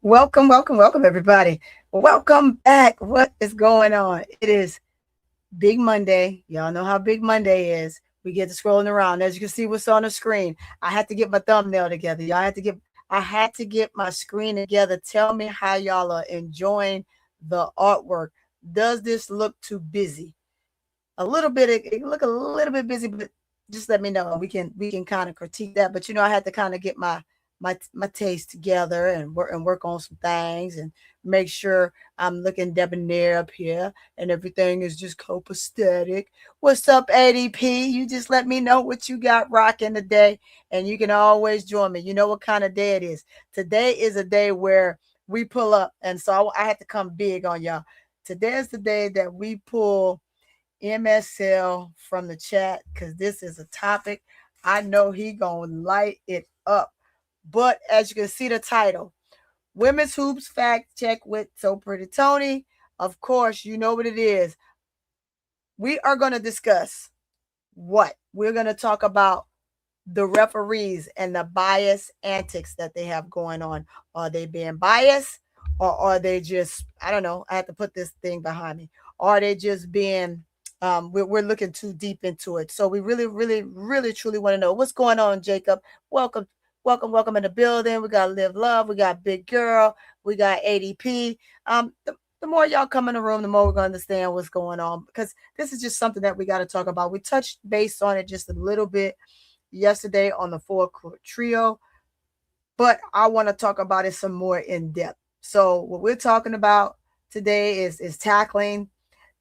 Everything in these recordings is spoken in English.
Well, welcome, everybody. Welcome back. What is going on? It is Big Monday. Y'all know how Big Monday is. We get to scrolling around. As you can see, what's on the screen. I had to get my thumbnail together. I had to get my screen together. Tell me how y'all are enjoying the artwork. Does this look too busy? A little bit. It look a little bit busy, but just let me know. We can kind of critique that. But I had to kind of get my taste together and work on some things and make sure I'm looking debonair up here and everything is just copacetic. What's up, ADP? You just let me know what you got rocking today, and you can always join me. You know what kind of day it is. Today is a day where we pull up, and so I had to come big on y'all. Today is the day that we pull MSL from the chat because this is a topic I know he gonna light it up. But as you can see the title, Women's Hoops Fact Check with So Pretty Toni. Of course, you know what it is. We are going to discuss what? We're going to talk about the referees and the bias antics that they have going on. Are they being biased, or are they just, I don't know, I have to put this thing behind me. Are they just being, we're looking too deep into it. So we really, truly want to know what's going on, Jacob. Welcome in the building. We got Live Love. We got Big Girl. We got ADP. The more y'all come in the room, the more we're going to understand what's going on, because this is just something that we got to talk about. We touched base on it just a little bit yesterday on the 4-court trio, but I want to talk about it some more in depth. So what we're talking about today is tackling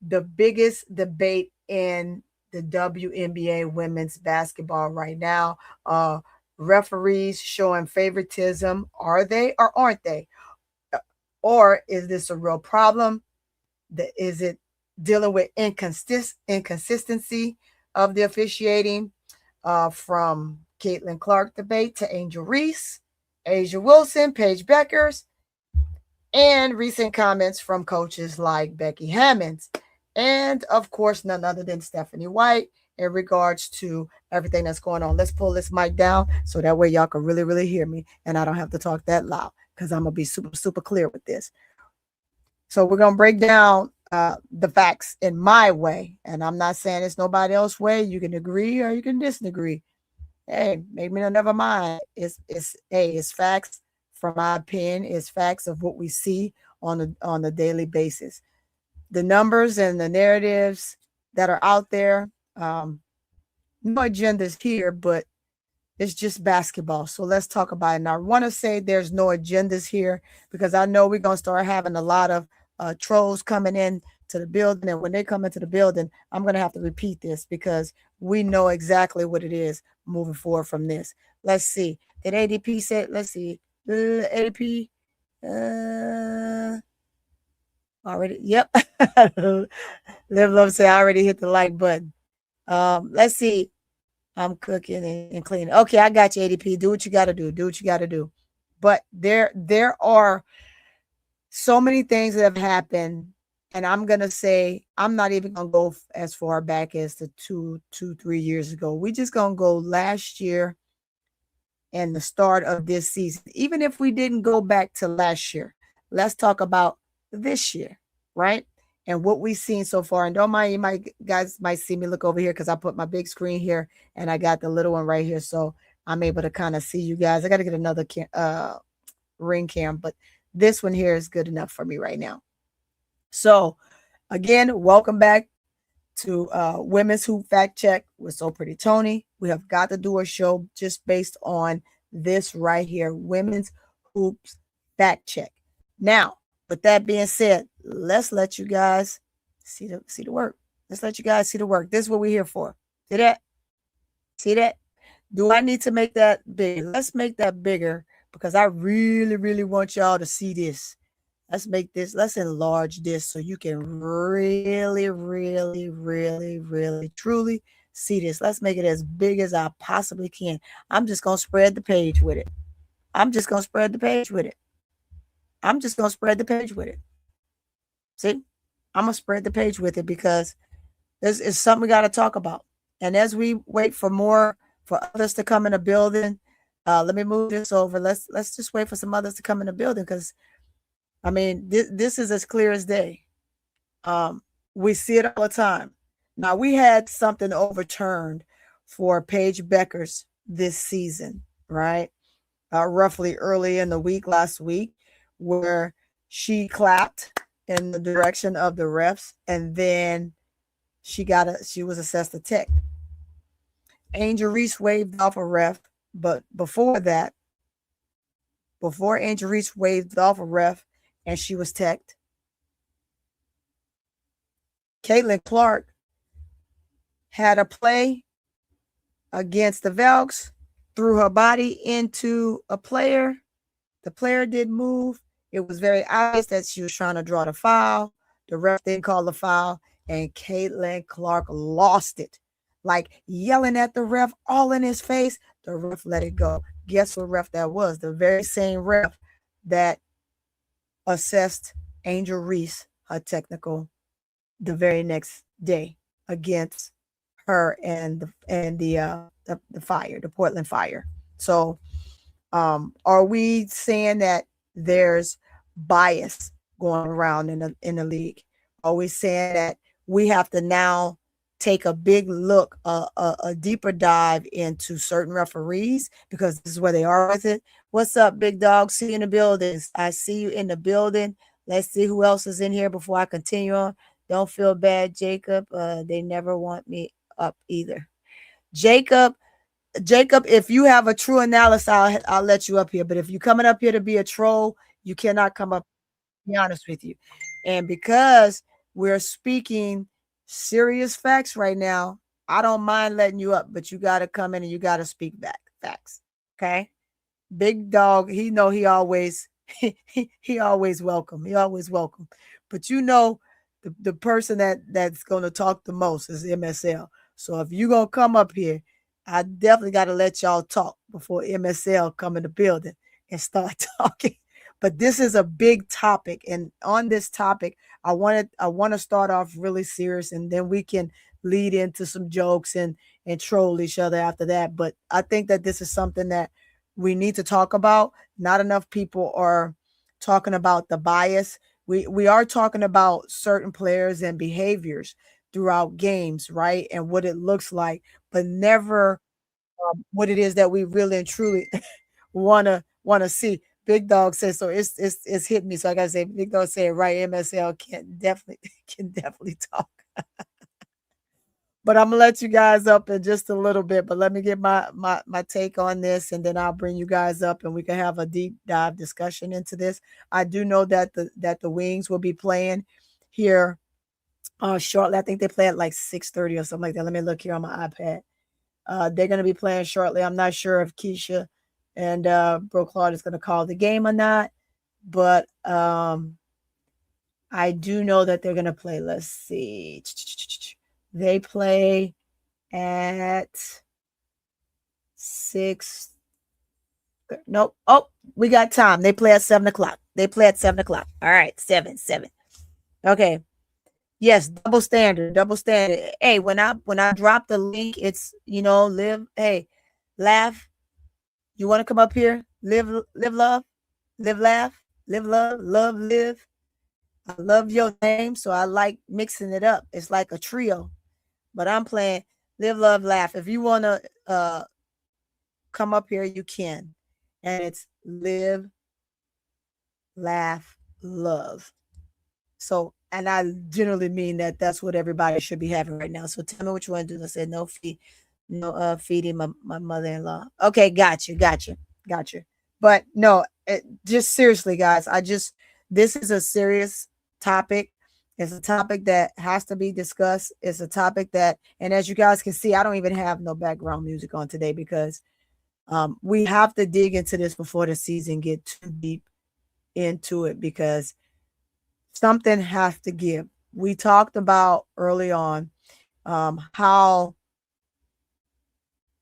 the biggest debate in the WNBA women's basketball right now. Referees showing favoritism. Are they or aren't they? Or is this a real problem? Is it dealing with inconsistency of the officiating? From Caitlin Clark debate to Angel Reese, Asia Wilson, Paige Bueckers, and recent comments from coaches like Becky Hammon, and of course none other than Stephanie White in regards to everything that's going on. Let's pull this mic down so that way y'all can really hear me and I don't have to talk that loud, because I'm going to be super clear with this. So we're going to break down the facts in my way. And I'm not saying it's nobody else's way. You can agree or you can disagree. Hey, maybe never mind. It's facts from my opinion. It's facts of what we see on the daily basis. The numbers and the narratives that are out there, no agendas here, but it's just basketball. So let's talk about it. And I want to say there's no agendas here, because I know we're going to start having a lot of trolls coming in to the building. And when they come into the building, I'm going to have to repeat this because we know exactly what it is moving forward from this. Let's see. Did ADP say, let's see. ADP, already. Yep. Live Love say I already hit the like button. Let's see. I'm cooking and cleaning. Okay, I got you, ADP. Do what you got to do. Do what you got to do. But there are so many things that have happened, and I'm going to say I'm not even going to go as far back as the 3 years ago. We just going to go last year and the start of this season. Even if we didn't go back to last year, let's talk about this year, right? And what we've seen so far. And don't mind, you guys might see me look over here because I put my big screen here and I got the little one right here. So I'm able to kind of see you guys. I got to get another ring cam, but this one here is good enough for me right now. So again, welcome back to Women's Hoop Fact Check with So Pretty Toni. We have got to do a show just based on this right here, Women's Hoops Fact Check. Now, with that being said, let's let you guys see the work. Let's let you guys see the work. This is what we're here for. See that? See that? Do I need to make that bigger? Let's make that bigger because I really want y'all to see this. Let's enlarge this so you can really, really, really, really, truly see this. Let's make it as big as I possibly can. I'm just going to spread the page with it. I'm just going to spread the page with it. I'm just going to spread the page with it. See, I'm going to spread the page with it because this is something we got to talk about. And as we wait for others to come in the building, let me move this over. Let's just wait for some others to come in the building because, I mean, this is as clear as day. We see it all the time. Now, we had something overturned for Paige Bueckers this season, right? Roughly early in the week, last week, where she clapped in the direction of the refs, and then she was assessed a tech. Angel Reese waved off a ref, but before Angel Reese waved off a ref and she was teched, Caitlin Clark had a play against the Velks, threw her body into a player. The player didn't move. It was very obvious that she was trying to draw the foul. The ref didn't call the foul, and Caitlin Clark lost it. Like yelling at the ref all in his face. The ref let it go. Guess what ref that was? The very same ref that assessed Angel Reese her technical the very next day against her and the Fire, the Portland Fire. So are we saying that there's bias going around in the league? Are we saying that we have to now take a big look, a deeper dive into certain referees because this is where they are with it? What's up, big dog? See you in the building. I see you in the building. Let's see who else is in here before I continue on. Don't feel bad, Jacob. They never want me up either. Jacob, if you have a true analysis, I'll let you up here. But if you're coming up here to be a troll, you cannot come up, to be honest with you. And because we're speaking serious facts right now, I don't mind letting you up, but you got to come in and you got to speak back facts. Okay? Big dog, he always he always welcome. He always welcome. But the person that's going to talk the most is MSL. So if you're going to come up here, I definitely got to let y'all talk before MSL come in the building and start talking. But this is a big topic. And on this topic, I want to start off really serious, and then we can lead into some jokes and troll each other after that. But I think that this is something that we need to talk about. Not enough people are talking about the bias. We are talking about certain players and behaviors throughout games, right? And what it looks like, but never what it is that we really and truly wanna see. Big Dog says so. It's hit me. So I gotta say, Big Dog said right. MSL can definitely talk. But I'm gonna let you guys up in just a little bit. But let me get my take on this, and then I'll bring you guys up, and we can have a deep dive discussion into this. I do know that the Wings will be playing here shortly. I think they play at like 6:30 or something like that. Let me look here on my iPad. They're gonna be playing shortly. I'm not sure if Keisha and Bro Claude is gonna call the game or not, but I do know that they're gonna play. Let's see. They play at 6. Nope. Oh, we got time. They play at 7:00. They play at 7:00. All right, 7. Okay. Yes, double standard. Hey, when I drop the link, it's live. Hey, laugh. You want to come up here? Live, love, live, laugh, live, love, live. I love your name, so I like mixing it up. It's like a trio. But I'm playing live, love, laugh. If you want to come up here, you can. And it's live, laugh, love. So, and I generally mean that that's what everybody should be having right now. So tell me what you want to do. I said no feeding my mother-in-law. Okay, got you. But no, just seriously, guys, this is a serious topic. It's a topic that has to be discussed. It's a topic that, and as you guys can see, I don't even have no background music on today because we have to dig into this before the season get too deep into it, because something has to give. We talked about early on how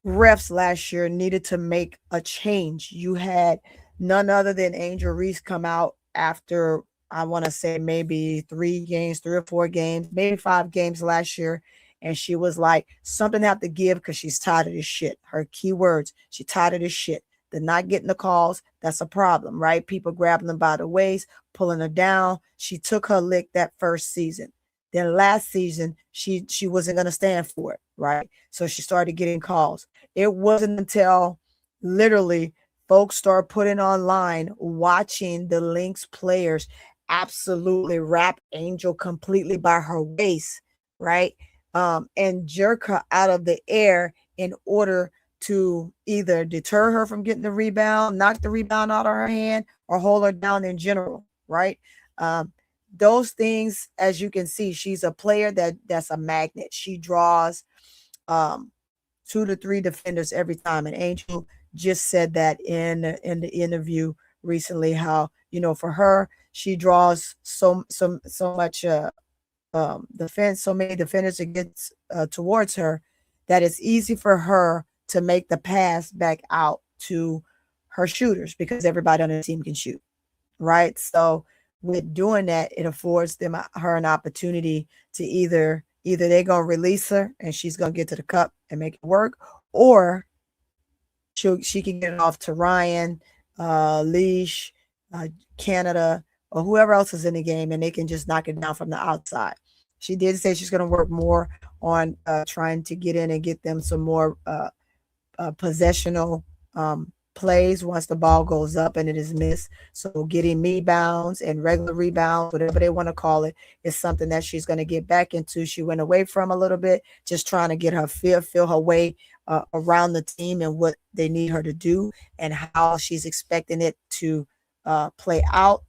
refs last year needed to make a change. You had none other than Angel Reese come out after, I want to say, maybe 3 games, 3 or 4 games, maybe 5 games last year. And she was like, something have to give because she's tired of this shit. Her key words, she tired of this shit. They're not getting the calls. That's a problem, right? People grabbing them by the waist, pulling her down. She took her lick that first season. Then last season, she wasn't going to stand for it, right? So she started getting calls. It wasn't until literally folks start putting online, watching the Lynx players absolutely wrap Angel completely by her waist, right? And jerk her out of the air in order to either deter her from getting the rebound, knock the rebound out of her hand, or hold her down in general, right? Those things, as you can see, she's a player that's a magnet. She draws 2 to 3 defenders every time. And Angel just said that in the interview recently, how, for her, she draws so much defense, so many defenders against towards her, that it's easy for her to make the pass back out to her shooters because everybody on the team can shoot, right? So with doing that, it affords her an opportunity to either they're gonna release her and she's gonna get to the cup and make it work, or she can get it off to Ryan, Leash, Canada, or whoever else is in the game, and they can just knock it down from the outside. She did say she's going to work more on trying to get in and get them some more possessional plays once the ball goes up and it is missed. So getting rebounds and regular rebounds, whatever they want to call it, is something that she's going to get back into. She went away from a little bit, just trying to get her feel her way around the team and what they need her to do and how she's expecting it to play out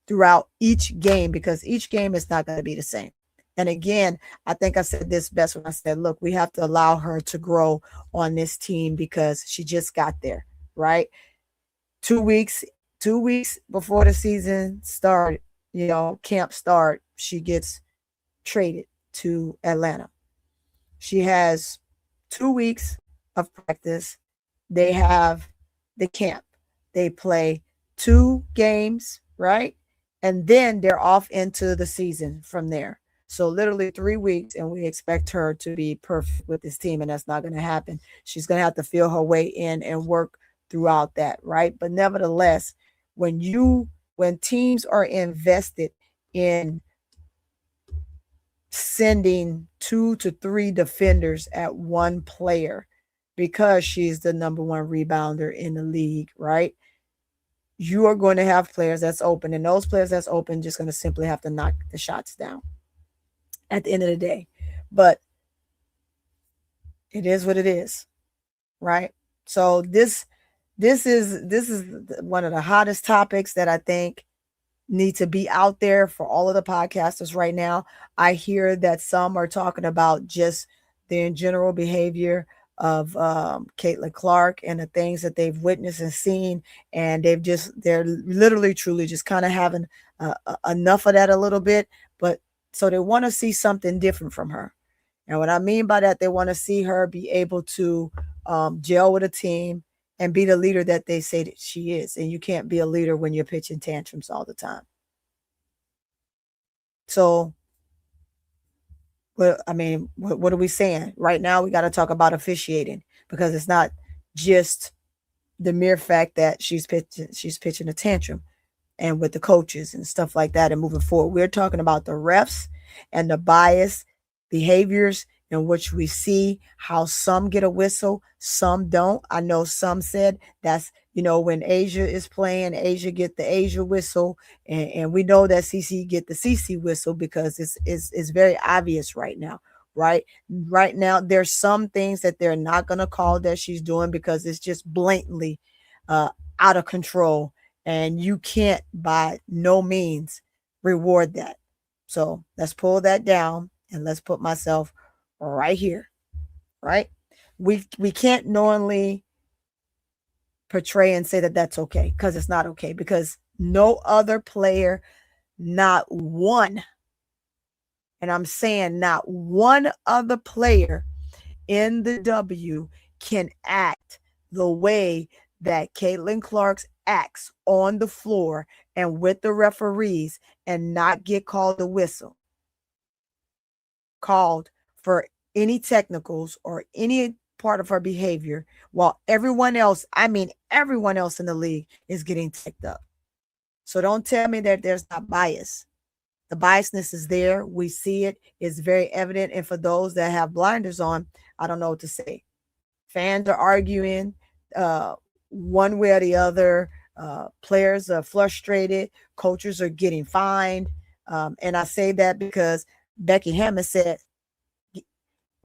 throughout each game, because each game is not going to be the same. And again, I think I said this best when I said, look, we have to allow her to grow on this team because she just got there, right? 2 weeks before the season started, camp start, she gets traded to Atlanta. She has 2 weeks of practice. They have the camp. They play 2 games, right? And then they're off into the season from there. So literally 3 weeks, and we expect her to be perfect with this team, and that's not going to happen. She's going to have to feel her way in and work throughout that, right? But nevertheless, when teams are invested in sending 2 to 3 defenders at one player because she's the number 1 rebounder in the league, right? You are going to have players that's open, and those players that's open just going to simply have to knock the shots down at the end of the day. But it is what it is, right? So this is one of the hottest topics that I think need to be out there for all of the podcasters right now. I hear that some are talking about just the general behavior of Caitlin Clark and the things that they've witnessed and seen, and they're literally truly just kind of having enough of that a little bit. But so they want to see something different from her. And what I mean by that, they want to see her be able to gel with a team and be the leader that they say that she is. And you can't be a leader when you're pitching tantrums all the time. So, well, I mean, what are we saying? Right now, we got to talk about officiating, because it's not just the mere fact that she's pitching a tantrum and with the coaches and stuff like that and moving forward. We're talking about the refs and the bias behaviors in which we see how some get a whistle, some don't. I know some said that's, when Asia is playing, Asia get the Asia whistle, and we know that CC get the CC whistle because it's very obvious right now, right? Right now, there's some things that they're not going to call that she's doing because it's just blatantly out of control, and you can't by no means reward that. So let's pull that down and let's put myself right here, right? We can't knowingly portray and say that that's okay, because it's not okay, because no other player not one, and I'm saying not one other player in the W can act the way that Caitlin Clark acts on the floor and with the referees and not get called for any technicals or any part of her behavior, while everyone else, I mean everyone else in the league, is getting ticked up. So don't tell me that there's not bias. The biasness is there. We see it. It's very evident. And for those that have blinders on, I don't know what to say. Fans are arguing one way or the other. Players are frustrated. Coaches are getting fined. And I say that because Becky Hammon said,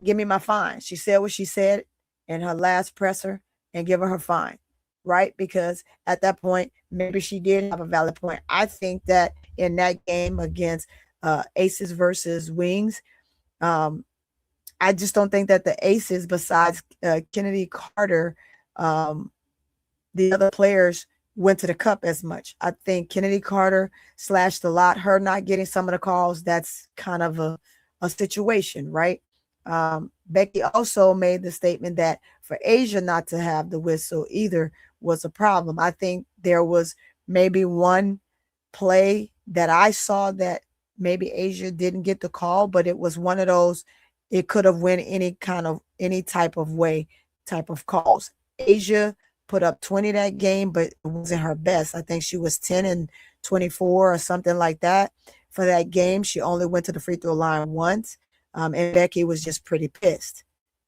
give me my fine. She said what she said in her last presser and give her fine, right? Because at that point, maybe she did have a valid point. I think that in that game against Aces versus Wings, I just don't think that the Aces, besides Kennedy Carter, the other players went to the cup as much. I think Kennedy Carter slashed a lot. Her not getting some of the calls, that's kind of a situation, right? Becky also made the statement that for Asia not to have the whistle either was a problem. I think there was maybe one play that I saw that maybe Asia didn't get the call, but it was one of those, it could have went any type of way, type of calls. Asia put up 20 that game, but it wasn't her best. I think she was 10 and 24 or something like that for that game. She only went to the free throw line once. And Becky was just pretty pissed,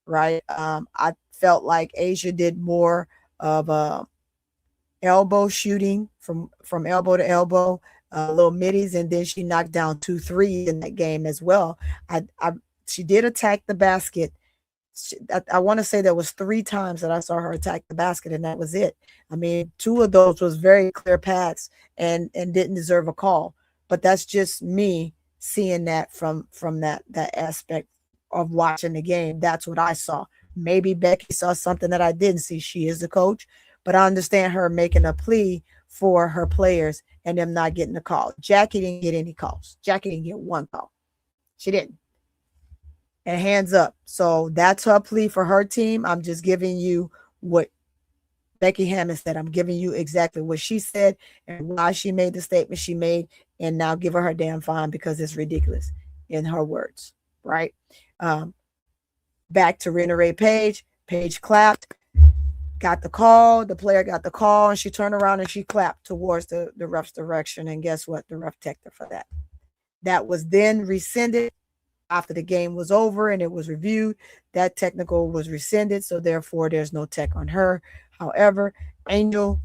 right? I felt like Asia did more of elbow shooting from elbow to elbow, little middies, and then she knocked down 2 3s in that game as well. She did attack the basket. I want to say there was 3 times that I saw her attack the basket, and that was it. I mean, 2 of those was very clear paths and didn't deserve a call. But that's just me seeing that from that aspect of watching the game. That's what I saw. Maybe Becky saw something that I didn't see. She is the coach, but I understand her making a plea for her players and them not getting a call. Jackie didn't get any calls. Jackie didn't get one call. She didn't. And hands up. So that's her plea for her team. I'm just giving you what Becky Hammon said. I'm giving you exactly what she said and why she made the statement she made, and now give her damn fine because it's ridiculous, in her words, right? Back to reiterate Paige. Paige clapped, got the call. The player got the call, and she turned around and she clapped towards the ref's direction. And guess what? The ref teched her for that. That was then rescinded after the game was over and it was reviewed. That technical was rescinded, so therefore there's no tech on her. However, Angel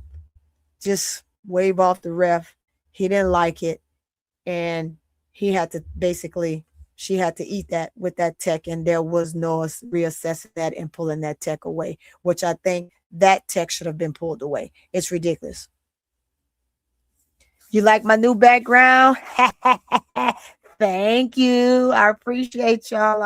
just waved off the ref. He didn't like it, and he had to she had to eat that with that tech, and there was no reassessing that and pulling that tech away, which I think that tech should have been pulled away. It's ridiculous. You like my new background? Thank you. I appreciate y'all.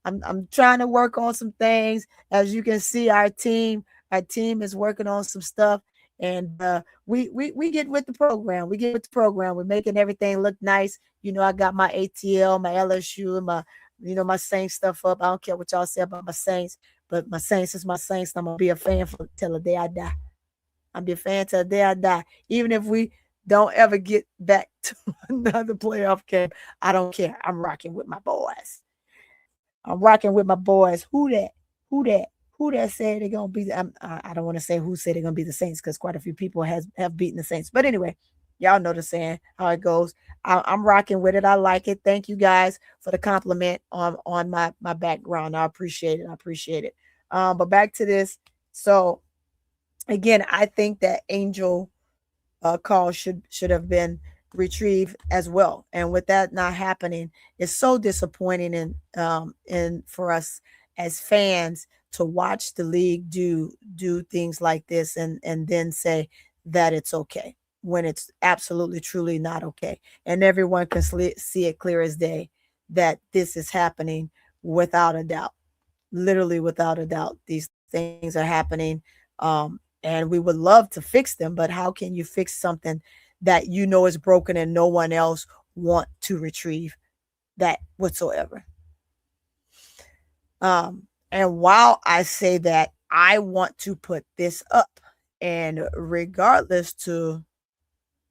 I'm trying to work on some things. As you can see, our team is working on some stuff, and we get with the program. We're making everything look nice. You know, I got my ATL, my LSU, my Saints stuff up. I don't care what y'all say about my Saints, but my Saints is my Saints. I'm gonna be a fan till the day I die. I'm be a fan till the day I die. Even if we don't ever get back to another playoff game, I don't care. I'm rocking with my boys. Who that said they're gonna be? I don't want to say who said they're gonna be the Saints, because quite a few people have beaten the Saints. But anyway, y'all know the saying, how it goes. I'm rocking with it. I like it. Thank you guys for the compliment on my background. I appreciate it. But back to this. So again, I think that Angel call should have been retrieved as well. And with that not happening, it's so disappointing and for us as fans to watch the league do things like this and then say that it's okay when it's absolutely truly not okay. And everyone can see it clear as day that this is happening without a doubt. Literally without a doubt. These things are happening. And we would love to fix them, but how can you fix something that you know is broken and no one else want to retrieve that whatsoever? And while I say that, I want to put this up, and regardless to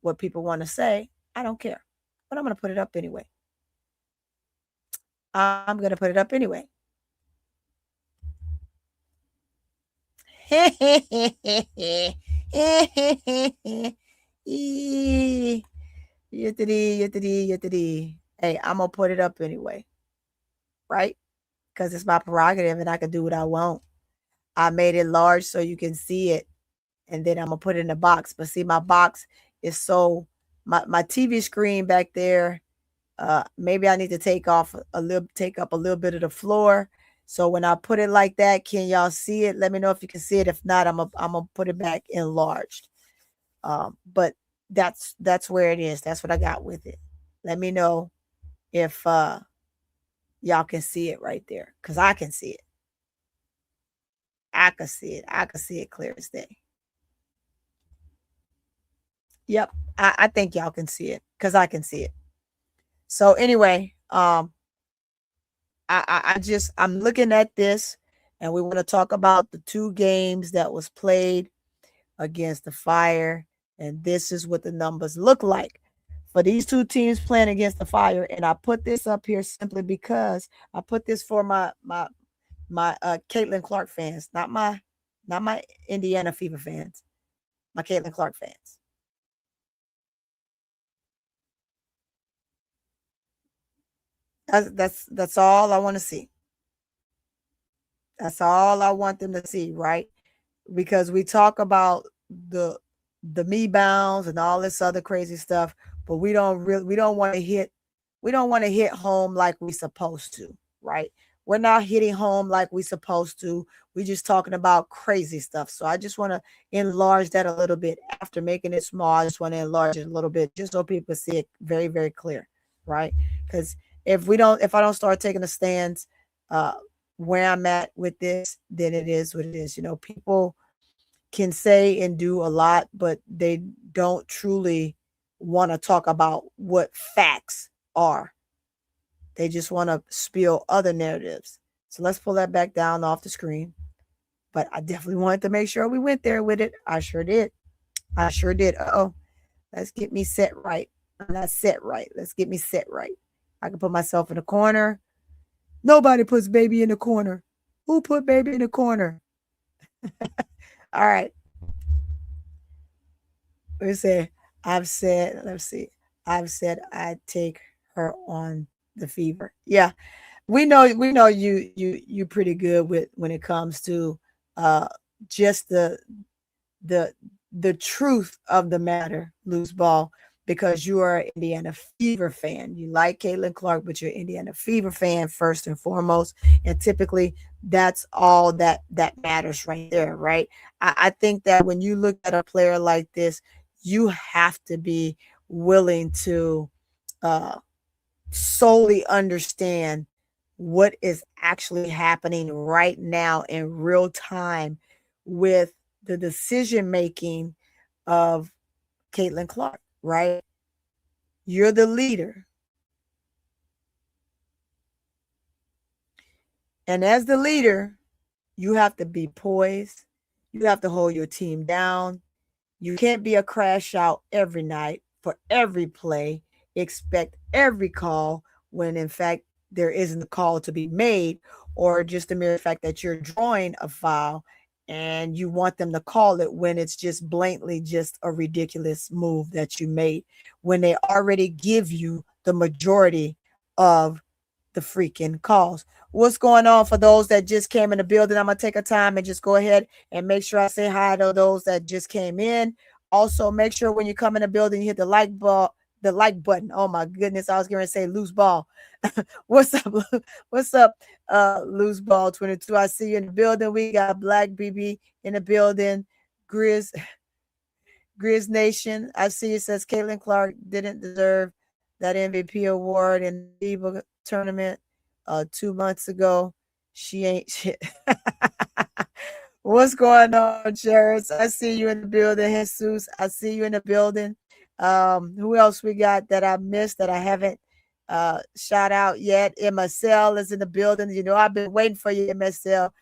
what people want to say, I don't care, but I'm going to put it up anyway. I'm going to put it up anyway. Hey, I'm going to put it up anyway, right? Because it's my prerogative and I can do what I want. I made it large so you can see it, and then I'm going to put it in the box. But see, my box is so, my TV screen back there, maybe I need to take up a little bit of the floor. So when I put it like that, can y'all see it? Let me know if you can see it. If not, I'm gonna put it back enlarged. But that's where it is. That's what I got with it. Let me know if y'all can see it right there, because I can see it. I can see it. I can see it clear as day. Yep, I think y'all can see it because I can see it. So anyway, I'm looking at this, and we want to talk about the 2 games that was played against the Fire, and this is what the numbers look like for these 2 teams playing against the Fire. And I put this up here simply because I put this for my Caitlin Clark fans, not my Indiana Fever fans, my Caitlin Clark fans. That's all I want to see. That's all I want them to see, right? Because we talk about the me bounds and all this other crazy stuff, but we don't want to hit home like we supposed to, right? We're not hitting home like we supposed to. We're just talking about crazy stuff. So I just want to enlarge that a little bit. After making it small, I just want to enlarge it a little bit just so people see it very, very clear, right? Because if I don't start taking the stands where I'm at with this, then it is what it is. People can say and do a lot, but they don't truly want to talk about what facts are. They just want to spill other narratives. So let's pull that back down off the screen. But I definitely wanted to make sure we went there with it. I sure did. Uh-oh. Let's get me set right. I'm not set right. Let's get me set right. I can put myself in the corner. Nobody puts baby in the corner. Who put baby in the corner? All right. Let's say I've said I take her on the Fever. Yeah. We know you pretty good with when it comes to just the truth of the matter, loose ball, because you are an Indiana Fever fan. You like Caitlin Clark, but you're an Indiana Fever fan first and foremost. And typically that's all that matters right there, right? I think that when you look at a player like this, you have to be willing to solely understand what is actually happening right now in real time with the decision making of Caitlin Clark, right? You're the leader. And as the leader, you have to be poised. You have to hold your team down. You can't be a crash out every night for every play, expect every call when in fact there isn't a call to be made, or just the mere fact that you're drawing a foul and you want them to call it when it's just blatantly just a ridiculous move that you made when they already give you the majority of the freaking calls. What's going on for those that just came in the building? I'm going to take a time and just go ahead and make sure I say hi to those that just came in. Also, make sure when you come in the building, you hit the like button. Oh my goodness, I was going to say loose ball. What's up? What's up, loose ball 22? I see you in the building. We got Black BB in the building. Grizz Nation. I see it says Caitlin Clark didn't deserve that MVP award in the FIBA tournament 2 months ago. She ain't shit. What's going on, Jared? I see you in the building. Jesus, I see you in the building. Who else we got that I missed that I haven't shout out yet? MSL is in the building. You know, I've been waiting for you, MSL.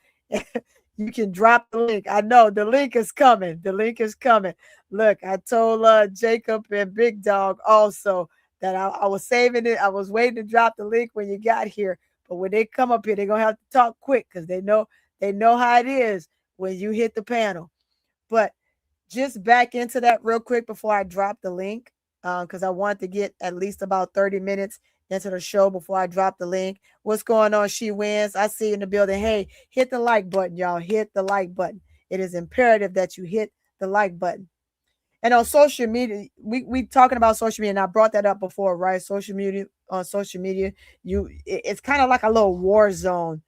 You can drop the link. I know the link is coming. The link is coming. Look, I told Jacob and Big Dog also that I was saving it. I was waiting to drop the link when you got here. But when they come up here, they're gonna have to talk quick because they know how it is when you hit the panel. But just back into that real quick before I drop the link, because I want to get at least about 30 minutes into the show before I drop the link. What's going on? She wins. I see you in the building. Hey, hit the like button, y'all. Hit the like button. It is imperative that you hit the like button. And on social media, we talking about social media, and I brought that up before, right? Social media, on social media, it's kind of like a little war zone.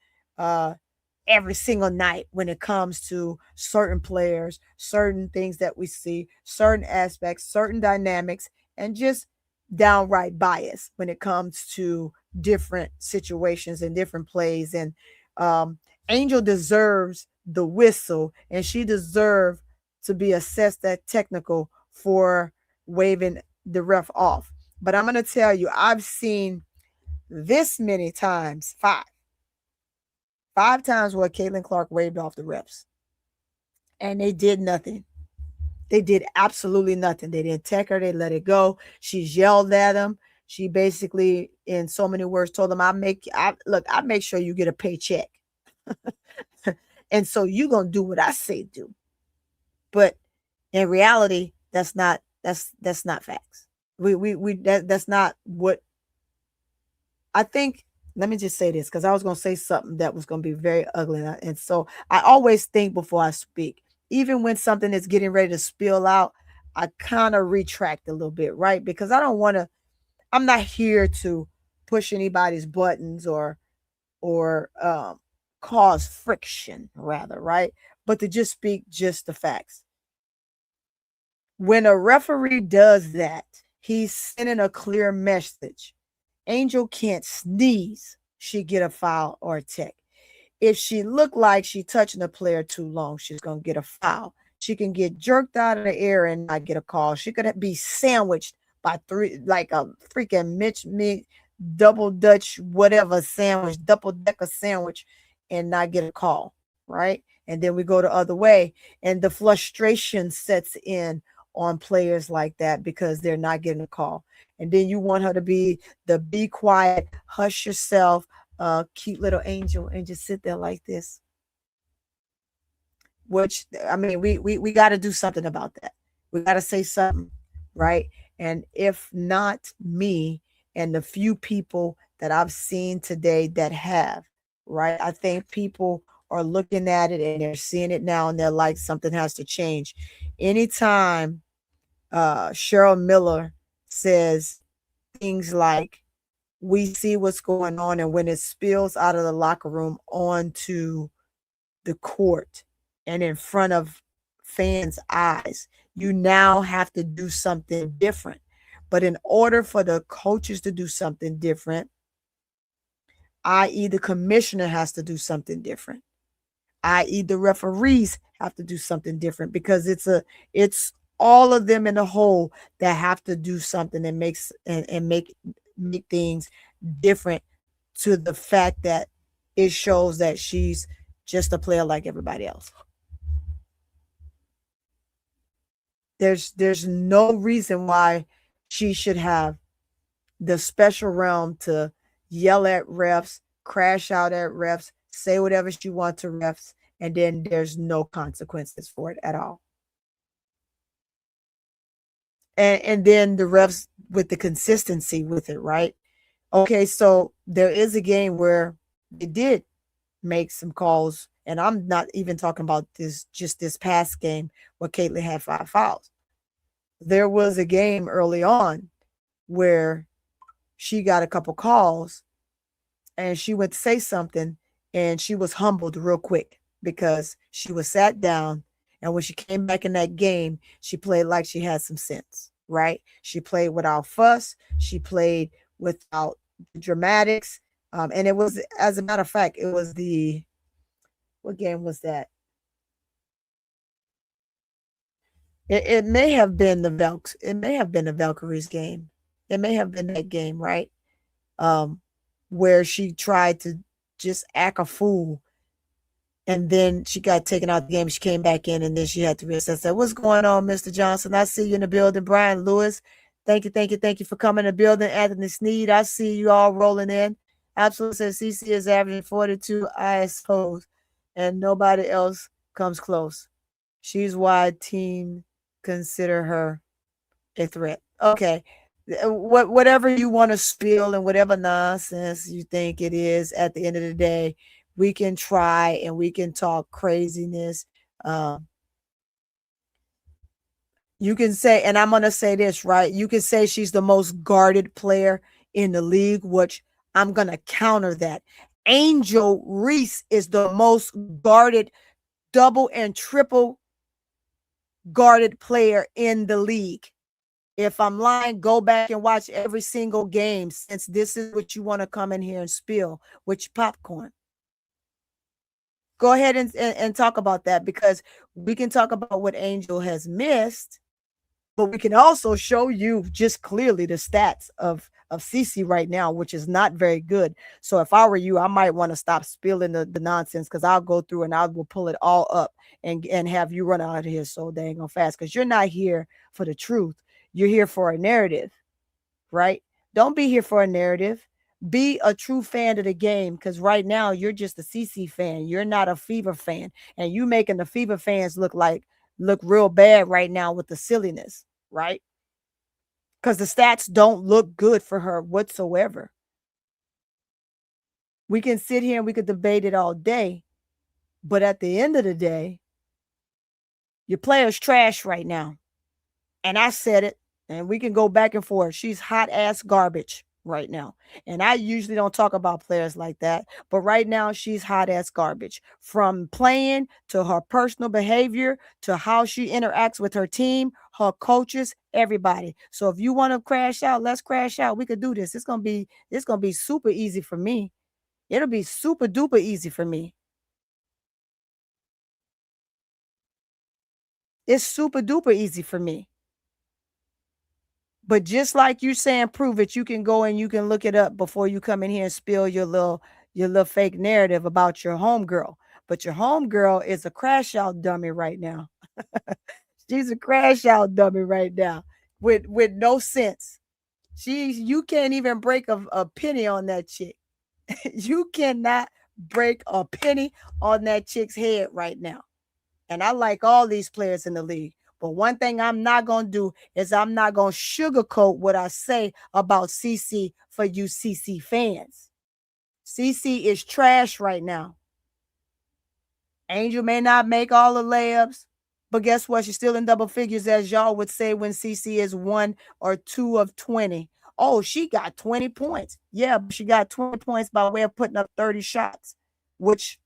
Every single night when it comes to certain players, certain things that we see, certain aspects, certain dynamics, and just downright bias when it comes to different situations and different plays. And um, Angel deserves the whistle, and she deserves to be assessed at technical for waving the ref off. But I'm going to tell you, I've seen this many times, five times where Caitlin Clark waved off the refs, and they did nothing. They did absolutely nothing. They didn't take her. They let it go. She's yelled at them. She basically, in so many words, told them, I make sure you get a paycheck. And so you gonna do what I say do. But in reality, that's not facts. That's not what I think. Let me just say this, because I was going to say something that was going to be very ugly. And so I always think before I speak, even when something is getting ready to spill out, I kind of retract a little bit, right? Because I'm not here to push anybody's buttons or cause friction, rather, right? But to just speak just the facts. When a referee does that, he's sending a clear message. Angel can't sneeze, she get a foul or a tech. If she look like she touching a player too long, she's going to get a foul. She can get jerked out of the air and not get a call. She could be sandwiched by three, like a freaking meat double Dutch whatever sandwich, double decker sandwich, and not get a call, right? And then we go the other way, and the frustration sets in on players like that because they're not getting a call. And then you want her to be quiet, hush yourself, cute little angel, and just sit there like this. Which, I mean, we got to do something about that. We got to say something, right? And if not me and the few people that I've seen today that have, right? I think people are looking at it and they're seeing it now and they're like, something has to change. Anytime Cheryl Miller says things like, we see what's going on, and when it spills out of the locker room onto the court and in front of fans' eyes, you now have to do something different. But in order for the coaches to do something different, i.e. the commissioner has to do something different, i.e. the referees have to do something different, because it's all of them in the whole that have to do something and make things different, to the fact that it shows that she's just a player like everybody else. There's no reason why she should have the special realm to yell at refs, crash out at refs, say whatever she wants to refs, and then there's no consequences for it at all. And then the refs with the consistency with it, right? Okay, so there is a game where they did make some calls, and I'm not even talking about this past game where Caitlin had 5 fouls. There was a game early on where she got a couple calls and she went to say something, and she was humbled real quick because she was sat down, and when she came back in that game, she played like she had some sense, right? She played without fuss. She played without dramatics. And it was, as a matter of fact, it was what game was that? It may have been the It may have been the Valkyries game. It may have been that game, right? Um, where she tried to just act a fool, and then she got taken out the game. She came back in, and then she had to reassess that. What's going on, Mr. Johnson? I see you in the building. Brian Lewis, thank you for coming in the building. Anthony Sneed, I see you all rolling in. Absolutely says CC is averaging 42 ISOs, and nobody else comes close. She's why team consider her a threat. Okay. Whatever you want to spill and whatever nonsense you think it is, at the end of the day, we can try and we can talk craziness. You can say, and I'm going to say this, right? You can say she's the most guarded player in the league, which I'm going to counter that. Angel Reese is the most guarded, double and triple guarded player in the league. If I'm lying, go back and watch every single game, since this is what you want to come in here and spill with your popcorn. Go ahead and talk about that, because we can talk about what Angel has missed, but we can also show you just clearly the stats of CC right now, which is not very good. So if I were you, I might want to stop spilling the nonsense, because I'll go through and I will pull it all up and have you run out of here so dang on fast, because you're not here for the truth. You're here for a narrative, right? Don't be here for a narrative. Be a true fan of the game, because right now you're just a CC fan. You're not a Fever fan, and you making the Fever fans look real bad right now with the silliness, right? Because the stats don't look good for her whatsoever. We can sit here and we could debate it all day, but at the end of the day, your player's trash right now. And I said it, and we can go back and forth. She's hot ass garbage right now. And I usually don't talk about players like that, but right now she's hot ass garbage. From playing to her personal behavior to how she interacts with her team, her coaches, everybody. So if you want to crash out, let's crash out. We could do this. It's gonna be super easy for me. It'll be super duper easy for me. It's super duper easy for me. But just like you saying, prove it, you can go and you can look it up before you come in here and spill your little fake narrative about your homegirl. But your homegirl is a crash out dummy right now. She's a crash out dummy right now with no sense. You can't even break a penny on that chick. You cannot break a penny on that chick's head right now. And I like all these players in the league. But one thing I'm not going to do is I'm not going to sugarcoat what I say about CC for you CC fans. CC is trash right now. Angel may not make all the layups, but guess what? She's still in double figures, as y'all would say when CC is 1 or 2 of 20. Oh, she got 20 points. Yeah, but she got 20 points by way of putting up 30 shots, which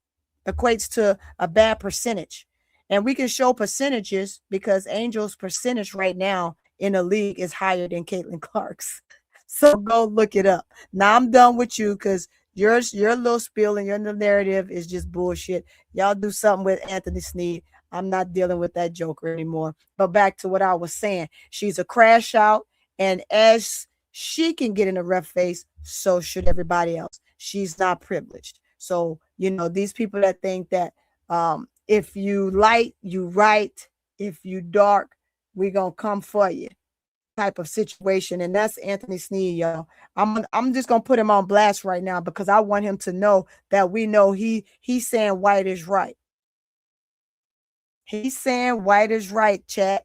equates to a bad percentage. And we can show percentages, because Angel's percentage right now in the league is higher than Caitlin Clark's. So go look it up. Now I'm done with you, because your little spiel and your narrative is just bullshit. Y'all do something with Anthony Sneed. I'm not dealing with that joker anymore. But back to what I was saying. She's a crash out, and as she can get in the ref face, so should everybody else. She's not privileged. So, these people that think that if you light, you right. If you dark, we gonna come for you type of situation. And that's Anthony Sneed, y'all. I'm just gonna put him on blast right now, because I want him to know that we know he's saying white is right. He's saying white is right, chat.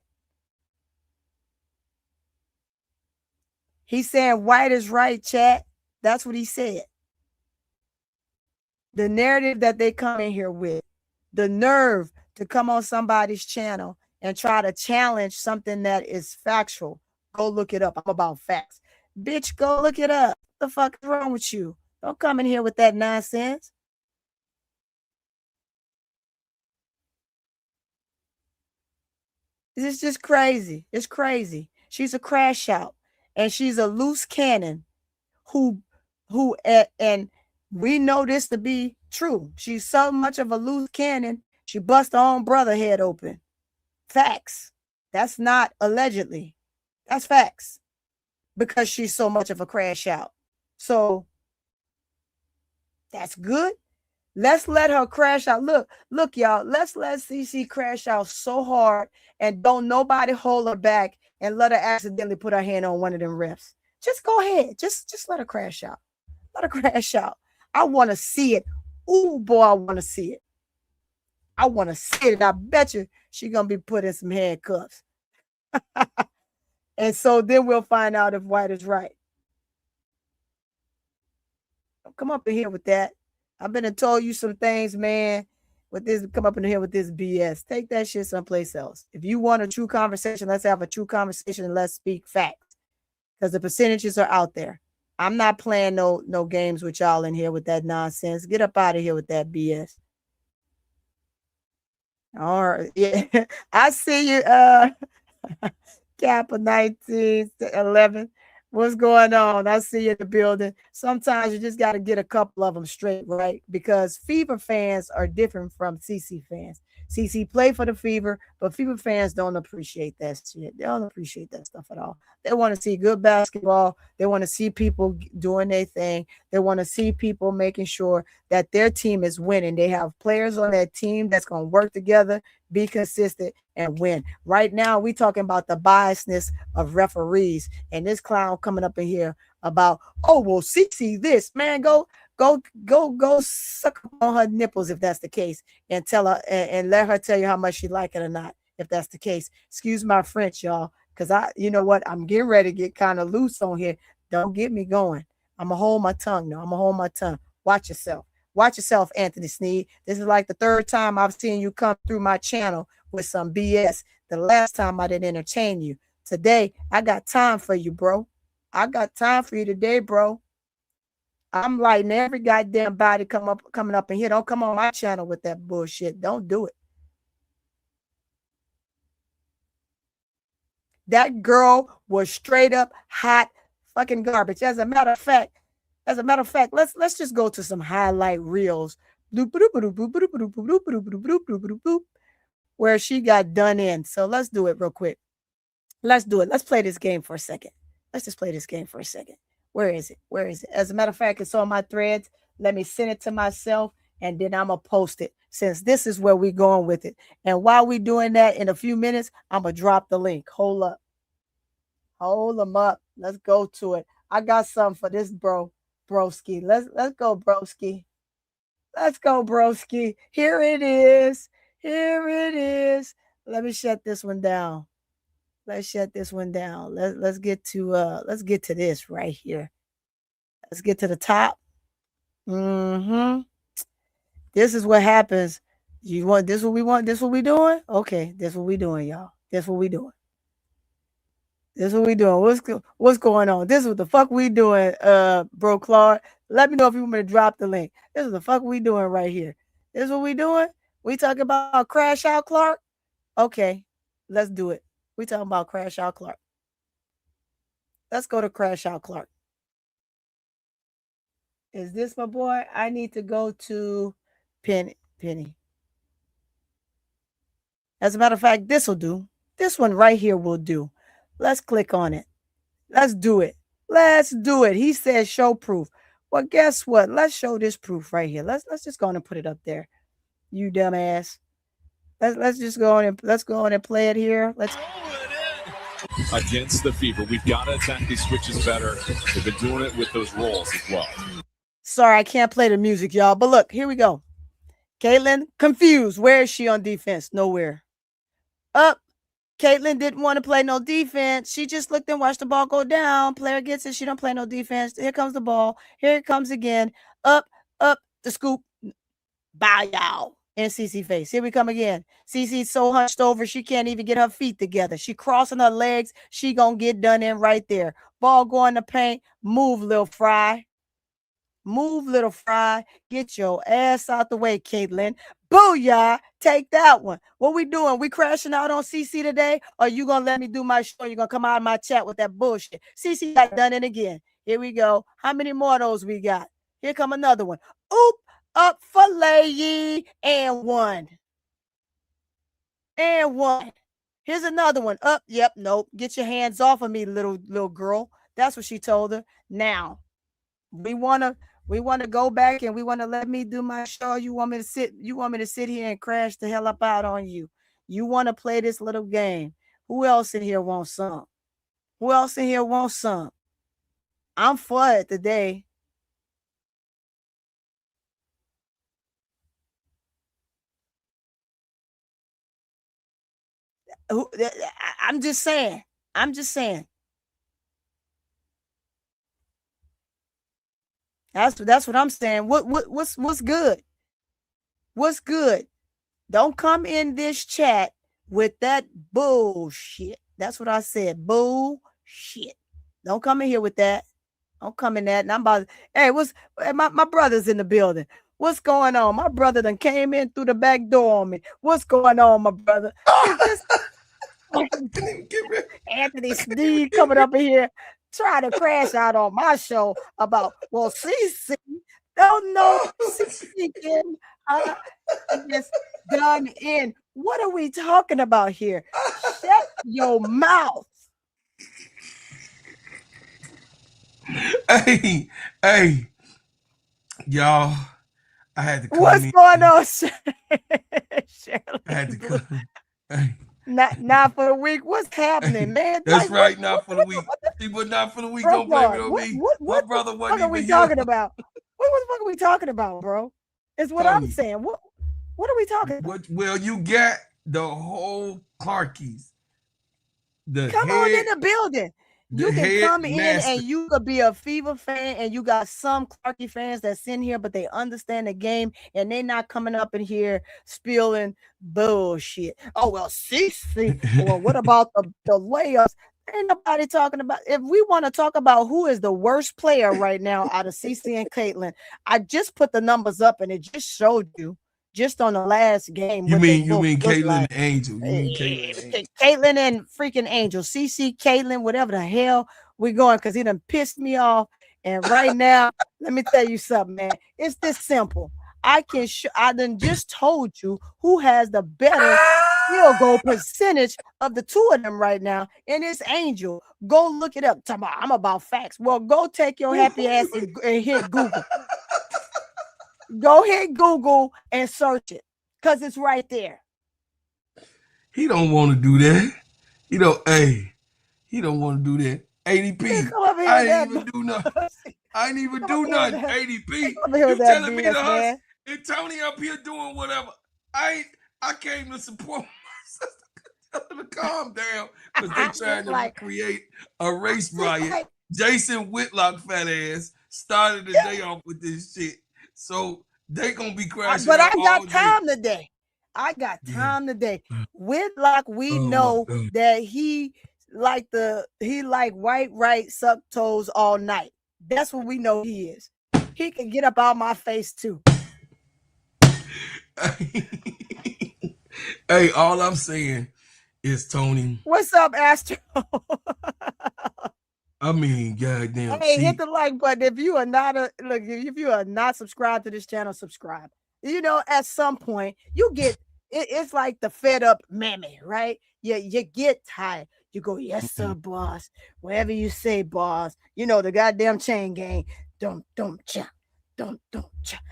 He's saying white is right, chat. That's what he said. The narrative that they come in here with, the nerve to come on somebody's channel and try to challenge something that is factual. Go look it up. I'm about facts. Bitch, go look it up. What the fuck is wrong with you? Don't come in here with that nonsense. It's just crazy. It's crazy. She's a crash out, and she's a loose cannon who and we know this to be true. She's so much of a loose cannon, she bust her own brother head open. Facts. That's not allegedly. That's facts. Because she's so much of a crash out. So that's good. Let's let her crash out. Look, y'all. Let's let CC crash out so hard and don't nobody hold her back and let her accidentally put her hand on one of them refs. Just go ahead. Just let her crash out. Let her crash out. I want to see it. Ooh, boy, I want to see it. I want to see it. I bet you she's going to be put in some handcuffs. And so then we'll find out if White is right. Don't come up in here with that. I've been and told you some things, man. With this, come up in here with this BS. Take that shit someplace else. If you want a true conversation, let's have a true conversation and let's speak facts. Because the percentages are out there. I'm not playing no games with y'all in here with that nonsense. Get up out of here with that BS. All right. Yeah. I see you, Kappa 1911. What's going on? I see you in the building. Sometimes you just got to get a couple of them straight, right? Because Fever fans are different from CC fans. CC play for the Fever, but Fever fans don't appreciate that shit. They don't appreciate that stuff at all. They want to see good basketball. They want to see people doing their thing. They want to see people making sure that their team is winning. They have players on that team that's going to work together, be consistent, and win. Right now, we talking about the biasness of referees, and this clown coming up in here about, oh, well, CC this, man, go suck up on her nipples if that's the case, and tell her and let her tell you how much she like it or not, if that's the case. Excuse my French, y'all, because you know what, I'm getting ready to get kind of loose on here. Don't get me going. I'm gonna hold my tongue. No, I'm gonna hold my tongue. Watch yourself. Watch yourself, Anthony Sneed. This is like the third time I've seen you come through my channel with some BS. The last time I didn't entertain you. Today, I got time for you, bro. I got time for you today, bro. I'm lighting every goddamn body coming up in here. Don't come on my channel with that bullshit. Don't do it. That girl was straight up hot fucking garbage. As a matter of fact, let's just go to some highlight reels where she got done in. So let's do it real quick. Let's do it. Let's play this game for a second. Let's just play this game for a second. Where is it? Where is it? As a matter of fact, it's on my threads. Let me send it to myself, and then I'm going to post it, since this is where we're going with it. And while we're doing that, in a few minutes, I'm going to drop the link. Hold up. Hold them up. Let's go to it. I got something for this broski. Let's go, broski. Let's go, broski. Here it is. Here it is. Let me shut this one down. Let's shut this one down. Let's get to this right here. Let's get to the top. This is what happens. You want this? What we want? This what we doing? Okay, this what we doing, y'all. This what we doing. This what we doing. What's going on? This is what the fuck we doing, bro Claude. Let me know if you want me to drop the link. This is the fuck we doing right here. This is what we doing. We talking about Crash Out Clark? Okay, let's do it. We talking about Crash Out Clark. Let's go to Crash Out Clark. Is this my boy? I need to go to Penny. As a matter of fact, this will do. This one right here will do. Let's click on it. Let's do it. Let's do it. He says show proof. Well, guess what? Let's show this proof right here. Let's just go on and put it up there. You dumbass. Let's just go on and play it here. Let's against the Fever. We've got to attack these switches better. They've been doing it with those rolls as well. Sorry, I can't play the music, y'all. But look, here we go. Caitlin, confused. Where is she on defense? Nowhere. Up. Caitlin didn't want to play no defense. She just looked and watched the ball go down. Player gets it. She don't play no defense. Here comes the ball. Here it comes again. Up, the scoop. Bye, y'all. In CC face. Here we come again. CC's so hunched over, she can't even get her feet together. She crossing her legs. She gonna get done in right there. Ball going to paint. Move, little fry. Move, little fry. Get your ass out the way, Caitlin. Booyah. Take that one. What we doing? We crashing out on CC today? Or you going to let me do my show? You going to come out of my chat with that bullshit? CC got done in again. Here we go. How many more of those we got? Here come another one. Oop. Up for lay. And one. Here's another one. Up, yep, nope. Get your hands off of me, little girl. That's what she told her. Now, we wanna go back and we wanna let me do my show. You want me to sit here and crash the hell up out on you. You wanna play this little game. Who else in here wants some? Who else in here wants some? I'm for it today. I'm just saying. That's what I'm saying. What's good? What's good? Don't come in this chat with that bullshit. That's what I said. Bullshit. Don't come in here with that. Don't come in that. And I'm about. Hey, my brother's in the building? What's going on? My brother done came in through the back door on me. What's going on, my brother? Anthony Sneed coming up in here trying to crash out on my show about, well, CC don't know CC is done in. What are we talking about here? Shut your mouth. Hey, y'all. I had to come What's in. going on, Shirley? I had to come. Hey. Not for the week. What's happening, man? That's like, right, not for the week. People not for the week. Don't blame it on me. What brother wasn't even here. Talking about? What the fuck are we talking about, bro? Is what Toni. I'm saying. What are we talking about? Well, you got the whole Clarkies. Come on in the building. You can come in and you could be a Fever fan, and you got some Clarky fans that's in here, but they understand the game and they're not coming up in here spilling bullshit. Oh, well, CC. Well, what about the layups? Ain't nobody talking about. If we want to talk about who is the worst player right now out of CC and Caitlin, I just put the numbers up and it just showed you. Just on the last game. You mean Caitlin like. And Angel? You mean Caitlin and freaking Angel? CC, Caitlin, whatever the hell we going, because he done pissed me off. And right now, let me tell you something, man. It's this simple. I done just told you who has the better field goal percentage of the two of them right now, and it's Angel. Go look it up. I'm about facts. Well, go take your happy ass and hit Google. Go hit Google and search it, because it's right there. He don't want to do that. He don't want to do that. ADP. I ain't even do nothing. I ain't even do nothing. ADP. You telling me to us and Toni up here doing whatever. I came to support my sister. To calm down, because they trying to create a race riot. Jason Whitlock fat ass started the day off with this shit. So they gonna be crashing. But I got time today. Whitlock, we know that he like white right suck toes all night. That's what we know he is. He can get up out my face too. Hey, all I'm saying is, Toni. What's up, Astro? I mean, goddamn. Hey, hit the like button if you are not subscribed to this channel. Subscribe. You know, at some point you get it's like the fed up mammy, right? You get tired. You go, yes sir, boss. Whatever you say, boss. You know the goddamn chain gang. Don't cha.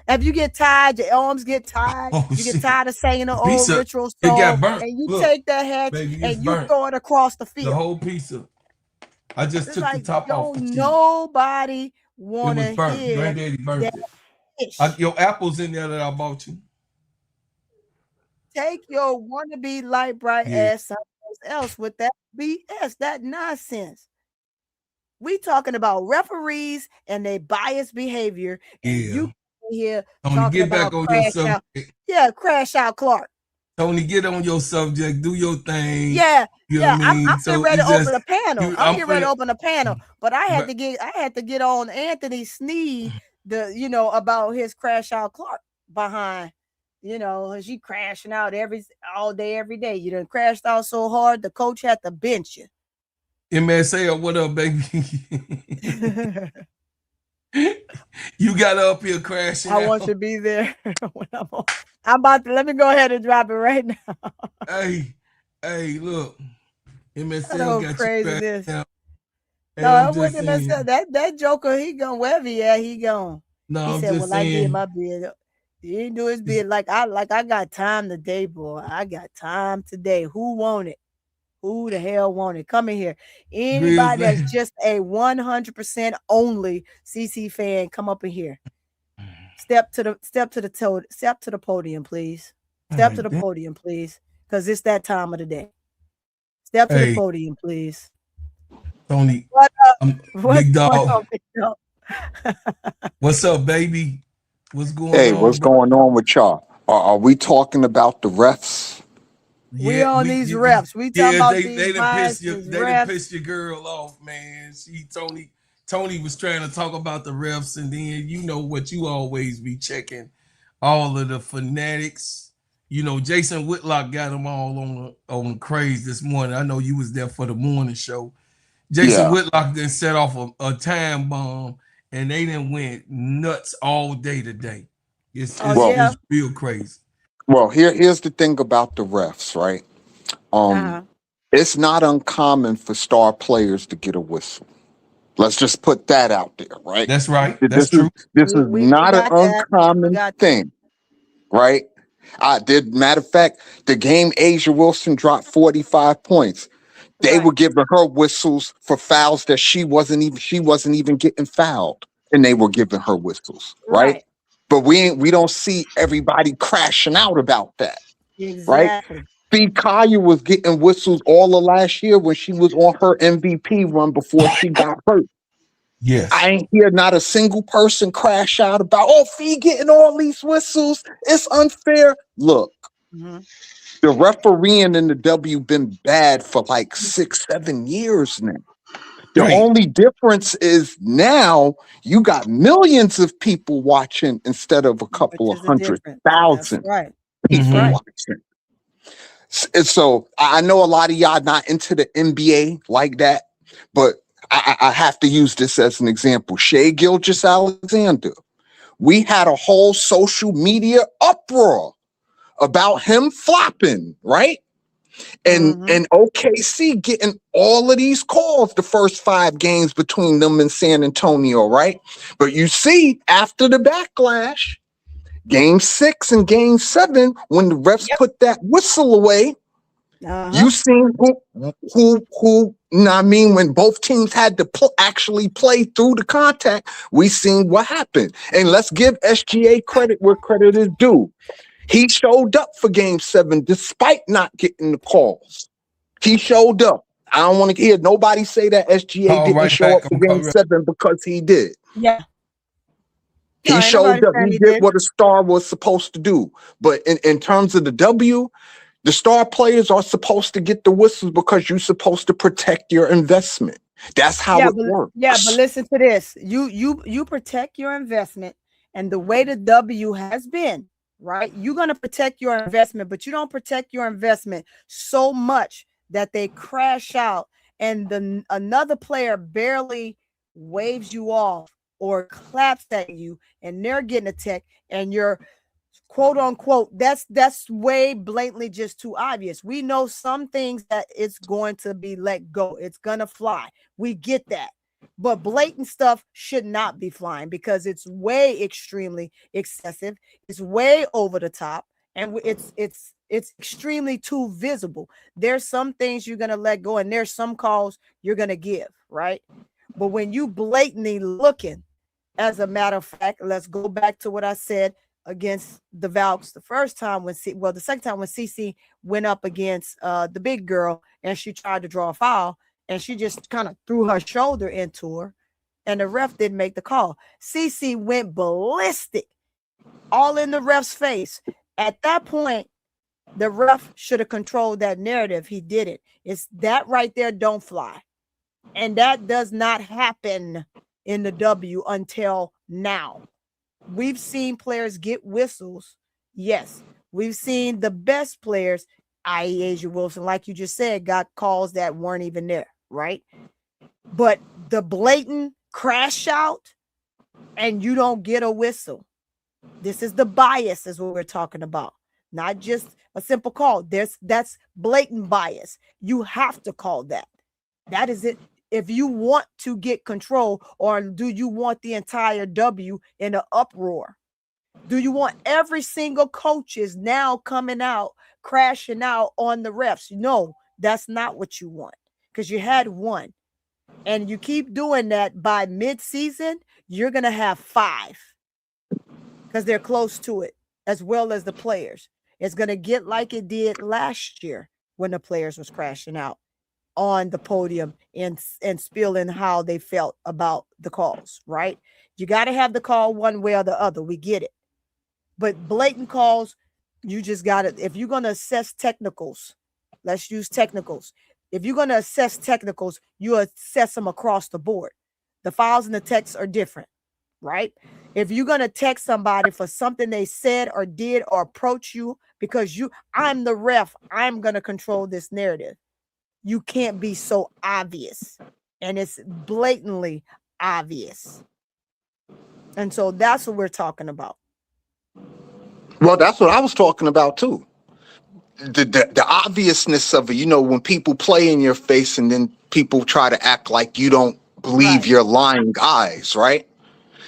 If you get tired, your arms get tired. Get tired of saying the old ritual song, and you take that hat and you throw it across the field. The whole pizza. I just took the top off. Nobody want to hear Granddaddy burnt it. Your apples in there that I bought you. Take your wannabe light bright ass somewhere else with that BS, that nonsense. We talking about referees and their biased behavior. And you here talking get about back on your subject. Crash out Clark. Toni, get on your subject. Do your thing. Yeah. You know I'm getting ready to open a panel. I'm getting ready to open a panel. But I had to get on Anthony Sneed about his crash out Clark behind. She crashing out all day, every day. You done crashed out so hard, the coach had to bench you. MSA, what up, baby? You got up here crashing. I want you to be there when I'm about to. Let me go ahead and drop it right now. Hey, look, Hello, MSL got craziness. you back now. No, I wouldn't have said that Joker, he gone wherever he at, he gone. No, He I'm said, just well, I did saying. my bid. He didn't do his bid like I got time today, boy. I got time today. Who want it? Who the hell want it? Come in here. Anybody that's just a 100% only CC fan, come up in here. Step to the podium, please. Step to the podium, please. Because it's that time of the day. Step to the podium, please. Toni, What up? Big dog. On, big dog? What's up, baby? What's going on? Hey, what's going on with y'all? Are we talking about the refs? We on these refs. We talking about these biases. They done pissed your girl off, man. Toni was trying to talk about the refs, and then you know what you always be checking all of the fanatics. You know, Jason Whitlock got them all on the craze this morning. I know you was there for the morning show. Jason Whitlock then set off a time bomb, and they done went nuts all day today. It's real crazy. Well, here's the thing about the refs, right? It's not uncommon for star players to get a whistle. Let's just put that out there, right? That's right. That's true. This is not an uncommon thing, right? Matter of fact, the game Asia Wilson dropped 45 points. They were giving her whistles for fouls that she wasn't even getting fouled, and they were giving her whistles, right? But we don't see everybody crashing out about that, right? Steve Collier was getting whistles all of last year when she was on her MVP run before she got hurt. Yes, I ain't hear not a single person crash out about, oh, Fee getting all these whistles. It's unfair. Look. The refereeing in the W been bad for like 6-7 years now. The only difference is now you got millions of people watching instead of a couple of 100,000 people watching. And so I know a lot of y'all not into the NBA like that, but I have to use this as an example. Shai Gilgeous-Alexander. We had a whole social media uproar about him flopping, right? And OKC getting all of these calls the first 5 games between them and San Antonio, right? But you see, after the backlash, game 6 and game 7, when the refs put that whistle away, you seen who I mean, when both teams had to actually play through the contact, we seen what happened. And let's give SGA credit where credit is due. He showed up for game 7 despite not getting the calls. He showed up. I don't want to hear nobody say that SGA didn't show up for game 7 because he did. He showed up. He did what a star was supposed to do. But in terms of the W, the star players are supposed to get the whistles because you're supposed to protect your investment. That's how it works. Yeah, but listen to this. You protect your investment, and the way the W has been, right? You're going to protect your investment, but you don't protect your investment so much that they crash out and another player barely waves you off or claps at you and they're getting a tech and you're quote unquote, that's way blatantly just too obvious. We know some things that it's going to be let go. It's going to fly. We get that. But blatant stuff should not be flying because it's way extremely excessive. It's way over the top, and it's extremely too visible. There's some things you're gonna let go, and there's some calls you're gonna give, right? But when you blatantly looking, as a matter of fact, let's go back to what I said against the Valks the second time when CC went up against the big girl and she tried to draw a foul. And she just kind of threw her shoulder into her, and the ref didn't make the call. CC went ballistic, all in the ref's face. At that point, the ref should have controlled that narrative. He didn't. It's that right there, don't fly. And that does not happen in the W until now. We've seen players get whistles. Yes, we've seen the best players, i.e. Angel Wilson, like you just said, got calls that weren't even there, right? But the blatant crash out and you don't get a whistle. This is the bias is what we're talking about. not just a simple call. That's blatant bias. You have to call that. That is it. If you want to get control, or do you want the entire W in an uproar? Do you want every single coaches now coming out, crashing out on the refs? No, that's not what you want, because you had one. And you keep doing that, by mid-season, you're going to have 5, because they're close to it, as well as the players. It's going to get like it did last year when the players was crashing out on the podium and spilling how they felt about the calls, right? You got to have the call one way or the other. We get it. But blatant calls, you just got to, if you're going to assess technicals, let's use technicals. If you're going to assess technicals, you assess them across the board. The files and the texts are different, right? If you're going to text somebody for something they said or did or approach you because I'm the ref, I'm going to control this narrative. You can't be so obvious. And it's blatantly obvious. And so that's what we're talking about. Well, that's what I was talking about too. The obviousness of it, you know, when people play in your face and then people try to act like you don't believe your lying eyes, right?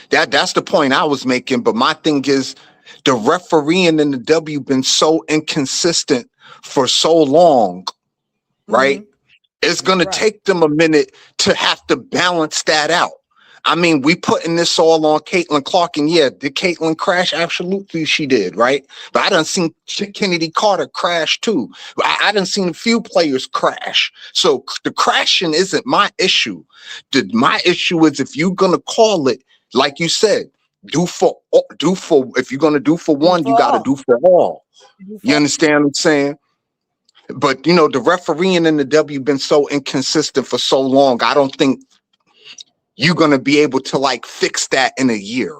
That's the point I was making. But my thing is, the refereeing in the W been so inconsistent for so long, right? It's gonna take them a minute to have to balance that out. I mean, we putting this all on Caitlin Clark, and yeah, did Caitlin crash? Absolutely, she did, right? But I done seen Kennedy Carter crash too. I done seen a few players crash. So the crashing isn't my issue. My issue is, if you're gonna call it, like you said, if you're gonna do for one, you gotta do for all. You understand what I'm saying? But you know, the refereeing in the W been so inconsistent for so long. I don't think you're going to be able to like fix that in a year.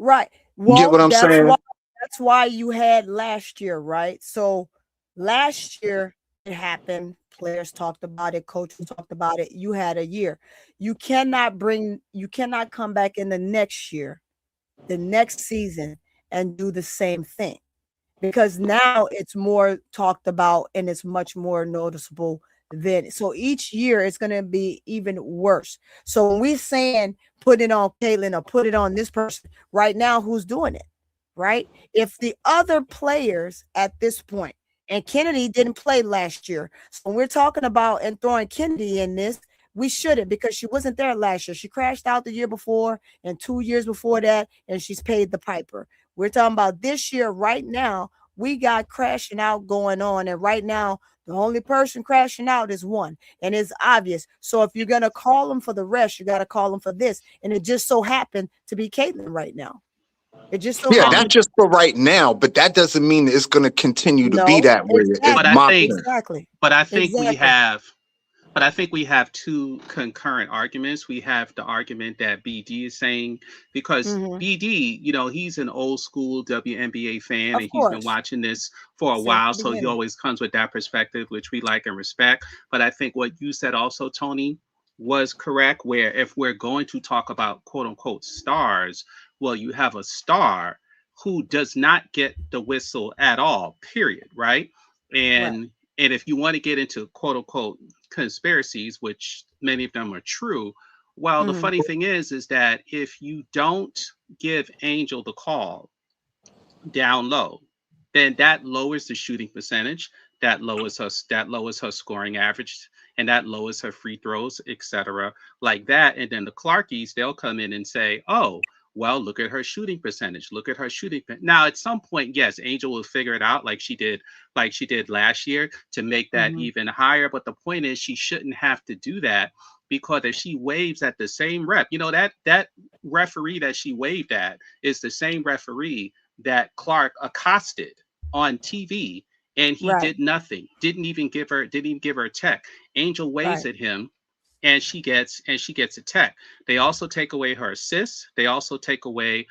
Right. Well, get what I'm saying? That's why you had last year, right? So last year it happened. Players talked about it. Coaches talked about it. You had a year. You cannot come back in the next year, the next season, and do the same thing, because now it's more talked about and it's much more noticeable. Then so each year it's going to be even worse. So when we're saying put it on Caitlin or put it on this person right now, who's doing it, right? If the other players at this point, and Kennedy didn't play last year, so when we're talking about and throwing Kennedy in this, we shouldn't, because she wasn't there last year. She crashed out the year before and 2 years before that, and she's paid the piper. We're talking about this year right now. We got crashing out going on, and right now the only person crashing out is one, and it's obvious. So if you're going to call them for the rest, you got to call them for this. And it just so happened to be Caitlin right now. It just so happened. That's just for right now, but that doesn't mean it's going to continue to be that way. Exactly. But I think we have two concurrent arguments. We have the argument that BD is saying, because BD, you know, he's an old school WNBA fan, and he's been watching this for a while. So he always comes with that perspective, which we like and respect. But I think what you said also, Toni, was correct, where if we're going to talk about quote unquote stars, well, you have a star who does not get the whistle at all, period. Right. And if you want to get into quote unquote conspiracies, which many of them are true, well, the funny thing is that if you don't give Angel the call down low, then that lowers the shooting percentage, that lowers her scoring average, and that lowers her free throws, etc. like that. And then the Clarkies, they'll come in and say, oh, well, look at her shooting percentage. Look at her shooting. Now, at some point, yes, Angel will figure it out like she did last year to make that even higher. But the point is, she shouldn't have to do that, because if she waves at the same rep, you know, that referee that she waved at is the same referee that Clark accosted on TV, and he did nothing. Didn't even give her a tech. Angel waves at him, and she gets a tech. They also take away her assists. They also take away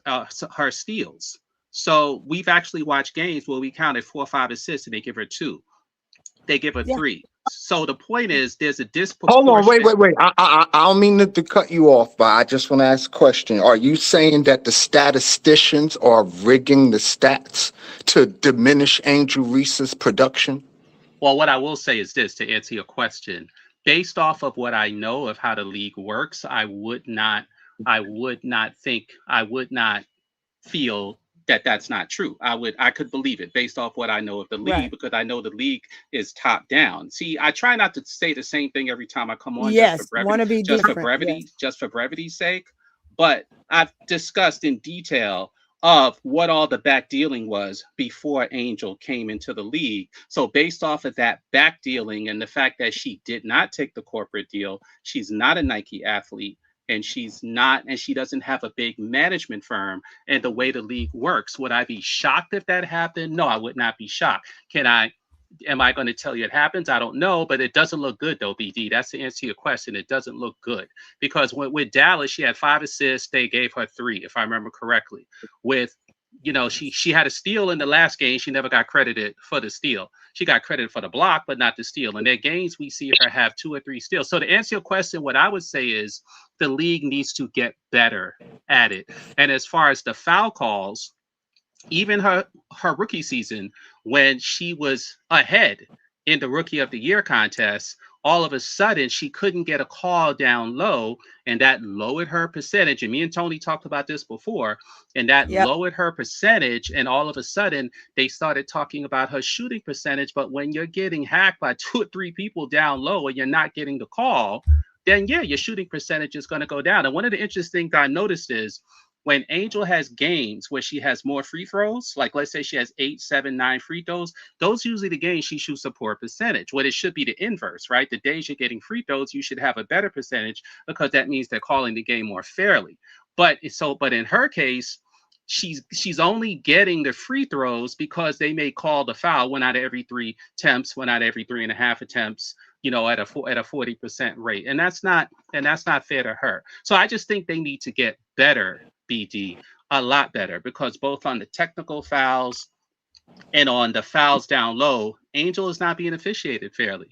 her steals. So we've actually watched games where we counted 4 or 5 assists, and they give her 2. They give her 3. So the point is, there's a disproportion. Hold on, wait. I don't mean to cut you off, but I just want to ask a question. Are you saying that the statisticians are rigging the stats to diminish Angel Reese's production? Well, what I will say is this, to answer your question. Based off of what I know of how the league works, I would not feel that that's not true. I could believe it based off what I know of the league, because I know the league is top down. See, I try not to say the same thing every time I come on. Yes, want to be different. Just for brevity's sake. But I've discussed in detail of what all the back dealing was before Angel came into the league. So based off of that back dealing and the fact that she did not take the corporate deal, she's not a Nike athlete, and she doesn't have a big management firm, and the way the league works. Would I be shocked if that happened? No, I would not be shocked. Am I going to tell you it happens? I don't know, but it doesn't look good though, BD. That's the answer to your question. It doesn't look good, because with Dallas, she had 5 assists. They gave her 3, if I remember correctly. With, she had a steal in the last game. She never got credited for the steal. She got credited for the block, but not the steal. In their games, we see her have 2 or 3 steals. So to answer your question, what I would say is the league needs to get better at it. And as far as the foul calls, even her rookie season, when she was ahead in the Rookie of the Year contest, all of a sudden she couldn't get a call down low, and that lowered her percentage. And me and Toni talked about this before, and that lowered her percentage. And all of a sudden they started talking about her shooting percentage. But when you're getting hacked by 2 or 3 people down low and you're not getting the call, then yeah, your shooting percentage is going to go down. And one of the interesting things I noticed is when Angel has games where she has more free throws, like let's say she has 8, 7, 9 free throws, those usually the games she shoots a poor percentage. What it should be the inverse, right? The days you're getting free throws, you should have a better percentage, because that means they're calling the game more fairly. But in her case, she's only getting the free throws because they may call the foul 1 out of every 3 attempts, 1 out of every 3.5 attempts, at a 40% rate. And that's not fair to her. So I just think they need to get better, BD, a lot better, because both on the technical fouls and on the fouls down low, Angel is not being officiated fairly.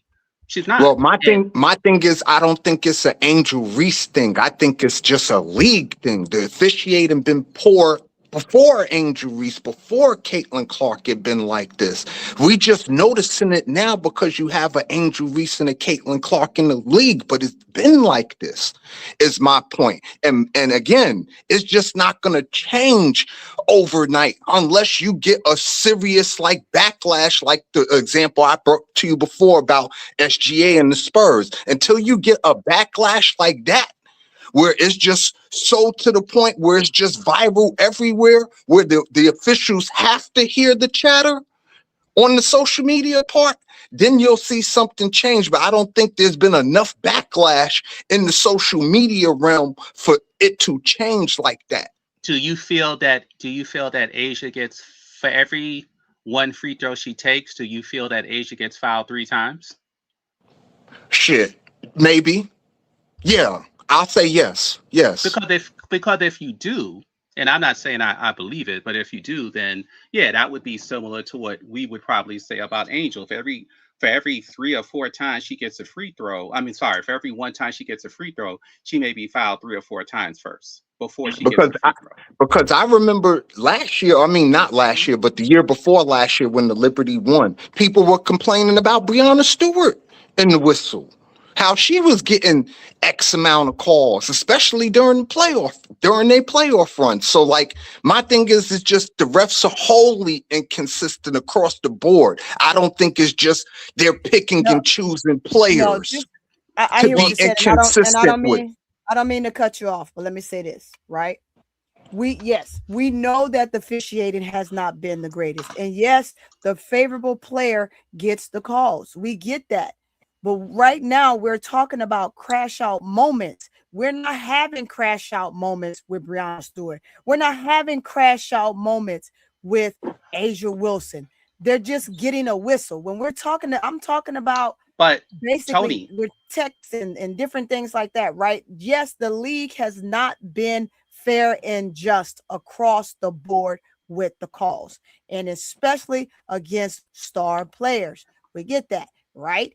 She's not. Well, my thing is, I don't think it's an Angel Reese thing. I think it's just a league thing. The officiating been poor before Angel Reese, before Caitlin Clark had been like this. We just noticing it now because you have an Angel Reese and a Caitlin Clark in the league, but it's been like this, is my point. And again, it's just not going to change overnight unless you get a serious backlash, like the example I brought to you before about SGA and the Spurs. Until you get a backlash like that, where it's just so to the point where it's just viral everywhere, where the officials have to hear the chatter on the social media part, then you'll see something change. But I don't think there's been enough backlash in the social media realm for it to change like that. Do you feel that Asia gets, for every 1 free throw she takes, do you feel that Asia gets fouled 3 times? Shit, maybe. Yeah. I'll say yes. Because if you do, and I'm not saying I believe it, but if you do, then yeah, that would be similar to what we would probably say about Angel. For every 3 or 4 times she gets a free throw, for every 1 time she gets a free throw, she may be fouled 3 or 4 times first before she gets a free throw. Because I remember last year, not last year, but the year before last year when the Liberty won, people were complaining about Breonna Stewart and the whistle. How she was getting X amount of calls, especially during their playoff run. So my thing is, it's just the refs are wholly inconsistent across the board. I don't think it's just they're picking and choosing players I to hear be what you're inconsistent with. I don't mean to cut you off, but let me say this, right? We know that the officiating has not been the greatest. And yes, the favorable player gets the calls. We get that. But right now, we're talking about crash out moments. We're not having crash out moments with Breonna Stewart. We're not having crash out moments with Asia Wilson. They're just getting a whistle. When I'm talking about, but basically Toni, with text and different things like that, right? Yes, the league has not been fair and just across the board with the calls, and especially against star players. We get that, right?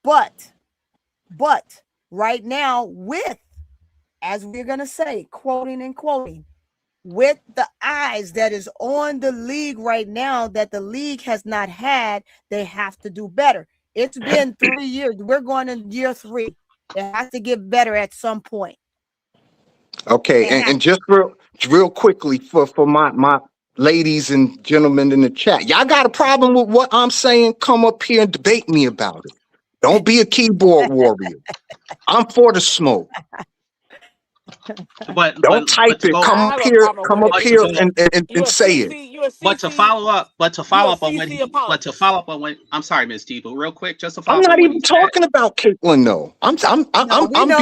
But right now, with, as we're going to say, quoting, with the eyes that is on the league right now that the league has not had, they have to do better. It's been 3 years. We're going in year 3. It has to get better at some point. Okay, and just real quickly for my ladies and gentlemen in the chat, y'all got a problem with what I'm saying? Come up here and debate me about it. Don't be a keyboard warrior. I'm for the smoke. Don't type it. Come up here and say it. But to follow up on what I'm sorry, Ms. T, but real quick, just to follow I'm up not on what even talking about Caitlin though. I'm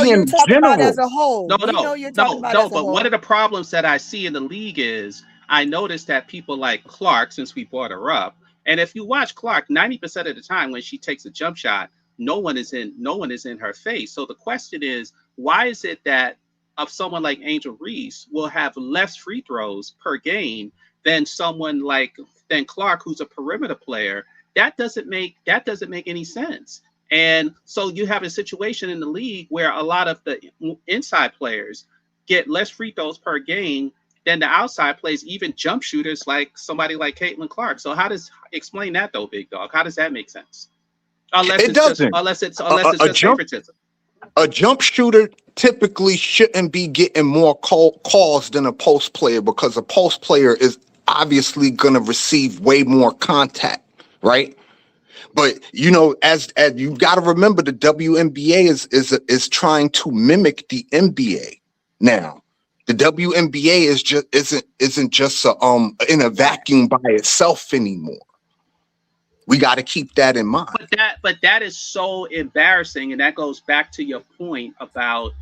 being being general as a whole. No. But one of the problems that I see in the league is I noticed that people like Clark, since we brought her up, and if you watch Clark, 90% of the time when she takes a jump shot, no one is in her face. So the question is, why is it that of someone like Angel Reese will have less free throws per game than than Clark, who's a perimeter player? That doesn't make any sense. And so you have a situation in the league where a lot of the inside players get less free throws per game than the outside players, even jump shooters like somebody like Caitlin Clark. So explain that though, Big Dog? How does that make sense? Unless it's just favoritism. A jump shooter typically shouldn't be getting more calls than a post player, because a post player is obviously going to receive way more contact, right? But as you got to remember, the WNBA is trying to mimic the NBA now. The WNBA isn't just in a vacuum by itself anymore. We got to keep that in mind. But that is so embarrassing, and that goes back to your point about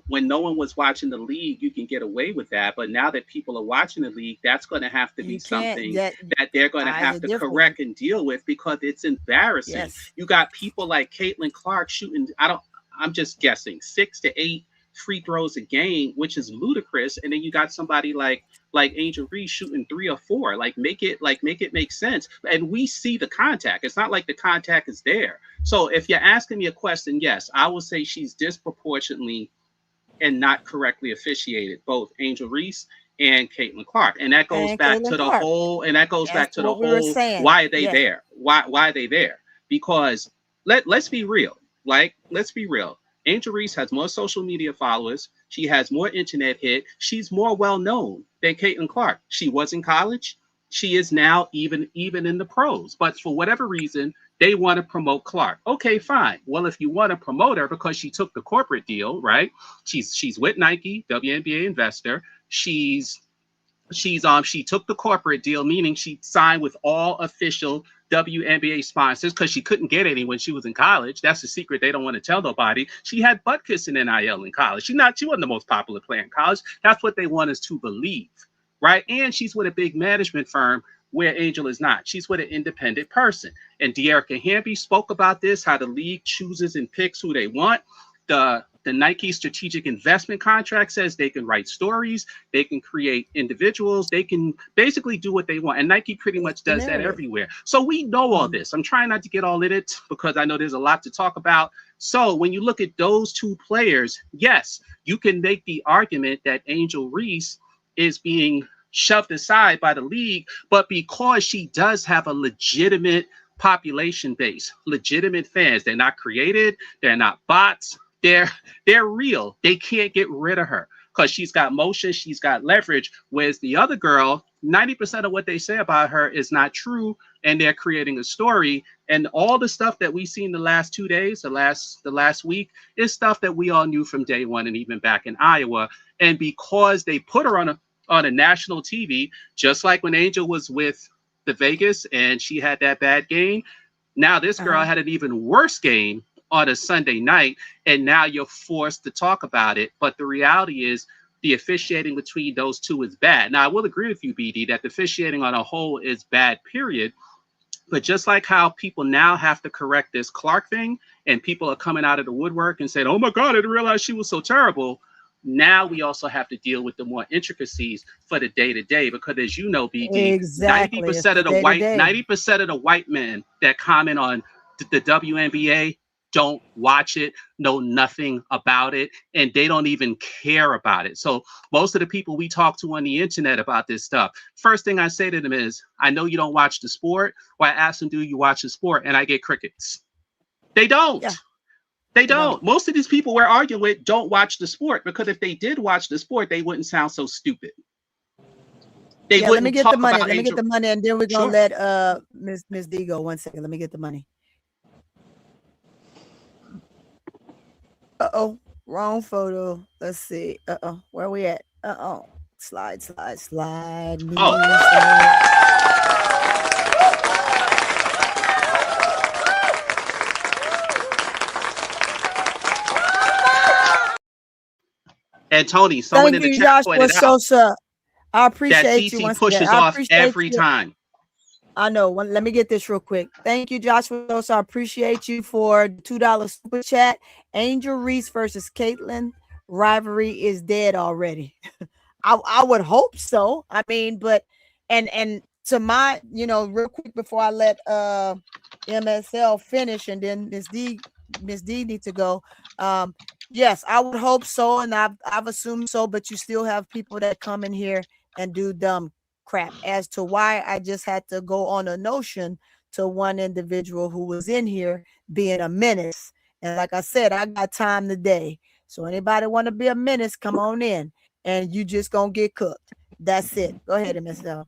when no one was watching the league, you can get away with that. But now that people are watching the league, that's going to have to be something that they're going to have to correct and deal with, because it's embarrassing. Yes. You got people like Caitlin Clark shooting, I'm just guessing, 6 to 8 free throws a game, which is ludicrous. And then you got somebody like Angel Reese shooting 3 or 4. Make it make sense. And we see the contact. It's not like the contact is there. So if you're asking me a question, yes, I will say she's disproportionately and not correctly officiated, both Angel Reese and Caitlin Clark. And that goes back to the whole, why are they there? Why are they there? Because let's be real. Let's be real. Angel Reese has more social media followers. She has more internet hit. She's more well-known than Caitlin Clark. She was in college. She is now even in the pros. But for whatever reason, they want to promote Clark. Okay, fine. Well, if you want to promote her because she took the corporate deal, right? She's with Nike, WNBA investor. She took the corporate deal, meaning she signed with all official WNBA sponsors because she couldn't get any when she was in college. That's the secret they don't want to tell nobody. She had butt kissing NIL in college. She wasn't the most popular player in college. That's what they want us to believe, right? And she's with a big management firm where Angel is not. She's with an independent person. And De'Erica Hamby spoke about this, how the league chooses and picks who they want. The Nike strategic investment contract says they can write stories, they can create individuals, they can basically do what they want. And Nike pretty much does that everywhere. So we know all this. I'm trying not to get all in it because I know there's a lot to talk about. So when you look at those two players, yes, you can make the argument that Angel Reese is being shoved aside by the league, but because she does have a legitimate population base, legitimate fans, they're not created, they're not bots. They're real. They can't get rid of her because she's got motion, she's got leverage. Whereas the other girl, 90% of what they say about her is not true, and they're creating a story. And all the stuff that we've seen the last 2 days, the last week, is stuff that we all knew from day one and even back in Iowa. And because they put her on a national TV, just like when Angel was with the Vegas and she had that bad game, now this girl had an even worse game on a Sunday night, and now you're forced to talk about it. But the reality is the officiating between those two is bad. Now, I will agree with you, BD, that the officiating on a whole is bad, period. But just like how people now have to correct this Clark thing, and people are coming out of the woodwork and saying, oh my God, I didn't realize she was so terrible. Now we also have to deal with the more intricacies for the day-to-day, because as you know, BD, exactly. 90% of the white men that comment on the WNBA don't watch it, know nothing about it, and they don't even care about it. So most of the people we talk to on the internet about this stuff, first thing I say to them is, I know you don't watch the sport. Or I ask them, do you watch the sport? And I get crickets. They don't. Yeah. They don't. No. Most of these people we're arguing with don't watch the sport, because if they did watch the sport, they wouldn't sound so stupid. They wouldn't. Let me get the money. Let me get the money, and then we're gonna let Miss D go. 1 second. Let me get the money. Wrong photo. Let's see. Where are we at? Slide. And Toni, someone in the chat pointed out I appreciate that TC pushes off every time. I know. Let me get this real quick. Thank you, Joshua Sosa. I appreciate you for the $2 super chat. Angel Reese versus Caitlin rivalry is dead already. I would hope so. I mean, but and to my, real quick before I let MSL finish, and then Miss D needs to go. Yes, I would hope so, and I've assumed so, but you still have people that come in here and do dumb crap. As to why I just had to go on a notion to one individual who was in here being a menace. And like I said, I got time today. So anybody want to be a menace, come on in, and you just gonna get cooked. That's it. Go ahead, MSL.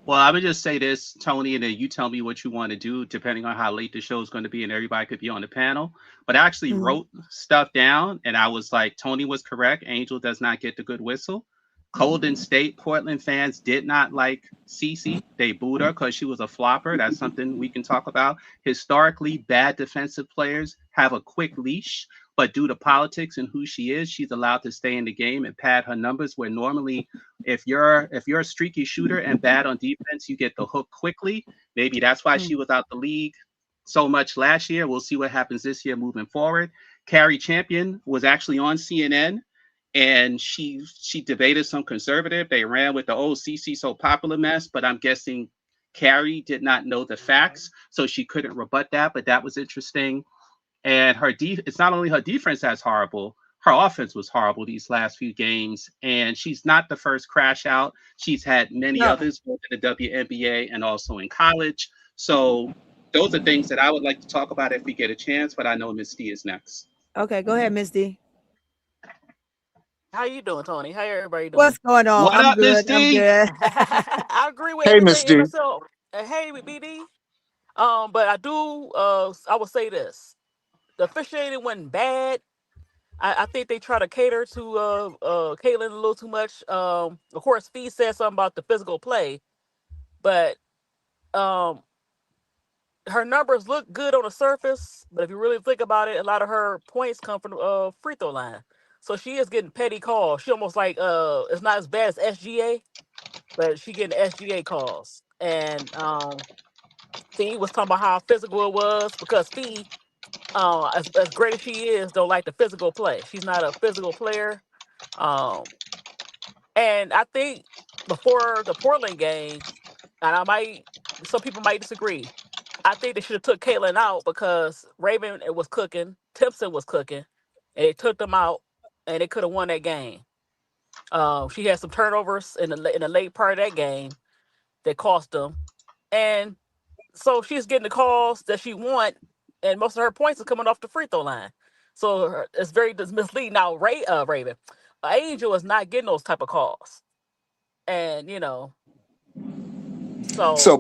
Well, I would just say this, Toni, and then you tell me what you want to do, depending on how late the show is going to be, and everybody could be on the panel. But I actually wrote stuff down, and I was like, Toni was correct. Angel does not get the good whistle. Golden State Portland fans did not like Cece. They booed her because she was a flopper. That's something we can talk about. Historically, bad defensive players have a quick leash, but due to politics and who she is, she's allowed to stay in the game and pad her numbers, where normally if you're a streaky shooter and bad on defense, you get the hook quickly. Maybe that's why she was out the league so much last year. We'll see what happens this year moving forward. Carrie Champion was actually on CNN, and she debated some conservative. They ran with the CC so popular mess, but I'm guessing Carrie did not know the facts, so she couldn't rebut that, but that was interesting. And it's not only her defense that's horrible, her offense was horrible these last few games. And she's not the first crash out. She's had many others, both in the WNBA and also in college. So those are things that I would like to talk about if we get a chance, but I know Miss D is next. Okay, go ahead, Miss D. How you doing, Toni? How everybody doing? What's going on? What up, Miss D? I'm good. I agree with Miss D. Hey, BD. But I do. I will say this: the officiating wasn't bad. I think they try to cater to Caitlin a little too much. Of course, Fee said something about the physical play, but her numbers look good on the surface. But if you really think about it, a lot of her points come from the free throw line. So she is getting petty calls. She almost like it's not as bad as SGA, but she getting SGA calls. And Fee was talking about how physical it was, because Fee, as great as she is, don't like the physical play. She's not a physical player. And I think before the Portland game, and some people might disagree, I think they should have took Caitlin out, because Raven was cooking, Timpson was cooking, and they took them out, and they could have won that game. She had some turnovers in the late part of that game that cost them, and so she's getting the calls that she want, and most of her points are coming off the free throw line. So it's very misleading. Now, Raven, Angel is not getting those type of calls, and so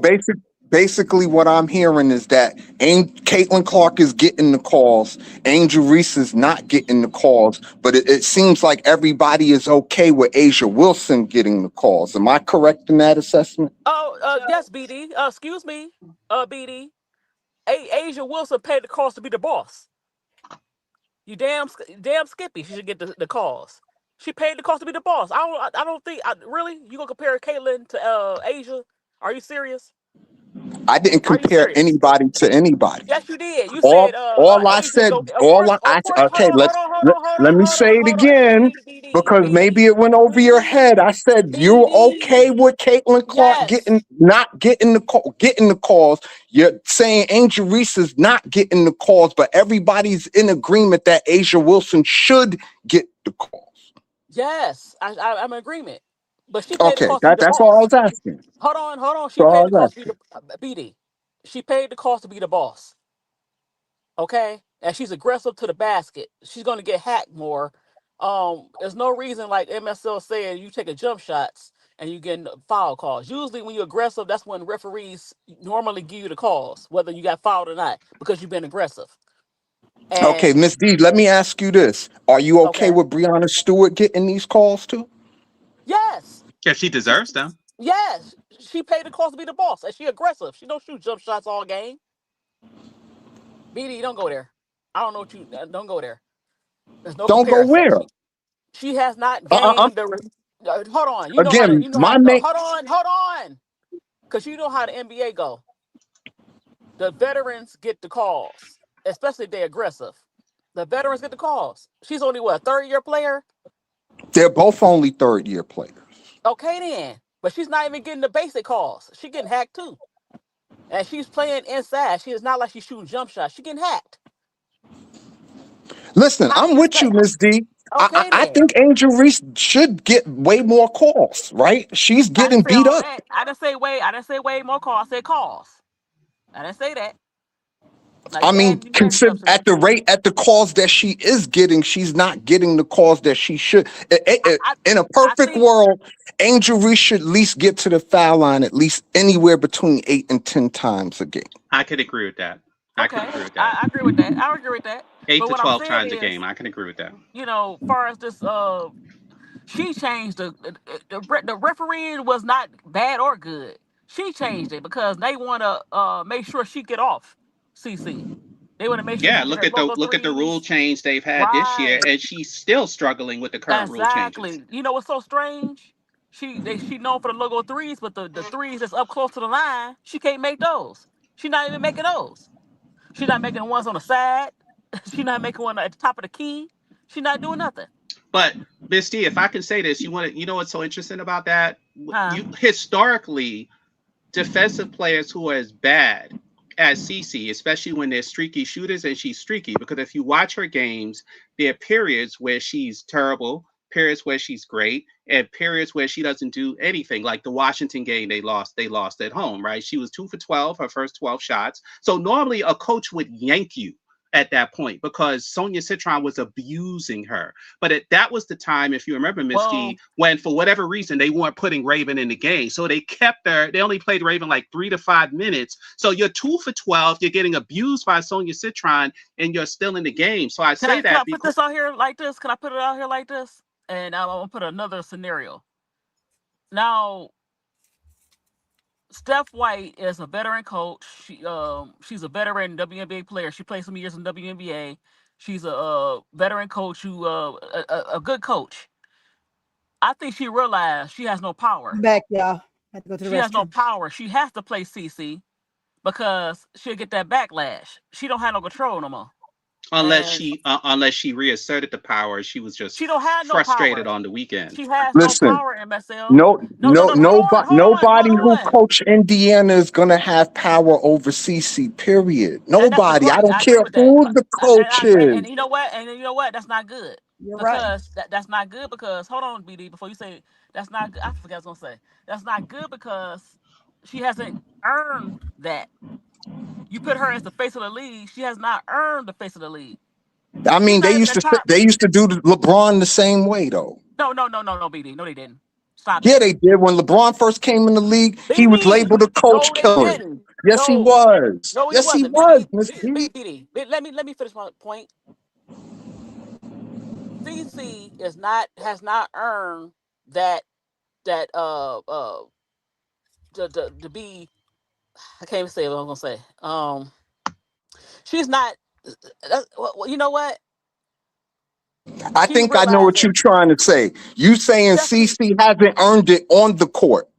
basically what I'm hearing is that Caitlin Clark is getting the calls, Angel Reese is not getting the calls, but it seems like everybody is okay with Asia Wilson getting the calls. Am I correct in that assessment? Yes, BD. Excuse me, BD. Asia Wilson paid the calls to be the boss. You damn Skippy. She should get the calls. She paid the calls to be the boss. I don't think really you gonna compare Caitlin to Asia? Are you serious? I didn't compare anybody to anybody. Yes, you did. You Let me say it again. Because maybe it went over your head. I said you're okay with Caitlin Clark not getting the calls. You're saying Angel Reese is not getting the calls, but everybody's in agreement that Asia Wilson should get the calls. Yes, I'm in agreement. But she paid the Okay, cost to be the that's all I boss. was asking. Hold on. She paid the cost to be the BD. She paid the cost to be the boss. Okay? And she's aggressive to the basket. She's gonna get hacked more. There's no reason, like MSL said, you taking jump shots and you getting foul calls. Usually when you're aggressive, that's when referees normally give you the calls, whether you got fouled or not, because you've been aggressive. And, okay, Miss D, let me ask you this. Are you okay with Breonna Stewart getting these calls too? Yes. Yeah, she deserves them. Yes. She paid the cost to be the boss. And she aggressive. She don't shoot jump shots all game. BD, don't go there. I don't know what you don't go there. There's no don't comparison. Go where? She has not gained the. Hold on. You know again, how to. You know how to go. Hold on. Because you know how the NBA go. The veterans get the calls, especially if they're aggressive. The veterans get the calls. She's only what, a third-year player? They're both only third-year players. Okay then, but she's not even getting the basic calls. She's getting hacked too, and she's playing inside. She is not like she's shooting jump shots. She's getting hacked. Listen, I'm with you, Miss D. Okay, I think Angel Reese should get way more calls, right? She's getting beat up. I didn't say way more calls. I said calls. I didn't say that. Like, I mean, consider at the calls that she is getting, she's not getting the calls that she should. In a perfect world, Angel Reese should at least get to the foul line at least anywhere between 8 and 10 times a game. I could agree with that. I agree with that. 8 to 12 times a game. I can agree with that. You know, as far as this, she changed the refereeing was not bad or good. She changed it because they want to make sure she get off CC. They want to make sure. Yeah, look at the rule change they've had this year, and she's still struggling with the current rule changes. You know what's so strange? She known for the logo threes, but the threes that's up close to the line, she can't make those. She's not even making those. She's not making the ones on the side. She's not making one at the top of the key. She's not doing nothing. But Miss D, if I can say this, you know what's so interesting about that? Historically, defensive players who are as bad as CC, especially when they're streaky shooters, and she's streaky, because if you watch her games, there are periods where she's terrible, periods where she's great, and periods where she doesn't do anything. Like the Washington game, they lost at home, right? She was 2 for 12, her first 12 shots. So normally a coach would yank you at that point because Sonia Citron was abusing her. But that was the time, if you remember, Miss D, when for whatever reason they weren't putting Raven in the game. So they kept her, they only played Raven like 3 to 5 minutes. So you're 2 for 12, you're getting abused by Sonia Citron, and you're still in the game. So Can I put this out here like this? Can I put it out here like this? And I'm gonna put another scenario. Now, Steph White is a veteran coach. She's a veteran WNBA player. She played some years in WNBA. She's a veteran coach who a good coach. I think she realized she has no power. Back, y'all. She has no power. She has to play CC because she'll get that backlash. She don't have no control no more. Unless she reasserted the power, she was just frustrated on the weekend. She has no power, MSL. Nobody who coached Indiana is gonna have power over CC. Period. Nobody. I don't care who the coach is. And you know what? That's not good. That's not good because hold on, BD. Before you say that's not good, I forgot what I was gonna say. That's not good because she hasn't earned that. You put her as the face of the league. She has not earned the face of the league. I mean, they used to do LeBron the same way, though. No, BD. No, they didn't. Stop. Yeah, they did. When LeBron first came in the league, he was labeled a coach killer. Yes, he was. No, yes, he was. BD. Let me finish my point. CC has not earned that to be. I can't even say what I'm gonna say. She's not. You know what? I think I know what you're trying to say. You saying CC hasn't earned it on the court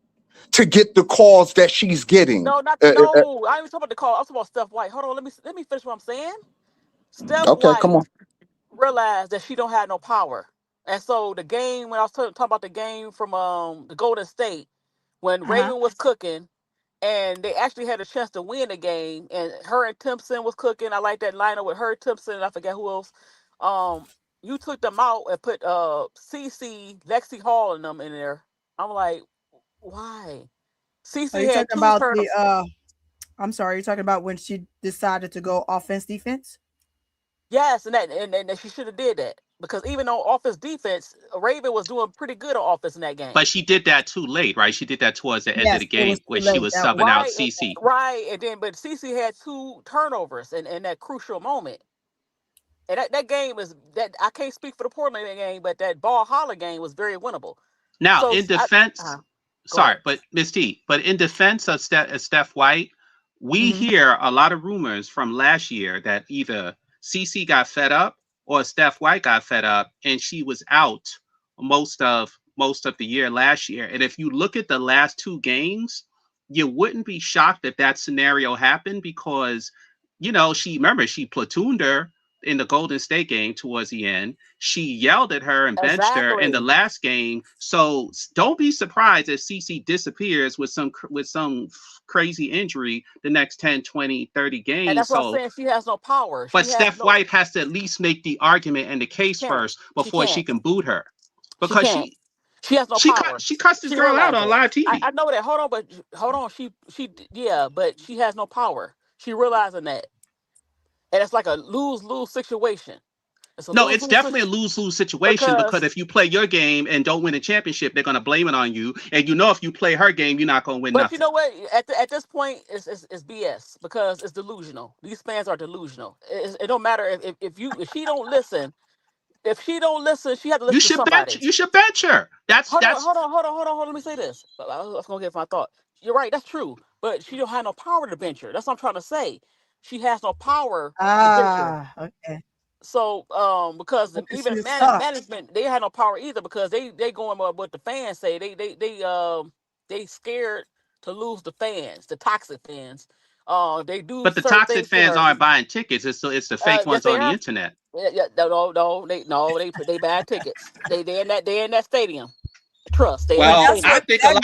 to get the calls that she's getting. No, I ain't talking about the call. I'm talking about Steph White. Hold on, let me finish what I'm saying. Steph White come on. realized that she don't have no power. And so the game, when I was talking about the game from the Golden State, when Raven was cooking, and they actually had a chance to win the game, and her and Timpson was cooking. I like that lineup with her, Timpson, and I forget who else. You took them out and put CC, Lexi Hall and them in there. I'm like, why? CC had talking 2 about turnovers. I'm sorry, you're talking about when she decided to go offense defense? Yes, and she should have did that. Because even on offense defense, Raven was doing pretty good on offense in that game. But she did that too late, right? She did that towards the end of the game where she was subbing out CC. Right, and then but CC had 2 turnovers in that crucial moment. And that game is that I can't speak for the Portland game, but that Ball Holler game was very winnable. Now, in defense, but Miss T, but in defense of Steph White, we hear a lot of rumors from last year that either CC got fed up or Steph White got fed up, and she was out most of the year last year. And if you look at the last 2 games, you wouldn't be shocked if that scenario happened because, she platooned her in the Golden State game towards the end. She yelled at her and benched her in the last game. So don't be surprised if CC disappears with some crazy injury the next 10, 20, 30 games. And that's what I'm saying. She has no power. But Steph White has to at least make the argument and the case first before she can boot her. Because she has no power. She cussed this girl out on live TV. I know that. Hold on. But she has no power. She realizing that. And it's like a lose-lose situation. It's definitely a lose-lose situation because if you play your game and don't win a championship, they're going to blame it on you. And if you play her game, you're not going to win nothing. But you know what? At this point, it's BS because it's delusional. These fans are delusional. It don't matter if she don't listen. If she don't listen, she has to listen to somebody. You should bench her. Hold on. Let me say this. I was going to get my thought. You're right. That's true. But she don't have no power to bench her. That's what I'm trying to say. She has no power to bench her. Okay. So, because even management, they had no power either because they going by what the fans say. They scared to lose the fans, the toxic fans. They do. But the toxic fans aren't buying tickets. It's the fake ones on the internet. Yeah, they buy tickets. They in that stadium. Trust. I think a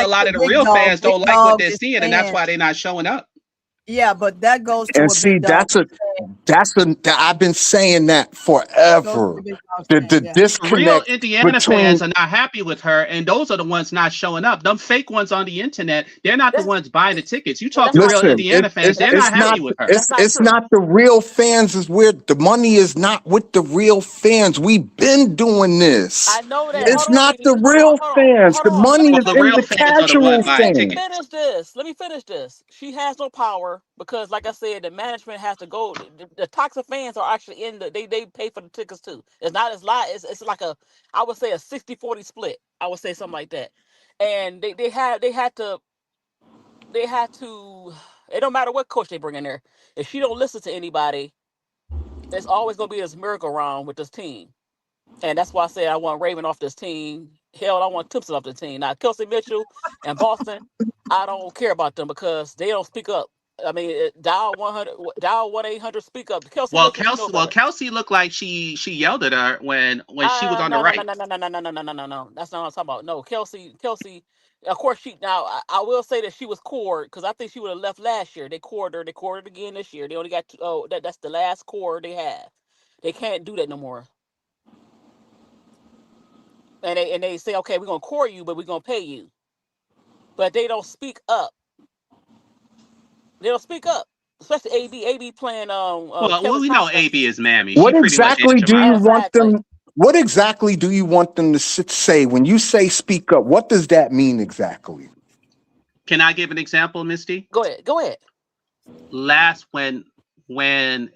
lot of the real fans don't like what they're seeing, and that's why they're not showing up. Yeah, but that goes to I've been saying that forever. The disconnect. Real Indiana fans are not happy with her, and those are the ones not showing up. Them fake ones on the internet, they're not the ones buying the tickets. You talk to real Indiana fans, they're not happy with her. It's not the real fans. Is where the money is not with the real fans. We've been doing this. I know that. It's not the real fans. The money is in the casual fans. Let me finish this. She has no power. Because, like I said, the management has to go. The toxic fans are actually they pay for the tickets too. It's not as lot. It's like I would say a 60-40 split. I would say something like that. And they had to. It don't matter what coach they bring in there. If she don't listen to anybody, there's always gonna be this merry-go-round with this team. And that's why I said I want Raven off this team. Hell, I want Timpson off the team. Now, Kelsey Mitchell and Boston, I don't care about them because they don't speak up. I mean, dial 1-800 speak up. Kelsey looked like she yelled at her when she was on the right. No. That's not what I'm talking about. No, Kelsey. Of course, I will say that she was cored because I think she would have left last year. They cored her. They cored again this year. They only got that's the last core they have. They can't do that no more. And they say, okay, we're gonna core you, but we're gonna pay you. But they don't speak up. They don't speak up, especially AB playing. We know AB is mammy. What exactly do you want them? What exactly do you want them to say when you say speak up? What does that mean exactly? Can I give an example, Misty? Go ahead. When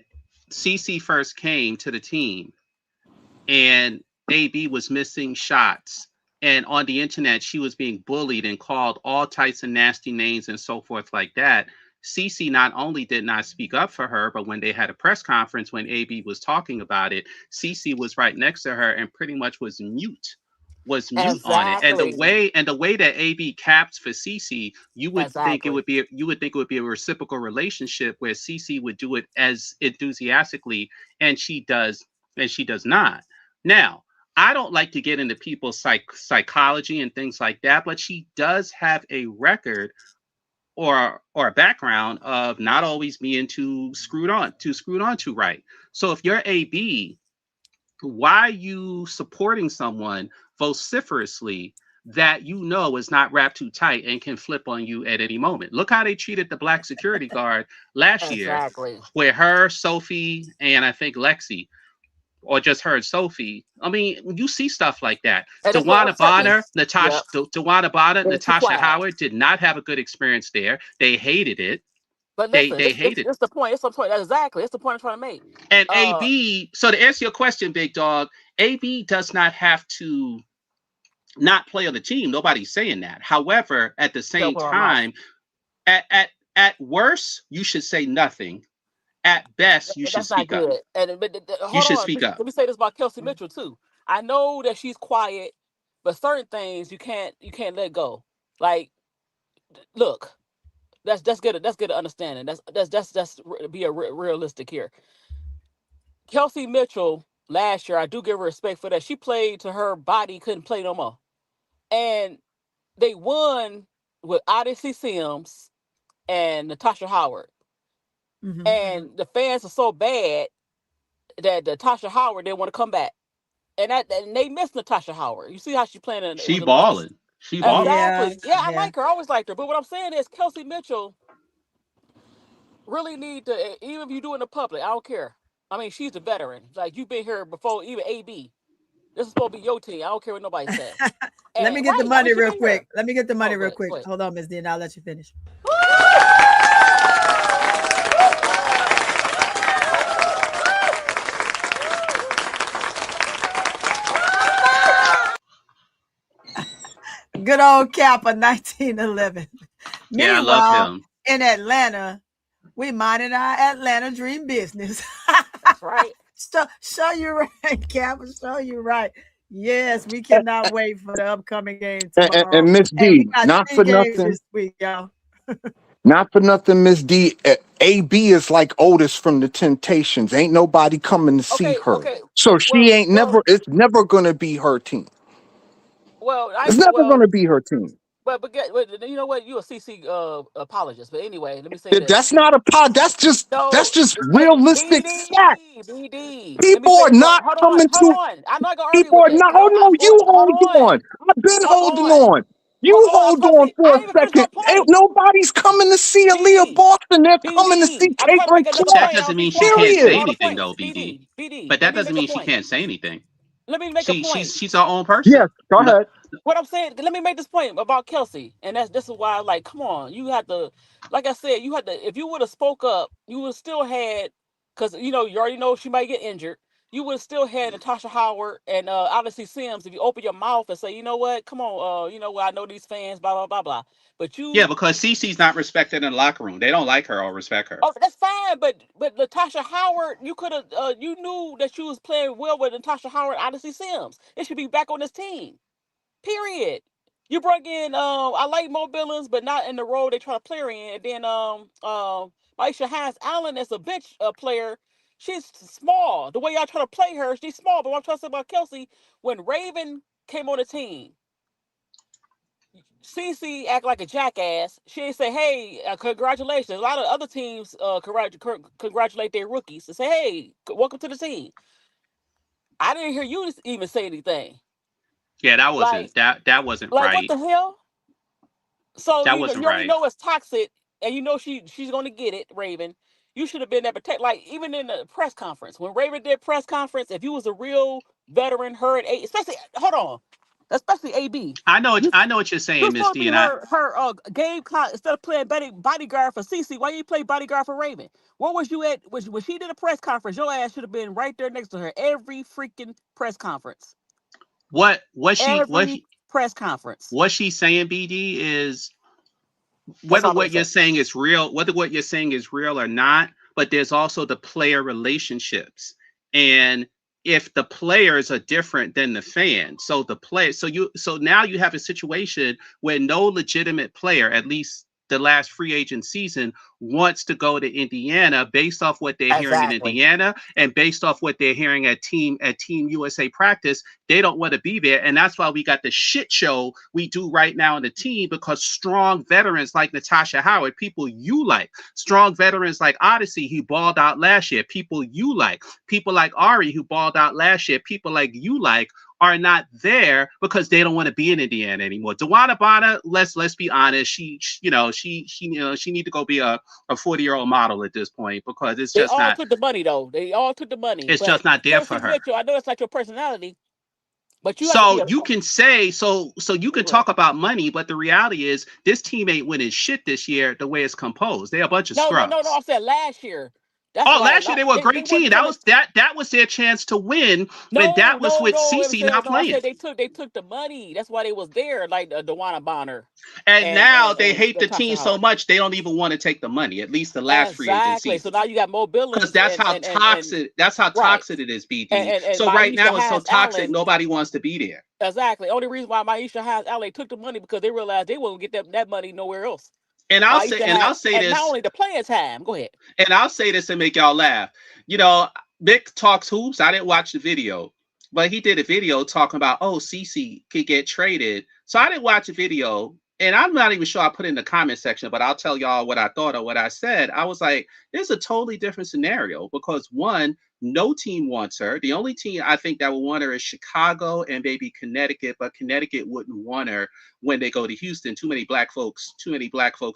CC first came to the team, and AB was missing shots. And on the internet, she was being bullied and called all types of nasty names and so forth like that. CC not only did not speak up for her, but when they had a press conference, when AB was talking about it, CC was right next to her and pretty much was mute on it. And the way that AB caps for CC, you would think it would be a reciprocal relationship where CC would do it as enthusiastically, and she does not. Now, I don't like to get into people's psychology and things like that, but she does have a record or a background of not always being too screwed on too right. So if you're AB, why are you supporting someone vociferously that you know is not wrapped too tight and can flip on you at any moment? Look how they treated the black security guard last year, where her, Sophie, and I think Lexi, or just her and Sophie. I mean, you see stuff like that. Tawana Bonner, Natasha Howard did not have a good experience there. They hated it. But listen, they hated it. It's the point. It's the point. Exactly. It's the point I'm trying to make. And AB, so to answer your question, Big Dog, AB does not have to not play on the team. Nobody's saying that. However, at the same time, at worst, you should say nothing. At best, you should speak up. You should speak up. Let me say this about Kelsey Mitchell too. I know that she's quiet, but certain things you can't let go. Like, look, that's good. That's good understanding. That's be realistic here. Kelsey Mitchell last year, I do give her respect for that. She played to her body, couldn't play no more, and they won with Odyssey Sims and Natasha Howard. Mm-hmm. And the fans are so bad that Natasha Howard didn't want to come back, and they missed Natasha Howard. You see how she playing? She balling. She balling. Exactly. Yeah, I like her. I always liked her. But what I'm saying is, Kelsey Mitchell really need to, even if you do it in the public, I don't care. I mean, she's a veteran. Like, you've been here before, even AB. This is supposed to be your team. I don't care what nobody says. Let me get the money real quick. Let me get the money real quick. Hold on, Ms. D, and I'll let you finish. Good old Kappa, 1911. Yeah, I love him. In Atlanta, we minded our Atlanta dream business. That's right. Show you right, Kappa. Show you right. Yes, we cannot wait for the upcoming game tomorrow. And Miss D, not for nothing. This week, y'all. Not for nothing, Miss D. AB is like Otis from the Temptations. Ain't nobody coming to see her. Okay. So it's never going to be her team. Well, it's never going to be her team. But you know what? You're a CC apologist. But anyway, let me say this. That's not that's just realistic fact. People are not coming to. I'm not going to argue people are not. Oh no, you hold on. I've been holding on. You hold on for a second. Ain't nobody's coming to see Aaliyah Boston. They're coming to see Caitlin Clark. That doesn't mean she can't say anything, though, BD. But that doesn't mean she can't say anything. Let me make a point. She's her own person. Yes, go ahead. What I'm saying, let me make this point about Kelsey, and this is why, like, come on, you had to, like I said, you had to. If you would have spoke up, you would have still had, because you already know she might get injured. You would have still had Natasha Howard and Odyssey Sims. If you open your mouth and say, you know what, come on, I know these fans, blah blah blah blah. But because Cece's not respected in the locker room. They don't like her or respect her. Oh, that's fine. But Natasha Howard, you could have, you knew that you was playing well with Natasha Howard, Odyssey Sims. It should be back on this team. Period. You brought in I like Mo Billings, but not in the role they try to play her in. And then Aisha Hines Allen is a bench player. She's small. The way y'all try to play her, she's small. But what I'm trying to say about Kelsey, when Raven came on the team, CC act like a jackass. She didn't say, hey, congratulations. A lot of other teams congratulate their rookies and say, hey, welcome to the team. I didn't hear you even say anything. Yeah, that wasn't that wasn't right. What the hell? So that you wasn't right. You know it's toxic, and you know she's going to get it, Raven. You should have been there, like even in the press conference when Raven did press conference. If you was a real veteran, her and especially AB. I know what you're saying, Miss D. Her game instead of playing bodyguard for CC, why you play bodyguard for Raven? What was you at when she did a press conference? Your ass should have been right there next to her every freaking press conference. What press conference? What she's saying, BD, is whether what you're saying is real or not, but there's also the player relationships. And if the players are different than the fans, so now you have a situation where no legitimate player, at least the last free agent season wants to go to Indiana based off what they're hearing in Indiana and based off what they're hearing at Team USA practice. They don't want to be there. And that's why we got the shit show we do right now in the team, because strong veterans like Natasha Howard, people you like, strong veterans like Odyssey, who balled out last year, people you like, people like Ari, who balled out last year, people like you like, are not there because they don't want to be in Indiana anymore. DeWanna Bonner, let's be honest, she need to go be a 40-year-old model at this point, because it's just not. They all took the money though. They all took the money. It's just not there for her. Mitchell, I know it's like your personality, but you can say so you can talk about money, but the reality is this team ain't winning shit this year the way it's composed. They're a bunch of scrubs. No. I said last year. Last year they were a great team. That was their chance to win. And that was with Cece not playing. I said they took the money. That's why they was there, like DeWanna Bonner. And now they hate the team so much they don't even want to take the money. At least the last free agency. So now you got Mo Billings. Because that's how toxic. That's how toxic it is, BD. So right now it's so toxic. Nobody wants to be there. Exactly. Only reason why Maisha Hines-Allen took the money because they realized they won't get that money nowhere else. And I'll say this. Not only the playing time. Go ahead. And I'll say this and make y'all laugh. Vic talks hoops. I didn't watch the video, but he did a video talking about, Cece could get traded. So I didn't watch the video, and I'm not even sure I put it in the comment section, but I'll tell y'all what I thought or what I said. I was like, there's a totally different scenario because one, no team wants her. The only team I think that would want her is Chicago and maybe Connecticut, but Connecticut wouldn't want her when they go to Houston. Too many black folks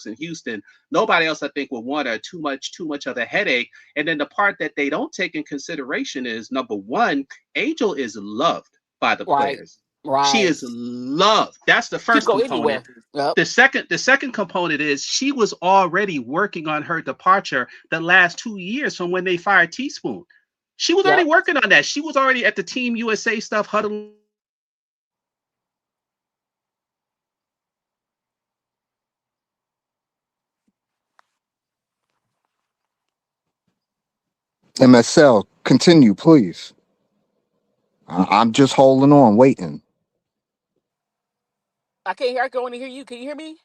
in Houston. Nobody else I think would want her. Too much of a headache. And then the part that they don't take in consideration is, number one, Angel is loved by the players. Right. She is loved. That's the first component. Yep. The second component is she was already working on her departure the last 2 years from when they fired Teaspoon. She was already working on that. She was already at the Team USA stuff huddling. MSL, continue, please. I'm just holding on, waiting. I can't hear. I can only hear you. Can you hear me?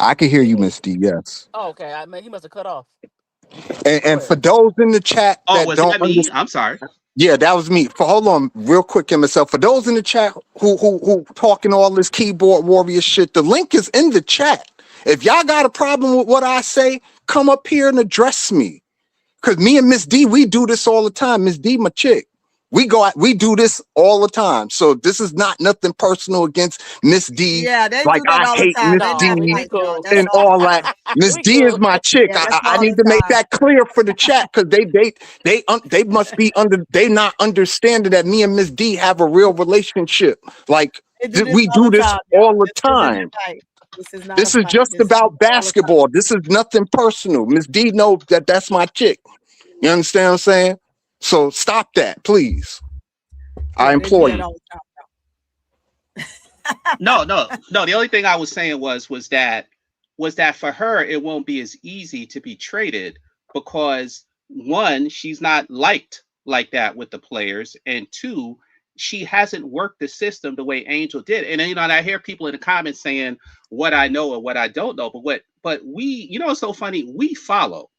I can hear you, Miss D. Yes. Oh, okay. He must have cut off. And for those in the chat that was don't that me? I'm sorry. Yeah, that was me. Hold on, real quick, MSL. For those in the chat who talking all this keyboard warrior shit, the link is in the chat. If y'all got a problem with what I say, come up here and address me. Cause me and Miss D, we do this all the time. Miss D, my chick. We do this all the time. So this is not nothing personal against Miss D. Yeah, they like do that I all hate the time. Miss D and all that. Miss D is my chick. Yeah, I need to make that clear for the chat because they must be they not understanding that me and Miss D have a real relationship. Like we do this all the time. This is just about basketball. This is nothing personal. Miss D knows that that's my chick. You understand what I'm saying? So stop that, please. I implore you. No. The only thing I was saying was that for her, it won't be as easy to be traded because one, she's not liked like that with the players, and two, she hasn't worked the system the way Angel did. And and I hear people in the comments saying what I know or what I don't know, but we, it's so funny. We follow.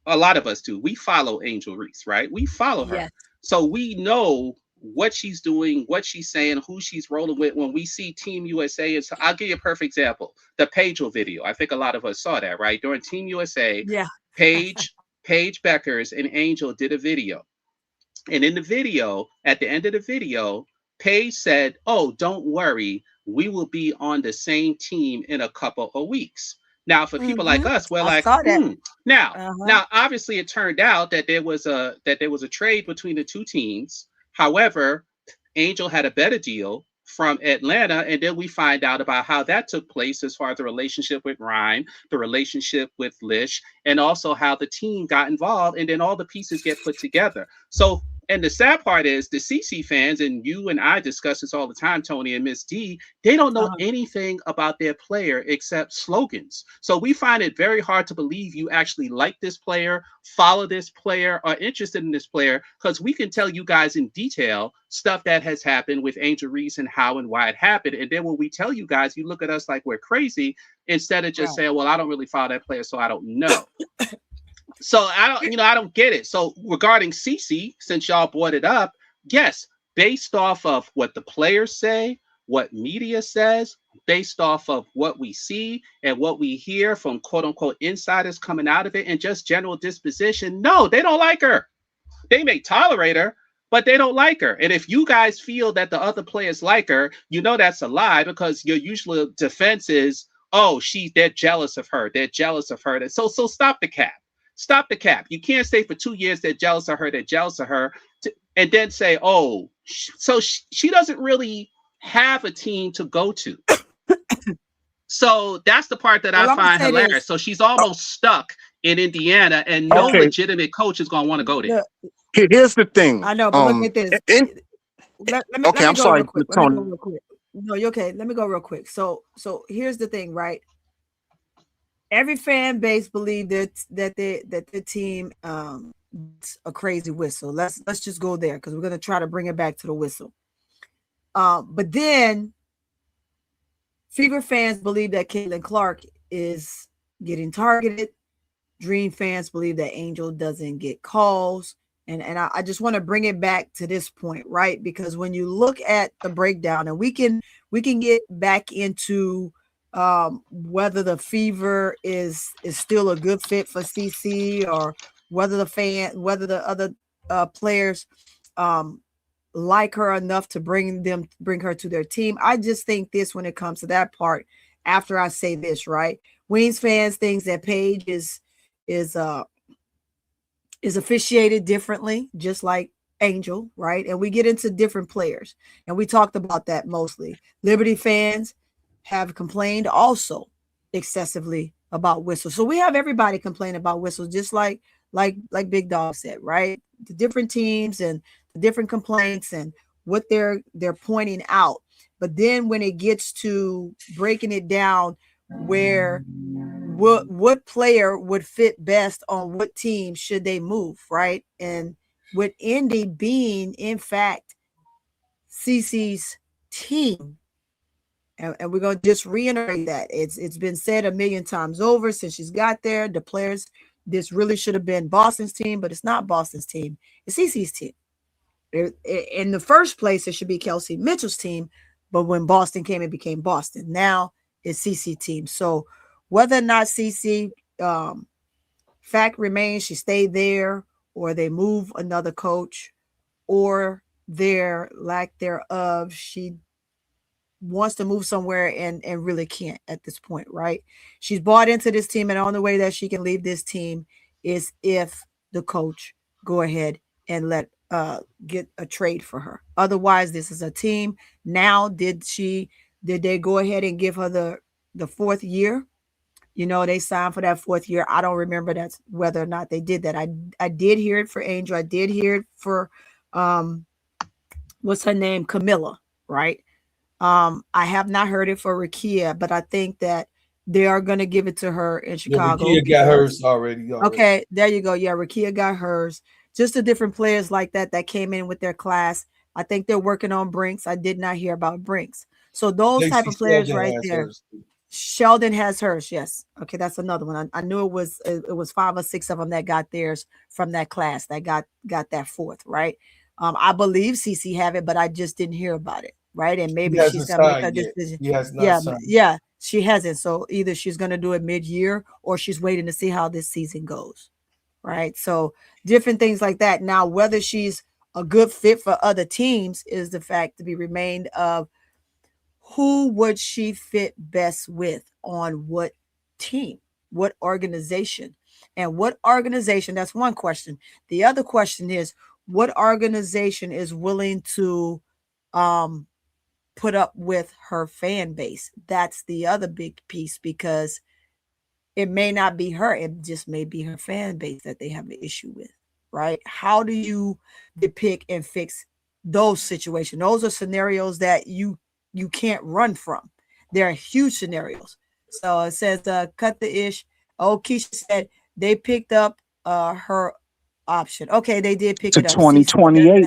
A lot of us do. We follow Angel Reese, right? We follow her. Yes. So we know what she's doing, what she's saying, who she's rolling with. When we see Team USA, and so I'll give you a perfect example. The Paige video. I think a lot of us saw that, right? During Team USA, Paige Bueckers and Angel did a video. And in the video, at the end of the video, Paige said, don't worry, we will be on the same team in a couple of weeks. Now, for people like us, we're like, Now, obviously, it turned out that there was a trade between the two teams. However, Angel had a better deal from Atlanta, and then we find out about how that took place as far as the relationship with Rhyme, the relationship with Lish, and also how the team got involved, and then all the pieces get put together. So And the sad part is the CC fans, and you and I discuss this all the time, Toni and Miss D, they don't know anything about their player except slogans. So we find it very hard to believe you actually like this player, follow this player, are interested in this player, because we can tell you guys in detail stuff that has happened with Angel Reese and how and why it happened. And then when we tell you guys, you look at us like we're crazy instead of just saying, well, I don't really follow that player, so I don't know. So I don't get it. So regarding CC, since y'all brought it up, yes, based off of what the players say, what media says, based off of what we see and what we hear from quote unquote insiders coming out of it, and just general disposition, no, they don't like her. They may tolerate her, but they don't like her. And if you guys feel that the other players like her, that's a lie, because your usual defense is, oh, they're jealous of her. They're jealous of her. So stop the cap. Stop the cap. You can't say for 2 years they're jealous of her, and then say, oh, so she doesn't really have a team to go to. So that's the part that I find hilarious. So she's almost stuck in Indiana, and no legitimate coach is going to want to go there. Here's the thing. I know, but look at this. I'm sorry, Toni. No, you're okay. Let me go real quick. So here's the thing, right? Every fan base believed that the team it's a crazy whistle. Let's just go there, because we're going to try to bring it back to the whistle. But then Fever fans believe that Caitlin Clark is getting targeted. Dream fans believe that Angel doesn't get calls. And I just want to bring it back to this point, right? Because when you look at the breakdown, and we can get back into whether the Fever is still a good fit for CC, or whether the other players like her enough to bring her to their team. I just think this, when it comes to that part, after I say this, right? Wings fans thinks that Paige is officiated differently, just like Angel, right? And we get into different players, and we talked about that mostly. Liberty fans have complained also excessively about whistles. So we have everybody complaining about whistles, just like Big Dog said, right? The different teams and the different complaints and what they're pointing out. But then when it gets to breaking it down, where what player would fit best on what team should they move, right? And with Indy being, in fact, CC's team, and we're going to just reiterate that. It's been said a million times over since she's got there. The players, this really should have been Boston's team, but it's not Boston's team. It's CC's team. In the first place, it should be Kelsey Mitchell's team, but when Boston came, it became Boston. Now it's CC team. So whether or not CC, fact remains, she stayed there, or they move another coach, or their lack thereof, she wants to move somewhere and really can't at this point, right? She's bought into this team, and the only way that she can leave this team is if the coach go ahead and get a trade for her. Otherwise, this is a team. Now, did they go ahead and give her the fourth year? They signed for that fourth year. I don't remember that's whether or not they did that. I did hear it for Angel. I did hear it for what's her name? Camilla, right? I have not heard it for Rakia, but I think that they are going to give it to her in Chicago. Rakia got hers already. Okay, there you go. Yeah, Rakia got hers. Just the different players like that came in with their class. I think they're working on Brinks. I did not hear about Brinks. So those type of players right there. Sheldon has hers. Yes. Okay, that's another one. I knew it was 5 or 6 of them that got theirs from that class that got that fourth, right? I believe CC have it, but I just didn't hear about it. Right. And maybe she's going to make a decision. Yeah, she hasn't. So either she's going to do it mid-year, or she's waiting to see how this season goes. Right. So different things like that. Now, whether she's a good fit for other teams is the fact to be remained of who would she fit best with on what team, what organization, and what organization. That's one question. The other question is, what organization is willing to put up with her fan base? That's the other big piece, because it may not be her. It just may be her fan base that they have an issue with. right? How do you depict and fix those situations? Those are scenarios that you can't run from. They're huge scenarios. So it says, cut the ish. Oh, Keisha said they picked up her option. Okay, they did pick it up. 2028.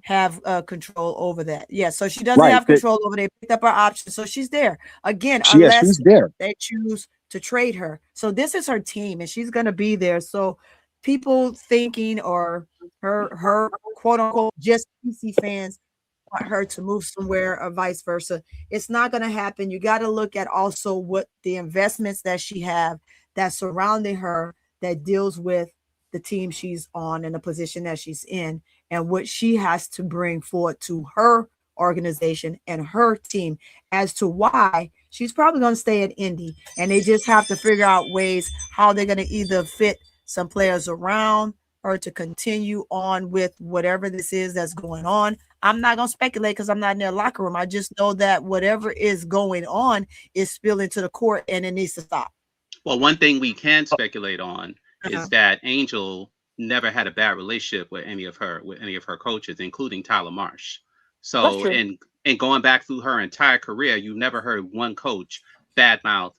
Have control over that. Yeah, so she doesn't have control over. They picked up her option, so she's there again. Unless they choose to trade her, so this is her team, and she's gonna be there. So people thinking or her quote unquote just PC fans want her to move somewhere or vice versa. It's not gonna happen. You got to look at also what the investments that she have that's surrounding her that deals with the team she's on and the position that she's in, and what she has to bring forward to her organization and her team as to why she's probably going to stay at Indy. And they just have to figure out ways how they're going to either fit some players around her to continue on with whatever this is that's going on. I'm not going to speculate because I'm not in their locker room. I just know that whatever is going on is spilling to the court and it needs to stop. Well, one thing we can speculate on is that Angel never had a bad relationship with any of her coaches, including Tyler Marsh. So in going back through her entire career, you never heard one coach badmouth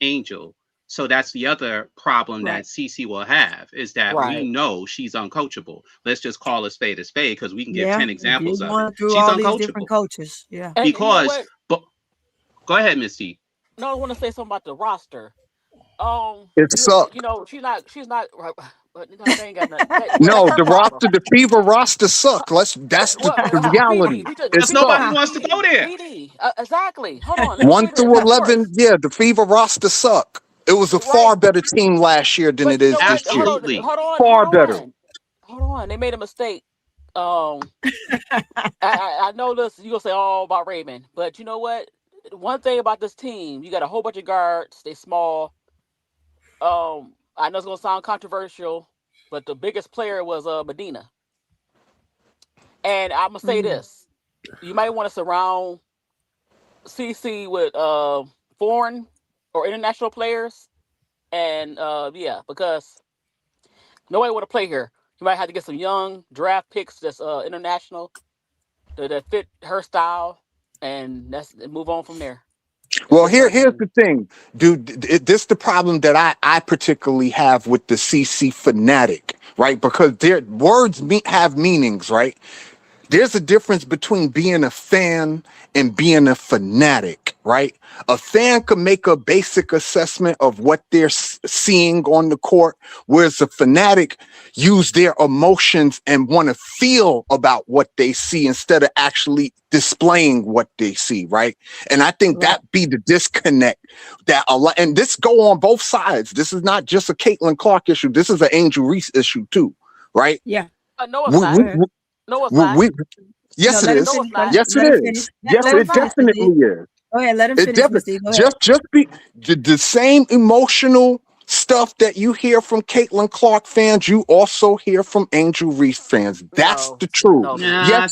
Angel. So that's the other problem that CC will have, is that we know she's uncoachable. Let's just call a spade because we can give 10 examples of it. She's uncoachable. Different coaches. Yeah. Because go ahead, Miss T. No, I want to say something about the roster. It sucks. You know, she's not but they ain't got nothing. No, the Fever roster suck. That's the reality. Because nobody wants to go there. Exactly. Hold on. 1 through 11, yeah, the Fever roster suck. It was a far better team last year than it is this year. Absolutely. Far better. Hold on. They made a mistake. I know this, you're gonna say all about Raymond, but you know what? One thing about this team, you got a whole bunch of guards, they small. I know it's gonna sound controversial, but the biggest player was Medina. And I'm gonna say this: you might want to surround CC with foreign or international players, and because nobody want to play here. You might have to get some young draft picks that's international that fit her style, and move on from there. Well, here's the thing, dude. This is the problem that I particularly have with the CC fanatic, right? Because their words have meanings, right? There's a difference between being a fan and being a fanatic, right? A fan can make a basic assessment of what they're seeing on the court, whereas a fanatic use their emotions and want to feel about what they see instead of actually displaying what they see, right? And I think that be the disconnect that a lot, and this go on both sides. This is not just a Caitlin Clark issue. This is an Angel Reese issue too, right? Yeah. No, it's not. No, it's not. Yes, it is. Yes, it is. Yes, it definitely is. Go ahead, let him finish. Just be the same emotional stuff that you hear from Caitlin Clark fans, you also hear from Angel Reese fans. That's the truth. That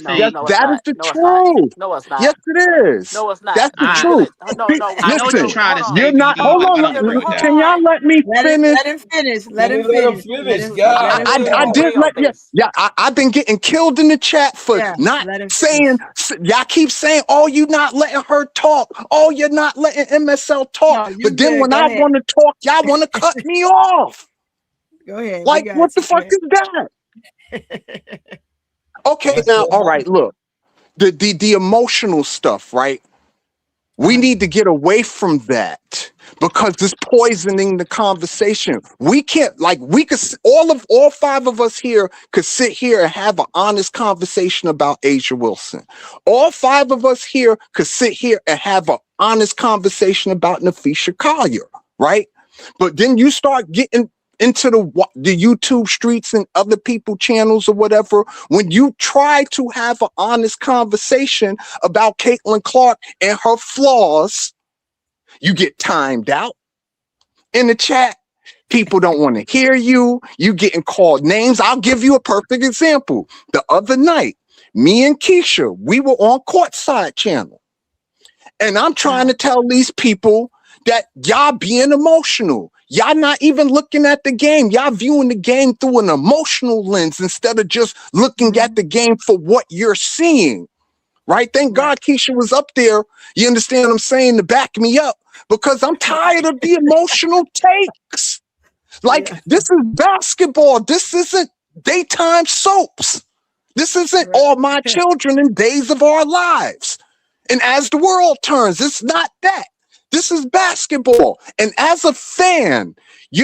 is the truth. No, it's not. Yes, it is. No, it's not. That's the truth. No. I know what you're trying to say. You're not. Hold on. Can y'all let me finish? Let him finish. Let him finish. I did let you. Yeah, I've been getting killed in the chat for not saying. Y'all keep saying, "Oh, you not letting her talk. Oh, you're not letting MSL talk." But then when I want to talk, y'all want to cut me off. Go ahead. Like, what the fuck is that? Okay, now, all right, look. The emotional stuff, right? We need to get away from that because it's poisoning the conversation. We can't, all 5 of us here could sit here and have an honest conversation about A'ja Wilson. All 5 of us here could sit here and have an honest conversation about Nafisha Collier, right? But then you start getting into the YouTube streets and other people channels or whatever. When you try to have an honest conversation about Caitlin Clark and her flaws, you get timed out in the chat. People don't want to hear you. You getting called names. I'll give you a perfect example. The other night, me and Keisha, we were on Courtside channel. And I'm trying to tell these people that y'all being emotional. Y'all not even looking at the game. Y'all viewing the game through an emotional lens instead of just looking at the game for what you're seeing. Right? Thank God Keisha was up there. You understand what I'm saying? To back me up, because I'm tired of the emotional takes. Like, this is basketball. This isn't daytime soaps. This isn't All My Children and Days of Our Lives. And As the World Turns, it's not that. This is basketball. And as a fan,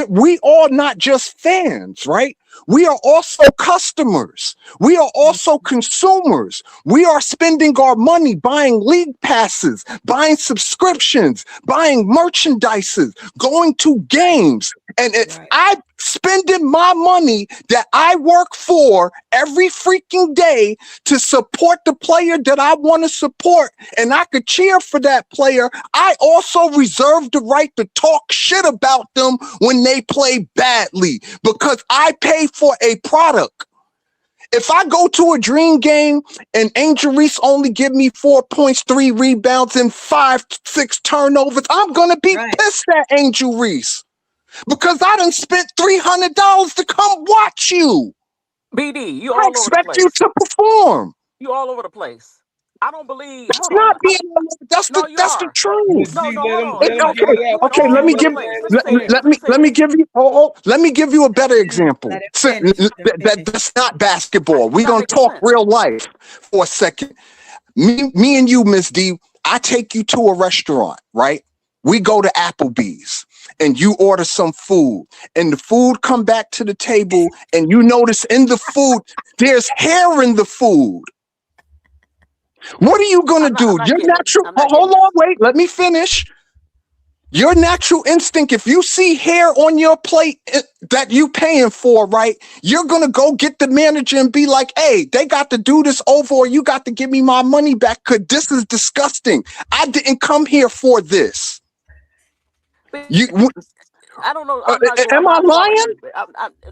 we are not just fans, right? We are also customers. We are also consumers. We are spending our money buying league passes, buying subscriptions, buying merchandises, going to games. And if I'm spending my money that I work for every freaking day to support the player that I want to support, and I could cheer for that player, I also reserve the right to talk shit about them when they play badly, because I pay for a product. If I go to a Dream game and Angel Reese only give me 4 points, 3 rebounds, and 5-6 turnovers, I'm gonna be pissed at Angel Reese, because I done spent $300 to come watch you. BD, you all I over the expect place. you to perform. You all over the place. I don't believe. That's not being. That's the truth. Okay. Let me give you. Let me give you a better example. That's not basketball. We're gonna talk real life for a second. Me and you, Miss D. I take you to a restaurant, right? We go to Applebee's and you order some food, and the food come back to the table, and you notice in the food there's hair in the food. What are you gonna do? Your natural. Hold on, wait. Let me finish. Your natural instinct, if you see hair on your plate that you paying for, right? You're gonna go get the manager and be like, "Hey, they got to do this over, or you got to give me my money back, because this is disgusting. I didn't come here for this." I don't know. Am I lying?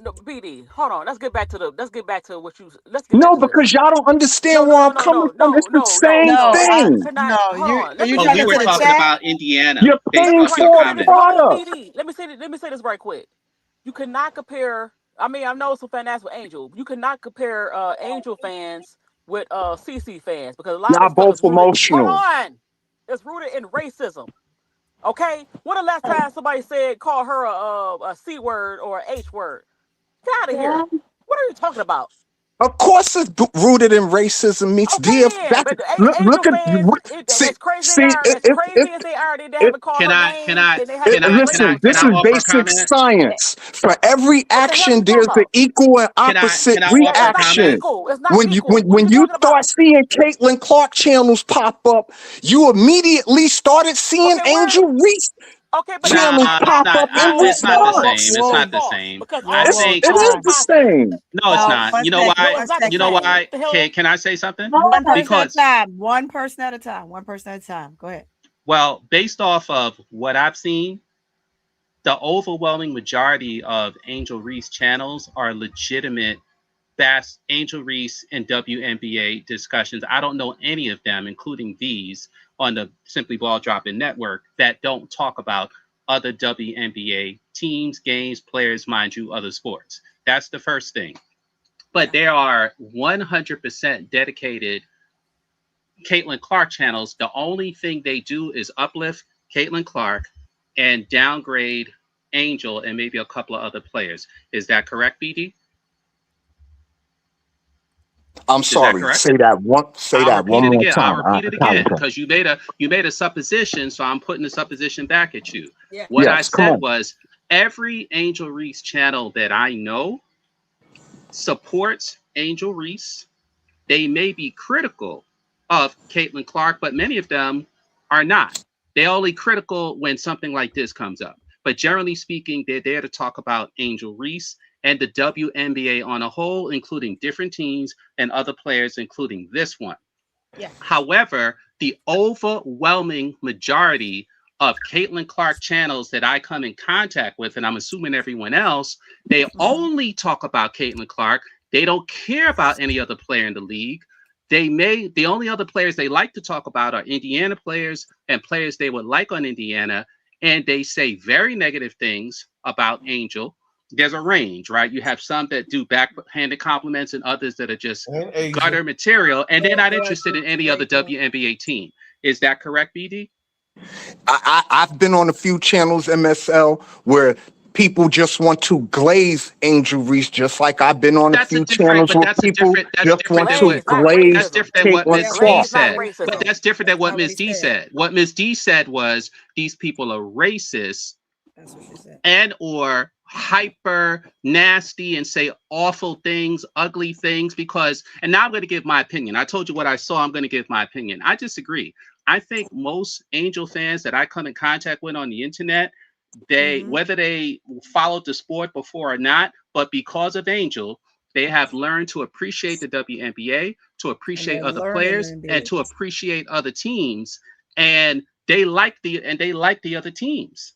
No, BD, hold on. Let's get back to what you. Because y'all don't understand where I'm coming from. It's the same thing. We were talking about Indiana. You're paying for a product. Let me say this right quick. You cannot compare. I mean, I know some fan asked with Angel. You cannot compare Angel fans with CC fans, because a lot of both emotional. Hold on, it's rooted in racism. Okay, when the last time somebody call her a C word or an H word? Get out of here. What are you talking about? Of course, it's rooted in racism. Meets DF. Look at as crazy as they are, they haven't called her name. Listen, this is basic science. For every action, there's an equal and opposite reaction. When you start seeing Caitlin Clark channels pop up, you immediately started seeing Angel Reese. Channels pop up in it's not the same. It's not the same. I think it is the same. No, it's not. You know why? You know why? Can I say something? One person at a time. One person at a time. Go ahead. Well, based off of what I've seen, the overwhelming majority of Angel Reese channels are legitimate Angel Reese and WNBA discussions. I don't know any of them, including these on the Simply Ball Dropping Network, that don't talk about other WNBA teams, games, players, mind you, other sports. That's the first thing. But there are 100% dedicated Caitlin Clark channels. The only thing they do is uplift Caitlin Clark and downgrade Angel and maybe a couple of other players. Is that correct, BD? I'm sorry. Say that one more time. I'll repeat it again, because you made a supposition, so I'm putting the supposition back at you. Yeah. What I said was, every Angel Reese channel that I know supports Angel Reese. They may be critical of Caitlin Clark, but many of them are not. They're only critical when something like this comes up. But generally speaking, they're there to talk about Angel Reese and the WNBA on a whole, including different teams and other players, including this one. Yeah. However, the overwhelming majority of Caitlin Clark channels that I come in contact with, and I'm assuming everyone else, they only talk about Caitlin Clark. They don't care about any other player in the league. The only other players they like to talk about are Indiana players and players they would like on Indiana. And they say very negative things about Angel. There's a range, right? You have some that do backhanded compliments and others that are just gutter material, and they're not interested in any other WNBA team. Is that correct, BD? I've been on a few channels, MSL, where people just want to glaze Angel Reese, just like I've been on a few channels where people just want to glaze Caitlin Clark. But that's different than what Ms. D said. What Ms. D said was these people are racist and or hyper nasty and say awful things, ugly things, because, and now I'm going to give my opinion. I told you what I saw. I'm going to give my opinion. I disagree. I think most Angel fans that I come in contact with on the internet, they whether they followed the sport before or not, but because of Angel, they have learned to appreciate the WNBA, to appreciate other players, and to appreciate other teams. And they like the other teams,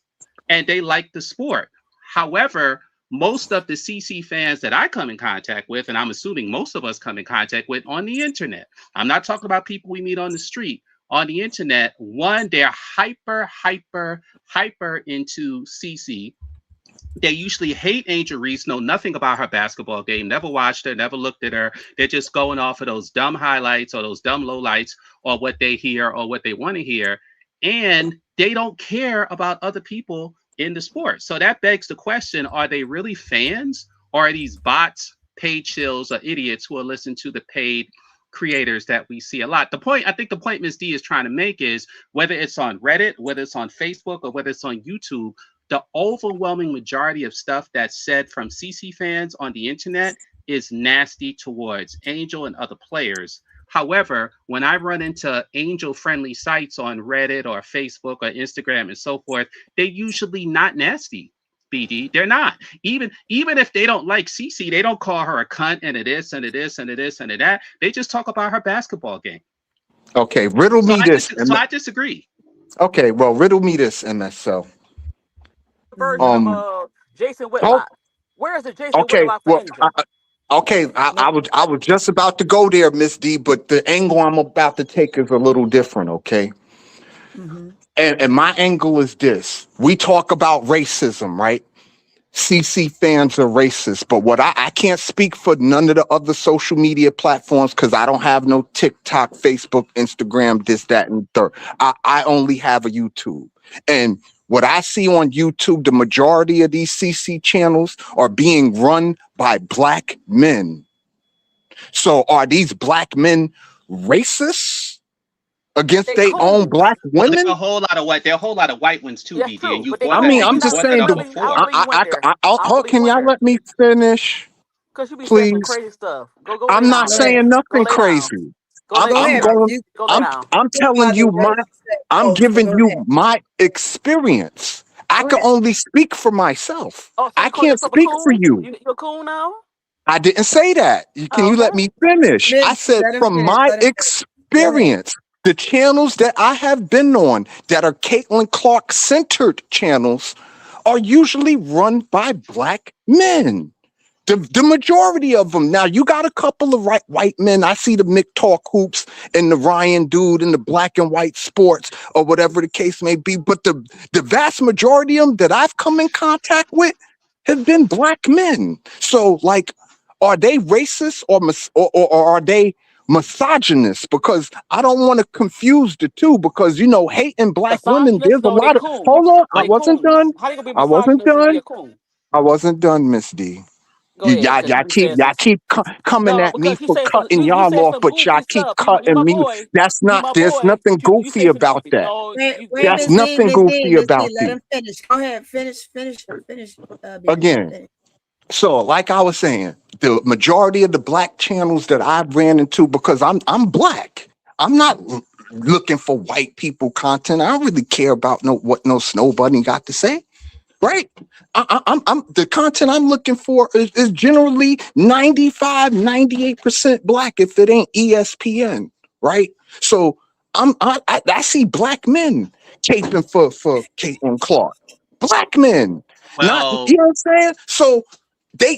and they like the sport. However, most of the CC fans that I come in contact with, and I'm assuming most of us come in contact with on the internet, I'm not talking about people we meet on the street. On the internet, one, they're hyper into CC. They usually hate Angel Reese, know nothing about her basketball game, never watched her, never looked at her. They're just going off of those dumb highlights or those dumb lowlights or what they hear or what they want to hear. And they don't care about other people in the sport. So that begs the question, are they really fans, or are these bots, paid shills, or idiots who are listening to the paid creators that we see a lot? I think the point Ms. D is trying to make is, whether it's on Reddit, whether it's on Facebook, or whether it's on YouTube, the overwhelming majority of stuff that's said from CC fans on the internet is nasty towards Angel and other players. However, when I run into Angel-friendly sites on Reddit or Facebook or Instagram and so forth, they're usually not nasty, BD. They're not. Even if they don't like CC, they don't call her a cunt and it is and it is and it is and it that. They just talk about her basketball game. Okay, riddle me this. So I disagree. Okay, well, riddle me this, MSL. Version of Jason Whitlock. Where is the Jason Whitlock for Angel? I was just about to go there, Miss D, but the angle I'm about to take is a little different, okay? And my angle is this. We talk about racism, right? CC fans are racist, but what I can't speak for none of the other social media platforms because I don't have no TikTok, Facebook, Instagram, this, that, and third. I only have a YouTube. And what I see on YouTube, the majority of these CC channels are being run by black men. So are these black men racist against their own black women? There are a whole lot of white ones too, BD. I'm just saying. Can y'all let me finish? Because you be please? saying some crazy stuff. Go I'm not saying nothing crazy. I'm telling you I'm giving you my experience. I can only speak for myself. I can't speak for you. You're cool now? I didn't say that. Can you let me finish? I said from my experience, the channels that I have been on that are Caitlin Clark centered channels are usually run by black men. The majority of them. Now, you got a couple of white men. I see the Mick Talk Hoops and the Ryan Dude and the Black and White Sports or whatever the case may be. But the vast majority of them that I've come in contact with have been black men. So, like, are they racist or are they misogynist? Because I don't want to confuse the two because, hating black women, there's a lot of... Hold on. I wasn't done. I wasn't done, Miss D. Y'all keep coming at me for cutting y'all off, but y'all keep cutting me. There's nothing goofy about that. There's nothing goofy about that. Let him finish. Go ahead, finish. Again. So, like I was saying, the majority of the black channels that I ran into, because I'm black, I'm not looking for white people content. I don't really care about what no Snow Bunny got to say. Right. I'm the content I'm looking for is generally 95, 98% black if it ain't ESPN. Right. So I see black men chasing for Caitlin Clark. Black men. Well, you know what I'm saying? So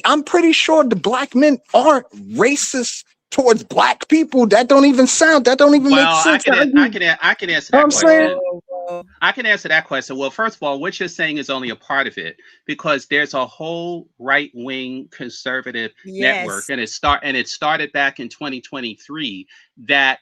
I'm pretty sure the black men aren't racist towards black people. That don't even make sense. I can answer that question. I can answer that question. Well, first of all, what you're saying is only a part of it, because there's a whole right-wing conservative network, and it started back in 2023 that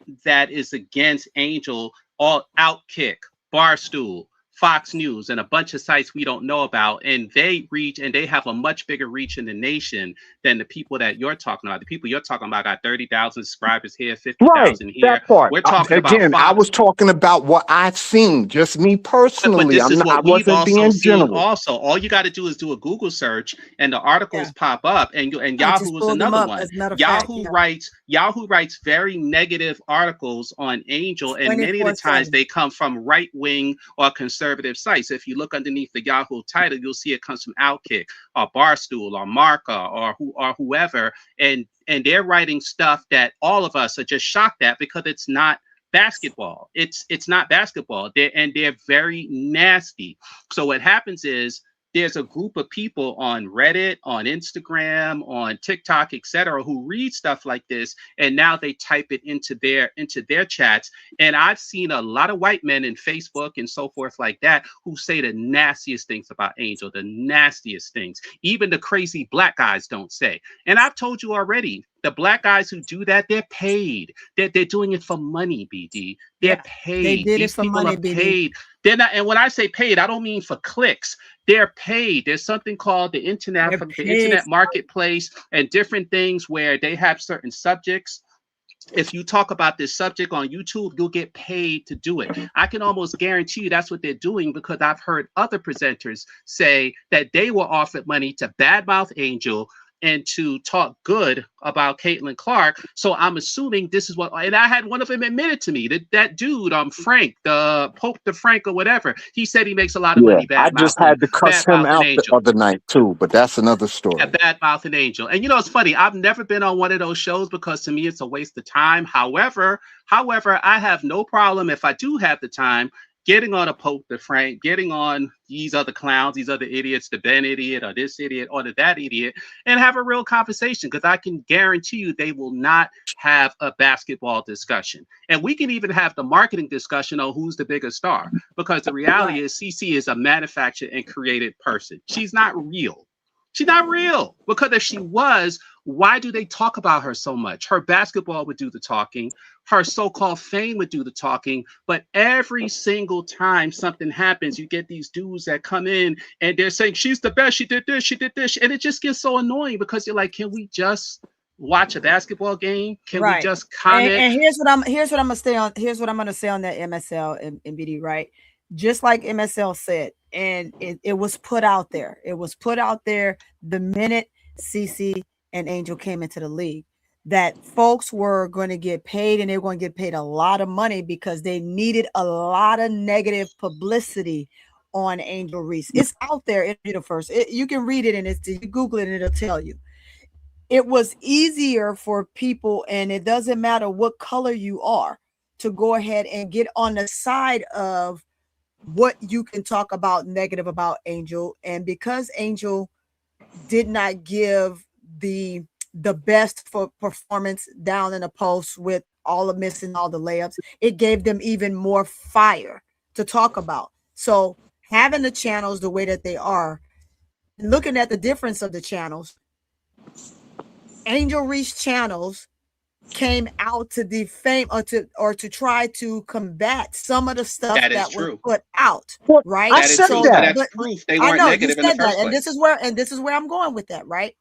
is against Angel, all Outkick, Barstool, Fox News, and a bunch of sites we don't know about, and they have a much bigger reach in the nation than the people that you're talking about. The people you're talking about got 30,000 subscribers here, 50,000 here. That part. We're talking again, about Fox. I was talking about what I've seen, just me personally. But this is what we've wasn't also being seen. general. Also, all you got to do is do a Google search, and the articles pop up. And Yahoo is another one. Yahoo writes very negative articles on Angel, and many of the times they come from right wing or conservative sites. If you look underneath the Yahoo title, you'll see it comes from Outkick or Barstool or Marca or whoever, and they're writing stuff that all of us are just shocked at, because it's not basketball. It's not basketball. They're very nasty. So what happens is there's a group of people on Reddit, on Instagram, on TikTok, etc., who read stuff like this, and now they type it into their chats. And I've seen a lot of white men in Facebook and so forth like that who say the nastiest things about Angel, the nastiest things. Even the crazy black guys don't say. And I've told you already, the black guys who do that, they're paid. They're doing it for money, BD. They're paid. They did These it for people money, are BD. paid. They're not, and when I say paid, I don't mean for clicks. They're paid. There's something called the internet marketplace, and different things where they have certain subjects. If you talk about this subject on YouTube, you'll get paid to do it. I can almost guarantee you that's what they're doing, because I've heard other presenters say that they were offered money to badmouth Angel and to talk good about Caitlin Clark. So I'm assuming this is what, and I had one of them admitted to me that dude, Frank, the Pope the Frank or whatever, he said he makes a lot of money. I just had to cuss him out the other night too, but that's another story. Badmouth and Angel. And it's funny, I've never been on one of those shows, because to me it's a waste of time. However, I have no problem, if I do have the time, getting on a Pope the Frank, getting on these other clowns, these other idiots, the Ben idiot or this idiot or that idiot, and have a real conversation, because I can guarantee you they will not have a basketball discussion. And we can even have the marketing discussion on who's the bigger star, because the reality is CC is a manufactured and created person. She's not real. She's not real, because if she was, why do they talk about her so much? Her basketball would do the talking. Her so-called fame would do the talking. But every single time something happens, you get these dudes that come in and they're saying, she's the best. She did this. She did this. And it just gets so annoying, because you're like, can we just watch a basketball game? Can we just comment? And here's what I'm gonna say on that MSL and BD, right? Just like MSL said, and it was put out there. It was put out there the minute CC and Angel came into the league, that folks were going to get paid, and they were going to get paid a lot of money, because they needed a lot of negative publicity on Angel Reese. It's out there in the universe. You can read it, and you Google it and it'll tell you. It was easier for people, and it doesn't matter what color you are, to go ahead and get on the side of what you can talk about negative about Angel. And because Angel did not give the best for performance down in the post, with all of missing all the layups, it gave them even more fire to talk about. So having the channels the way that they are, looking at the difference of the channels, Angel Reese channels came out to defame or to try to combat some of the stuff that was put out, right? I said that. That's proof they weren't negative in the first place. And this is where I'm going with that, right?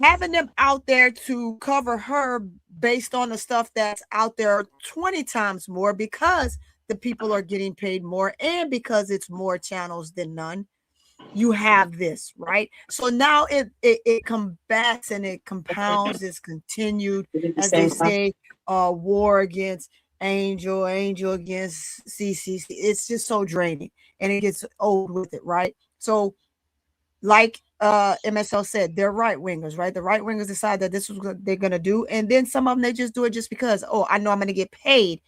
Having them out there to cover her based on the stuff that's out there 20 times more, because the people are getting paid more, and because it's more channels than none. You have this, right? So now it combats and it compounds, it's continued, as they say, war against Angel against CC. It's just so draining, and it gets old with it, right? So like MSL said, they're right wingers, right? The right wingers decide that this is what they're gonna do, and then some of them, they just do it just because, oh, I know I'm gonna get paid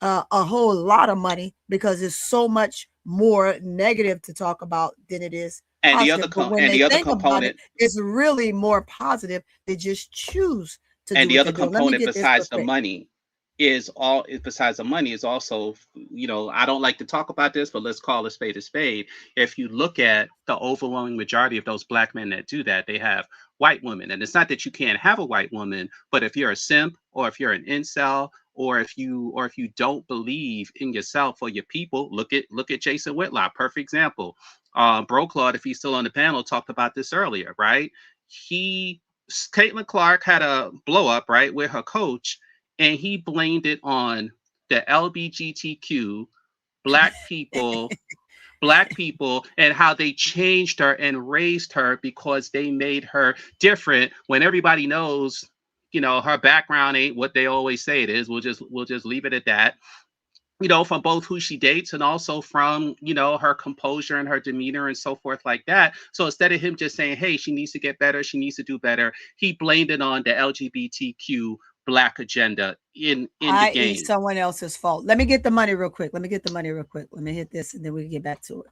a whole lot of money, because there's so much more negative to talk about than it is and positive. the other component is really more positive. They just choose to and do the other component besides the money is all, besides the money, is also, you know, I don't like to talk about this, but let's call a spade a spade. If you look at the overwhelming majority of those black men that do that, they have white women. And it's not that you can't have a white woman, but if you're a simp, or if you're an incel, or if you don't believe in yourself or your people, look at Jason Whitlock, perfect example. Bro Claude, if he's still on the panel, talked about this earlier, right? Caitlin Clark had a blow up, right, with her coach, and he blamed it on the LGBTQ, black people, and how they changed her and raised her because they made her different, when everybody knows, you know, her background ain't what they always say it is. We'll just leave it at that. You know, from both who she dates and also from, you know, her composure and her demeanor and so forth like that. So instead of him just saying, hey, she needs to get better, she needs to do better, he blamed it on the LGBTQ black agenda in the game. Someone else's fault. Let me get the money real quick. Let me hit this and then we can get back to it.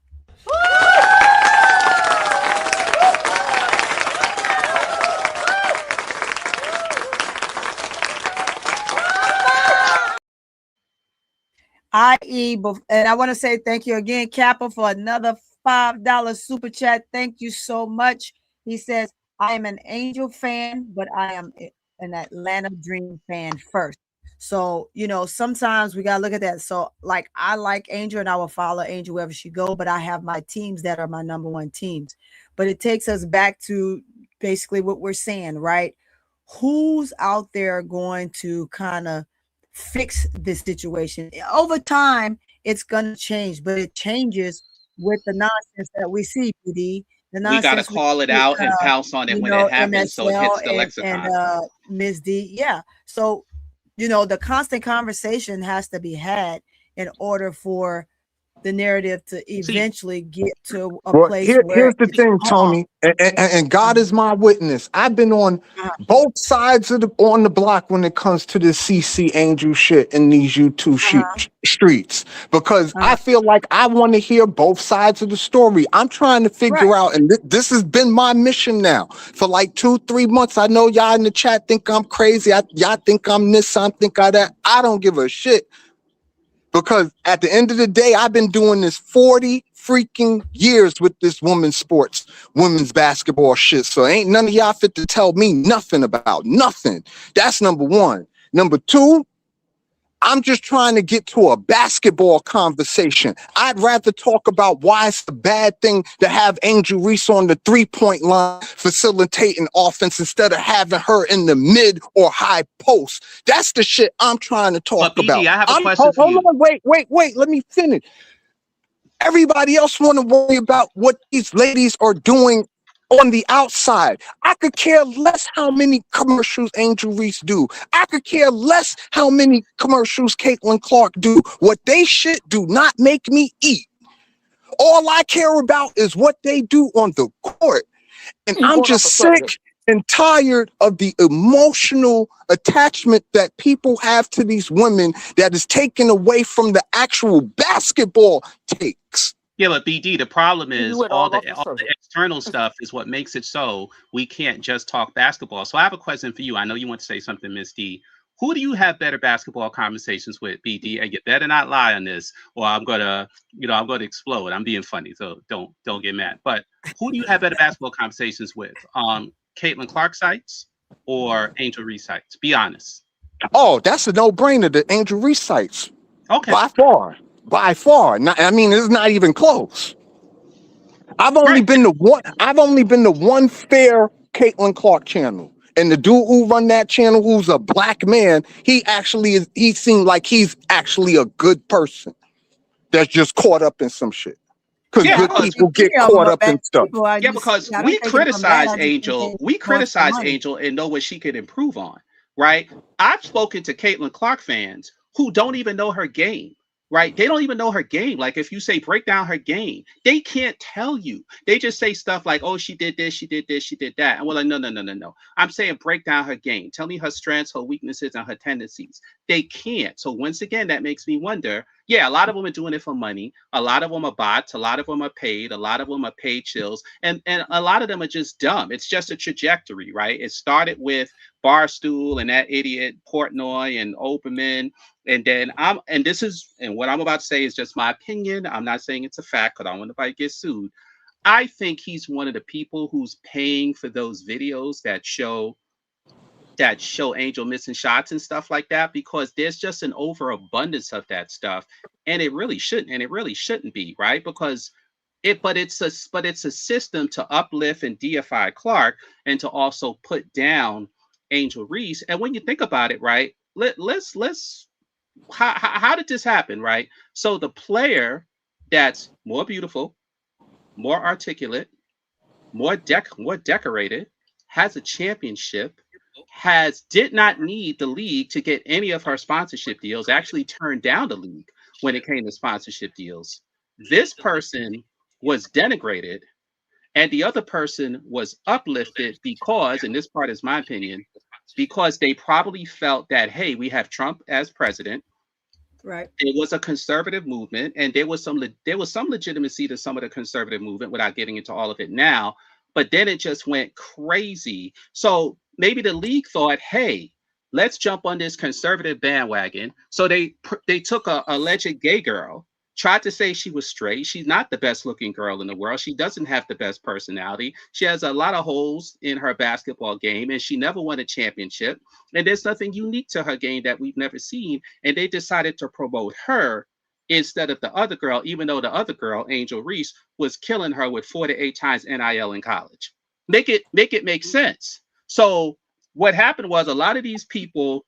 And I want to say thank you again, Kappa, for another $5 super chat. Thank you so much. He says, I am an Angel fan, but I am an Atlanta Dream fan first. So, you know, sometimes we got to look at that. So, like, I like Angel and I will follow Angel wherever she go, but I have my teams that are my number one teams. But it takes us back to basically what we're saying, right? Who's out there going to kind of fix this situation? Over time, it's going to change, but it changes with the nonsense that we see, PD. We got to call it out and pounce on it when it happens, so it hits the lexicon. And Ms. D, yeah. So, you know, the constant conversation has to be had in order for the narrative to eventually get to a place where here's the thing, Tony, and God is my witness. I've been on both sides of on the block when it comes to the CC Angel shit in these YouTube streets, because I feel like I want to hear both sides of the story. I'm trying to figure out, and this has been my mission now for like 2-3 months. I know y'all in the chat think I'm crazy. Y'all think I'm this, I think I'm that. I don't give a shit. Because at the end of the day, I've been doing this 40 freaking years with this women's basketball shit. So ain't none of y'all fit to tell me nothing about nothing. That's number one. Number two, I'm just trying to get to a basketball conversation. I'd rather talk about why it's a bad thing to have Angel Reese on the 3-point line facilitating offense instead of having her in the mid or high post. That's the shit I'm trying to talk about. I have a question for you. Wait, let me finish. Everybody else want to worry about what these ladies are doing on the outside. I could care less how many commercials Angel Reese do. I could care less how many commercials Caitlin Clark do. What they shit do not make me eat. All I care about is what they do on the court. And I'm just sick and tired of the emotional attachment that people have to these women that is taken away from the actual basketball takes. Yeah, but BD, the problem is all the external stuff is what makes it so we can't just talk basketball. So I have a question for you. I know you want to say something, Miss D. Who do you have better basketball conversations with, BD? And you better not lie on this, or I'm gonna explode. I'm being funny, so don't get mad. But who do you have better basketball conversations with? Caitlin Clark sites or Angel Reese sites? Be honest. Oh, that's a no-brainer. The Angel Reese sites. Okay. By far. I mean, it's not even close. I've only been to one fair Caitlin Clark channel. And the dude who run that channel, who's a black man, he seemed like he's actually a good person that's just caught up in some shit. Because good people get caught up in stuff. Yeah, because we criticize Angel. We criticize Angel and know what she could improve on, right? I've spoken to Caitlin Clark fans who don't even know her game. Right? They don't even know her game. Like if you say break down her game, they can't tell you. They just say stuff like, oh, she did this, she did this, she did that. And we're like, no. I'm saying break down her game. Tell me her strengths, her weaknesses, and her tendencies. They can't. So once again, that makes me wonder, Yeah, a lot of them are doing it for money. A lot of them are bots. A lot of them are paid. A lot of them are paid chills. And a lot of them are just dumb. It's just a trajectory, right? It started with Barstool and that idiot Portnoy and Oberman. And then what I'm about to say is just my opinion. I'm not saying it's a fact because I don't want nobody to get sued. I think he's one of the people who's paying for those videos that show Angel missing shots and stuff like that, because there's just an overabundance of that stuff, and it really shouldn't be, right? Because it's a system to uplift and deify Clark and to also put down Angel Reese. And when you think about it, right, how did this happen, right? So the player that's more beautiful, more articulate, more decorated, has a championship, did not need the league to get any of her sponsorship deals, actually turned down the league when it came to sponsorship deals. This person was denigrated and the other person was uplifted because, and this part is my opinion, because they probably felt that, hey, we have Trump as president. Right. It was a conservative movement, and there was some legitimacy to some of the conservative movement without getting into all of it now. But then it just went crazy. So maybe the league thought, hey, let's jump on this conservative bandwagon. So they took a alleged gay girl, tried to say she was straight. She's not the best looking girl in the world. She doesn't have the best personality. She has a lot of holes in her basketball game, and she never won a championship. And there's nothing unique to her game that we've never seen. And they decided to promote her instead of the other girl, even though the other girl, Angel Reese, was killing her with 4 to 8 times NIL in college. Make it make sense. So what happened was a lot of these people,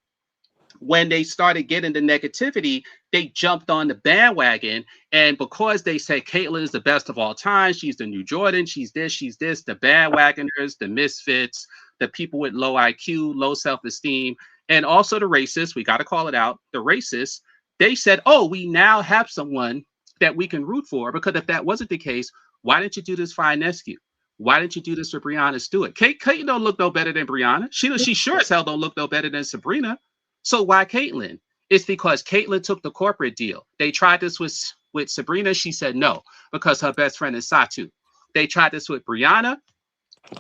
when they started getting the negativity, they jumped on the bandwagon. And because they say Caitlyn is the best of all time, she's the new Jordan, she's this, the bandwagoners, the misfits, the people with low IQ, low self-esteem, and also the racists, we got to call it out, the racists, they said, oh, we now have someone that we can root for, because if that wasn't the case, why didn't you do this for Ionescu? Why didn't you do this for Breonna Stewart? Caitlyn don't look no better than Breonna. She sure as hell don't look no better than Sabrina. So why Caitlyn? It's because Caitlyn took the corporate deal. They tried this with Sabrina. She said no, because her best friend is Satu. They tried this with Breonna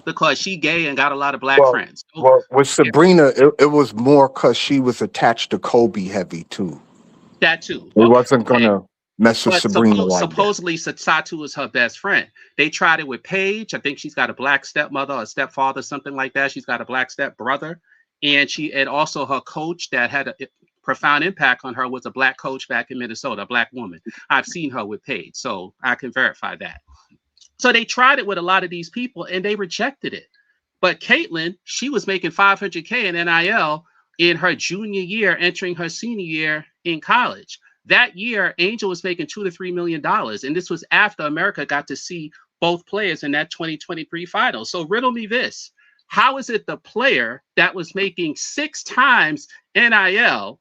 because she gay and got a lot of black friends. Well, with Sabrina, it was more because she was attached to Kobe heavy too. That too. It wasn't gonna mess with Sabrina like supposedly Satu was her best friend. They tried it with Paige. I think she's got a black stepmother or stepfather, something like that. She's got a black stepbrother. And also her coach that had a profound impact on her was a black coach back in Minnesota, a black woman. I've seen her with Paige, so I can verify that. So they tried it with a lot of these people and they rejected it. But Caitlyn, she was making $500K in NIL in her junior year, entering her senior year in college. That year, Angel was making $2 to $3 million. And this was after America got to see both players in that 2023 final. So riddle me this. How is it the player that was making 6 times NIL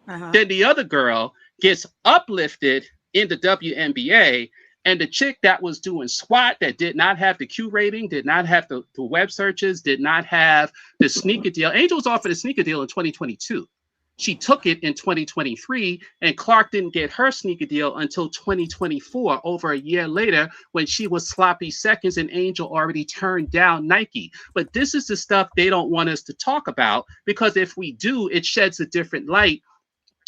than the other girl gets uplifted in the WNBA, and the chick that was doing SWAT, that did not have the Q rating, did not have the web searches, did not have the sneaker deal? Angel was offered a sneaker deal in 2022. She took it in 2023, and Clark didn't get her sneaker deal until 2024, over a year later, when she was sloppy seconds and Angel already turned down Nike. But this is the stuff they don't want us to talk about, because if we do, it sheds a different light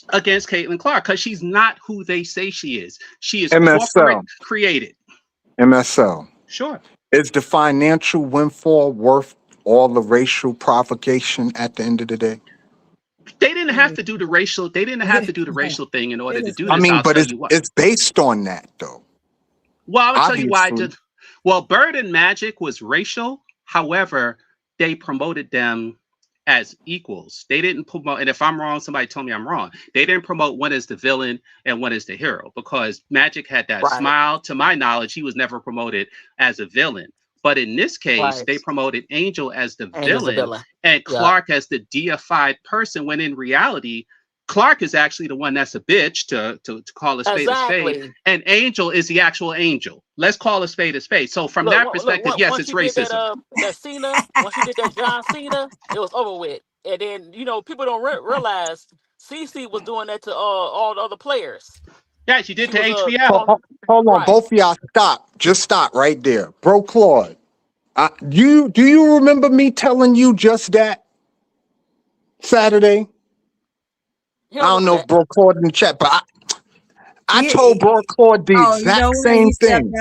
against Caitlin Clark, because she's not who they say she is. She is corporate created. MSL. Sure. Is the financial windfall worth all the racial provocation at the end of the day? They didn't have to do the racial. They didn't have to do the racial thing in order to do this. I mean, but it's based on that, though. Well, I'll tell you why I did. Well, Bird and Magic was racial. However, they promoted them as equals. They didn't promote, and if I'm wrong, somebody tell me I'm wrong. They didn't promote one as the villain and one as the hero, because Magic had that smile. To my knowledge, he was never promoted as a villain. But in this case, they promoted Angel as the villain and Clark as the deified person, when in reality, Clark is actually the one that's a bitch, to call a spade a spade, and Angel is the actual Angel. Let's call a spade a spade. So from that perspective, yes, it's racism. That Cena, once she did that John Cena, it was over with. And then, people don't realize CeCe was doing that to all the other players. Yeah, she did to was HBL. Hold on, right. both of y'all stop. Just stop right there. Bro Claude, do you remember me telling you just that Saturday? I don't know if Bro Claude in the chat, but I told Bro Claude the exact same thing.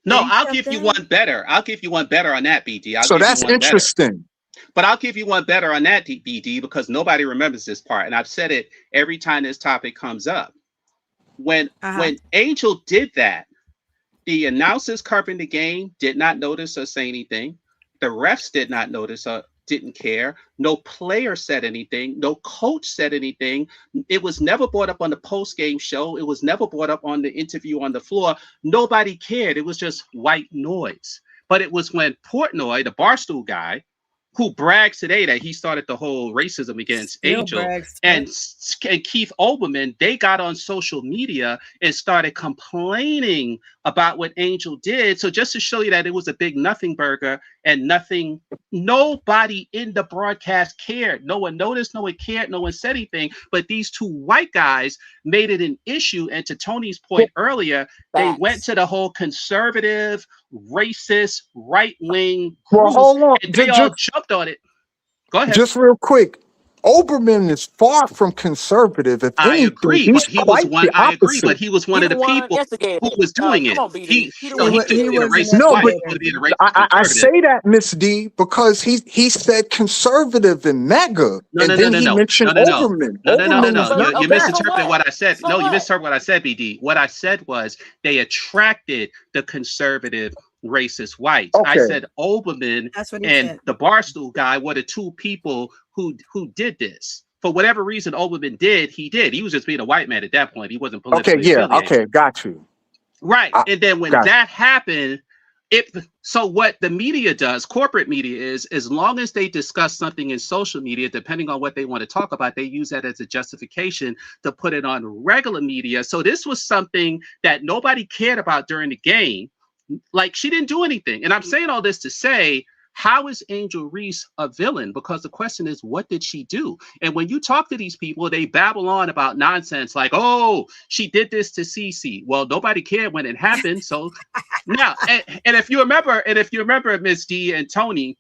No, I'll give you one better. I'll give you one better on that, BD. So that's interesting. But I'll give you one better on that, BD, because nobody remembers this part. And I've said it every time this topic comes up. When Angel did that, the announcers covering the game did not notice or say anything. The refs did not notice or didn't care. No player said anything. No coach said anything. It was never brought up on the post-game show. It was never brought up on the interview on the floor. Nobody cared. It was just white noise. But it was when Portnoy, the Barstool guy, who brags today that he started the whole racism against Angel, and Keith Olbermann, they got on social media and started complaining about what Angel did. So just to show you that it was a big nothing burger and nobody in the broadcast cared. No one noticed, no one cared, no one said anything. But these two white guys made it an issue. And to Tony's point earlier, they went to the whole conservative, racist, right-wing group, hold on. and they all jumped on it. Go ahead. Just real quick. Olbermann is far from conservative. If I anything, agree, he's but he was one. I agree, but he was one of the people who was doing it. He couldn't be a racist. No, white. but I say that, Miss D, because he said conservative and MAGA, and then he mentioned Olbermann. No. You misinterpreted what I said. No, you misinterpreted what I said, BD. What I said was they attracted the conservative racist whites. I said Olbermann and the Barstool guy were the two people who did this. For whatever reason Olbermann did. He was just being a white man at that point. He wasn't politically affiliated. Got you. Right. And then when that happened, so what the media does, corporate media, is as long as they discuss something in social media, depending on what they want to talk about, they use that as a justification to put it on regular media. So this was something that nobody cared about during the game. Like, she didn't do anything. And I'm saying all this to say, how is Angel Reese a villain? Because the question is, what did she do? And when you talk to these people, they babble on about nonsense like, oh, she did this to Cece. Well, nobody cared when it happened. So now, and if you remember, Miss D and Tony,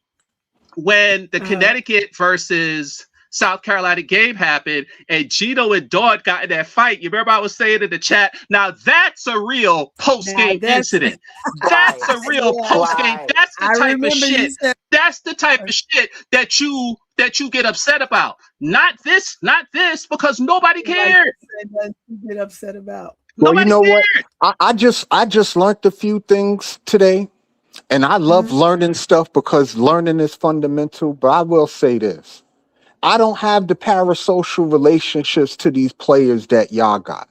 when the Connecticut versus South Carolina game happened and Gino and Dawn got in that fight. You remember I was saying in the chat, now that's a real post-game incident. That's a real post-game. That's the type of shit. That's the type of shit that you get upset about. Not this, because nobody cared. You get upset about. Well, you know what? I just learned a few things today, and I love learning stuff because learning is fundamental. But I will say this. I don't have the parasocial relationships to these players that y'all got.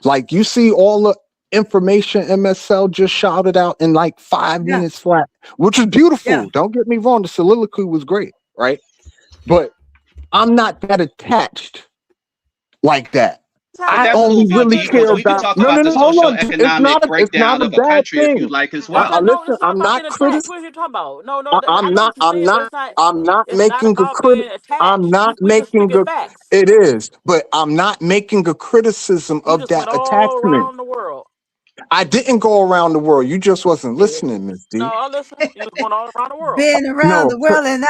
Like, you see all the information MSL just shouted out in like 5 minutes flat, which is beautiful. Yeah. Don't get me wrong. The soliloquy was great, right? But I'm not that attached like that. I only really care about the social-economic breakdown of a country if you like as well. Listen, I'm not criticizing. What are you talking about? No, I'm not making a critic. I'm not making a. It is, but I'm not making a criticism of that attachment. Around the world. I didn't go around the world. You just wasn't listening, Miss D. No, I'm listening. You was going all around the world. Been around the world and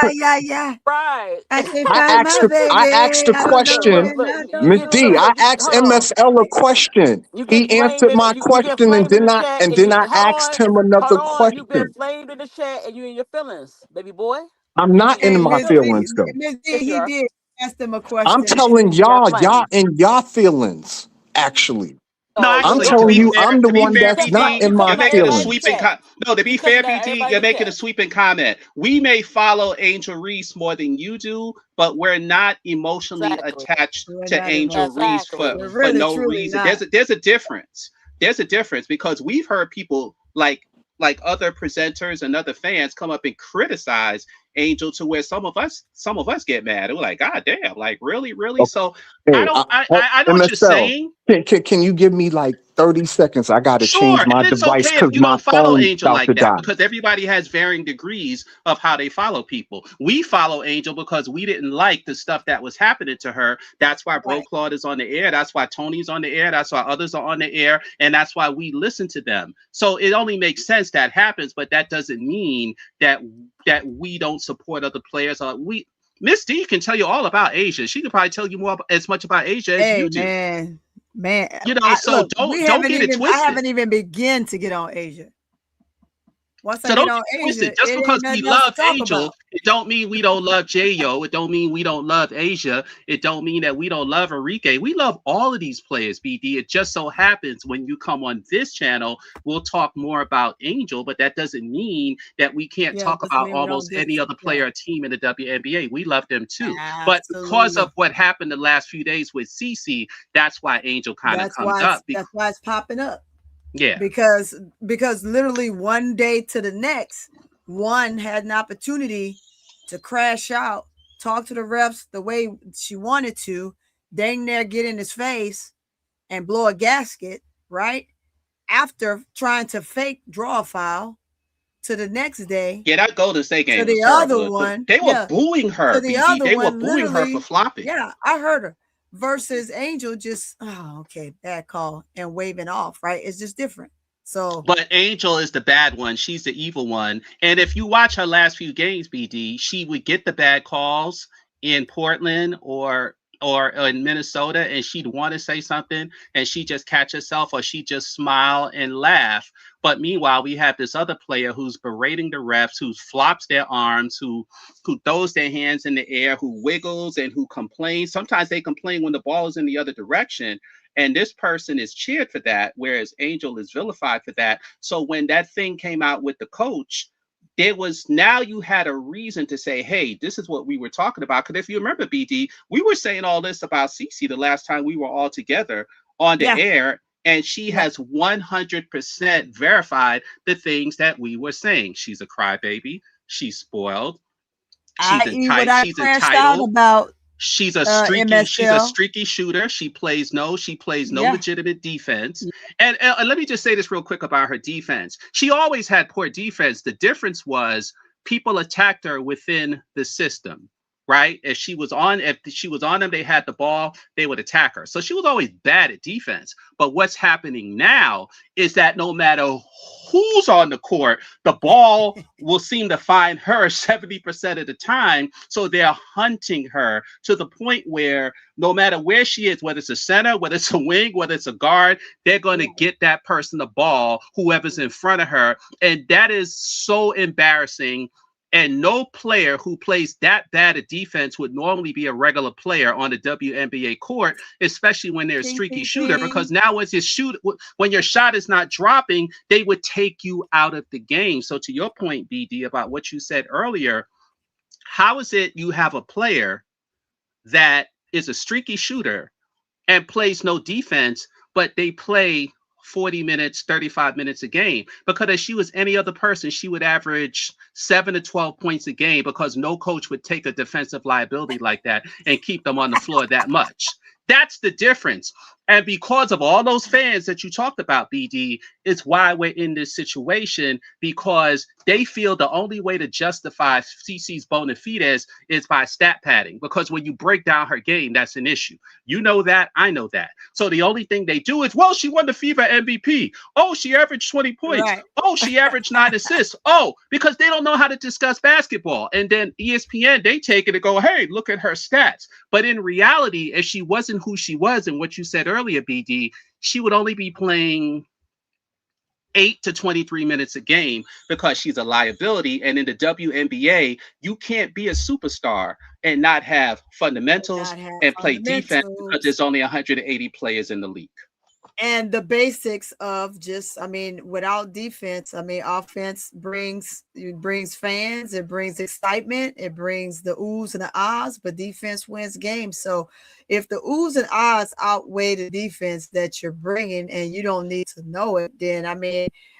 right. I asked the question, Miss D. I asked MSL a question. He answered my question, and then I asked him another question. You've been flamed in the chat, and you in your feelings, baby boy. I'm not in my feelings, though. Miss D, he did ask him a question. I'm telling y'all in y'all feelings, actually. No, I'm telling you, I'm the one that's not in my feelings. To be fair, PT, you're making a sweeping comment. We may follow Angel Reese more than you do, but we're not emotionally attached to Angel Reese for no reason. There's a difference. There's a difference because we've heard people like other presenters and other fans come up and criticize Angel to where some of us get mad. We're like, God damn, like really? Okay. So I know what you're saying. Can you give me like 30 seconds? I got to change Sure, my and it's device okay if because you my don't follow phone's Angel about to like that die. because everybody has varying degrees of how they follow people. We follow Angel because we didn't like the stuff that was happening to her. That's why Bro Claude is on the air. That's why Tony's on the air. That's why others are on the air. And that's why we listen to them. So it only makes sense that happens, but that doesn't mean that we don't support other players. Miss D can tell you all about Asia. She could probably tell you as much about Asia as you do. Man, you know, so don't get it twisted. I haven't even begun to get on Asia. Once So I get on Asia, Asia, just because we love Angel, about. It don't mean we don't love J.O. It don't mean we don't love Asia. It don't mean that we don't love Enrique. We love all of these players, BD. It just so happens when you come on this channel, we'll talk more about Angel, but that doesn't mean that we can't talk about almost any other player or team in the WNBA. We love them too. Absolutely. But because of what happened the last few days with Cece, that's why Angel kind of comes up. That's why it's popping up. Yeah. Because literally one day to the next, one had an opportunity to crash out, talk to the refs the way she wanted to, dang near get in his face and blow a gasket, right? After trying to fake draw a foul, to the next day. Yeah, that Golden State game. To the other one. They were booing her. They were booing her for flopping. Yeah, I heard her. Versus Angel just, okay, bad call and waving off, right? It's just different. So, but Angel is the bad one. She's the evil one. And if you watch her last few games, BD, she would get the bad calls in Portland or in Minnesota, and she'd want to say something, and she'd just catch herself, or she'd just smile and laugh. But meanwhile, we have this other player who's berating the refs, who flops their arms, who throws their hands in the air, who wiggles and who complains. Sometimes they complain when the ball is in the other direction. And this person is cheered for that, whereas Angel is vilified for that. So when that thing came out with the coach, now you had a reason to say, hey, this is what we were talking about. Because if you remember, BD, we were saying all this about Cece the last time we were all together on the air. And she has 100% verified the things that we were saying. She's a crybaby. She's spoiled. She's entitled. She's a streaky shooter. She plays no legitimate defense. And let me just say this real quick about her defense. She always had poor defense. The difference was people attacked her within the system. Right? If she was on them, they had the ball, they would attack her. So she was always bad at defense. But what's happening now is that no matter who's on the court, the ball will seem to find her 70% of the time. So they're hunting her to the point where no matter where she is, whether it's a center, whether it's a wing, whether it's a guard, they're going to get that person the ball, whoever's in front of her. And that is so embarrassing. And no player who plays that bad at defense would normally be a regular player on the WNBA court, especially when they're a streaky shooter, because now when your shot is not dropping, they would take you out of the game. So to your point, BD, about what you said earlier, how is it you have a player that is a streaky shooter and plays no defense, but they play 40 minutes, 35 minutes a game? Because if she was any other person, she would average 7 to 12 points a game, because no coach would take a defensive liability like that and keep them on the floor that much. That's the difference. And because of all those fans that you talked about, BD, is why we're in this situation, because they feel the only way to justify CC's bona fides is by stat padding. Because when you break down her game, that's an issue. You know that, I know that. So the only thing they do is, well, she won the FIBA MVP. Oh, she averaged 20 points. Right. Oh, she averaged 9 assists. Oh, because they don't know how to discuss basketball. And then ESPN, they take it and go, hey, look at her stats. But in reality, if she wasn't who she was, and what you said earlier, BD, she would only be playing 8 to 23 minutes a game, because she's a liability. And in the WNBA, you can't be a superstar and not have fundamentals and play defense, because there's only 180 players in the league. And the basics of just, without defense, offense brings fans, it brings excitement, it brings the oohs and the ahs, but defense wins games. So if the oohs and ahs outweigh the defense that you're bringing and you don't need to know it, then,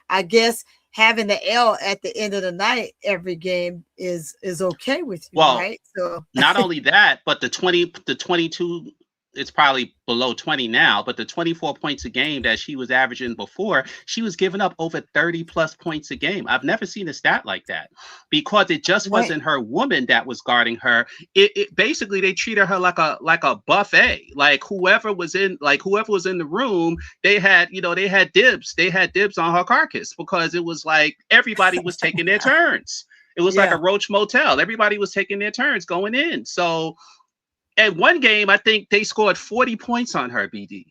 I guess having the L at the end of the night every game is okay with you, right? So not only that, but the 22 it's probably below 20 now, but the 24 points a game that she was averaging before, she was giving up over 30 plus points a game. I've never seen a stat like that because it just wasn't her woman that was guarding her. It basically, they treated her like a buffet. Like whoever was in the room, they had dibs. They had dibs on her carcass because it was like everybody was taking their turns. It was like a Roach Motel. Everybody was taking their turns going in. So at one game, I think they scored 40 points on her, BD.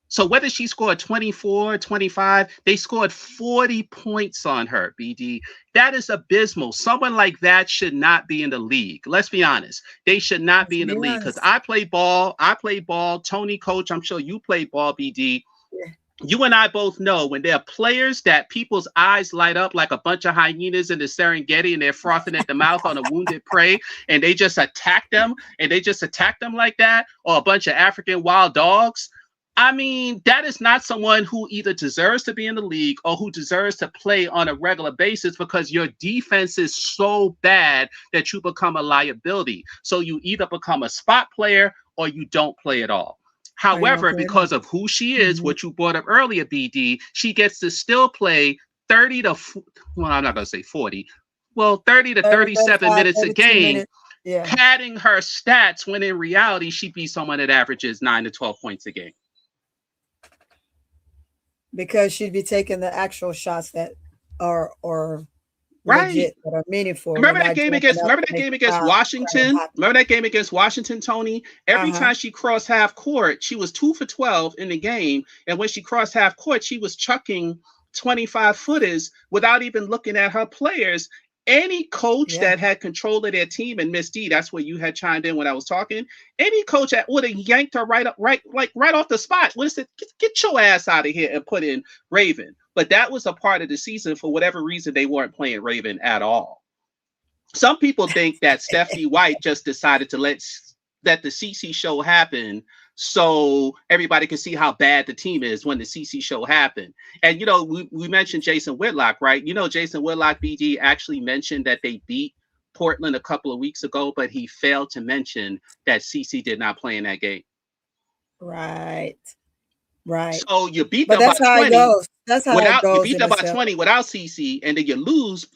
So whether she scored 24, 25, they scored 40 points on her, BD. That is abysmal. Someone like that should not be in the league. Let's be honest. They should not be in the league because I play ball. Toni, coach, I'm sure you play ball, BD. Yeah. You and I both know when there are players that people's eyes light up like a bunch of hyenas in the Serengeti and they're frothing at the mouth on a wounded prey and they just attack them like that, or a bunch of African wild dogs. I mean, that is not someone who either deserves to be in the league or who deserves to play on a regular basis because your defense is so bad that you become a liability. So you either become a spot player or you don't play at all. However, because of who she is, what you brought up earlier, BD, she gets to still play 30 to 40. Well, 30 to 37 minutes a game, padding her stats when in reality, she'd be someone that averages 9 to 12 points a game. Because she'd be taking the actual shots that are legit, that are meaningful. Remember that game against Washington? Remember that game against Washington, Toni? Every time she crossed half court, she was 2 for 12 in the game. And when she crossed half court, she was chucking 25 footers without even looking at her players. Any coach that had control of their team, and Miss D, that's where you had chimed in when I was talking. Any coach that would have yanked her right off the spot would have said, "Get your ass out of here and put in Raven." But that was a part of the season. For whatever reason, they weren't playing Raven at all. Some people think that Stephanie White just decided to let the CC show happen so everybody can see how bad the team is when the CC show happened. And, we mentioned Jason Whitlock, right? Jason Whitlock, BD, actually mentioned that they beat Portland a couple of weeks ago, but he failed to mention that CC did not play in that game. Right. So you beat them by 20. That's how it goes. You beat them by 20 without CC, and then you lose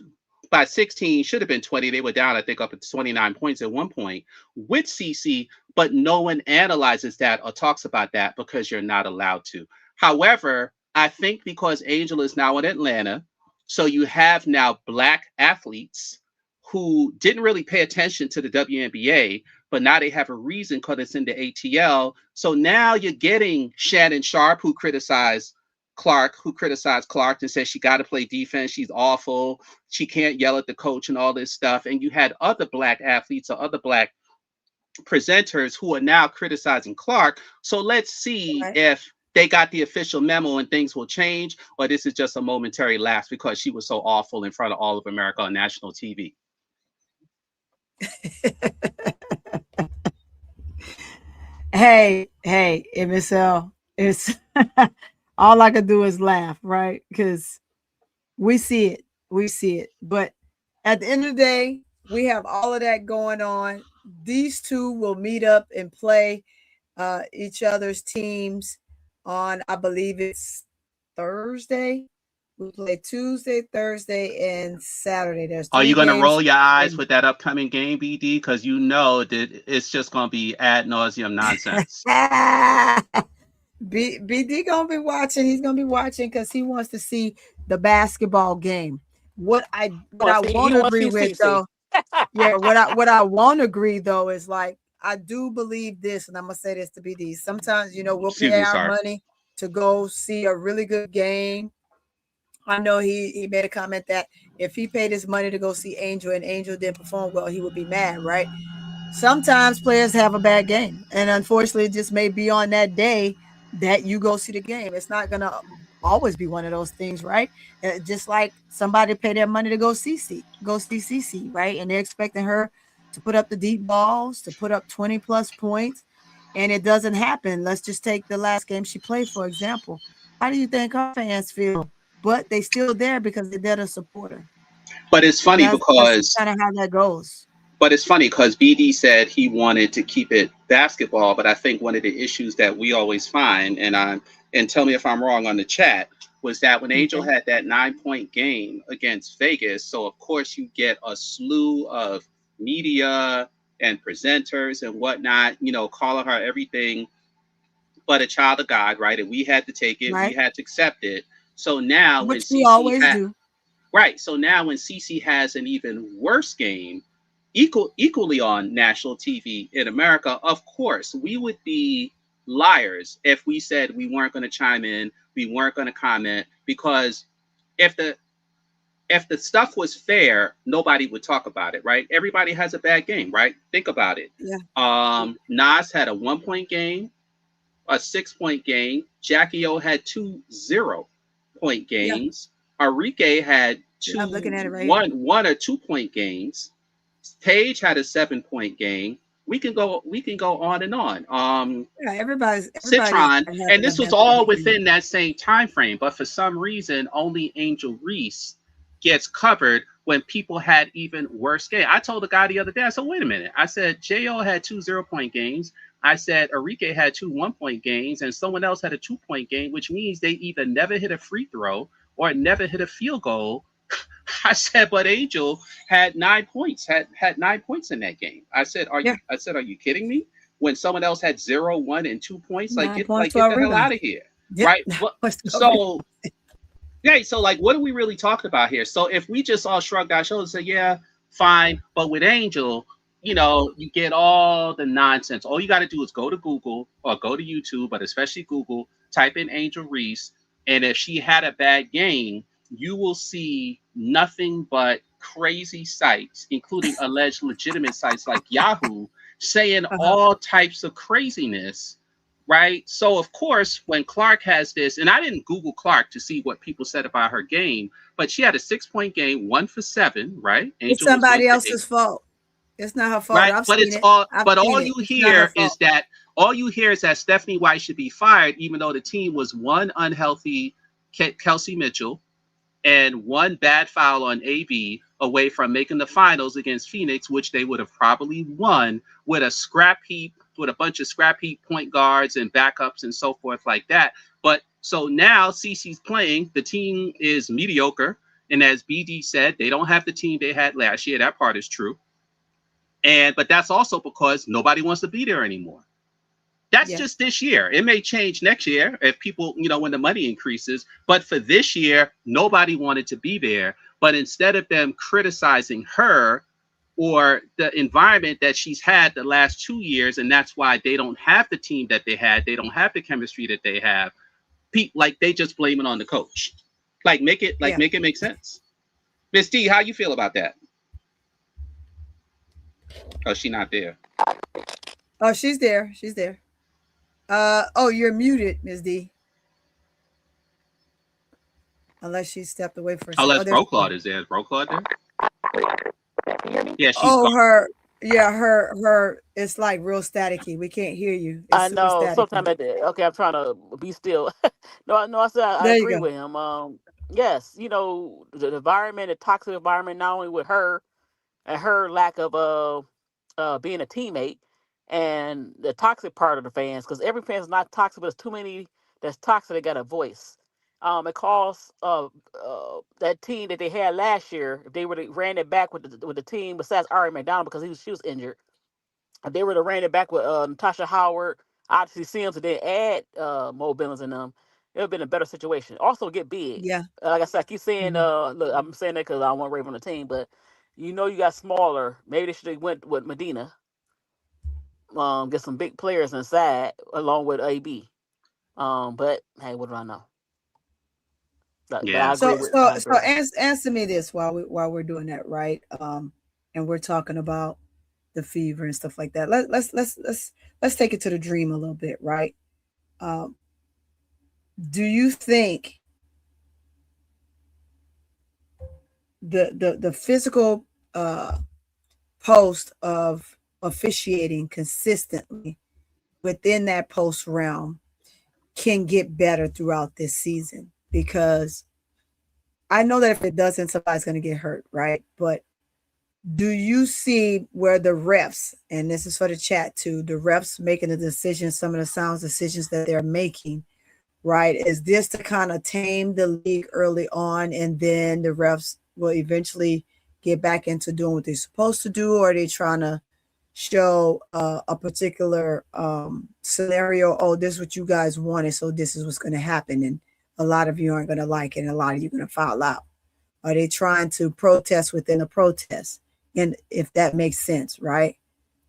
by 16, should have been 20. They were down, I think, up at 29 points at one point with CC, but no one analyzes that or talks about that because you're not allowed to. However, I think because Angel is now in Atlanta, so you have now Black athletes who didn't really pay attention to the WNBA, but now they have a reason because it's in the ATL. So now you're getting Shannon Sharp, who criticized Clark and said she got to play defense. She's awful. She can't yell at the coach and all this stuff. And you had other Black athletes or other Black presenters who are now criticizing Clark. So let's see if they got the official memo and things will change, or this is just a momentary lapse because she was so awful in front of all of America on national TV. Hey, MSL, it's all I could do is laugh, right? Because we see it. But at the end of the day, we have all of that going on. These two will meet up and play each other's teams on, I believe it's Thursday. We play Tuesday, Thursday, and Saturday. Are you going to roll your eyes with that upcoming game, BD? Because you know that it's just going to be ad nauseum nonsense. BD going to be watching. He's going to be watching because he wants to see the basketball game. What I won't agree with, though, what I won't agree, though, is like, I do believe this, and I'm going to say this to BD. Sometimes, we'll pay our money to go see a really good game. I know he made a comment that if he paid his money to go see Angel and Angel didn't perform well, he would be mad, right? Sometimes players have a bad game, and unfortunately, it just may be on that day that you go see the game. It's not going to always be one of those things, right? Just like somebody paid their money to go see CC, right? And they're expecting her to put up the deep balls, to put up 20-plus points, and it doesn't happen. Let's just take the last game she played, for example. How do you think our fans feel? But they still there because they're there to support her. But it's funny because that's kind of how that goes. But it's funny because BD said he wanted to keep it basketball, but I think one of the issues that we always find, and tell me if I'm wrong on the chat, was that when Angel had that 9-point game against Vegas, so of course you get a slew of media and presenters and whatnot, calling her everything but a child of God, right? And we had to take it, we had to accept it. So now when CC has an even worse game, equally on national TV in America, of course, we would be liars if we said we weren't going to chime in, we weren't going to comment, because if the stuff was fair, nobody would talk about it, right? Everybody has a bad game, right? Think about it. Yeah. Nas had a 1-point game, a 6-point game. Jackie O had 2 0-point games. Yeah. Arike had 2 1 or 2-point games. Paige had a 7-point game. We can go on and on. Everybody's Citron, and this was all within that same time frame. But for some reason, only Angel Reese gets covered when people had even worse games. I told the guy the other day, I said, wait a minute. I said, J.O. had 2 0-point games. I said, Arike had 2 1-point games, and someone else had a 2-point game, which means they either never hit a free throw or never hit a field goal. I said, but Angel had 9 points, had 9 points in that game. I said, are you kidding me? When someone else had 0, 1, and 2 points, get the hell out of here. Yeah. Right. So what are we really talking about here? So if we just all shrugged our shoulders and say, yeah, fine. But with Angel, you get all the nonsense. All you got to do is go to Google or go to YouTube, but especially Google, type in Angel Reese. And if she had a bad game, you will see nothing but crazy sites, including alleged legitimate sites like Yahoo, saying all types of craziness, right? So, of course, when Clark has this, and I didn't Google Clark to see what people said about her game, but she had a 6-point game, 1 for 7, right? Angel it's somebody else's fault. It's not her fault. Right? All you hear is that Stephanie White should be fired, even though the team was one unhealthy Kelsey Mitchell and one bad foul on AB away from making the finals against Phoenix, which they would have probably won with a bunch of scrap heap point guards and backups and so forth like that. But so now CeCe's playing, the team is mediocre. And as BD said, they don't have the team they had last year. That part is true. But that's also because nobody wants to be there anymore. That's just this year. It may change next year if people, when the money increases. But for this year, nobody wanted to be there. But instead of them criticizing her or the environment that she's had the last 2 years, and that's why they don't have the team that they had, they don't have the chemistry that they have, they just blame it on the coach. Make it make sense. Miss D, how you feel about that? Oh, she's not there. Oh, she's there. She's there. You're muted, Ms. D. Unless she stepped away for a second. Unless Broclaud is there. Is Broclaud there? Yeah, she's her. It's like real staticky. We can't hear you. It's I know. Sometimes I did. Okay, I'm trying to be still. No, I said I agree with him. Yes, the environment, the toxic environment, not only with her and her lack of being a teammate, and the toxic part of the fans, because every fan is not toxic, but there's too many that's toxic that got a voice. It costs that team that they had last year, if they would have ran it back with the team besides Ari McDonald, because she was injured, if they would have ran it back with Natasha Howard, obviously Sims, and then add Mo Billings in them, it would have been a better situation. Also get big. Yeah. Like I said, I keep saying, look, I'm saying that because I don't want Raven on the team, but you got smaller. Maybe they should have went with Medina. Get some big players inside along with AB. But hey, what do I know? Yeah. So answer me this while we're doing that, right? And we're talking about the fever and stuff like that. Let's take it to the dream a little bit, right? Do you think the physical post of officiating consistently within that post realm can get better throughout this season? Because I know that if it doesn't, somebody's going to get hurt, right? But do you see where the refs, and this is for the chat too, the refs making the decisions, some of the sound decisions that they're making, right? Is this to kind of tame the league early on, and then the refs will eventually get back into doing what they're supposed to do, or are they trying to show a particular scenario? Oh, this is what you guys wanted, so this is what's going to happen, and a lot of you aren't going to like it, and a lot of you are going to foul out. Are they trying to protest within a protest? And if that makes sense, right?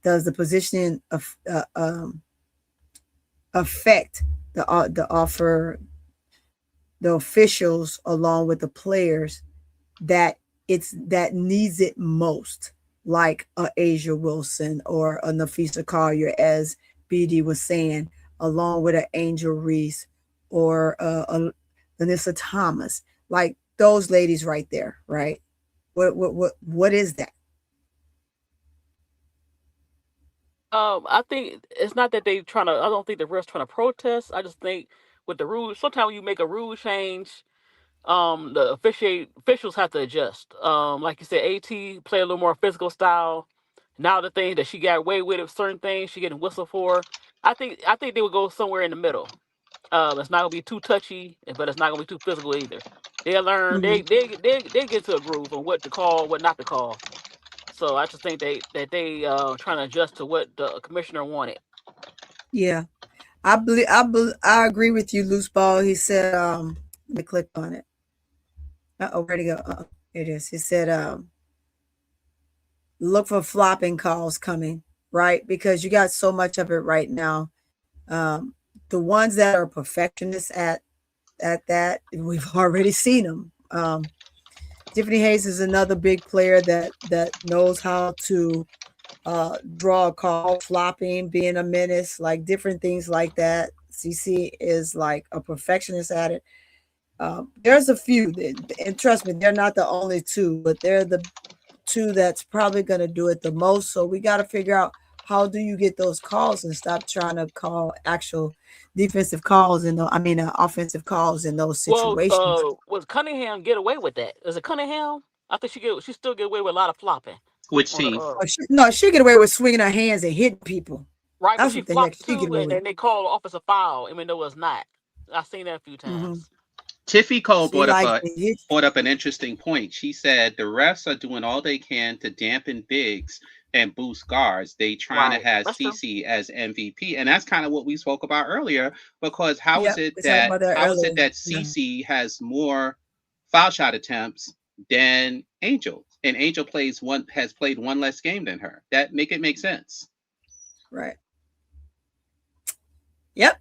Does the positioning affect the offer, the officials along with the players that needs it most, like a Asia Wilson or a Nafisa Collier, as BD was saying, along with an Angel Reese or a Lanissa Thomas, like those ladies right there, right? What is that? I think it's not that they trying to. I don't think the refs trying to protest. I just think with the rules, sometimes when you make a rule change, the officials have to adjust. Like you said, AT play a little more physical style. Now the thing that she got away with certain things she getting whistled for. I think they would go somewhere in the middle. It's not gonna be too touchy, but it's not gonna be too physical either. They'll learn. They get to a groove on what to call, what not to call. So I just think they trying to adjust to what the commissioner wanted. Yeah, I agree with you, Loose Ball. He said, let me click on it. Where'd it go? It is. He said, look for flopping calls coming, right? Because you got so much of it right now. The ones that are perfectionists at that, we've already seen them. Tiffany Hayes is another big player that knows how to draw a call, flopping, being a menace, like different things like that. CC is like a perfectionist at it. There's a few, and trust me, they're not the only two, but they're the two that's probably going to do it the most. So we got to figure out, how do you get those calls and stop trying to call actual defensive calls and offensive calls in those situations? Well, was Cunningham get away with that? Is it Cunningham? I think she still get away with a lot of flopping. Which team? She get away with swinging her hands and hitting people. Right, but she flopped too, and then they call offensive foul, even though it's not. I've seen that a few times. Mm-hmm. Tiffy Cole brought up an interesting point. She said the refs are doing all they can to dampen bigs and boost guards. They trying to have CC as MVP, and that's kind of what we spoke about earlier. Because how is it that CC has more foul shot attempts than Angel, and Angel has played one less game than her? That make sense, right? Yep.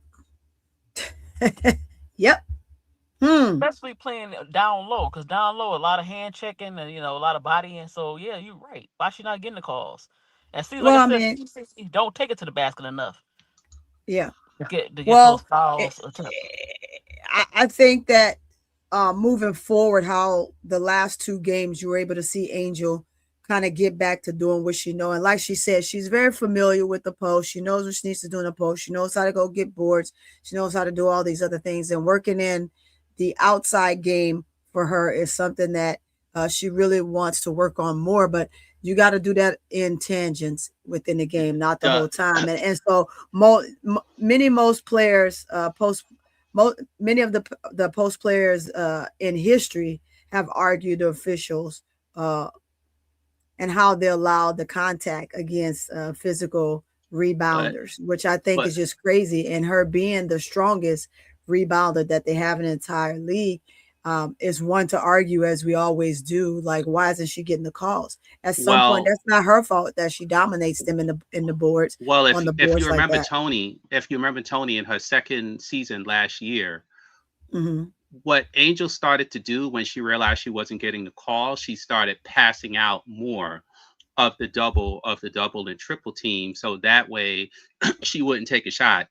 Yep. Especially playing down low, because down low a lot of hand checking and a lot of bodying. So yeah, you're right. Why she not getting the calls? And see, like I said, don't take it to the basket enough. Yeah. To get those fouls. I think that moving forward, how the last two games you were able to see Angel kind of get back to doing what she knows. And like she said, she's very familiar with the post. She knows what she needs to do in the post. She knows how to go get boards. She knows how to do all these other things. And working in the outside game for her is something that she really wants to work on more. But you got to do that in tangents within the game, not the whole time. And so most players many of the post players in history have argued the officials and how they allow the contact against physical rebounders, which I think is just crazy. And her being the strongest rebounder that they have in the entire league is one to argue, as we always do. Like, why isn't she getting the calls? At some point, that's not her fault that she dominates them in the boards. Well, if you remember Toni, in her second season last year, what Angel started to do when she realized she wasn't getting the call, she started passing out more of the double and triple team, so that way she wouldn't take a shot.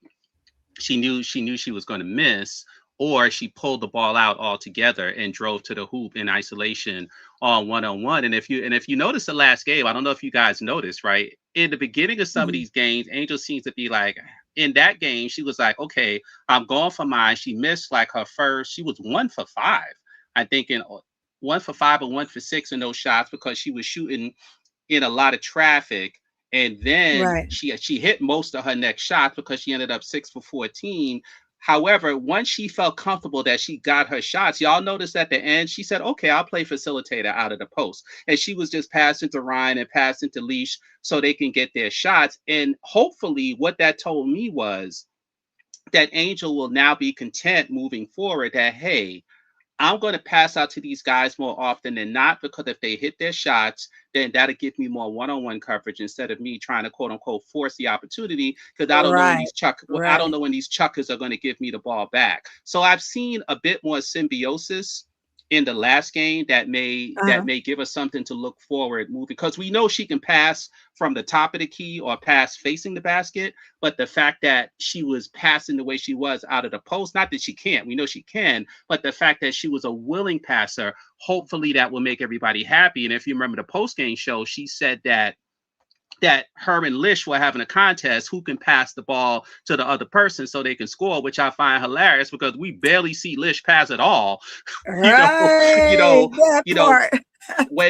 She knew she was going to miss, or she pulled the ball out altogether and drove to the hoop in isolation on one-on-one. And if you notice the last game, I don't know if you guys noticed, right? In the beginning of some of these games, Angel seems to be like, in that game, she was like, okay, I'm going for mine. She missed like her first, she was 1 for 5, I think, in 1 for 5 or 1 for 6 in those shots, because she was shooting in a lot of traffic. And then she hit most of her next shots because she ended up 6 for 14. However, once she felt comfortable that she got her shots, y'all noticed at the end, she said, okay, I'll play facilitator out of the post. And she was just passing to Ryan and passing to Leash so they can get their shots. And hopefully what that told me was that Angel will now be content moving forward that, hey, I'm going to pass out to these guys more often than not, because if they hit their shots, then that'll give me more one-on-one coverage instead of me trying to quote unquote force the opportunity, because I don't know when these I don't know when these chuckers are going to give me the ball back. So I've seen a bit more symbiosis in the last game that may give us something to look forward moving, because we know she can pass from the top of the key or pass facing the basket, but the fact that she was passing the way she was out of the post, not that she can't, we know she can, but the fact that she was a willing passer, hopefully that will make everybody happy. And if you remember the post-game show, she said that her and Lish were having a contest who can pass the ball to the other person so they can score, which I find hilarious because we barely see Lish pass at all. When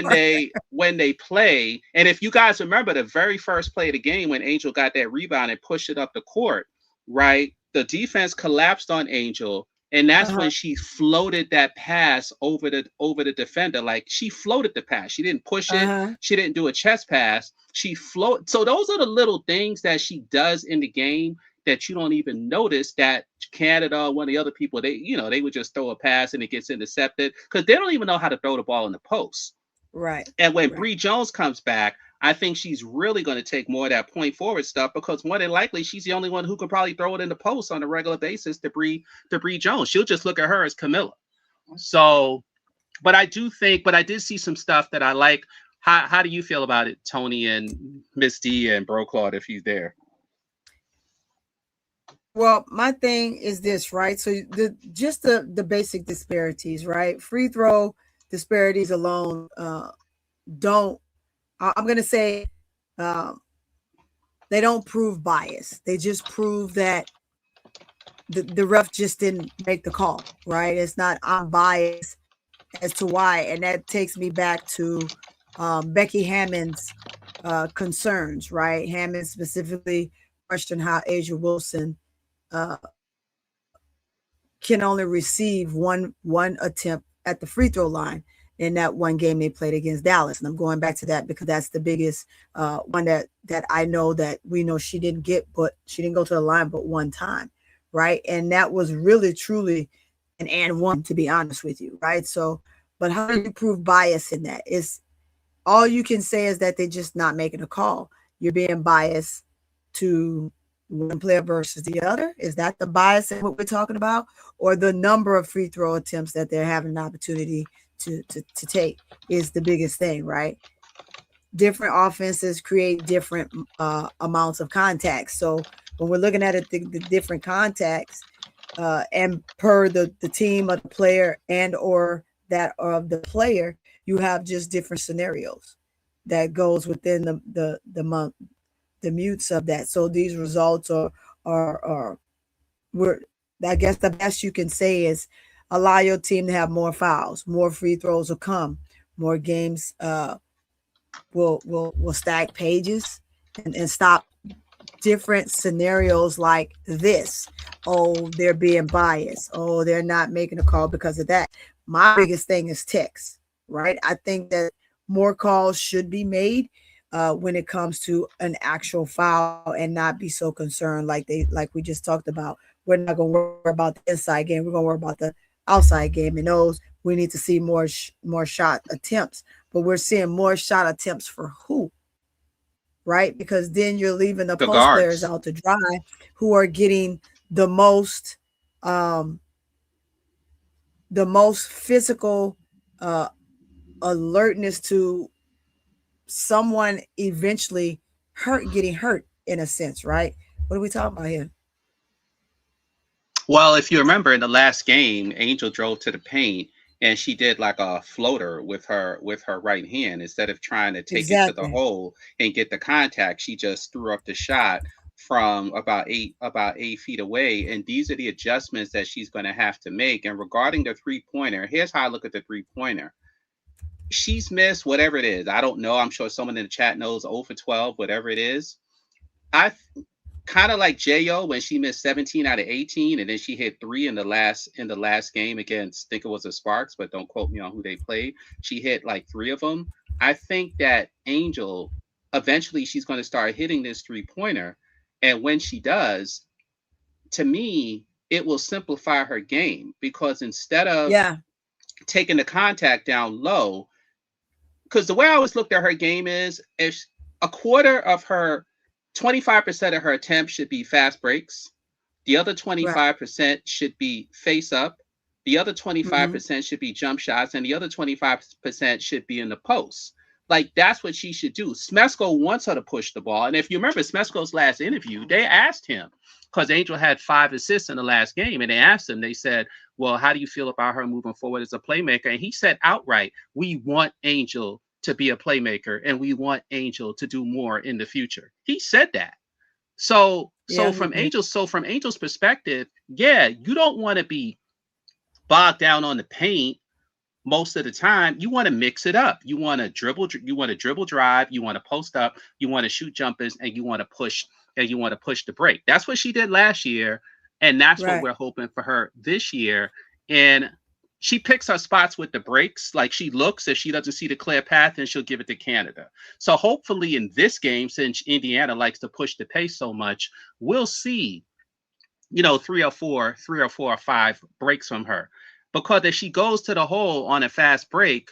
they play. And if you guys remember the very first play of the game when Angel got that rebound and pushed it up the court, right? The defense collapsed on Angel. And that's when she floated that pass over the defender. Like, she floated the pass. She didn't push it. She didn't do a chest pass. She floated. So those are the little things that she does in the game that you don't even notice, that Canada, one of the other people, they would just throw a pass and it gets intercepted because they don't even know how to throw the ball in the post. Right. And when Bree Jones comes back, I think she's really going to take more of that point forward stuff, because more than likely she's the only one who can probably throw it in the post on a regular basis to Bree Jones. She'll just look at her as Camilla. So, but I did see some stuff that I like. How do you feel about it, Toni and Miss D and Bro Claude, if he's there? Well, my thing is this, right? So the basic disparities, right? Free throw disparities alone don't. I'm going to say they don't prove bias. They just prove that the ref just didn't make the call, right? It's not I'm biased as to why. And that takes me back to Becky Hammon's concerns, right? Hammon specifically questioned how Angel Wilson can only receive one attempt at the free throw line in that one game they played against Dallas. And I'm going back to that because that's the biggest one that I know that we know she didn't get, but she didn't go to the line but one time, right? And that was really, truly an and one, to be honest with you, right? So, but how do you prove bias in that? It's all you can say is that they're just not making a call. You're being biased to one player versus the other. Is that the bias in what we're talking about? Or the number of free throw attempts that they're having an opportunity to take is the biggest thing, right? Different offenses create different amounts of contacts. So when we're looking at it, the different contacts and per the team of the player and or that of the player, you have just different scenarios that goes within the mutes of that. So these results are I guess the best you can say is allow your team to have more fouls, more free throws will come, more games will stack pages and stop different scenarios like this. Oh, they're being biased. Oh, they're not making a call because of that. My biggest thing is text, right? I think that more calls should be made when it comes to an actual foul and not be so concerned like we just talked about. We're not going to worry about the inside game. We're going to worry about the outside game. And those, we need to see more shot attempts. But we're seeing more shot attempts for who? Right? Because then you're leaving the post guards. Players out to dry who are getting the most physical alertness to someone eventually getting hurt in a sense, right? What are we talking about here? Well, if you remember in the last game, Angel drove to the paint and she did like a floater with her right hand. Instead of trying to take it to the hole and get the contact, she just threw up the shot from about eight feet away. And these are the adjustments that she's going to have to make. And regarding the 3-pointer, here's how I look at the 3-pointer. she's missed whatever it is. I don't know. I'm sure someone in the chat knows 0 for 12, whatever it is. I kind of like Jo when she missed 17 out of 18, and then she hit 3 in the last game against, I think it was the Sparks, but don't quote me on who they played. She hit like 3 of them. I think that Angel, eventually she's going to start hitting this 3-pointer, and when she does, to me, it will simplify her game, because instead of taking the contact down low, because the way I always looked at her game is a quarter of her, 25% of her attempts should be fast breaks. The other 25% should be face up. The other 25% should be jump shots. And the other 25% should be in the post. Like, that's what she should do. Smesko wants her to push the ball. And if you remember Smesko's last interview, they asked him, because Angel had 5 assists in the last game, and they asked him, they said, well, how do you feel about her moving forward as a playmaker? And he said outright, we want Angel to be a playmaker, and we want Angel to do more in the future. He said that. So from Angel's perspective, you don't want to be bogged down on the paint most of the time. You want to mix it up. You want to dribble drive, you want to post up, you want to shoot jumpers, and you want to push the break. That's what she did last year, and that's what we're hoping for her this year. And she picks her spots with the breaks. Like, she looks, if she doesn't see the clear path, then she'll give it to Canada. So hopefully in this game, since Indiana likes to push the pace so much, we'll see, 3 or 4 or 5 breaks from her. Because if she goes to the hole on a fast break,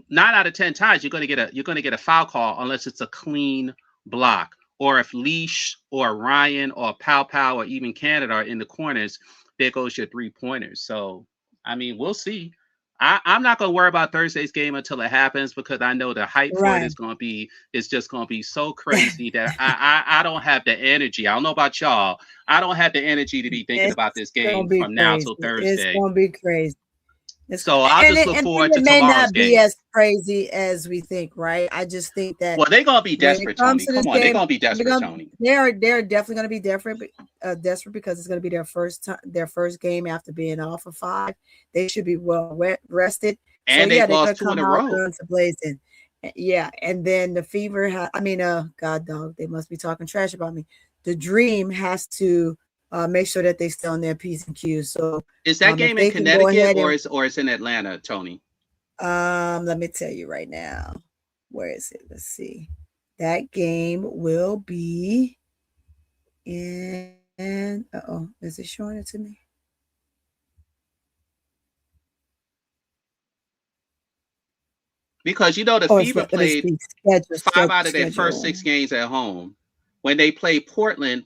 9 out of 10 times you're going to get a foul call unless it's a clean block. Or if Leash or Ryan or Pow or even Canada are in the corners, there goes your 3-pointers. So, I mean, we'll see. I'm not going to worry about Thursday's game until it happens, because I know the hype for it is just going to be so crazy that I don't have the energy. I don't know about y'all. I don't have the energy to be thinking about this game from now till Thursday. It's going to be crazy. So I'll just look forward to tomorrow's game. It may not be as crazy as we think, right? I just think that. Well, they're gonna be desperate, Toni. Come on, they're gonna be desperate, Toni. They're definitely gonna be desperate because it's gonna be their first game after being off of 5. They should be well rested. And they've lost 2 in a row. Blazing. Yeah, and then the Fever. God dog, they must be talking trash about me. The Dream has to. Make sure that they stay on their P's and Q's. So is that game in Connecticut or it's in Atlanta, Toni? Let me tell you right now. Where is it? Let's see. That game will be in is it showing it to me? Because the Fever played 5 out of their first 6 games at home. When they played Portland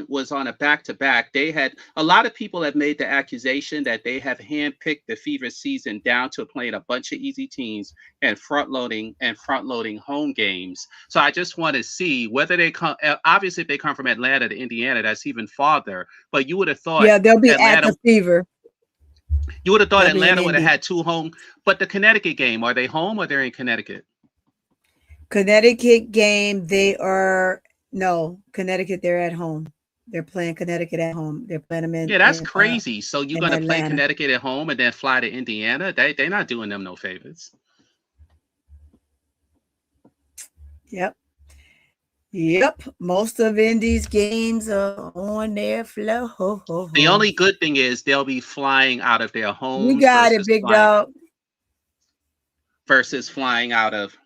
was on a back-to-back. They had a lot of people have made the accusation that they have handpicked the Fever season down to playing a bunch of easy teams and front-loading home games. So I just want to see whether they come. Obviously, if they come from Atlanta to Indiana, that's even farther. But you would have thought, they'll be Atlanta, at the Fever. You would have thought Atlanta would have had 2 home. But the Connecticut game, are they home or they're in Connecticut? Connecticut game, they are. No, Connecticut, they're at home. They're playing Connecticut at home. They're playing them in. Yeah, that's crazy. So you're going to play Connecticut at home and then fly to Indiana? They're not doing them no favors. Yep. Most of Indy's games are on their floor. The only good thing is they'll be flying out of their home. You got it, big dog. Versus flying out of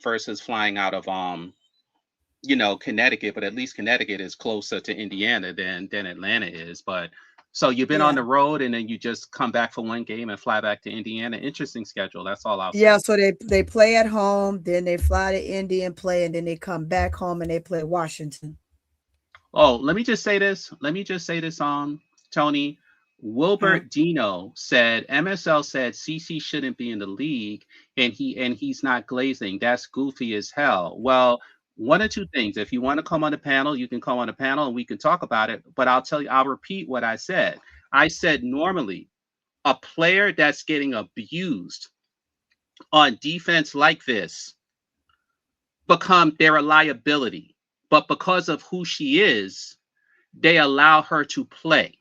Connecticut, but at least Connecticut is closer to Indiana than Atlanta is. But so you've been on the road and then you just come back for 1 game and fly back to Indiana. Interesting schedule. That's all I'll say. Yeah, so they play at home, then they fly to Indy and play, and then they come back home and they play Washington. Oh, let me just say this, Toni. Wilbert Dino said MSL said CC shouldn't be in the league and he's not glazing. That's goofy as hell. Well, 1 or 2 things. If you want to come on the panel, you can come on the panel and we can talk about it. But I'll repeat what I said. I said normally a player that's getting abused on defense like this they're a liability. But because of who she is, they allow her to play.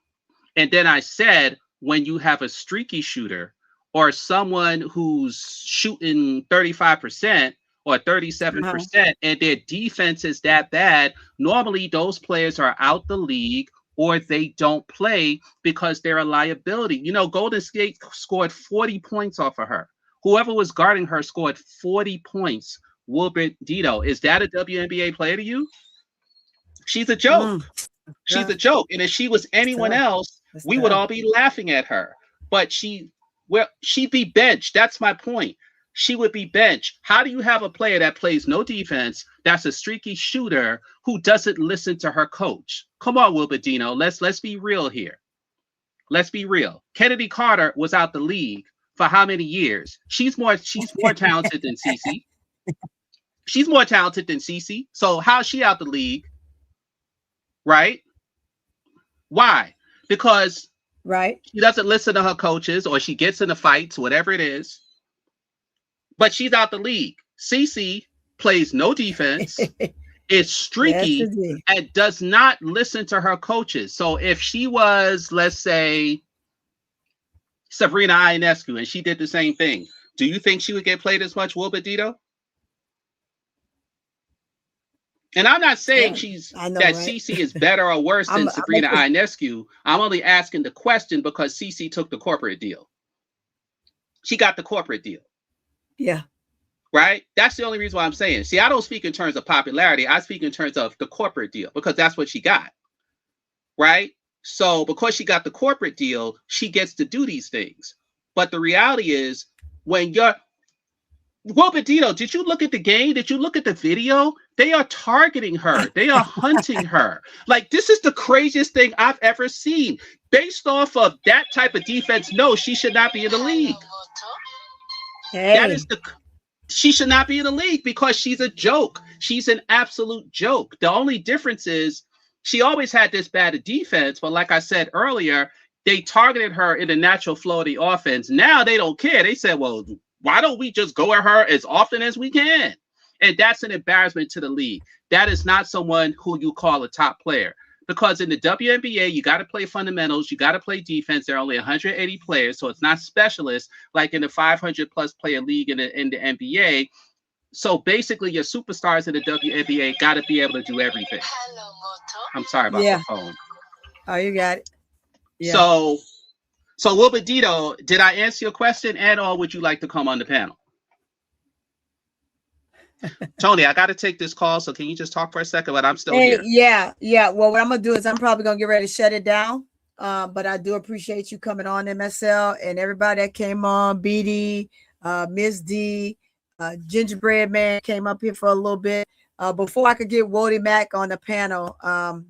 And then I said, when you have a streaky shooter or someone who's shooting 35% or 37%, and their defense is that bad, normally those players are out the league or they don't play because they're a liability. You know, Golden State scored 40 points off of her. Whoever was guarding her scored 40 points. Wilbert Dito, is that a WNBA player to you? She's a joke. She's a joke. And if she was anyone else, we would all be laughing at her. But she'd be benched. That's my point. She would be benched. How do you have a player that plays no defense, that's a streaky shooter, who doesn't listen to her coach? Come on, Wilbert Dino. Let's be real here. Let's be real. Kennedy Carter was out the league for how many years? She's more talented than Cece. She's more talented than Cece. So how's she out the league? Right? Why? Because she doesn't listen to her coaches, or she gets into fights, whatever it is. But she's out the league. Cece plays no defense, is streaky, and does not listen to her coaches. So if she was, let's say, Sabrina Ionescu, and she did the same thing, do you think she would get played as much, Wilbert Dito? And I'm not saying Cece is better or worse than Sabrina Ionescu. I'm only asking the question because Cece took the corporate deal. She got the corporate deal. Yeah. Right? That's the only reason why I'm saying. See, I don't speak in terms of popularity. I speak in terms of the corporate deal because that's what she got. Right? So because she got the corporate deal, she gets to do these things. But the reality is, when you're Wilbert Dito, did you look at the game? Did you look at the video? They are targeting her. They are hunting her. Like, this is the craziest thing I've ever seen. Based off of that type of defense, no, she should not be in the league. She should not be in the league because she's a joke. She's an absolute joke. The only difference is she always had this bad defense, but like I said earlier, they targeted her in the natural flow of the offense. Now they don't care. They said, well, why don't we just go at her as often as we can? And that's an embarrassment to the league. That is not someone who you call a top player. Because in the WNBA, you got to play fundamentals. You got to play defense. There are only 180 players, so it's not specialists like in the 500-plus player league in the NBA. So basically, your superstars in the WNBA got to be able to do everything. I'm sorry about the phone. Oh, you got it. Yeah. So Wilbert Dito, did I answer your question, and/or would you like to come on the panel? Toni, I got to take this call, so can you just talk for a second? But I'm still here. Yeah. Well, what I'm gonna do is I'm probably gonna get ready to shut it down. But I do appreciate you coming on, MSL, and everybody that came on. BD, Miss D, Gingerbread Man came up here for a little bit. Before I could get Wody Mack on the panel,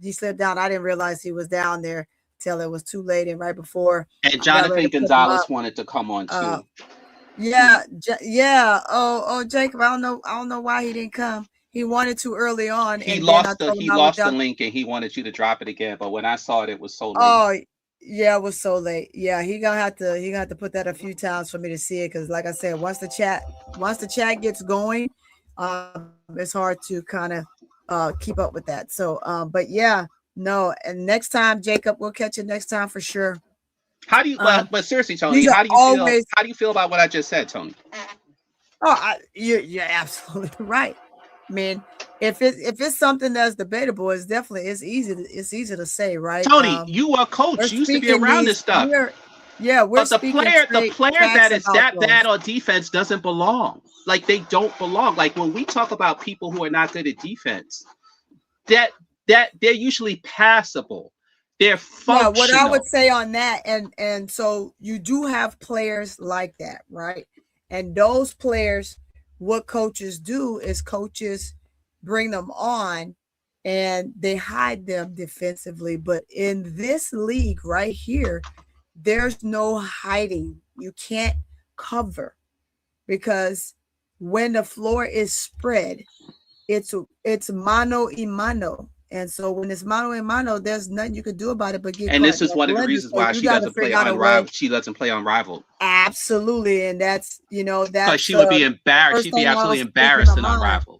he slipped down. I didn't realize he was down there till it was too late, and right before. And Jonathan Gonzalez wanted to come on too. Yeah. Oh, Jacob, I don't know why he didn't come. He wanted to early on. He lost the link, and he wanted you to drop it again. But when I saw it was so late. Oh, yeah, it was so late. Yeah, he gonna have to put that a few times for me to see it, because like I said, once the chat gets going, it's hard to kind of keep up with that. So, but yeah, no. And next time, Jacob, we'll catch you next time for sure. How do you? But seriously, Toni, how do you feel about what I just said, Toni? Oh, you're absolutely right. I mean, if it's something that's debatable, it's easy to say, right? Toni, you are a coach. You used to be around this stuff. We're the player that is that bad on defense doesn't belong. Like, they don't belong. Like, when we talk about people who are not good at defense, that they're usually passable. They're functional. Yeah, what I would say on that, and so you do have players like that, right? And those players, what coaches do is coaches bring them on and they hide them defensively. But in this league right here, there's no hiding. You can't cover, because when the floor is spread, it's mano y mano. And so when it's mano a mano, there's nothing you can do about it but get. And this is one of the reasons why she doesn't play on Rival. She doesn't play on Rival. Absolutely, and that's because she would be embarrassed. She'd be absolutely embarrassed in Unrivaled.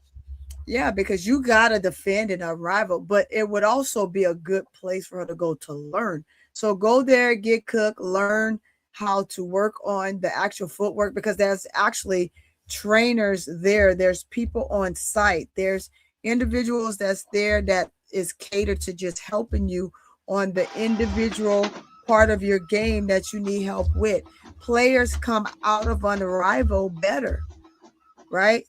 Yeah, because you gotta defend in Unrivaled, but it would also be a good place for her to go to learn. So go there, get cooked, learn how to work on the actual footwork, because there's actually trainers there. There's people on site. There's individuals that's there that is catered to just helping you on the individual part of your game that you need help with. Players come out of an arrival better, right?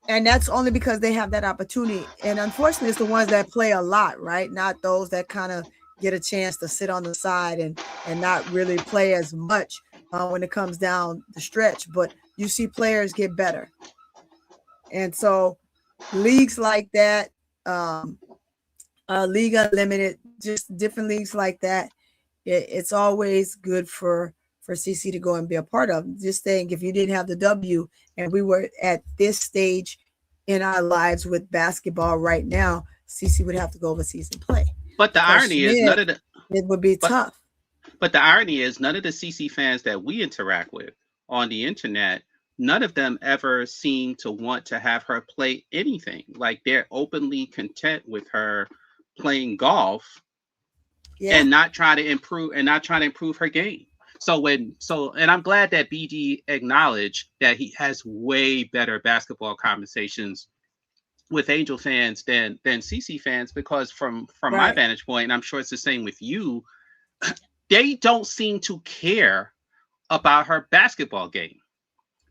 And that's only because they have that opportunity. And unfortunately, it's the ones that play a lot, right? Not those that kind of get a chance to sit on the side and not really play as much when it comes down the stretch. But you see players get better. And so leagues like that, League Unlimited, just different leagues like that, it's always good for CC to go and be a part of. Just think, if you didn't have the W and we were at this stage in our lives with basketball right now, CC would have to go overseas and play. But the irony is it would be tough. But the irony is none of the CC fans that we interact with on the internet, none of them ever seem to want to have her play anything. Like, they're openly content with her playing golf and not trying to improve her game. And I'm glad that BD acknowledged that he has way better basketball conversations with Angel fans than CC fans, because from my vantage point, and I'm sure it's the same with you, they don't seem to care about her basketball game.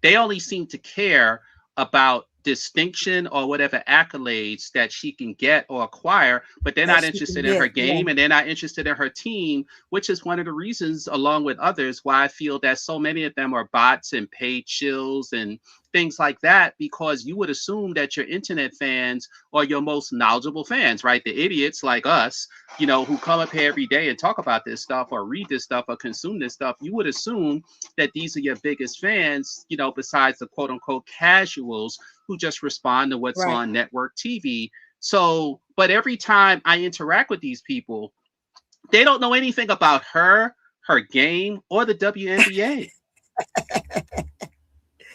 They only seem to care about distinction or whatever accolades that she can get or acquire, but they're not interested in her game, and they're not interested in her team, which is one of the reasons, along with others, why I feel that so many of them are bots and paid shills and things like that, because you would assume that your internet fans are your most knowledgeable fans, right? The idiots like us, who come up here every day and talk about this stuff or read this stuff or consume this stuff. You would assume that these are your biggest fans, besides the quote unquote casuals who just respond to what's on network TV. So, but every time I interact with these people, they don't know anything about her game, or the WNBA.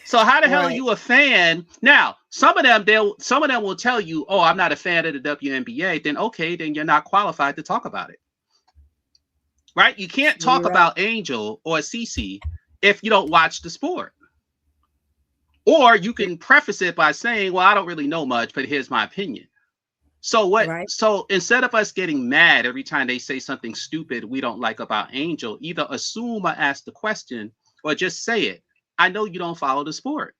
So how the hell are you a fan? Now, some of them will tell you, "Oh, I'm not a fan of the WNBA." Then okay, then you're not qualified to talk about it. Right? You can't talk about Angel or CC if you don't watch the sport. Or you can preface it by saying, "Well, I don't really know much, but here's my opinion." So what? So instead of us getting mad every time they say something stupid we don't like about Angel, either assume or ask the question, or just say it. I know you don't follow the sport.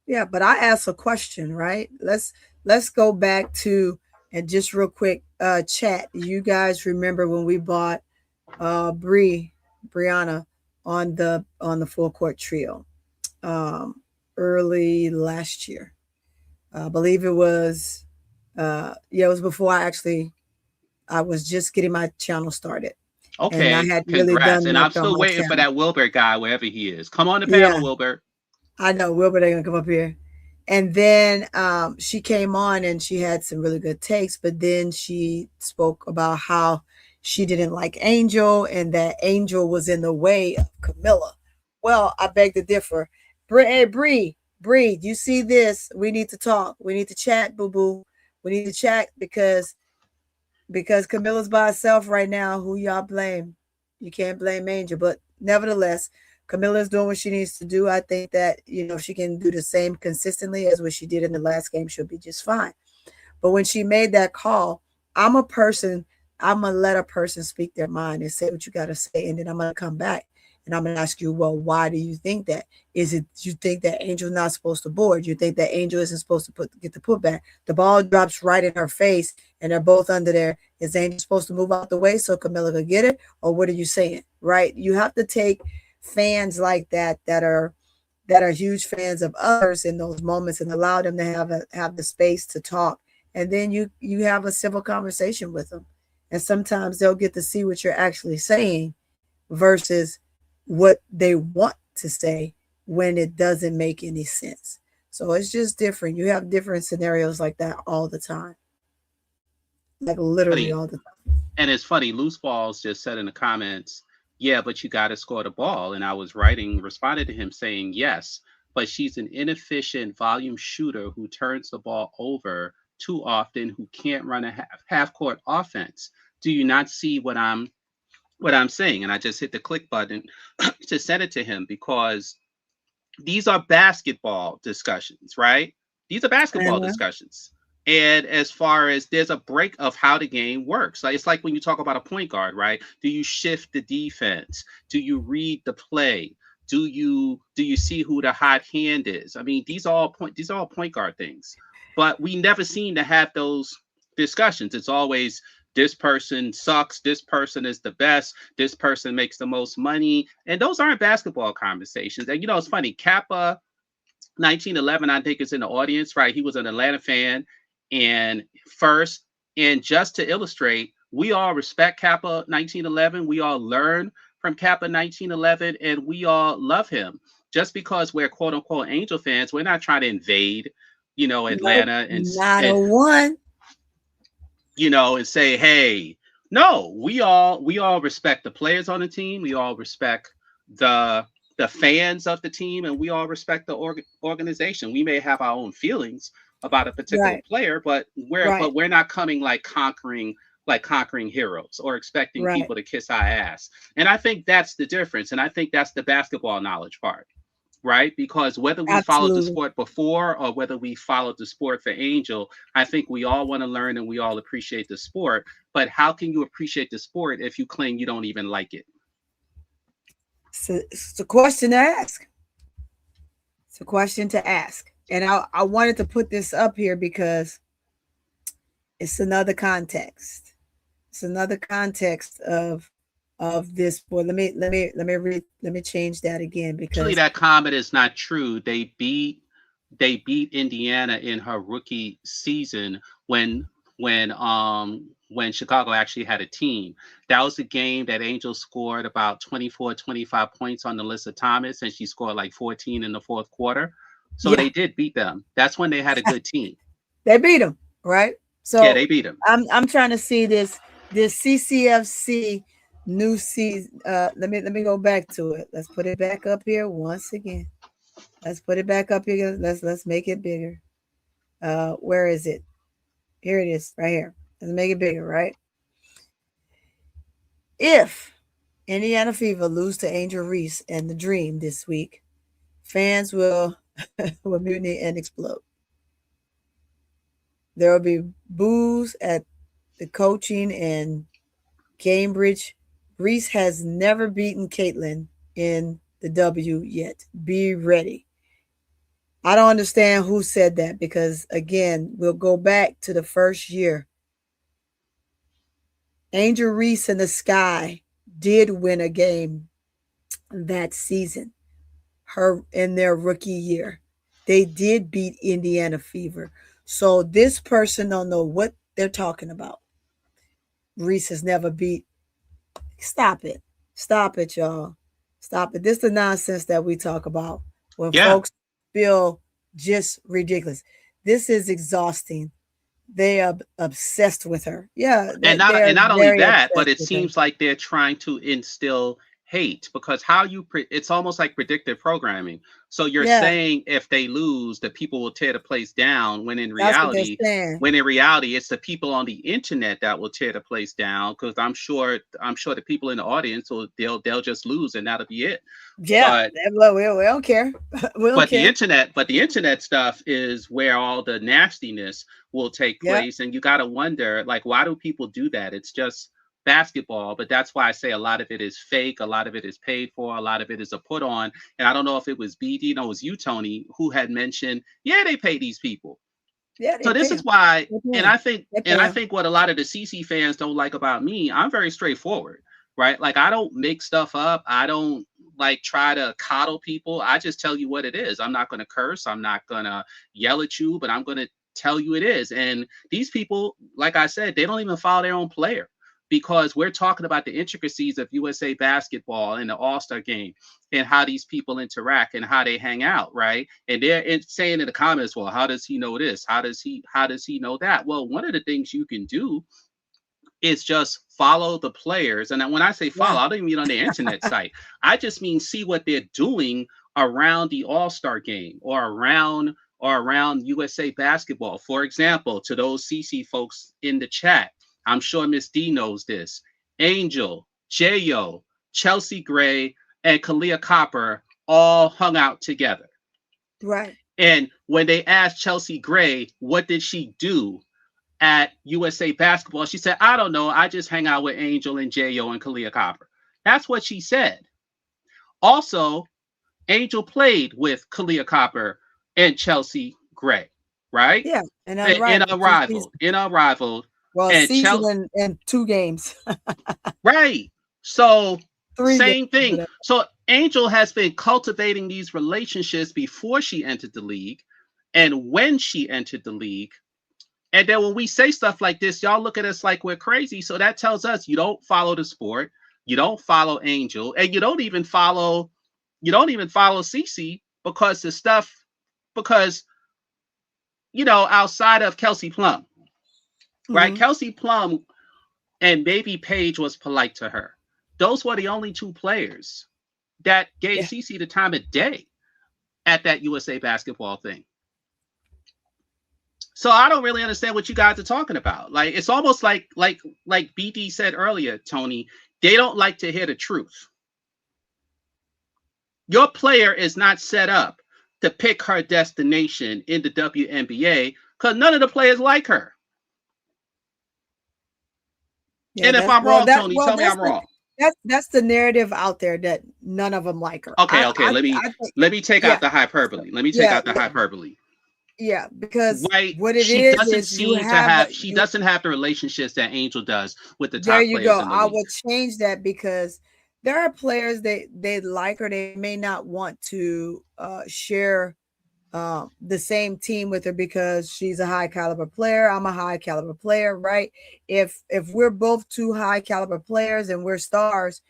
Yeah, but I asked a question, right? Let's go back to, and just real quick, chat. You guys remember when we bought Brianna on the full court trio early last year? I believe it was it was before I was just getting my channel started. Okay, and I had congrats. Really done and I'm still waiting for that Wilbert guy, wherever he is. Come on the panel, Wilbert. I know Wilbert ain't gonna come up here. And then she came on and she had some really good takes, but then she spoke about how she didn't like Angel and that Angel was in the way of Camilla. Well, I beg to differ. Hey, Bree, you see this? We need to talk. We need to chat, boo-boo. We need to chat because Camilla's by herself right now. Who y'all blame? You can't blame Angel, but nevertheless, Camilla's doing what she needs to do. I think that, if she can do the same consistently as what she did in the last game, she'll be just fine. But when she made that call, I'm going to let a person speak their mind and say what you got to say. And then I'm going to come back and I'm going to ask you, well, why do you think that? Is it you think that Angel's not supposed to board? You think that Angel isn't supposed to get the putback? The ball drops right in her face and they're both under there. Is Angel supposed to move out the way so Camilla could get it? Or what are you saying? Right? You have to take fans like that are huge fans of others in those moments and allow them to have the space to talk. And then you have a civil conversation with them. And sometimes they'll get to see what you're actually saying versus what they want to say when it doesn't make any sense. So it's just different. You have different scenarios like that all the time. Like literally all the time. And it's funny, Loose Balls just said in the comments, yeah, but you got to score the ball. And I was responded to him saying, yes, but she's an inefficient volume shooter who turns the ball over too often, who can't run a half court offense. Do you not see what I'm what I'm saying. And I just hit the click button to send it to him because these are basketball discussions, right? These are basketball discussions. And as far as there's a break of how the game works, like it's like when you talk about a point guard, right? Do you shift the defense? Do you read the play? Do you see who the hot hand is? I mean, these are all point guard things. But we never seem to have those discussions. It's always this person sucks, this person is the best, this person makes the most money. And those aren't basketball conversations. And it's funny, Kappa 1911, I think, is in the audience, right? He was an Atlanta fan. And first, and just to illustrate, we all respect Kappa 1911. We all learn from Kappa 1911, and we all love him. Just because we're quote unquote Angel fans, we're not trying to invade, Atlanta and not a one. And say, hey, no, we all respect the players on the team. We all respect the fans of the team, and we all respect the organization. We may have our own feelings about a particular player, but we're not coming like conquering heroes or expecting people to kiss our ass. And I think that's the difference. And I think that's the basketball knowledge part, right? Because whether we followed the sport before or whether we followed the sport for Angel, I think we all want to learn and we all appreciate the sport. But how can you appreciate the sport if you claim you don't even like it? It's a question to ask. It's a question to ask. And I wanted to put this up here because it's another context. It's another context of this. Well, let me change that again, because actually that comment is not true. They beat Indiana in her rookie season when Chicago actually had a team. That was a game that Angel scored about 24, 25 points on Alyssa Thomas, and she scored like 14 in the fourth quarter. So they did beat them. That's when they had a good team. They beat them, right? So yeah, they beat them. I'm trying to see this CCFC new season. Let me go back to it. Let's put it back up here once again. Let's put it back up here. Let's make it bigger. Where is it? Here it is, right here. Let's make it bigger, right? If Indiana Fever lose to Angel Reese and the Dream this week, fans will mutiny and explode. There will be boos at the coaching and Cambridge. Reese has never beaten Caitlin in the W yet. Be ready. I don't understand who said that, because, again, we'll go back to the first year. Angel Reese and the Sky did win a game that season. Her in their rookie year, they did beat Indiana Fever. So this person don't know what they're talking about. Reese has never beat. Stop it, y'all. Stop it. This is the nonsense that we talk about when folks feel just ridiculous. This is exhausting. They are obsessed with her. Yeah, and not only that, but it seems like they're trying to instill hate, because it's almost like predictive programming. So you're saying if they lose, the people will tear the place down, when in reality it's the people on the internet that will tear the place down, because I'm sure the people in the audience they'll just lose and that'll be it. Yeah, but we don't care. The internet stuff is where all the nastiness will take place, and you got to wonder, like, why do people do that? It's just basketball, but that's why I say a lot of it is fake, a lot of it is paid for, a lot of it is a put on. And I don't know if it was BD, no, it was you, Toni, who had mentioned, they pay these people. So this is why, and I think what a lot of the CC fans don't like about me, I'm very straightforward, right? Like, I don't make stuff up. I don't like try to coddle people. I just tell you what it is. I'm not going to curse. I'm not going to yell at you, but I'm going to tell you it is. And these people, like I said, they don't even follow their own player, because we're talking about the intricacies of USA basketball and the All-Star game and how these people interact and how they hang out, right? And they're saying in the comments, well, how does he know this? How does he know that? Well, one of the things you can do is just follow the players. And when I say follow, I don't even mean on the internet site. I just mean see what they're doing around the All-Star game or around USA basketball. For example, to those CC folks in the chat, I'm sure Miss D knows this. Angel J.O., Chelsea Gray, and Kalia Copper all hung out together. Right. And when they asked Chelsea Gray, what did she do at USA Basketball? She said, I don't know. I just hang out with Angel and J.O. and Kalia Copper. That's what she said. Also, Angel played with Kalia Copper and Chelsea Gray, right? Yeah. And in Unrivaled. Well, and season and 2 games. Right. So 3 same games, thing. whatever. So Angel has been cultivating these relationships before she entered the league and when she entered the league. And then when we say stuff like this, y'all look at us like we're crazy. So that tells us you don't follow the sport, you don't follow Angel, and you don't even follow Cece because outside of Kelsey Plum, right? Kelsey Plum and maybe Paige was polite to her. Those were the only 2 players that gave Cece the time of day at that USA Basketball thing. So I don't really understand what you guys are talking about. Like, it's almost like BD said earlier, Toni, they don't like to hear the truth. Your player is not set up to pick her destination in the WNBA because none of the players like her. Yeah, and if I'm wrong, Toni, tell me I'm wrong. That's the narrative out there that none of them like her. Okay. Let me take out the hyperbole. Hyperbole. Yeah, because what it she is doesn't seem to have. She doesn't have the relationships that Angel does with the top players. There you go. In the I league. will change that because there are players they like her. They may not want to share the same team with her because she's a high caliber player. I'm a high caliber player, right? If we're both 2 high caliber players and we're stars,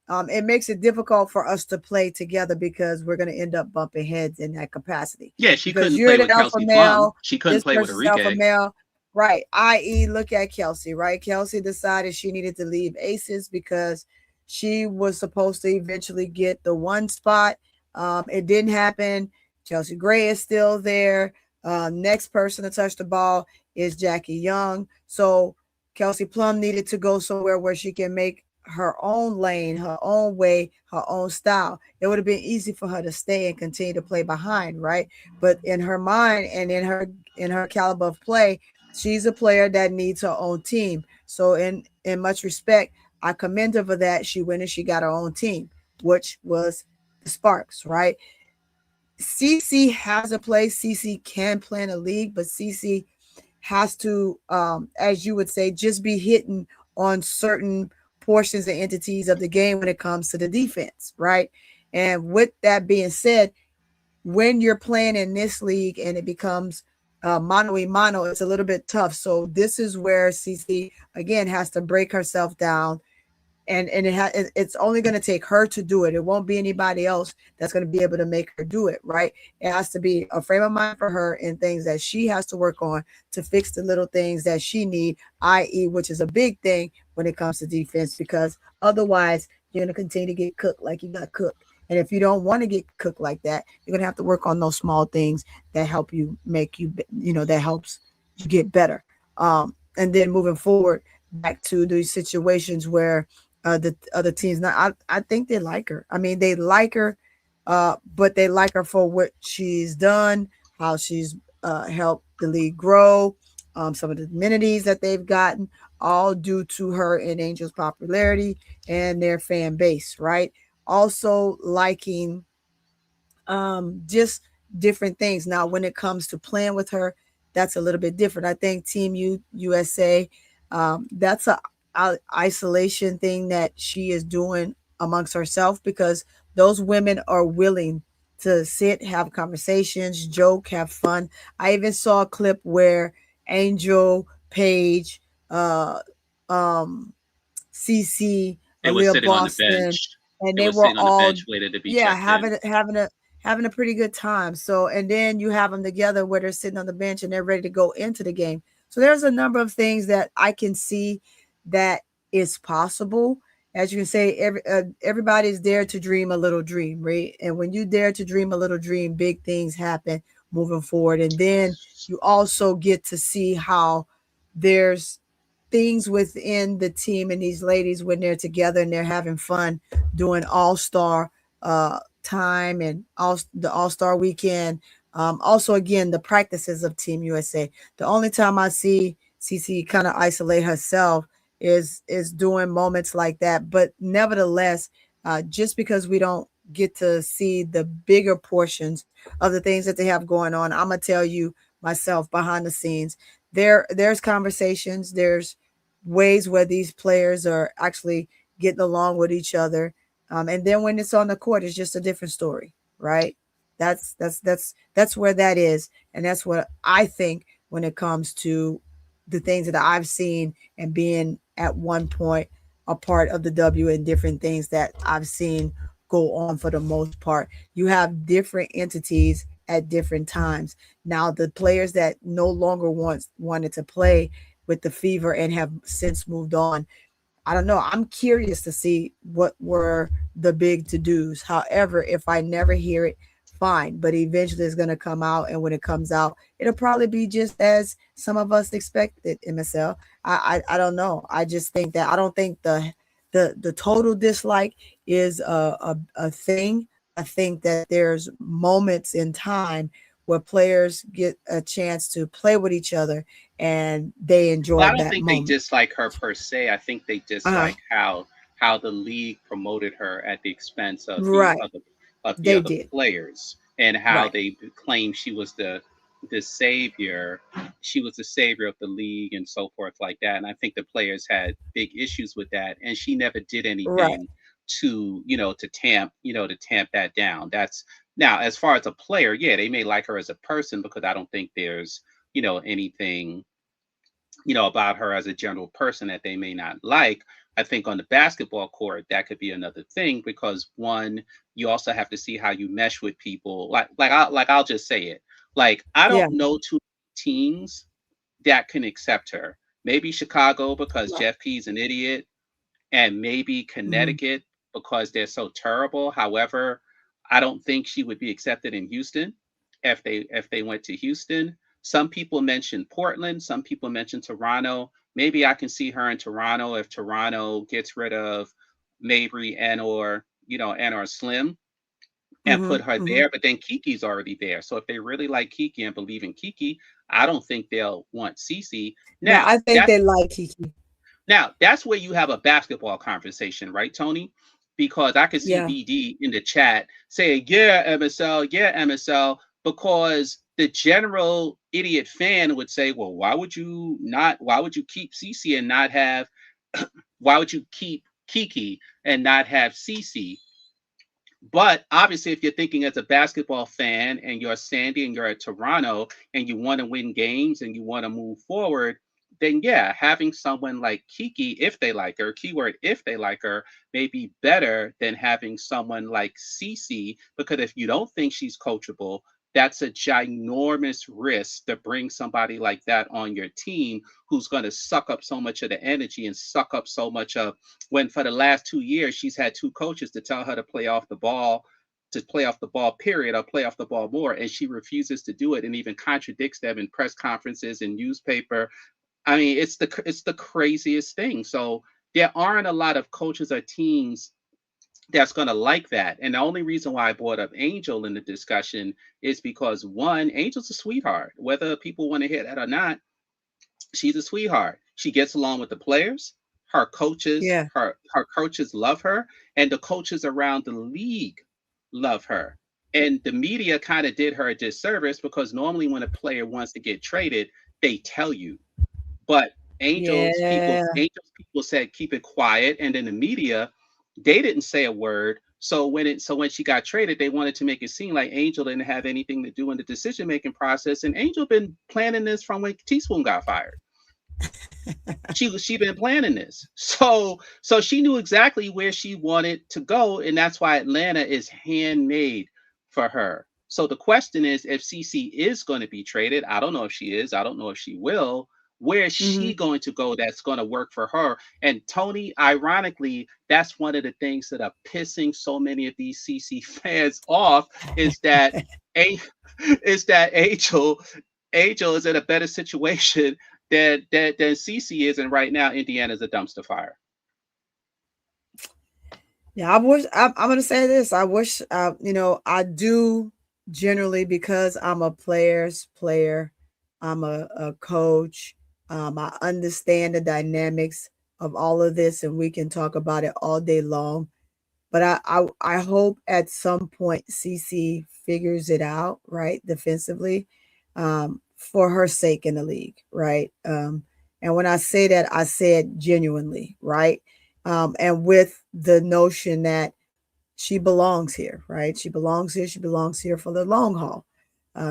it makes it difficult for us to play together because we're going to end up bumping heads in that capacity. Yeah, she couldn't play with Kelsey Plum. She couldn't play with Enrique. Right. I.e., look at Kelsey, right? Kelsey decided she needed to leave Aces because she was supposed to eventually get the 1 spot. It didn't happen. Chelsea Gray is still there. Next person to touch the ball is Jackie Young. So Kelsey Plum needed to go somewhere where she can make her own lane, her own way, her own style. It would have been easy for her to stay and continue to play behind, right? But in her mind and in her caliber of play, she's a player that needs her own team. So in much respect, I commend her for that. She went and she got her own team, which was the Sparks, right? Cece has a place. Cece can play in a league, but Cece has to, as you would say, just be hitting on certain portions and entities of the game when it comes to the defense, right? And with that being said, when you're playing in this league and it becomes mano-a-mano, it's a little bit tough. So this is where Cece, again, has to break herself down. And it's only going to take her to do it. It won't be anybody else that's going to be able to make her do it, right? It has to be a frame of mind for her and things that she has to work on to fix the little things that she need, i.e., which is a big thing when it comes to defense, because otherwise you're going to continue to get cooked like you got cooked. And if you don't want to get cooked like that, you're going to have to work on those small things that help you make you, that helps you get better. And then moving forward back to these situations where the other teams. Now, I think they like her. I mean, they like her, but they like her for what she's done, how she's helped the league grow, some of the amenities that they've gotten, all due to her and Angel's popularity and their fan base, right? Also liking just different things. Now, when it comes to playing with her, that's a little bit different. I think Team USA, that's a isolation thing that she is doing amongst herself, because those women are willing to sit, have conversations, joke, have fun. I even saw a clip where Angel, Paige, CC, Aaliyah Boston, and they were all having a pretty good time. So, and then you have them together where they're sitting on the bench and they're ready to go into the game. So there's a number of things that I can see that is possible. As you can say, everybody's dare to dream a little dream, right? And when you dare to dream a little dream, big things happen moving forward. And then you also get to see how there's things within the team and these ladies when they're together and they're having fun doing all-star time and the all-star weekend. Also, again, the practices of Team USA. The only time I see CC kind of isolate herself is doing moments like that. But nevertheless, just because we don't get to see the bigger portions of the things that they have going on, I'm gonna tell you myself behind the scenes, there's conversations, there's ways where these players are actually getting along with each other. And then when it's on the court, it's just a different story, right? That's where that is. And that's what I think when it comes to the things that I've seen and being at one point a part of the W and different things that I've seen go on. For the most part, you have different entities at different times. Now, the players that no longer wanted to play with the Fever and have since moved on, I don't know. I'm curious to see what were the big to-dos. However, if I never hear it, fine. But eventually it's going to come out. And when it comes out, it'll probably be just as some of us expected, MSL. I don't know. I just think that I don't think the total dislike is a thing. I think that there's moments in time where players get a chance to play with each other and they enjoy well, I don't that think moment. they dislike her per se. I think they dislike how the league promoted her at the expense of Right. the other players, and how Right. they claimed she was the savior. She was the savior of the league and so forth like that. And I think the players had big issues with that. And she never did anything to tamp that down. That's now, as far as a player, yeah, they may like her as a person, because I don't think there's anything about her as a general person that they may not like. I think on the basketball court, that could be another thing, because one, you also have to see how you mesh with people. I'll just say it. Like, I don't know two teams that can accept her. Maybe Chicago, because Jeff P's an idiot, and maybe Connecticut because they're so terrible. However, I don't think she would be accepted in Houston if they went to Houston. Some people mentioned Portland. Some people mentioned Toronto. Maybe I can see her in Toronto if Toronto gets rid of Mabry and or Slim and put her there. But then Kiki's already there. So if they really like Kiki and believe in Kiki, I don't think they'll want Cece. Now, I think they like Kiki. Now, that's where you have a basketball conversation, right, Toni? Because I can see BD in the chat saying, yeah, MSL, because the general idiot fan would say, well, why would you keep Cece and not have, why would you keep Kiki and not have Cece? But obviously, if you're thinking as a basketball fan and you're Sandy and you're at Toronto and you want to win games and you want to move forward, then yeah, having someone like Kiki, if they like her, keyword if they like her, may be better than having someone like Cece, because if you don't think she's coachable, that's a ginormous risk to bring somebody like that on your team who's going to suck up so much of the energy and suck up so much of, when for the last 2 years, she's had two coaches to tell her to play off the ball, period, or play off the ball more. And she refuses to do it and even contradicts them in press conferences and newspaper. I mean, it's the craziest thing. So there aren't a lot of coaches or teams that's going to like that. And the only reason why I brought up Angel in the discussion is because, one, Angel's a sweetheart. Whether people want to hear that or not, she's a sweetheart. She gets along with the players. Her coaches, her coaches love her, and the coaches around the league love her. And the media kind of did her a disservice, because normally when a player wants to get traded, they tell you. But Angel's people said keep it quiet, and then the media, they didn't say a word. So when she got traded, they wanted to make it seem like Angel didn't have anything to do in the decision-making process. And Angel been planning this from when Teaspoon got fired. she been planning this. So she knew exactly where she wanted to go, and that's why Atlanta is handmade for her. So the question is, if CC is going to be traded, I don't know if she is, I don't know if she will, where is she going to go that's going to work for her? And Toni, ironically, that's one of the things that are pissing so many of these CC fans off, is that Angel is in a better situation than CC is, and right now Indiana's a dumpster fire. Yeah, I wish I'm going to say this. I wish, I do generally, because I'm a player's player. I'm a coach. I understand the dynamics of all of this, and we can talk about it all day long. But I hope at some point CC figures it out, right, defensively, for her sake in the league, right? And when I say that, I say it genuinely, right? And with the notion that she belongs here, right? She belongs here. She belongs here for the long haul.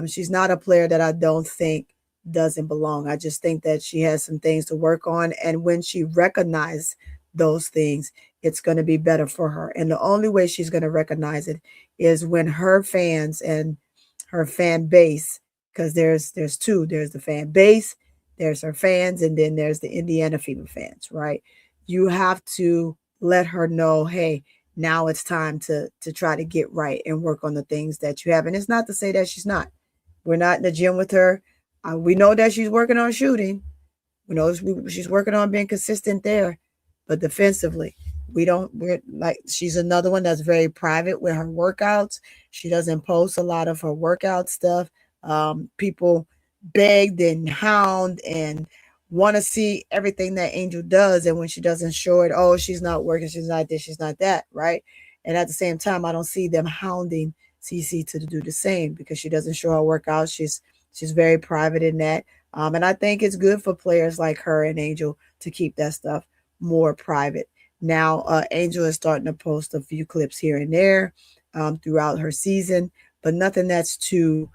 She's not a player that I don't think doesn't belong. I just think that she has some things to work on. And when she recognizes those things, it's going to be better for her. And the only way she's going to recognize it is when her fans and her fan base, because there's two, there's the fan base, there's her fans, and then there's the Indiana Fever fans, right? You have to let her know, hey, now it's time to try to get right and work on the things that you have. And it's not to say that she's not. We're not in the gym with her. We know that she's working on shooting. We know she's working on being consistent there. But defensively, we're like, she's another one that's very private with her workouts. She doesn't post a lot of her workout stuff. People begged and hound and want to see everything that Angel does. And when she doesn't show it, oh, she's not working, she's not this, she's not that, right? And at the same time, I don't see them hounding CC to do the same, because she doesn't show her workouts. She's very private in that. And I think it's good for players like her and Angel to keep that stuff more private. Now, Angel is starting to post a few clips here and there throughout her season, but nothing that's too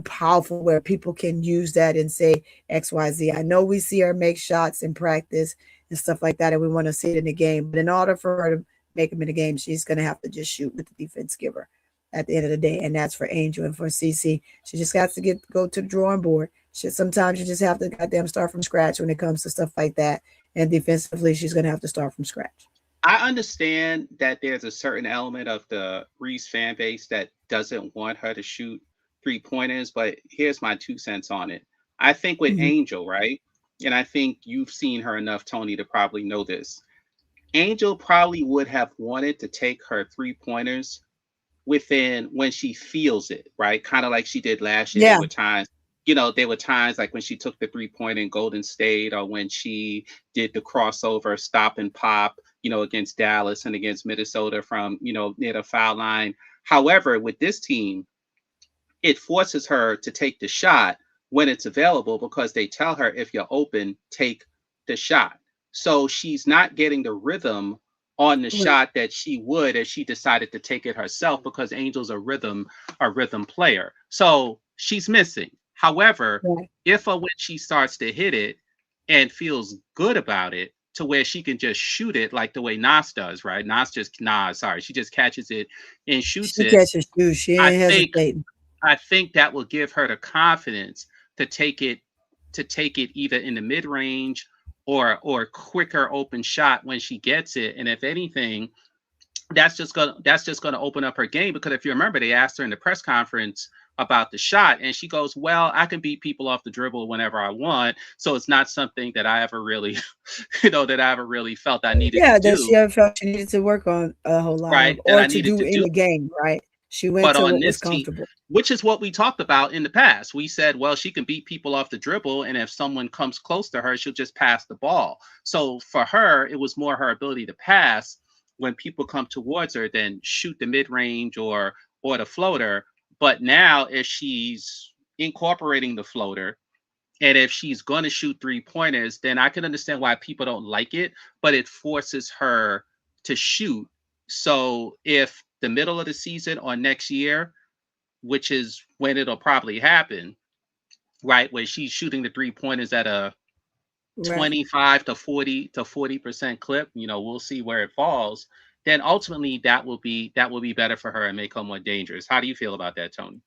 powerful where people can use that and say XYZ. I know we see her make shots in practice and stuff like that, and we want to see it in the game. But in order for her to make them in the game, she's going to have to just shoot with the defense giver at the end of the day. And that's for Angel. And for CC, she just got to go to the drawing board. Sometimes you just have to goddamn start from scratch when it comes to stuff like that. And defensively, she's going to have to start from scratch. I understand that there's a certain element of the Reese fan base that doesn't want her to shoot 3-pointers, but here's my 2 cents on it. I think with Angel, right? And I think you've seen her enough, Toni, to probably know this. Angel probably would have wanted to take her 3-pointers within when she feels it, right? Kind of like she did last year. Yeah. There were times like when she took the 3-pointer in Golden State, or when she did the crossover stop and pop, against Dallas and against Minnesota from, near the foul line. However, with this team, it forces her to take the shot when it's available, because they tell her, if you're open, take the shot. So she's not getting the rhythm on the shot that she would if she decided to take it herself, because Angel's a rhythm player. So she's missing. However, if or when she starts to hit it and feels good about it, to where she can just shoot it like the way Nas does, right? She just catches it and shoots it. She ain't hesitating. I think that will give her the confidence to take it either in the mid-range or quicker open shot when she gets it. And if anything, that's just gonna open up her game, because if you remember, they asked her in the press conference about the shot, and she goes, well, I can beat people off the dribble whenever I want, so it's not something that I ever really felt I needed to do. That she ever felt she needed to work on a whole lot, right? Or to do in the game, right? She went to what was comfortable. Which is what we talked about in the past. We said, well, she can beat people off the dribble, and if someone comes close to her, she'll just pass the ball. So for her, it was more her ability to pass when people come towards her than shoot the mid-range or the floater. But now, if she's incorporating the floater, and if she's going to shoot 3-pointers, then I can understand why people don't like it, but it forces her to shoot. So if the middle of the season or next year, which is when it'll probably happen, right, where she's shooting the 3-pointers at a 25 to 40% clip, we'll see where it falls. Then ultimately that will be better for her and make her more dangerous. How do you feel about that, Toni?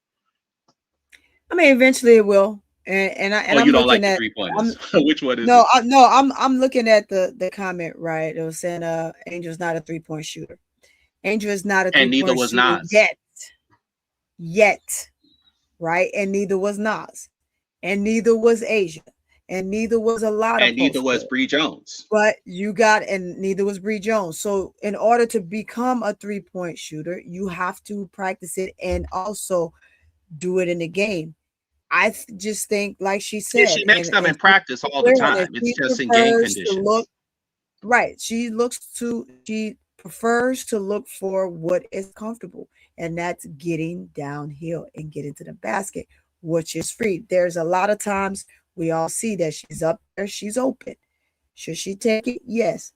I mean, eventually it will. And I'm you don't looking like at the 3-pointers. Which one is it? I'm looking at the comment, right? It was saying Angel's not a 3-point shooter. Angel is not a 3-point shooter. And neither was Nas. Yet. Right? And neither was Nas. and neither was Asia, and neither was a lot of and neither post was players. Bree Jones. But and neither was Bree Jones. So in order to become a 3-point shooter, you have to practice it and also do it in the game. I just think, like she said, Yeah, she makes them in practice all the time. It's just in game conditions. She prefers to look for what is comfortable, and that's getting downhill and getting to the basket, which is free. There's a lot of times we all see that she's up there, she's open. Should she take it? Yes.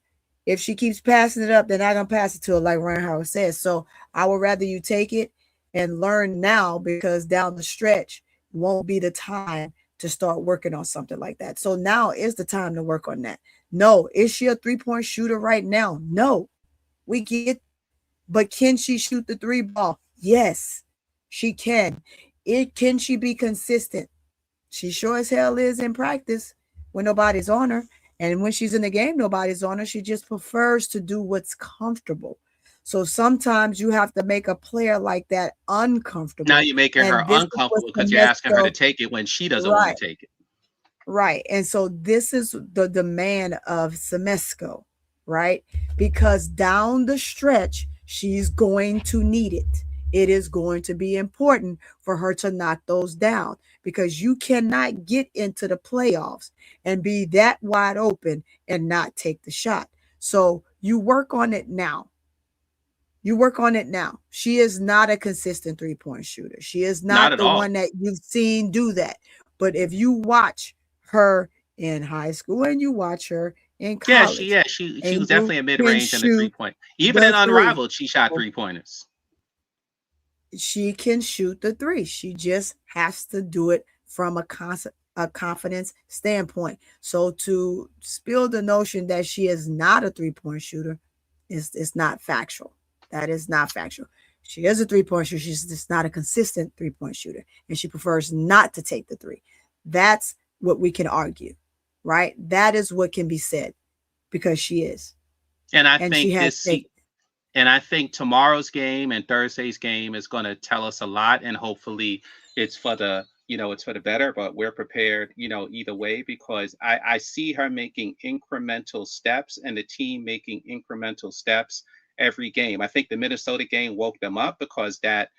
If she keeps passing it up, they're not gonna pass it to her, like Ryan Howard says. So I would rather you take it and learn now, because down the stretch won't be the time to start working on something like that. So now is the time to work on that. No, is she a 3-point shooter right now? No, we get, but can she shoot the 3 ball? Yes, she can. Can she be consistent? She sure as hell is in practice when nobody's on her. And when she's in the game, nobody's on her. She just prefers to do what's comfortable. So sometimes you have to make a player like that uncomfortable. Now you're making her uncomfortable because you're asking her to take it when she doesn't want to take it. Right. And so this is the demand of Semesco, right? Because down the stretch, she's going to need it. It is going to be important for her to knock those down, because you cannot get into the playoffs and be that wide open and not take the shot. So you work on it now. You work on it now. She is not a consistent 3-point shooter. She is not the one that you've seen do that. But if you watch her in high school and you watch her in college, she was definitely a mid-range and a 3-point. Even in Unrivaled, she shot 3-pointers. She can shoot the 3. She just has to do it from a confidence standpoint. So to spill the notion that she is not a 3-point shooter is not factual. That is not factual. She is a 3-point shooter. She's just not a consistent 3-point shooter, and she prefers not to take the 3. That's what we can argue, right? That is what can be said, because she is. And I think tomorrow's game and Thursday's game is going to tell us a lot, and hopefully it's for the better, but we're prepared, either way, because I see her making incremental steps and the team making incremental steps every game. I think the Minnesota game woke them up, because that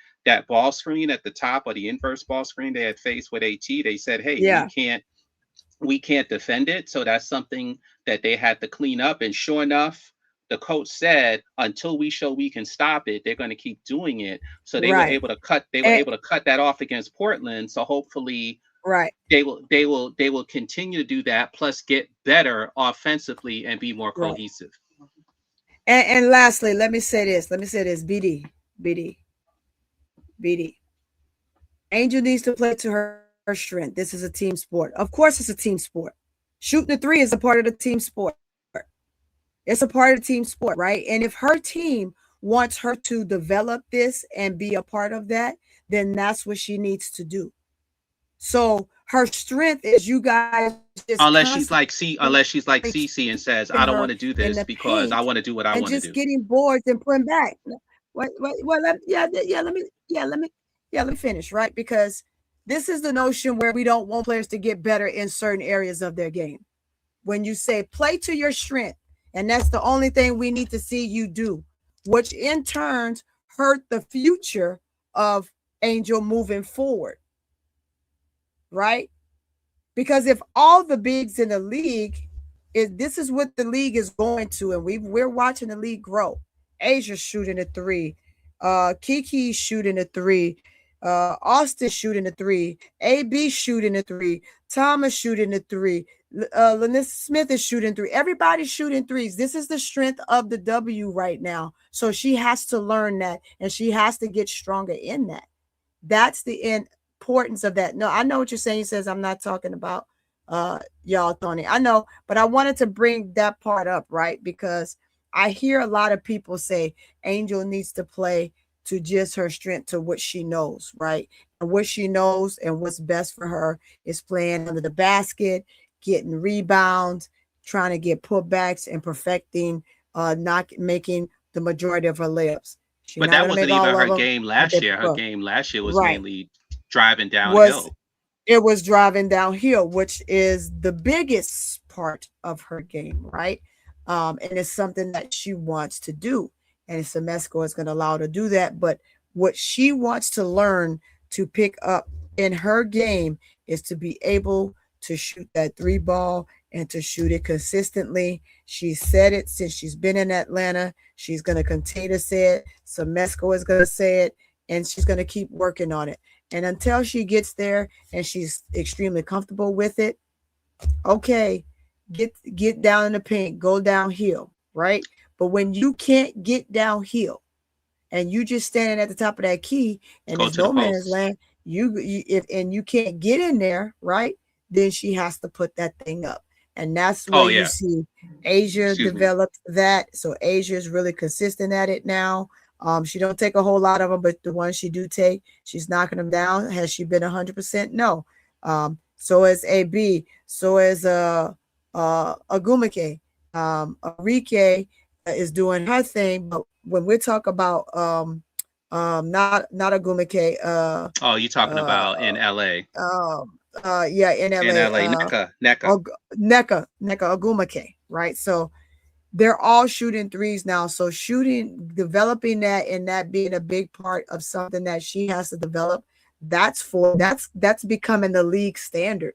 ball screen at the top, or the inverse ball screen they had faced with AT, they said, hey, we can't defend it. So that's something that they had to clean up. And sure enough, the coach said, until we show we can stop it, they're going to keep doing it. So they were able to cut that off against Portland. So hopefully they will continue to do that, plus get better offensively and be more cohesive. And lastly, let me say this, BD. Angel needs to play to her strength. This is a team sport. Of course, it's a team sport. Shooting the 3 is a part of the team sport. It's a part of the team sport, right? And if her team wants her to develop this and be a part of that, then that's what she needs to do. So her strength is, you guys just unless she's like Cece and says, I don't want to do this because I want to do what I want to do. Just getting boards and putting back. Let me finish, right? Because this is the notion where we don't want players to get better in certain areas of their game. When you say play to your strength, and that's the only thing we need to see you do, which in turn hurt the future of Angel moving forward, right? Because if all the bigs in the league, this is what the league is going to, and we're watching the league grow. Asia's shooting a 3, Kiki's shooting a 3, Austin shooting a 3, AB shooting a 3, Thomas shooting a 3, Lanissa Smith is shooting 3. Everybody's shooting 3s. This is the strength of the W right now. So she has to learn that, and she has to get stronger in that. That's the importance of that. No, I know what you're saying. He says, I'm not talking about y'all, Toni. I know, but I wanted to bring that part up, right? Because I hear a lot of people say Angel needs to play to just her strength, to what she knows, right? And what she knows and what's best for her is playing under the basket, getting rebounds, trying to get putbacks, and perfecting, not making the majority of her layups. But that wasn't even her game last year. Her game last year was mainly driving downhill. It was driving downhill, which is the biggest part of her game, right? And it's something that she wants to do. And Semesco is going to allow her to do that. But what she wants to learn to pick up in her game is to be able to shoot that 3 ball and to shoot it consistently. She said it since she's been in Atlanta. She's going to continue to say it. Semesco is going to say it, and she's going to keep working on it. And until she gets there and she's extremely comfortable with it, okay, get down in the paint, go downhill, right? But when you can't get downhill and you just standing at the top of that key and there's no man's land, if you can't get in there, right? Then she has to put that thing up. And that's where you see Asia developed that. So Asia is really consistent at it now. She don't take a whole lot of them, but the ones she do take, she's knocking them down. Has she been 100%? No. So is AB. So is Agumake. Arike is doing her thing. But when we talk about not Agumake. You're talking about in LA. Yeah, in LA. In LA, NECA Agumake, right? So they're all shooting threes now. So developing that and that being a big part of something that she has to develop, that's becoming the league standard.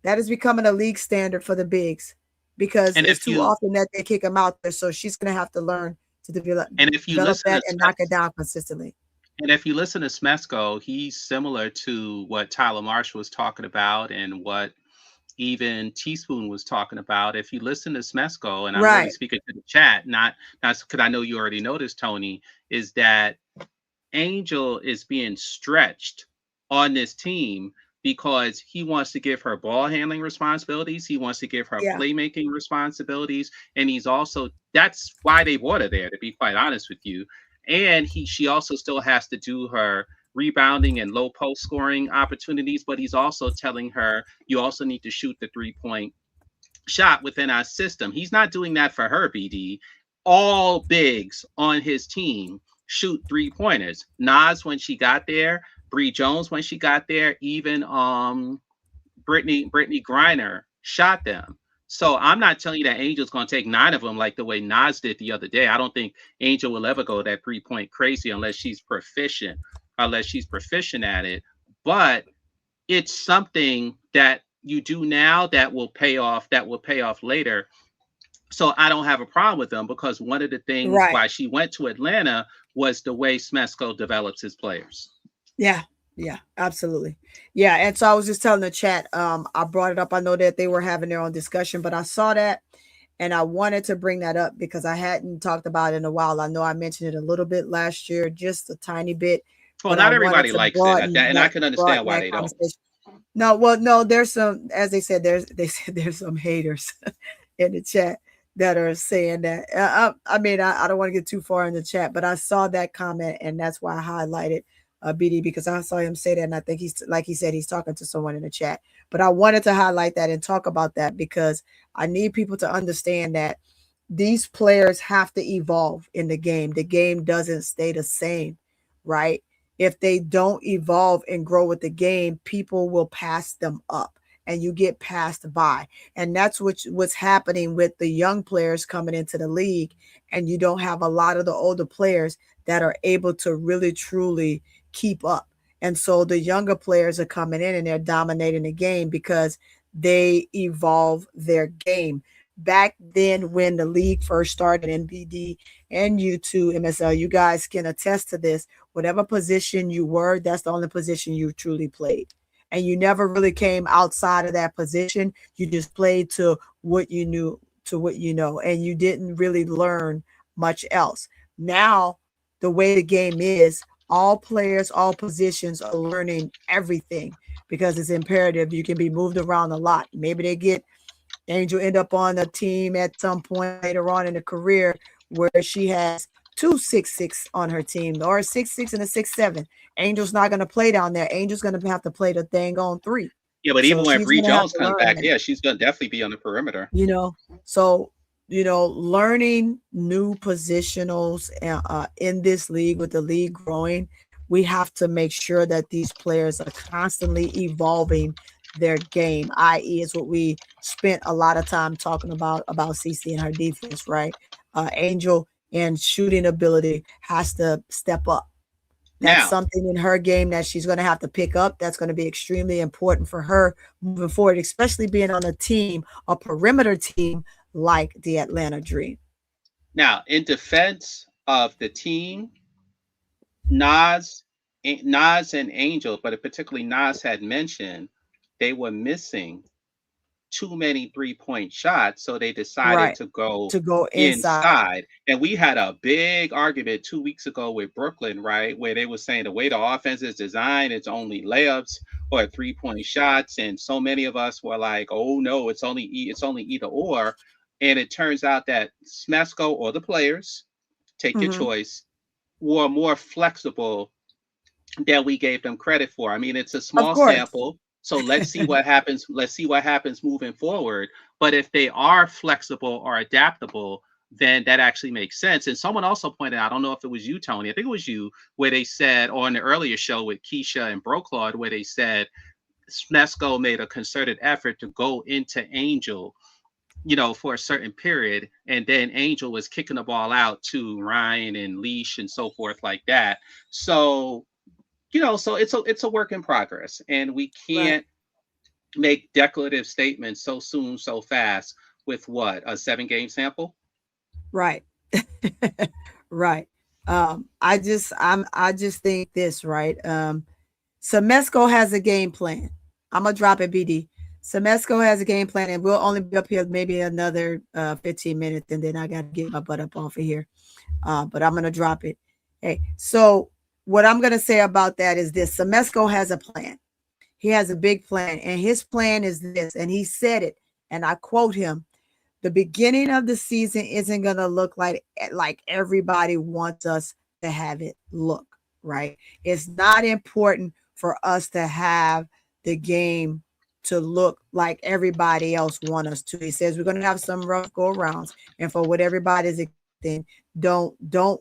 That is becoming a league standard for the bigs because it's too often that they kick them out there. So she's going to have to learn to develop that and knock it down consistently. And if you listen to Smesco, he's similar to what Tyler Marshall was talking about and what even Teaspoon was talking about. If you listen to Smesco, and I'm really speaking to the chat, not because I know you already noticed, Tony, is that Angel is being stretched on this team because he wants to give her ball handling responsibilities. He wants to give her playmaking responsibilities. And that's why they brought her there, to be quite honest with you. And she also still has to do her rebounding and low post scoring opportunities, but he's also telling her you also need to shoot the 3-point shot within our system. He's not doing that for her, BD. All bigs on his team shoot 3-pointers. Nas when she got there, Bree Jones when she got there, even Brittany Griner shot them. So I'm not telling you that Angel's going to take 9 of them like the way Nas did the other day. I don't think Angel will ever go that 3-point crazy unless she's proficient at it. But it's something that you do now that will pay off later. So I don't have a problem with them because one of the things why she went to Atlanta was the way Smesco develops his players. Yeah, absolutely. Yeah. And so I was just telling the chat, I brought it up. I know that they were having their own discussion, but I saw that and I wanted to bring that up because I hadn't talked about it in a while. I know I mentioned it a little bit last year, just a tiny bit. Well, not everybody likes it, and I can understand why they don't. No, there's some, as they said, there's some haters in the chat that are saying that. I mean, I don't want to get too far in the chat, but I saw that comment, and that's why I highlighted BD, because I saw him say that, and I think he's, like he said, he's talking to someone in the chat. But I wanted to highlight that and talk about that because I need people to understand that these players have to evolve in the game. The game doesn't stay the same, right? If they don't evolve and grow with the game, people will pass them up and you get passed by. And that's what's happening with the young players coming into the league. And you don't have a lot of the older players that are able to really, truly keep up. And so the younger players are coming in and they're dominating the game because they evolve their game. Back then when the league first started, NBD and U2, MSL, you guys can attest to this. Whatever position you were, that's the only position you truly played. And you never really came outside of that position. You just played to what you knew, and you didn't really learn much else. Now, the way the game is, all players, all positions are learning everything because it's imperative. You can be moved around a lot. Maybe Angel end up on a team at some point later on in the career where she has 2 6'6" on her team, or a 6'6" and a 6'7". Angel's not going to play down there. Angel's going to have to play the thing on 3. Yeah, but even when Bree Jones comes back, she's going to definitely be on the perimeter. So learning new positionals in this league, with the league growing, we have to make sure that these players are constantly evolving their game, i.e. is what we spent a lot of time talking about CeCe and her defense, right? Angel and shooting ability has to step up. That's something in her game that she's going to have to pick up. That's going to be extremely important for her moving forward, especially being on a team, a perimeter team like the Atlanta Dream. Now, in defense of the team, Nas and Angel, but particularly Nas had mentioned they were missing too many 3-point shots, so they decided to go inside. And we had a big argument 2 weeks ago with Brooklyn, right, where they were saying the way the offense is designed, it's only layups or 3-point shots, and so many of us were like, "Oh no, it's only either or." And it turns out that Smesco or the players, take your choice, were more flexible than we gave them credit for. I mean, it's a small sample. So let's see what happens. Let's see what happens moving forward. But if they are flexible or adaptable, then that actually makes sense. And someone also pointed out, I don't know if it was you, Toni, I think it was you, where they said, or in the earlier show with Keisha and Broclaud, where they said Smesco made a concerted effort to go into Angel, for a certain period. And then Angel was kicking the ball out to Ryan and Leash and so forth like that. So so it's a work in progress, and we can't make declarative statements so soon, so fast with what, a 7-game sample? Right. Right. I just think this, right? Smesco has a game plan. I'm gonna drop it, BD. Smesco has a game plan, and we'll only be up here maybe another 15 minutes, and then I got to get my butt up off of here. But I'm gonna drop it. Hey, so what I'm going to say about that is this. Smesco has a plan. He has a big plan, and his plan is this, and he said it, and I quote him: the beginning of the season isn't going to look like everybody wants us to have it look, right? It's not important for us to have the game to look like everybody else wants us to. He says we're going to have some rough go-arounds, and for what everybody's expecting, don't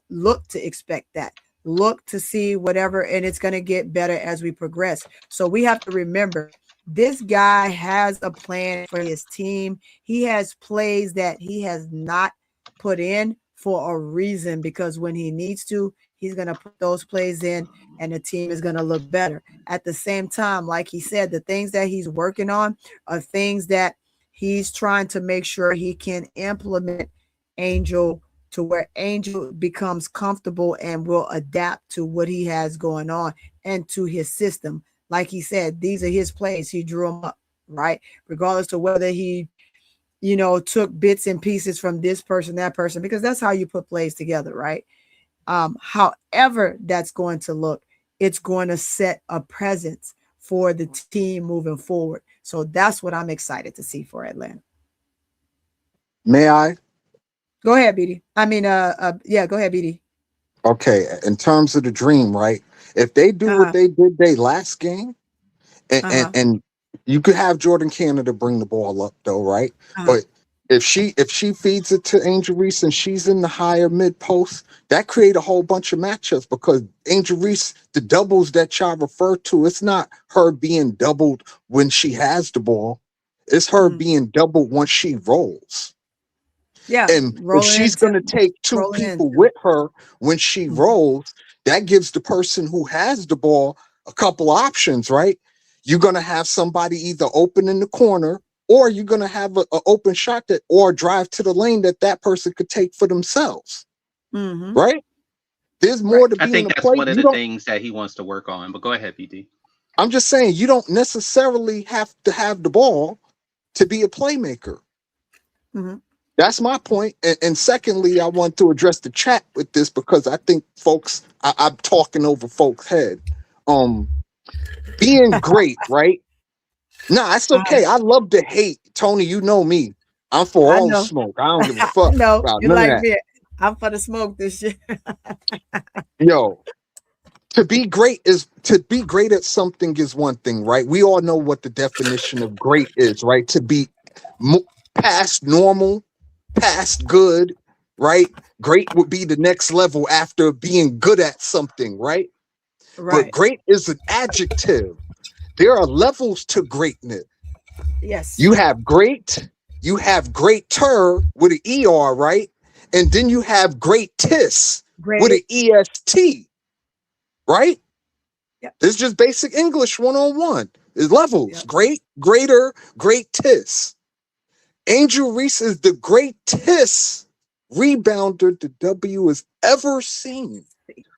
look to expect that. Look to see whatever, and it's going to get better as we progress. So we have to remember, this guy has a plan for his team. He has plays that he has not put in for a reason, because when he needs to, he's going to put those plays in, and the team is going to look better. At the same time, like he said, the things that he's working on are things that he's trying to make sure he can implement Angel to where Angel becomes comfortable and will adapt to what he has going on and to his system. Like he said, these are his plays. He drew them up, right? Regardless of whether he, took bits and pieces from this person, that person, because that's how you put plays together, right? However that's going to look, it's going to set a presence for the team moving forward. So that's what I'm excited to see for Atlanta. May I? Go ahead, BD. Go ahead, BD. Okay, in terms of the Dream, right? If they do what they did their last game, and you could have Jordan Canada bring the ball up, though, right? But if she feeds it to Angel Reese and she's in the higher mid post, that create a whole bunch of matchups, because Angel Reese, the doubles that y'all refer to, it's not her being doubled when she has the ball. It's her being doubled once she rolls. Yeah, and if she's going to take two people with her when she rolls, that gives the person who has the ball a couple options, right? You're going to have somebody either open in the corner, or you're going to have an open shot or drive to the lane that person could take for themselves, right? There's more to being a player. I think that's one of the things that he wants to work on, but go ahead, BD. I'm just saying, you don't necessarily have to have the ball to be a playmaker. That's my point. And secondly, I want to address the chat with this, because I think folks, I'm talking over folks' head. Being great, right? Nah, it's okay. I love to hate. Toni, you know me. I'm for all the smoke. I don't give a fuck about you none like of that. Me. I'm for the smoke this year. Yo, to be great at something is one thing, right? We all know what the definition of great is, right? To be past normal, past good, right? Great would be the next level after being good at something, right? But great is an adjective. There are levels to greatness. Yes. You have great, you have greater with an ER, right? And then you have greatest with an EST, right? Yep. It's just basic English 101. It's levels. Yep. Great, greater, greatest. Angel Reese is the greatest rebounder the W has ever seen.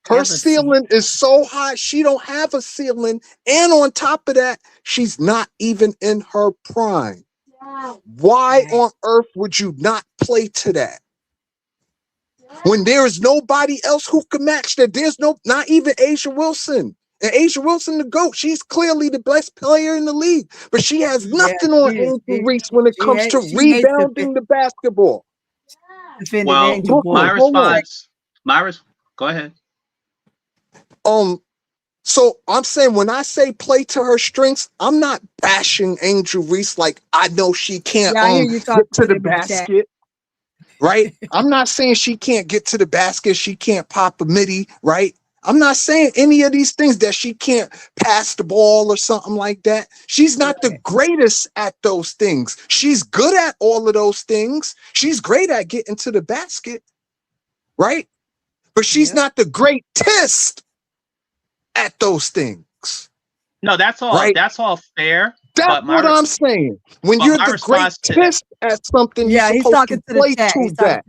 Her ceiling is so high, she don't have a ceiling. And on top of that, she's not even in her prime. Why on earth would you not play to that? When there is nobody else who can match that, there's not even A'ja Wilson. And A'ja Wilson, the GOAT, she's clearly the best player in the league. But she has nothing on Angel Reese when it comes to rebounding the basketball. Well, my response, go ahead. So I'm saying when I say play to her strengths, I'm not bashing Angel Reese like I know she can't get to the basket. Right? I'm not saying she can't get to the basket, she can't pop a midi, right? I'm not saying any of these things that she can't pass the ball or something like that. She's not the greatest at those things. She's good at all of those things. She's great at getting to the basket, right? But she's not the greatest at those things. No, that's all. Right? That's all fair. That's what I'm saying. When you're the greatest at something, you're supposed to play to that.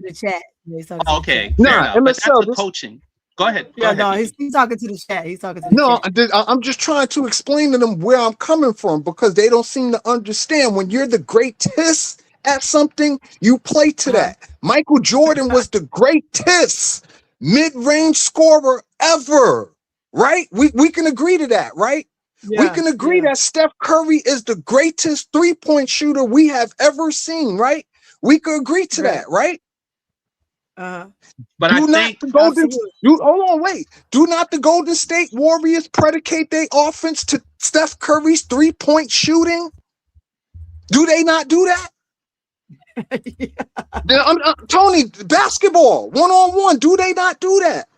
Okay. Nah, but that's the coaching. Go ahead. He's talking to the chat. He's talking to the chat. I'm just trying to explain to them where I'm coming from because they don't seem to understand. When you're the greatest at something, you play to that. Michael Jordan was the greatest mid-range scorer ever, right? We can agree to that, right? Yeah, we can agree that Steph Curry is the greatest three-point shooter we have ever seen, right? We could agree to that, right? But hold on, wait. Do not the Golden State Warriors predicate their offense to Steph Curry's three-point shooting? Do they not do that? Toni, basketball, one-on-one, do they not do that?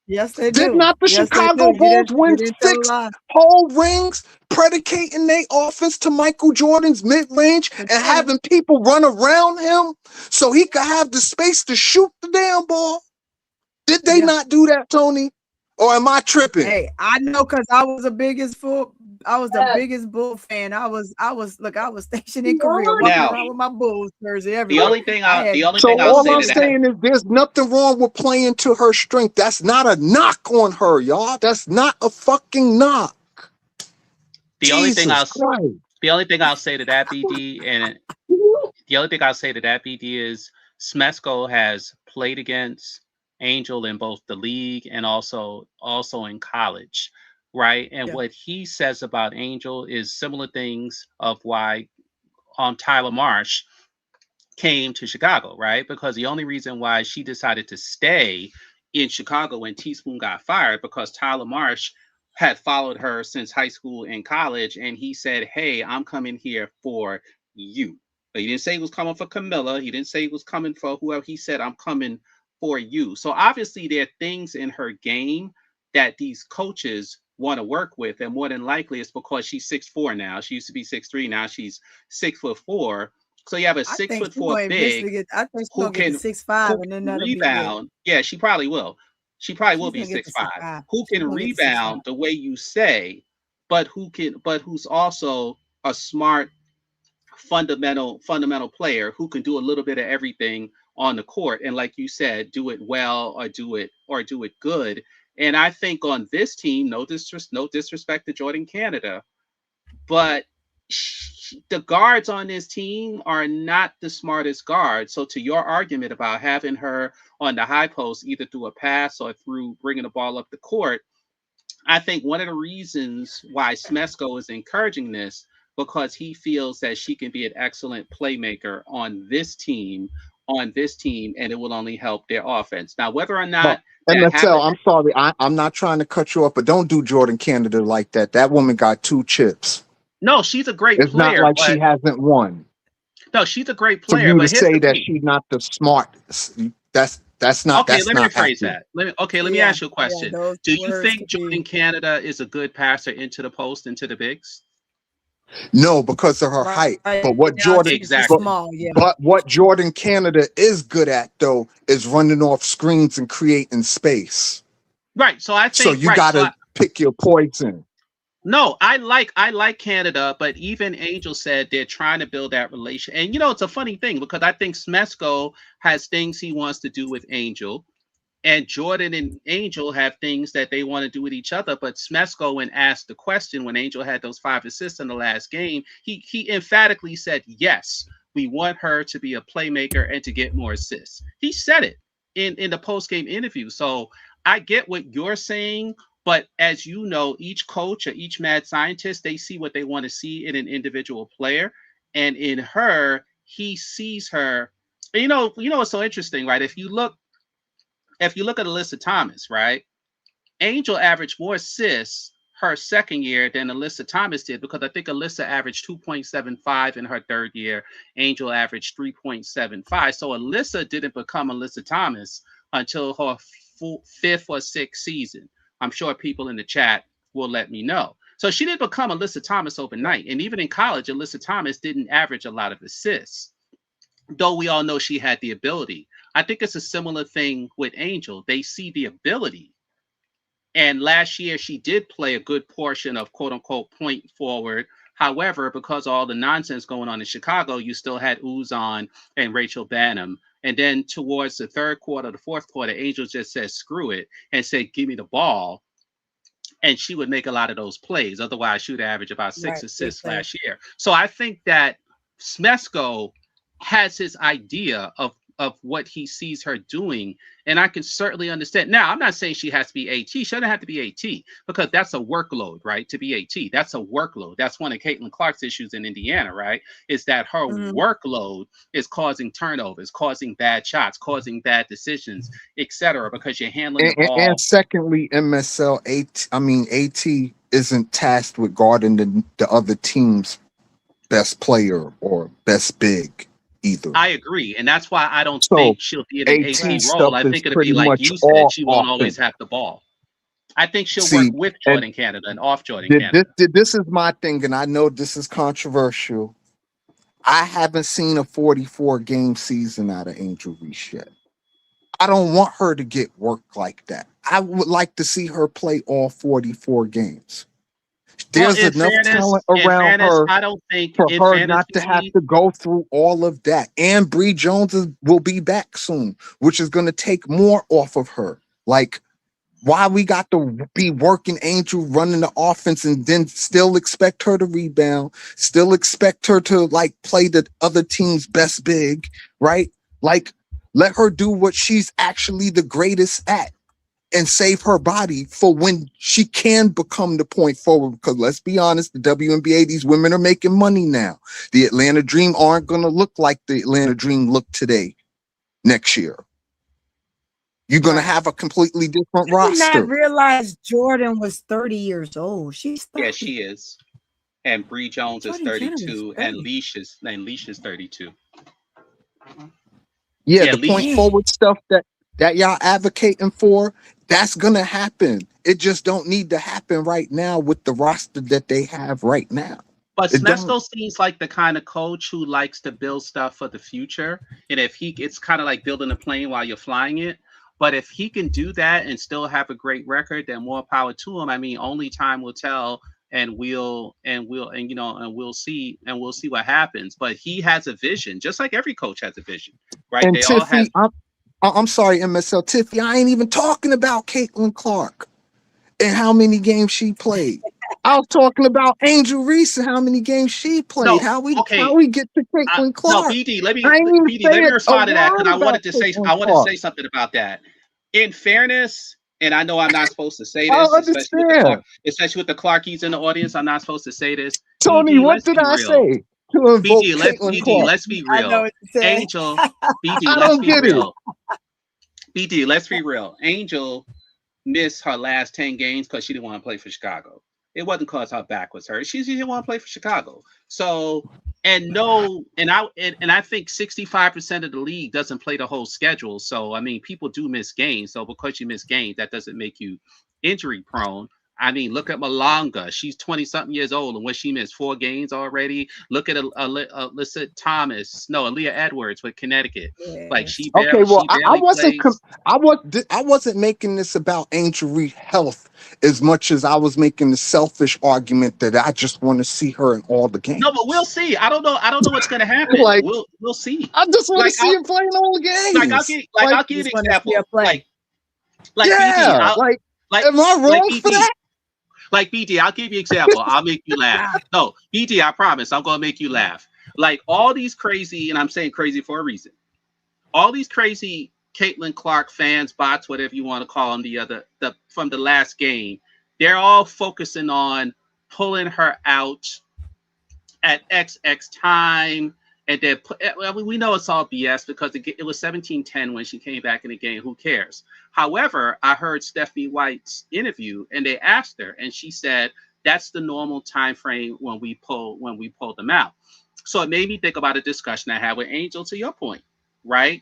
Yes, they do. Did not the Chicago Bulls win 6 whole rings predicating their offense to Michael Jordan's mid-range and having people run around him so he could have the space to shoot the damn ball? Did they not do that, Toni? Or am I tripping? Hey, I know because I was the biggest Bull fan. I was stationed in Korea walking around with my Bulls jersey everywhere. The only thing I'll saying is there's nothing wrong with playing to her strength. That's not a knock on her, y'all. That's not a fucking knock. The only thing I'll say to that, BD, and the only thing I'll say to that, BD, is Smesco has played against Angel in both the league and also in college, right? And what he says about Angel is similar things of why Tyler Marsh came to Chicago, right? Because the only reason why she decided to stay in Chicago when Teaspoon got fired, because Tyler Marsh had followed her since high school and college, and he said, hey, I'm coming here for you. But he didn't say he was coming for Camilla. He didn't say he was coming for whoever. He said, I'm coming for you. So obviously there are things in her game that these coaches want to work with, and more than likely it's because she's 6'4" now. She used to be 6'3", now she's 6'4". So you have a 6'4" big who can 6'5" and then rebound. Yeah, she probably will. She probably will be 6'5", who can rebound the way you say, but who's also a smart fundamental player who can do a little bit of everything on the court, and like you said, do it well or do it good. And I think on this team, no disrespect to Jordan Canada, but the guards on this team are not the smartest guards. So to your argument about having her on the high post, either through a pass or through bringing the ball up the court, I think one of the reasons why Smesco is encouraging this, because he feels that she can be an excellent playmaker on this team, and it will only help their offense. Now, whether or not MSL, I'm sorry, I'm not trying to cut you off, but don't do Jordan Canada like that. That woman got 2 chips. No, she's a great player. It's not like she hasn't won. No, she's a great player. For you to say that she's not the smartest, That's not. Okay, That's let me not rephrase accurate. that. Let me ask you a question. Do you think Jordan be... Canada is a good passer into the post, into the bigs? No, because of her height. But what Jordan small, but what Jordan Canada is good at though is running off screens and creating space. Right. So I think you gotta pick your poison. No, I like Canada, but even Angel said they're trying to build that relation. And it's a funny thing because I think Smesco has things he wants to do with Angel, and Jordan and Angel have things that they want to do with each other. But Smesco, when asked the question, when Angel had those 5 assists in the last game, he emphatically said, yes, we want her to be a playmaker and to get more assists. He said it in the post-game interview. So I get what you're saying. But as you know, each coach or each mad scientist, they see what they want to see in an individual player. And in her, he sees her. You know what's so interesting, right? If you look at Alyssa Thomas, right? Angel averaged more assists her second year than Alyssa Thomas did, because I think Alyssa averaged 2.75 in her third year. Angel averaged 3.75. So Alyssa didn't become Alyssa Thomas until her 5th or 6th season. I'm sure people in the chat will let me know. So she didn't become Alyssa Thomas overnight. And even in college, Alyssa Thomas didn't average a lot of assists, though we all know she had the ability. I think it's a similar thing with Angel. They see the ability. And last year, she did play a good portion of quote unquote point forward. However, because of all the nonsense going on in Chicago, you still had Uzon and Rachel Banham. And then towards the third quarter, the fourth quarter, Angel just said, screw it, and said, give me the ball. And she would make a lot of those plays. Otherwise, she would average about 6 assists last year. So I think that Smesco has his idea of what he sees her doing. And I can certainly understand. Now, I'm not saying she has to be AT. She doesn't have to be AT, because that's a workload, right? To be AT, that's a workload. That's one of Caitlin Clark's issues in Indiana, right? Is that her workload is causing turnovers, causing bad shots, causing bad decisions, etc. Because you're handling the ball. And secondly, AT isn't tasked with guarding the other team's best player or best big either. I agree, and that's why I don't think she'll be in an AT role. I think it'll be like you said, she won't always have the ball. I think she'll work with Jordan Canada and off Jordan Canada. This is my thing, and I know this is controversial. I haven't seen a 44-game season out of Angel Reese yet. I don't want her to get work like that. I would like to see her play all 44 games. There's enough talent around her I don't think for her not to have to go through all of that. And Bree Jones will be back soon, which is going to take more off of her. Like, why we got to be working Angel running the offense and then still expect her to rebound, still expect her to like play the other team's best big, right? Like, let her do what she's actually the greatest at and save her body for when she can become the point forward. Because let's be honest, the WNBA, these women are making money now. The Atlanta Dream aren't going to look like the Atlanta Dream look today, next year. You're going to have a completely different roster. I did not realize Jordan was 30 years old. She's 30. Yeah, she is. And Bree Jones is 32, and Leash is 32. Yeah, the point forward stuff that y'all advocating for, that's gonna happen. It just don't need to happen right now with the roster that they have right now. But Smesco seems like the kind of coach who likes to build stuff for the future. And it's kind of like building a plane while you're flying it. But if he can do that and still have a great record, then more power to him. I mean, only time will tell, and we'll see what happens. But he has a vision, just like every coach has a vision, right? And Tiffy, I'm sorry, MSL Tiffy, I ain't even talking about Caitlin Clark and how many games she played. I was talking about Angel Reese and how many games she played. How we get to Caitlin Clark? No, BD, let me respond to that, because I wanted to say something about that. In fairness, and I know I'm not supposed to say this, especially with the Clarkies in the audience, I'm not supposed to say this. Tony, BD, what did I say? BD, let's be real. Angel, BD, let's be real. BD, let's be real. Angel missed her last 10 games because she didn't want to play for Chicago. It wasn't because her back was hurt. She didn't want to play for Chicago. So And no, and I think 65% of the league doesn't play the whole schedule. So I mean, people do miss games. So because you miss games, that doesn't make you injury prone. I mean, look at Malonga. She's 20-something years old, and when she missed 4 games already. Look at Alyssa Thomas. No, Aaliyah Edwards with Connecticut. Yes. Like she Okay, barely, well, she barely plays. I wasn't making this about Angel Reese health as much as I was making the selfish argument that I just want to see her in all the games. No, but we'll see. I don't know what's gonna happen. Like, we'll see. I just want Like, to see her playing all the games. I'll give you an example. Like yeah, BD, am I wrong for that? Like BD, I'll give you an example. I'll make you laugh. No, BD, I promise, I'm gonna make you laugh. Like all these crazy, and I'm saying crazy for a reason. All these crazy Caitlin Clark fans, bots, whatever you want to call them, from the last game, they're all focusing on pulling her out at XX time. And then we know it's all BS because it was 17-10 when she came back in the game. Who cares? However, I heard Stephanie White's interview and they asked her, and she said that's the normal time frame when we pull them out. So it made me think about a discussion I had with Angel. To your point, right?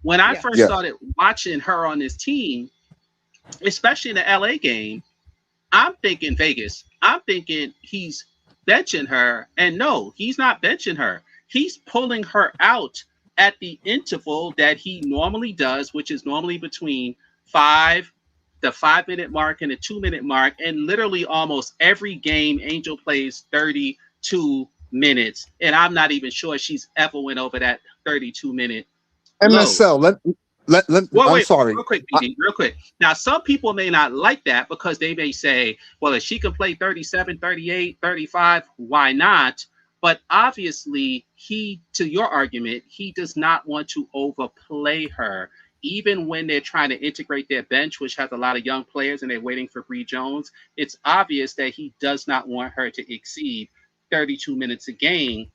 When I first started watching her on this team, especially in the LA game, I'm thinking Vegas. I'm thinking he's benching her, and no, he's not benching her. He's pulling her out at the interval that he normally does, which is normally between the 5-minute mark and the 2-minute mark. And literally almost every game, Angel plays 32 minutes. And I'm not even sure she's ever went over that 32-minute MSL, I'm sorry. Real quick, BD, real quick. Now, some people may not like that because they may say, well, if she can play 37, 38, 35, why not? But obviously, to your argument, he does not want to overplay her. Even when they're trying to integrate their bench, which has a lot of young players and they're waiting for Bree Jones, it's obvious that he does not want her to exceed 32 minutes a game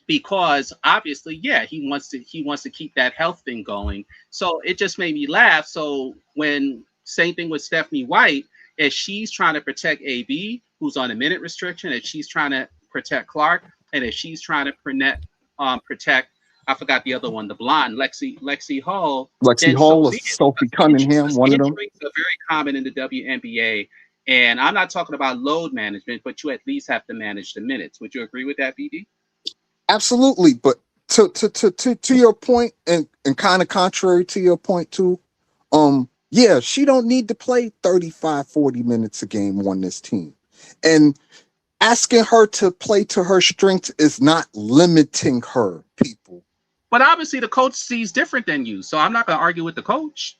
because obviously, he wants to keep that health thing going. So it just made me laugh. So same thing with Stephanie White, if she's trying to protect AB, who's on a minute restriction, if she's trying to protect Clark, and if she's trying to protect, I forgot the other one, the blonde, Lexi Hall. Lexi Hall or Sophie Cunningham, one of them. Injuries are very common in the WNBA, and I'm not talking about load management, but you at least have to manage the minutes. Would you agree with that, BD? Absolutely, but to your point, and kind of contrary to your point too, she don't need to play 35, 40 minutes a game on this team. And asking her to play to her strengths is not limiting her, people. But obviously the coach sees different than you, so I'm not going to argue with the coach.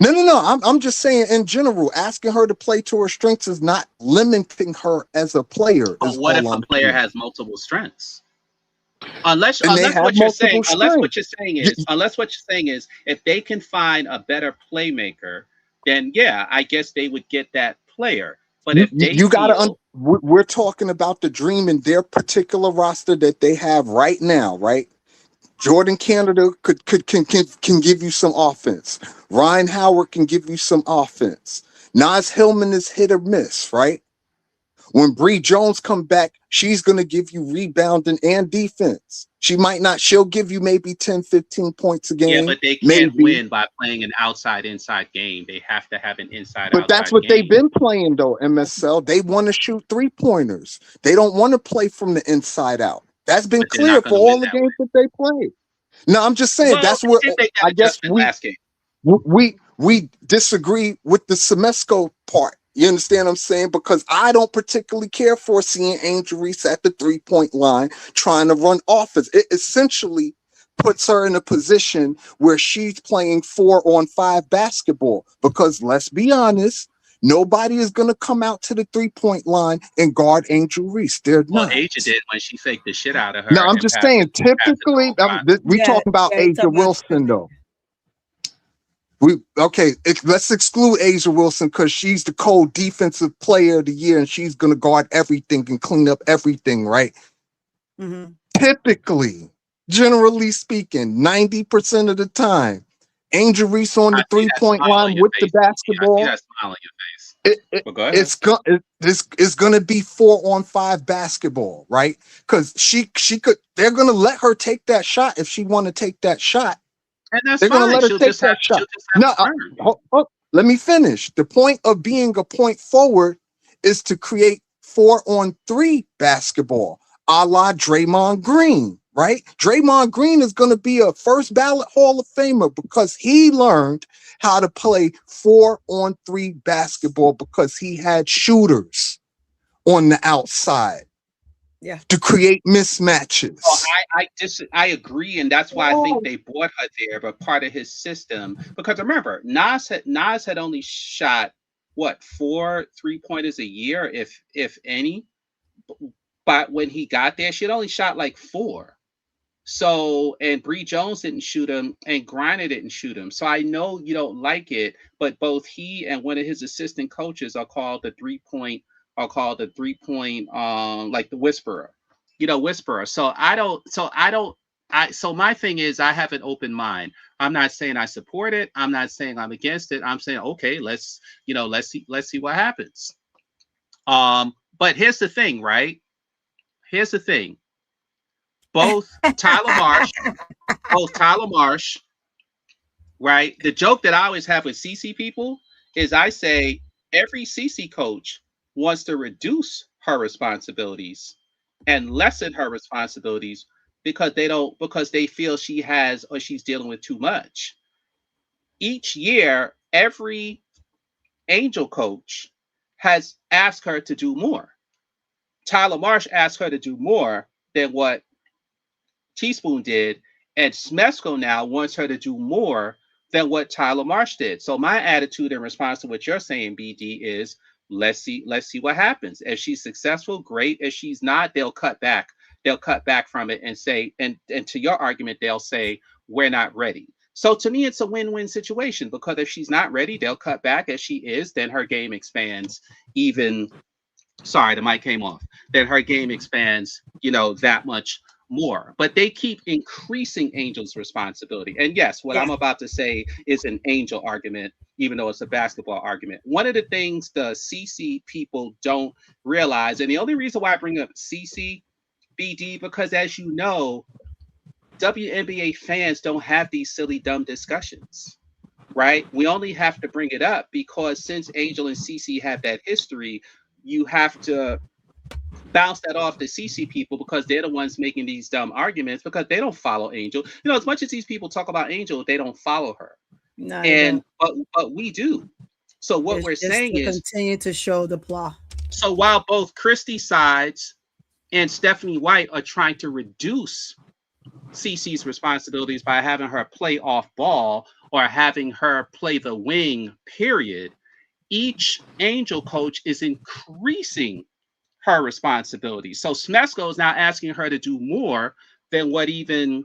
No. I'm just saying in general, asking her to play to her strengths is not limiting her as a player. But what if a player has multiple strengths? Unless what you're saying is if they can find a better playmaker, then I guess they would get that player. But if we're talking about the dream in their particular roster that they have right now, right? Jordan Canada can give you some offense. Ryan Howard can give you some offense. Naz Hillman is hit or miss, right? When Bree Jones come back, she's going to give you rebounding and defense. She'll give you maybe 10, 15 points a game. Yeah, but they can't win by playing an outside-inside game. They have to have an inside-outside game. But that's what they've been playing, though, MSL. They want to shoot three-pointers. They don't want to play from the inside out. That's been clear for all the games that they played. No, I'm just saying that's what I guess we disagree with the Semesco part. You understand what I'm saying? Because I don't particularly care for seeing Angel Reese at the 3-point line trying to run offense. It essentially puts her in a position where she's playing 4-on-5 basketball. Because let's be honest, nobody is going to come out to the 3-point line and guard Angel Reese. They're not. Well, Aja did when she faked the shit out of her. No, I'm just saying, typically, we talking about Aja Wilson, though. Let's exclude Aja Wilson because she's the co-defensive player of the year and she's going to guard everything and clean up everything, right? Mm-hmm. Typically, generally speaking, 90% of the time, Angel Reese on the 3-point line with the basketball. I see that smile on your face. It's gonna be 4-on-5 basketball, right? Because she could. They're gonna let her take that shot if she want to take that shot. And that's They're gonna fine. let her take that shot. No, let me finish. The point of being a point forward is to create 4-on-3 basketball, a la Draymond Green, right? Draymond Green is going to be a first ballot Hall of Famer because he learned how to play 4-on-3 basketball because he had shooters on the outside. Yeah, to create mismatches. I agree, and that's why I think they brought her there. But part of his system, because remember, Nas had only shot what 4 3-pointers a year, if any. But when he got there, she had only shot like 4. So, and Bree Jones didn't shoot him, and Griner didn't shoot him. So I know you don't like it, but both he and one of his assistant coaches are called the 3-point. Like the whisperer, whisperer. So my thing is I have an open mind. I'm not saying I support it. I'm not saying I'm against it. I'm saying, okay, let's see what happens. But here's the thing, right? Here's the thing. Both Tyler Marsh, right? The joke that I always have with CC people is I say every CC coach wants to reduce her responsibilities and lessen her responsibilities because they feel she has or she's dealing with too much. Each year, every Angel coach has asked her to do more. Tyler Marsh asked her to do more than what Teaspoon did, and Smesco now wants her to do more than what Tyler Marsh did. So my attitude in response to what you're saying, BD, is let's see what happens. If she's successful, great. If she's not, they'll cut back from it and say, and to your argument, they'll say we're not ready. So to me, it's a win-win situation because if she's not ready, they'll cut back. If she is, then her game expands even. Sorry, the mic came off. Then her game expands, that much more. But they keep increasing Angel's responsibility. And yes, what I'm about to say is an Angel argument, even though it's a basketball argument. One of the things the CC people don't realize, and the only reason why I bring up CC, BD, because as you know, WNBA fans don't have these silly, dumb discussions, right? We only have to bring it up because since Angel and CC have that history, you have to bounce that off the CC people because they're the ones making these dumb arguments because they don't follow Angel. As much as these people talk about Angel, they don't follow her. No, but we do. So what we're saying is continue to show the plot. So while both Christy Sides and Stephanie White are trying to reduce CC's responsibilities by having her play off ball or having her play the wing, period, each Angel coach is increasing her responsibilities. So Smesco is now asking her to do more than what even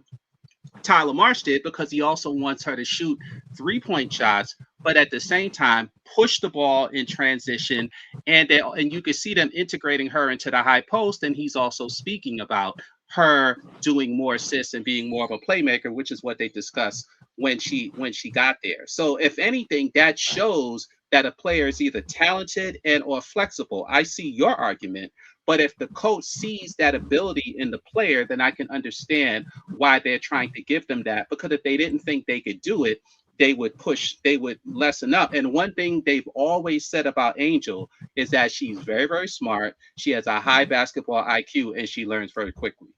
Tyler Marsh did because he also wants her to shoot 3-point shots, but at the same time push the ball in transition, and you can see them integrating her into the high post. And he's also speaking about her doing more assists and being more of a playmaker, which is what they discussed when she got there. So if anything, that shows that a player is either talented and or flexible. I see your argument, but if the coach sees that ability in the player, then I can understand why they're trying to give them that, because if they didn't think they could do it, they would lessen up. And one thing they've always said about Angel is that she's very, very smart. She has a high basketball IQ and she learns very quickly.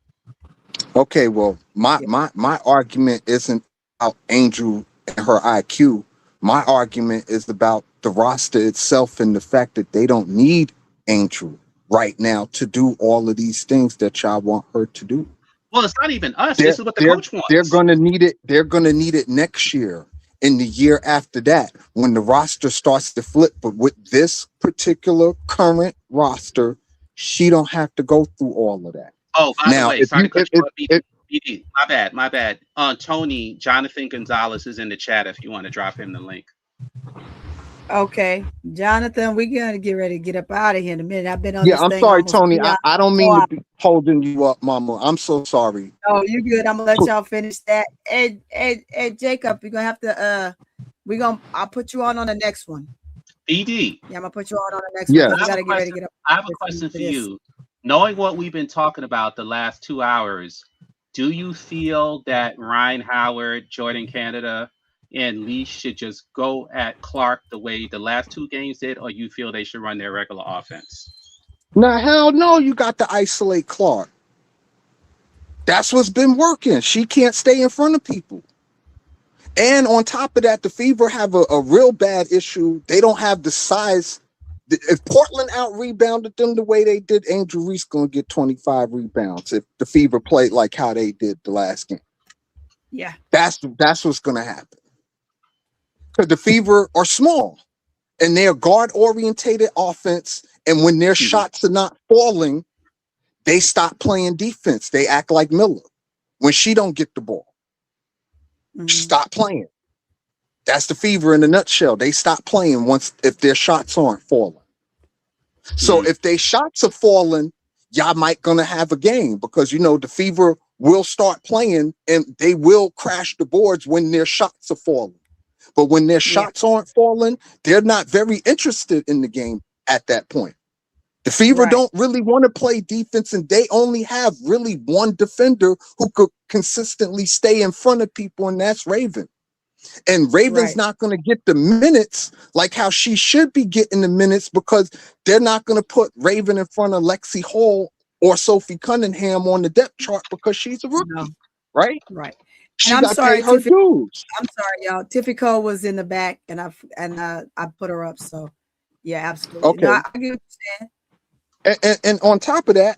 Okay, well, my argument isn't about Angel and her IQ. My argument is about the roster itself and the fact that they don't need Angel right now to do all of these things that y'all want her to do. Well, it's not even us. This is what the coach wants. They're gonna need it. They're gonna need it next year, in the year after that, when the roster starts to flip. But with this particular current roster, she don't have to go through all of that. Oh, by the way, sorry to cut you off, BD. My bad. Toni, Jonathan Gonzalez is in the chat if you want to drop him the link. Okay, Jonathan, we're gonna get ready to get up out of here in a minute. I've been on. I'm sorry, Toni. I don't mean to be holding you up, Mama. I'm so sorry. Oh, you're good. I'm gonna let y'all finish that. And Jacob, you're gonna have to. I'll put you on the next one. BD. Yeah, I'm gonna put you on the next Yeah. one because I gotta get ready to get up. I have a question for you. Knowing what we've been talking about the last 2 hours, do you feel that Ryan Howard, Jordan Canada, and Lee should just go at Clark the way the last 2 games did, or you feel they should run their regular offense? Now, hell no, you got to isolate Clark. That's what's been working. She can't stay in front of people. And on top of that, the Fever have a real bad issue. They don't have the size. If Portland out-rebounded them the way they did, Angel Reese going to get 25 rebounds if the Fever played like how they did the last game. Yeah. That's what's going to happen. Because the Fever are small, and they're guard-orientated offense, and when their shots are not falling, they stop playing defense. They act like Miller. When she don't get the ball, stop playing. That's the Fever in a nutshell. They stop playing if their shots aren't falling. So if their shots are falling, y'all might gonna have a game because the Fever will start playing and they will crash the boards when their shots are falling. But when their shots aren't falling, they're not very interested in the game at that point. The Fever don't really want to play defense, and they only have really one defender who could consistently stay in front of people, and that's Raven. And Raven's not going to get the minutes like how she should be getting the minutes because they're not going to put Raven in front of Lexi Hall or Sophie Cunningham on the depth chart because she's a rookie, right? Right. She got to pay her dues. I'm sorry, y'all. Tiffy Cole was in the back, and I put her up. So, yeah, absolutely. Okay. No, I get what you're saying. And on top of that,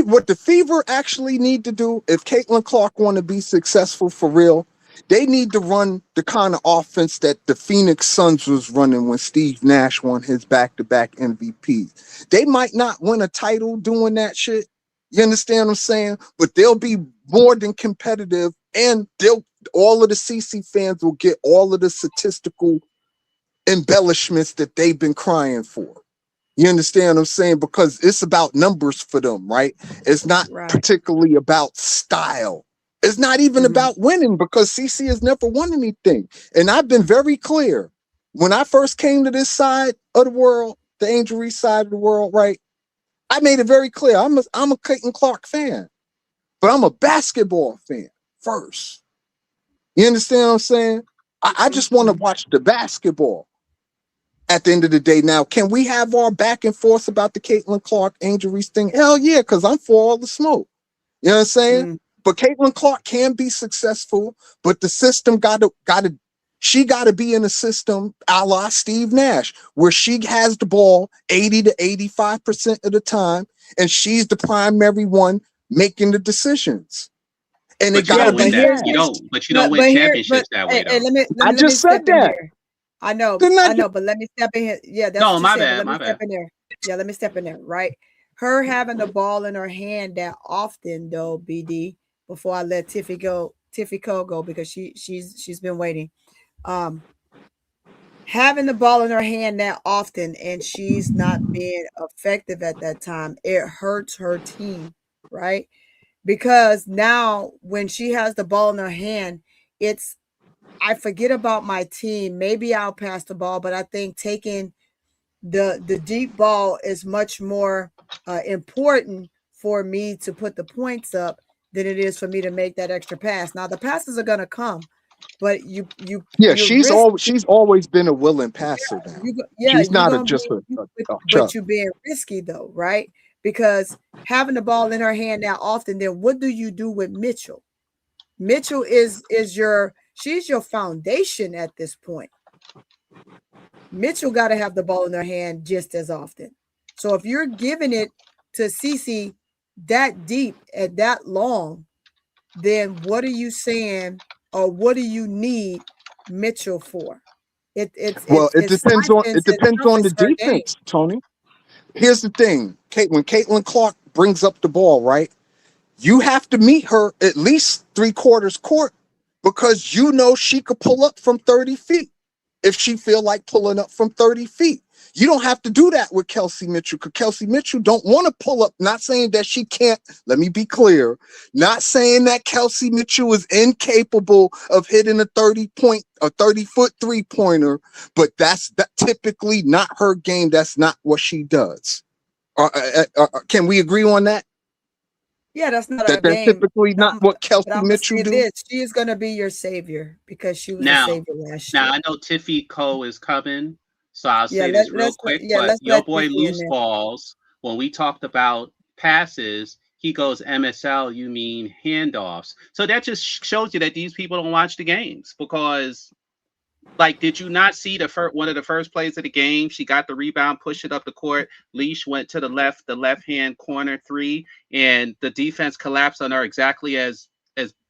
what the Fever actually need to do, if Caitlin Clark want to be successful for real, they need to run the kind of offense that the Phoenix Suns was running when Steve Nash won his back-to-back MVPs. They might not win a title doing that shit. You understand what I'm saying? But they'll be more than competitive, and all of the CC fans will get all of the statistical embellishments that they've been crying for. You understand what I'm saying? Because it's about numbers for them, right? It's not particularly about style. It's not even about winning because CC has never won anything. And I've been very clear. When I first came to this side of the world, the Angel Reese side of the world, right? I made it very clear. I'm a Caitlin Clark fan, but I'm a basketball fan first. You understand what I'm saying? I just want to watch the basketball. At the end of the day, now, can we have our back and forth about the Caitlin Clark Angel Reese thing? Hell yeah, because I'm for all the smoke. You know what I'm saying? But Caitlin Clark can be successful, but the system she got to be in a system a la Steve Nash, where she has the ball 80 to 85% of the time, and she's the primary one making the decisions. And it got to be that. You don't win championships that way, though. I just said that. I know, but let me step in here. Yeah, that's no, my bad. Let me step in there. Yeah, let me step in there. Right, her having the ball in her hand that often, though, BD. Before I let Tiffy Cole go because she's been waiting. Having the ball in her hand that often and she's not being effective at that time, it hurts her team, right? Because now when she has the ball in her hand, I forget about my team. Maybe I'll pass the ball, but I think taking the deep ball is much more important for me to put the points up than it is for me to make that extra pass. Now the passes are going to come, but she's always been a willing passer now. She's not but you're being risky though, right? Because having the ball in her hand now often, then what do you do with Mitchell? Mitchell she's your foundation at this point. Mitchell got to have the ball in her hand just as often. So if you're giving it to CC that deep and that long, then what are you saying, or what do you need Mitchell for? It depends on the defense, Toni. Here's the thing, when Caitlin Clark brings up the ball, right? You have to meet her at least 3/4 court because she could pull up from 30 feet if she feel like pulling up from 30 feet. You don't have to do that with Kelsey Mitchell, because Kelsey Mitchell don't want to pull up. Not saying that she can't. Let me be clear. Not saying that Kelsey Mitchell is incapable of hitting a 30-foot 3-pointer, but that's typically not her game. That's not what she does. Can we agree on that? Yeah, that's not our That's game. typically not what Kelsey Mitchell do. She is going to be your savior because she was a savior last year. Now I know Tiffy Cole is coming, so I'll say this real quick. But your boy Loose Balls, when we talked about passes, he goes MSL, you mean handoffs. So that just shows you that these people don't watch the games, because like, did you not see one of the first plays of the game? She got the rebound, pushed it up the court. Leash went to the left-hand corner 3, and the defense collapsed on her exactly as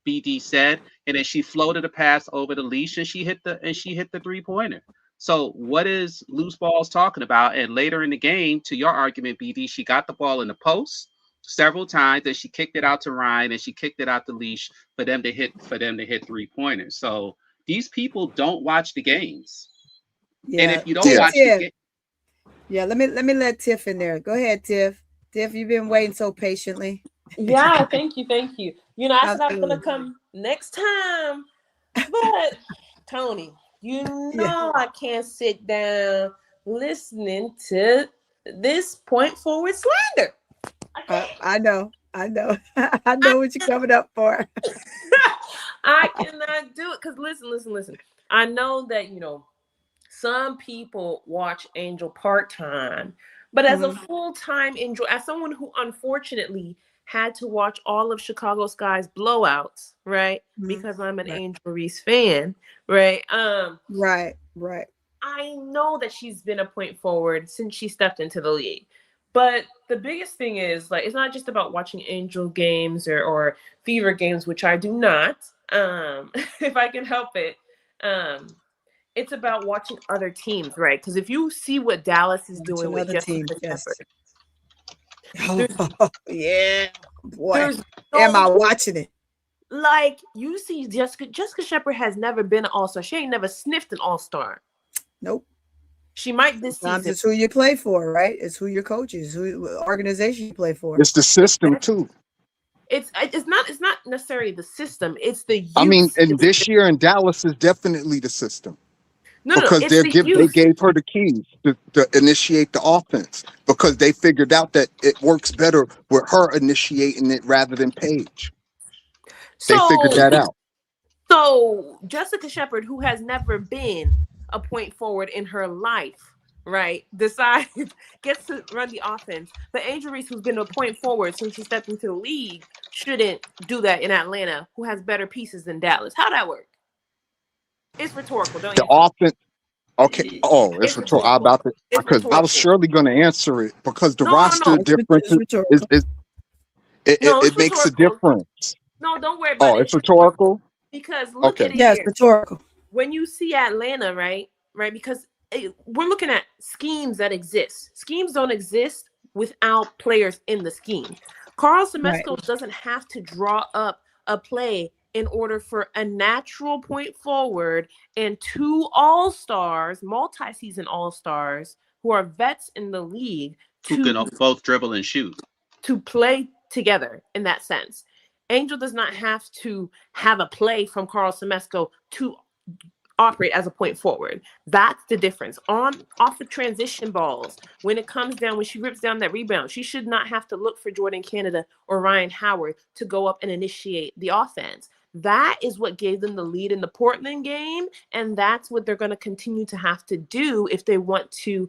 BD said. And then she floated a pass over the Leash, and she hit the 3-pointer. So what is Loose Balls talking about? And later in the game, to your argument, BD, she got the ball in the post several times, and she kicked it out to Ryan, and she kicked it out to Leash for them to hit 3-pointers. So these people don't watch the games. Yeah. And if you don't watch the game. Yeah, let me let Tiff in there. Go ahead, Tiff. Tiff, you've been waiting so patiently. Yeah, thank you. You know, I said I was gonna come next time. But Toni, you know I can't sit down listening to this point forward slander. I know. I know what you're coming up for. I cannot do it because listen. I know that, you know, some people watch Angel part-time, but as a full-time Angel, as someone who unfortunately had to watch all of Chicago Sky's blowouts, right? Because I'm an Angel Reese fan, right? Right. I know that she's been a point forward since she stepped into the league. But the biggest thing is, like, it's not just about watching Angel games or Fever games, which I do not, if I can help it. It's about watching other teams, right? Because if you see what Dallas is doing with Jessica Shepard, yeah, boy, am I watching it? Like, you see, Jessica Shepard has never been an all-star. She ain't never sniffed an all-star. Nope. She might this Sometimes season. It's who you play for, right? It's who your coach is, who organization you play for. It's the system too. It's not necessarily the system. It's the youth. I mean, and this year in Dallas is definitely the system. Because they gave her the keys to initiate the offense, because they figured out that it works better with her initiating it rather than Paige. They figured that out. So Jessica Shepard, who has never been a point forward in her life, right, gets to run the offense. But Angel Reese, who's been a point forward since she stepped into the league, shouldn't do that in Atlanta, who has better pieces than Dallas. How'd that work? It's rhetorical, don't you? The offense. Okay. Oh, it's rhetorical. Because I was surely going to answer it, because the roster difference it makes a difference. No, don't worry about it. Oh, it's rhetorical? Because look at it. Yeah, it's rhetorical. When you see Atlanta, right? Because we're looking at schemes that exist. Schemes don't exist without players in the scheme. Carl Semesco doesn't have to draw up a play in order for a natural point forward and 2 all-stars, multi-season all-stars, who are vets in the league, who can both dribble and shoot, to play together in that sense. Angel does not have to have a play from Carl Semesco to operate as a point forward. That's the difference. Off the transition balls, when it comes down, when she rips down that rebound, she should not have to look for Jordan Canada or Ryan Howard to go up and initiate the offense. That is what gave them the lead in the Portland game, and that's what they're going to continue to have to do if they want to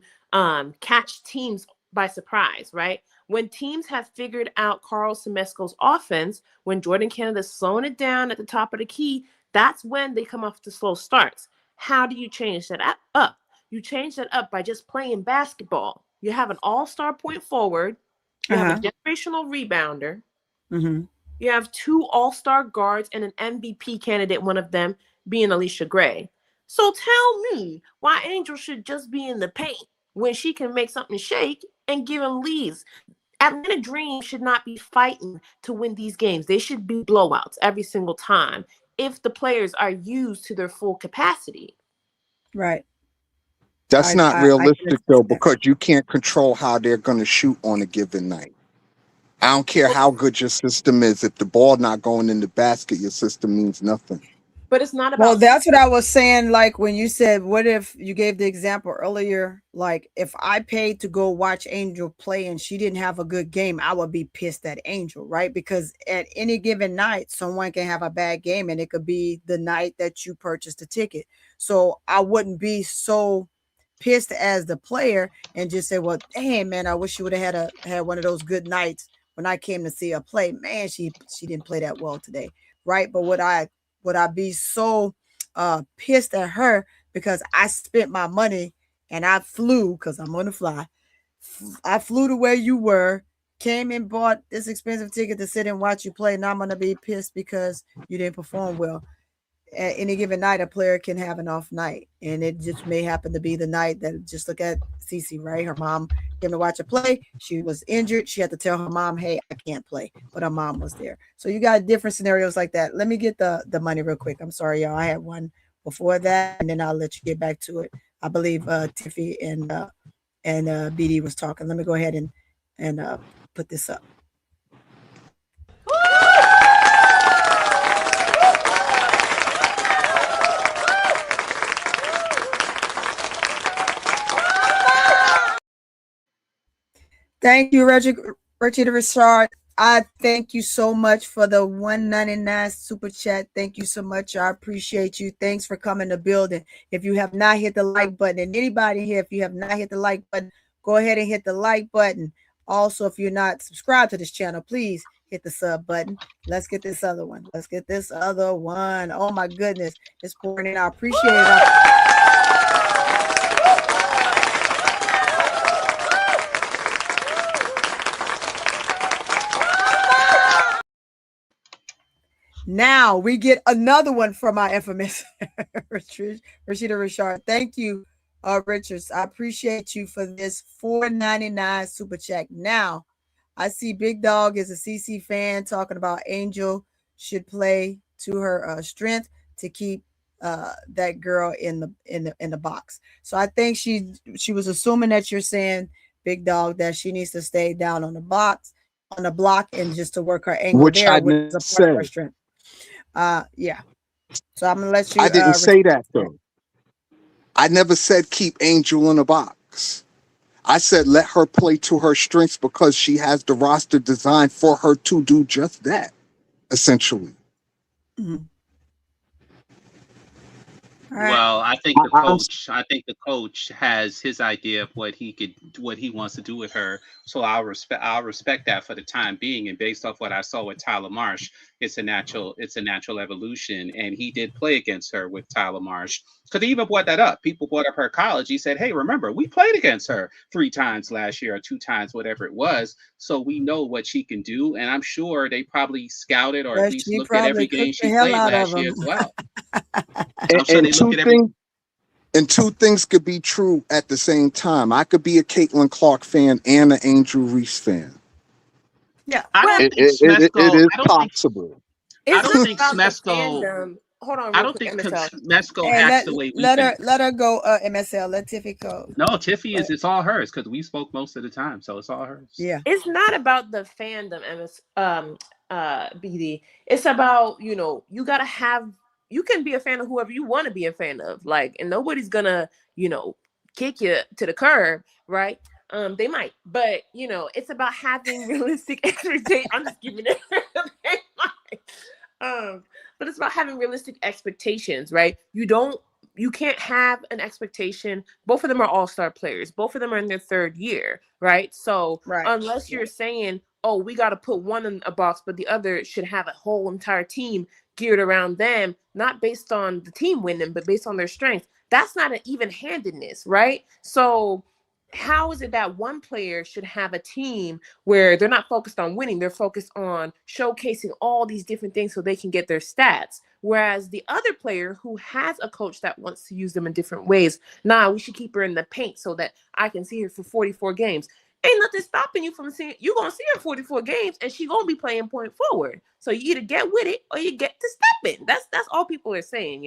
catch teams by surprise, right? When teams have figured out Carl Semesco's offense, when Jordan Canada's slowing it down at the top of the key, that's when they come off the slow starts. How do you change that up? You change that up by just playing basketball. You have an all-star point forward. You have a generational rebounder. You have 2 all-star guards and an MVP candidate, one of them being Alicia Gray. So tell me why Angel should just be in the paint when she can make something shake and give them leads. Atlanta Dream should not be fighting to win these games. They should be blowouts every single time if the players are used to their full capacity. Right. That's not realistic though, because you can't control how they're going to shoot on a given night. I don't care how good your system is. If the ball not going in the basket, your system means nothing. But it's not about. Well, that's what I was saying. Like when you said, what if you gave the example earlier? Like if I paid to go watch Angel play and she didn't have a good game, I would be pissed at Angel, right? Because at any given night, someone can have a bad game and it could be the night that you purchased a ticket. So I wouldn't be so pissed as the player and just say, well, damn, man, I wish you would have had one of those good nights when I came to see her play. Man, she didn't play that well today, right? But would I be so pissed at her because I spent my money and I flew, because I'm on the fly. I flew to where you were, came and bought this expensive ticket to sit and watch you play. Now I'm going to be pissed because you didn't perform well. At any given night, a player can have an off night, and it just may happen to be the night that, just look at Cece, right? Her mom came to watch her play. She was injured. She had to tell her mom, hey, I can't play, but her mom was there. So you got different scenarios like that. Let me get the money real quick. I'm sorry, y'all. I had one before that, and then I'll let you get back to it. I believe Tiffy and BD was talking. Let me go ahead and put this up. Thank you, Richard Richard. I thank you so much for the $1.99 super chat. Thank you so much. I appreciate you. Thanks for coming to building. If you have not hit the like button, and anybody here, if you have not hit the like button, go ahead and hit the like button. Also, if you're not subscribed to this channel, please hit the sub button. Let's get this other one. Oh my goodness. It's pouring in. I appreciate it. Now we get another one from our infamous Rashida Richard. Thank you, Richards. I appreciate you for this $4.99 super chat. Now, I see Big Dog is a CC fan talking about Angel should play to her strength to keep that girl in the box. So I think she was assuming that you're saying, Big Dog, that she needs to stay down on the block and just to work her angle, which there, which is a part of her strength. Yeah. So I'm gonna let you. I didn't say that though. I never said keep Angel in a box. I said let her play to her strengths because she has the roster designed for her to do just that, essentially. Mm-hmm. Right. Well, I think the coach has his idea of what he wants to do with her. So I'll respect that for the time being. And based off what I saw with Tyler Marsh, it's a natural evolution. And he did play against her with Tyler Marsh. Because he even brought that up. People brought up her college. He said, hey, remember, we played against her 3 times last year or 2 times, whatever it was. So we know what she can do. And I'm sure they probably scouted or at least looked at every game she played last year as well. And two things could be true at the same time. I could be a Caitlin Clark fan and an Angel Reese fan. Yeah, it is possible. I don't think Smesco. Hold on. I don't think Smesco acts the way we think. Let her go. MSL. Let Tiffy go. No, Tiffy it's all hers because we spoke most of the time, so it's all hers. Yeah, it's not about the fandom, BD. It's about you gotta have. You can be a fan of whoever you want to be a fan of, and nobody's gonna kick you to the curb, right? They might, but it's about having realistic expectations. I'm just giving it. But it's about having realistic expectations, right? You can't have an expectation. Both of them are all-star players. Both of them are in their 3rd year, right? So unless you're saying, oh, we got to put one in a box, but the other should have a whole entire team geared around them, not based on the team winning, but based on their strength. That's not an even-handedness, right? So how is it that one player should have a team where they're not focused on winning, they're focused on showcasing all these different things so they can get their stats? Whereas the other player who has a coach that wants to use them in different ways, we should keep her in the paint so that I can see her for 44 games. Ain't nothing stopping you from seeing. You're gonna see her 44 games, and she gonna be playing point forward. So you either get with it or you get to step in. That's all people are saying,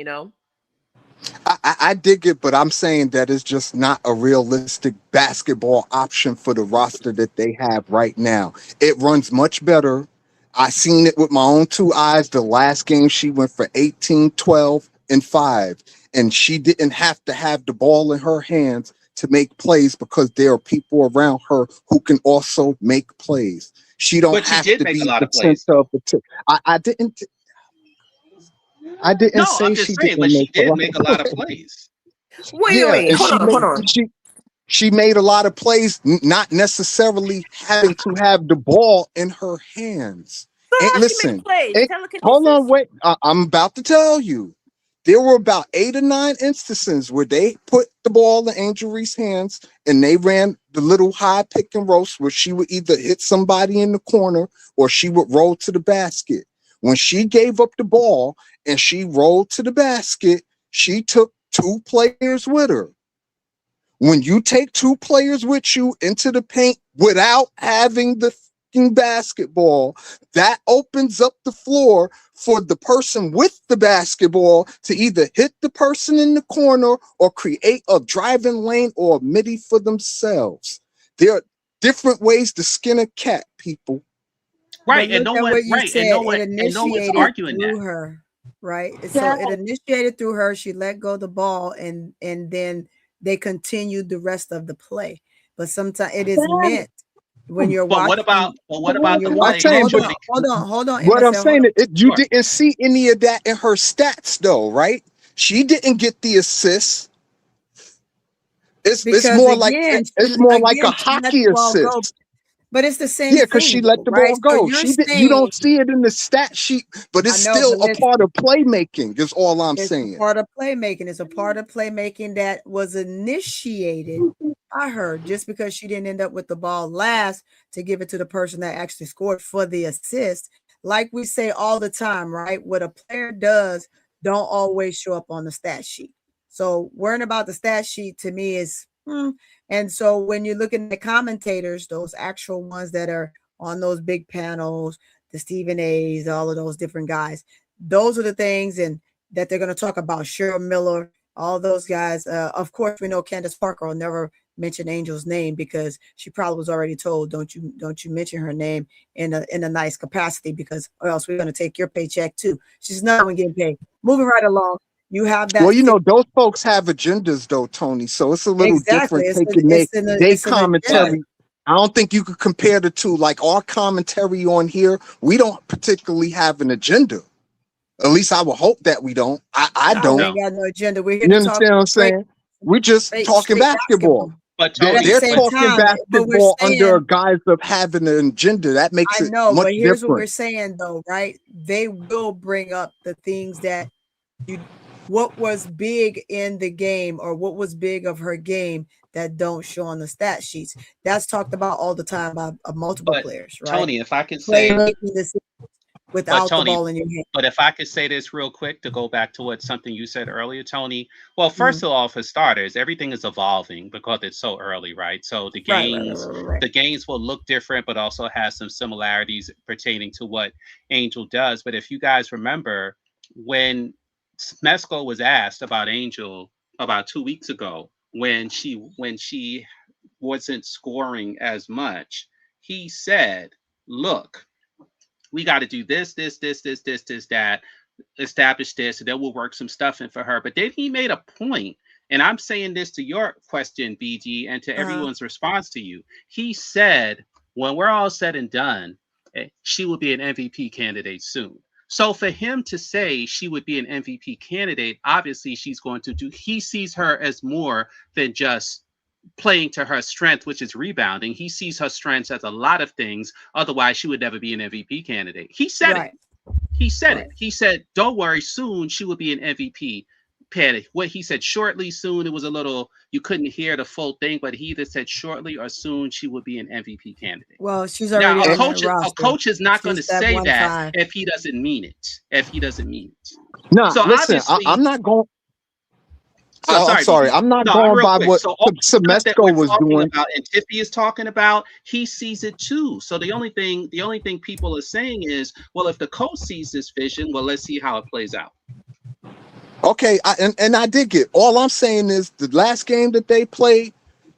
I dig it, but I'm saying that it's just not a realistic basketball option for the roster that they have right now. It runs much better. I seen it with my own two eyes. The last game she went for 18, 12, and 5. And she didn't have to have the ball in her hands to make plays because there are people around her who can also make plays. She don't But she have did to make be a lot the of plays. center of the team. I didn't No, say I'm she just saying, didn't but she make a did lot make a of lot of plays. plays. Wait, And hold on. she made a lot of plays, not necessarily having to have the ball in her hands. So And how she make listen, plays? hold on, Telekinesis? wait. I'm about to tell you. There were about 8 or 9 instances where they put the ball in Angel Reese's hands and they ran the little high pick and roll where she would either hit somebody in the corner or she would roll to the basket. When she gave up the ball and she rolled to the basket, she took 2 players with her. When you take 2 players with you into the paint without having the basketball, that opens up the floor for the person with the basketball to either hit the person in the corner or create a driving lane or a midi for themselves. There are different ways to skin a cat, people. Right, and no one, and no one's arguing through that. her, right? So it initiated through her. She let go of the ball, and then they continued the rest of the play. But sometimes it is meant when you're watching. What about the play? Hold on. What I'm saying is, you Sure. didn't see any of that in her stats, though, right? She didn't get the assists. It's more like a hockey assist. But it's the same thing. Because she let the ball go. You don't see it in the stat sheet, but it's still a part of playmaking, is all I'm saying. It's a part of playmaking. It's a part of playmaking that was initiated by her just because she didn't end up with the ball last to give it to the person that actually scored for the assist. Like we say all the time, right? What a player does don't always show up on the stat sheet. So worrying about the stat sheet to me is And so when you're looking at commentators, those actual ones that are on those big panels, the Stephen A's, all of those different guys, those are the things and that they're going to talk about. Cheryl Miller, all those guys. Of course, we know Candace Parker will never mention Angel's name because she probably was already told, don't you mention her name in a nice capacity, because or else we're going to take your paycheck too. She's not even getting paid. Moving right along. You have that. Well, those folks have agendas, though, Tony. So it's a little different taking their commentary. I don't think you could compare the two. Like our commentary on here, we don't particularly have an agenda. At least I would hope that we don't. I don't. We ain't got no agenda. We're here you to understand what I'm saying? We're just talking basketball. But they're talking basketball under a guise of having an agenda. That makes it much but here's different. What we're saying, though, right? They will bring up the things that what was big in the game or what was big of her game that don't show on the stat sheets. That's talked about all the time by multiple players, right? Tony, if I could say without the ball in your hand. But if I could say this real quick to go back to something you said earlier, Tony. Well, first of all, for starters, everything is evolving because it's so early, right? So the games, the games will look different, but also have some similarities pertaining to what Angel does. But if you guys remember, when Smesco was asked about Angel about 2 weeks ago, when she wasn't scoring as much, he said, "Look, we got to do this, that, establish this, and then we'll work some stuff in for her." But then he made a point, and I'm saying this to your question, BG, and to everyone's response to you. He said, when we're all said and done, she will be an MVP candidate soon. So for him to say she would be an MVP candidate, obviously he sees her as more than just playing to her strength, which is rebounding. He sees her strengths as a lot of things. Otherwise, she would never be an MVP candidate. He said it. He said it. He said, don't worry, soon she will be an MVP candidate. What he said, shortly, soon, it was a little, you couldn't hear the full thing, but he either said shortly or soon she would be an MVP candidate. Well, she's already now, a coach is not going to say that if he doesn't mean it. No, so listen, I'm not going. I'm sorry. I'm not going by what Semesco was doing. And Tiffy is talking about. He sees it too. So the only thing people are saying is, well, if the coach sees this vision, well, let's see how it plays out. Okay, and I did get. All I'm saying is the last game that they played,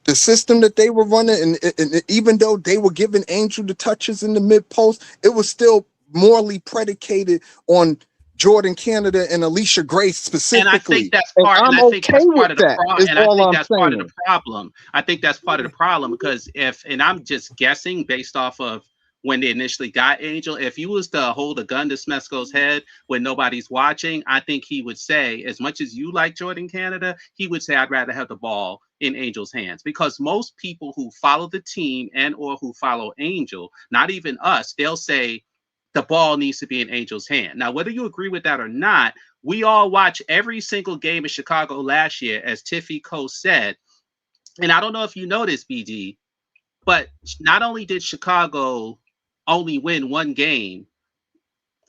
the system that they were running, and even though they were giving Angel the touches in the mid post, it was still morally predicated on Jordan Canada and Alicia Grace specifically. And I think that's part of the problem. I think that's part of the problem because and I'm just guessing based off of when they initially got Angel, if you was to hold a gun to Smesco's head when nobody's watching, I think he would say, as much as you like Jordan Canada, he would say, I'd rather have the ball in Angel's hands. Because most people who follow the team and or who follow Angel, not even us, they'll say the ball needs to be in Angel's hand. Now, whether you agree with that or not, we all watch every single game in Chicago last year, as Tiffy Coe said. And I don't know if you noticed, BD, but not only did Chicago only win one game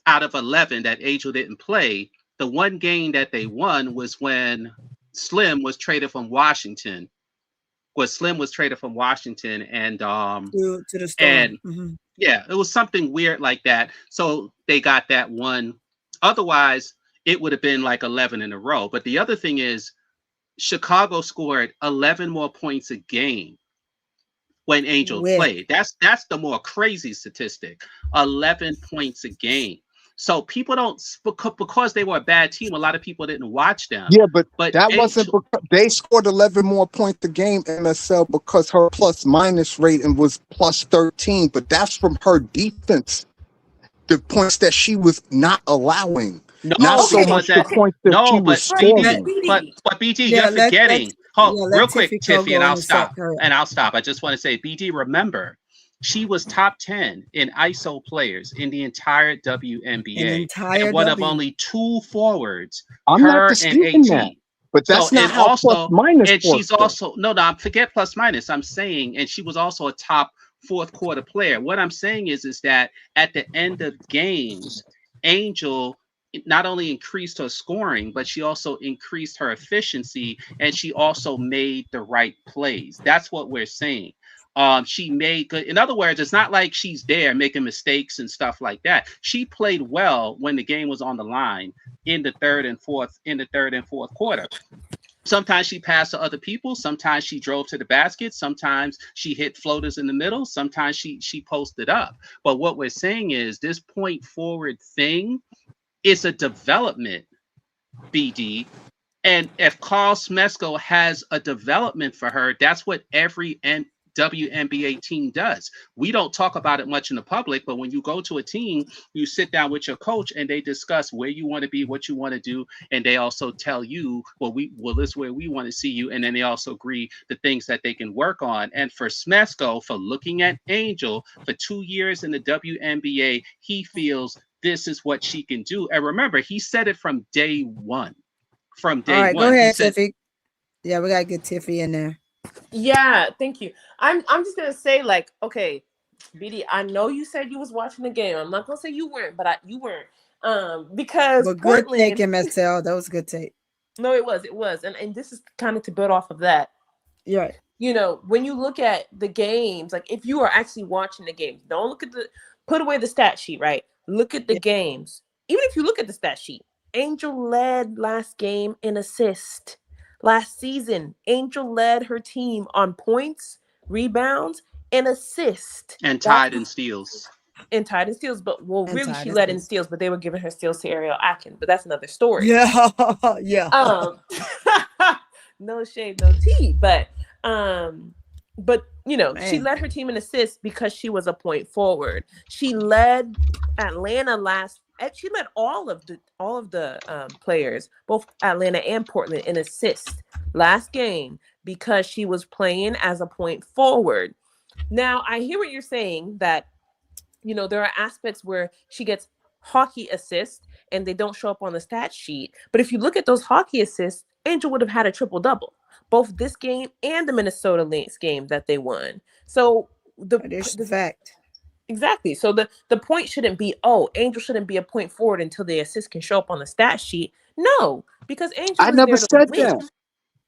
out of 11 that Angel didn't play, the one game that they won was when Slim was traded from Washington. Slim was traded from Washington and to the Storm. And yeah, it was something weird like that. So they got that one. Otherwise, it would have been like 11 in a row. But the other thing is, Chicago scored 11 more points a game when Angel played. That's the more crazy statistic. 11 points a game. So people don't, because they were a bad team, a lot of people didn't watch them. Yeah, but that wasn't because they scored 11 more points a game, MSL, because her plus-minus rating was plus 13. But that's from her defense, the points that she was not allowing. Not so much the points that she was scoring. But BD, you're forgetting. Real quick, Tiffy, and I'll stop. I just want to say, BD, remember, she was top 10 in ISO players in the entire WNBA. And one of only two forwards, her and AT. But that's not how plus minus. And she's also forget plus minus. I'm saying, and she was also a top fourth quarter player. What I'm saying is that at the end of games, Angel not only increased her scoring, but she also increased her efficiency, and she also made the right plays. That's what we're saying. She made good. In other words, it's not like she's there making mistakes and stuff like that. She played well when the game was on the line in the third and fourth quarter. Sometimes she passed to other people. Sometimes she drove to the basket. Sometimes she hit floaters in the middle. Sometimes she posted up. But what we're saying is this point forward thing is a development, BD. And if Carl Smesco has a development for her, that's what every WNBA team does. We don't talk about it much in the public, but when you go to a team, you sit down with your coach and they discuss where you want to be, what you want to do, and they also tell you, this is where we want to see you, and then they also agree the things that they can work on. And for Smesco, for looking at Angel for 2 years in the WNBA, he feels this is what she can do. And remember, he said it from day one. All right, go ahead, Tiffy. Yeah, we gotta get Tiffy in there. Yeah, thank you. I'm just gonna say, like, okay, BD, I know you said you was watching the game. I'm not gonna say you weren't, but you weren't. Because good Portland, take, MSL. That was a good take. No, it was. And this is kind of to build off of that. Yeah. You know, when you look at the games, like if you are actually watching the games, don't look at put away the stat sheet, right? Look at the games. Even if you look at the stat sheet, Angel led last game in assist. Last season, Angel led her team on points, rebounds, and assist. And tied in steals. But really she led in steals, but they were giving her steals to Ariel Atkins. But that's another story. Yeah. No shade, no tea. But you know, she led her team in assists because she was a point forward. She led Atlanta she led all of the players, both Atlanta and Portland, in assists last game because she was playing as a point forward. Now, I hear what you're saying, that, you know, there are aspects where she gets hockey assists and they don't show up on the stat sheet. But if you look at those hockey assists, Angel would have had a triple-double, both this game and the Minnesota Lynx game that they won. So the fact. Exactly. So the point shouldn't be, Angel shouldn't be a point forward until the assist can show up on the stat sheet. No, because Angel I never said that.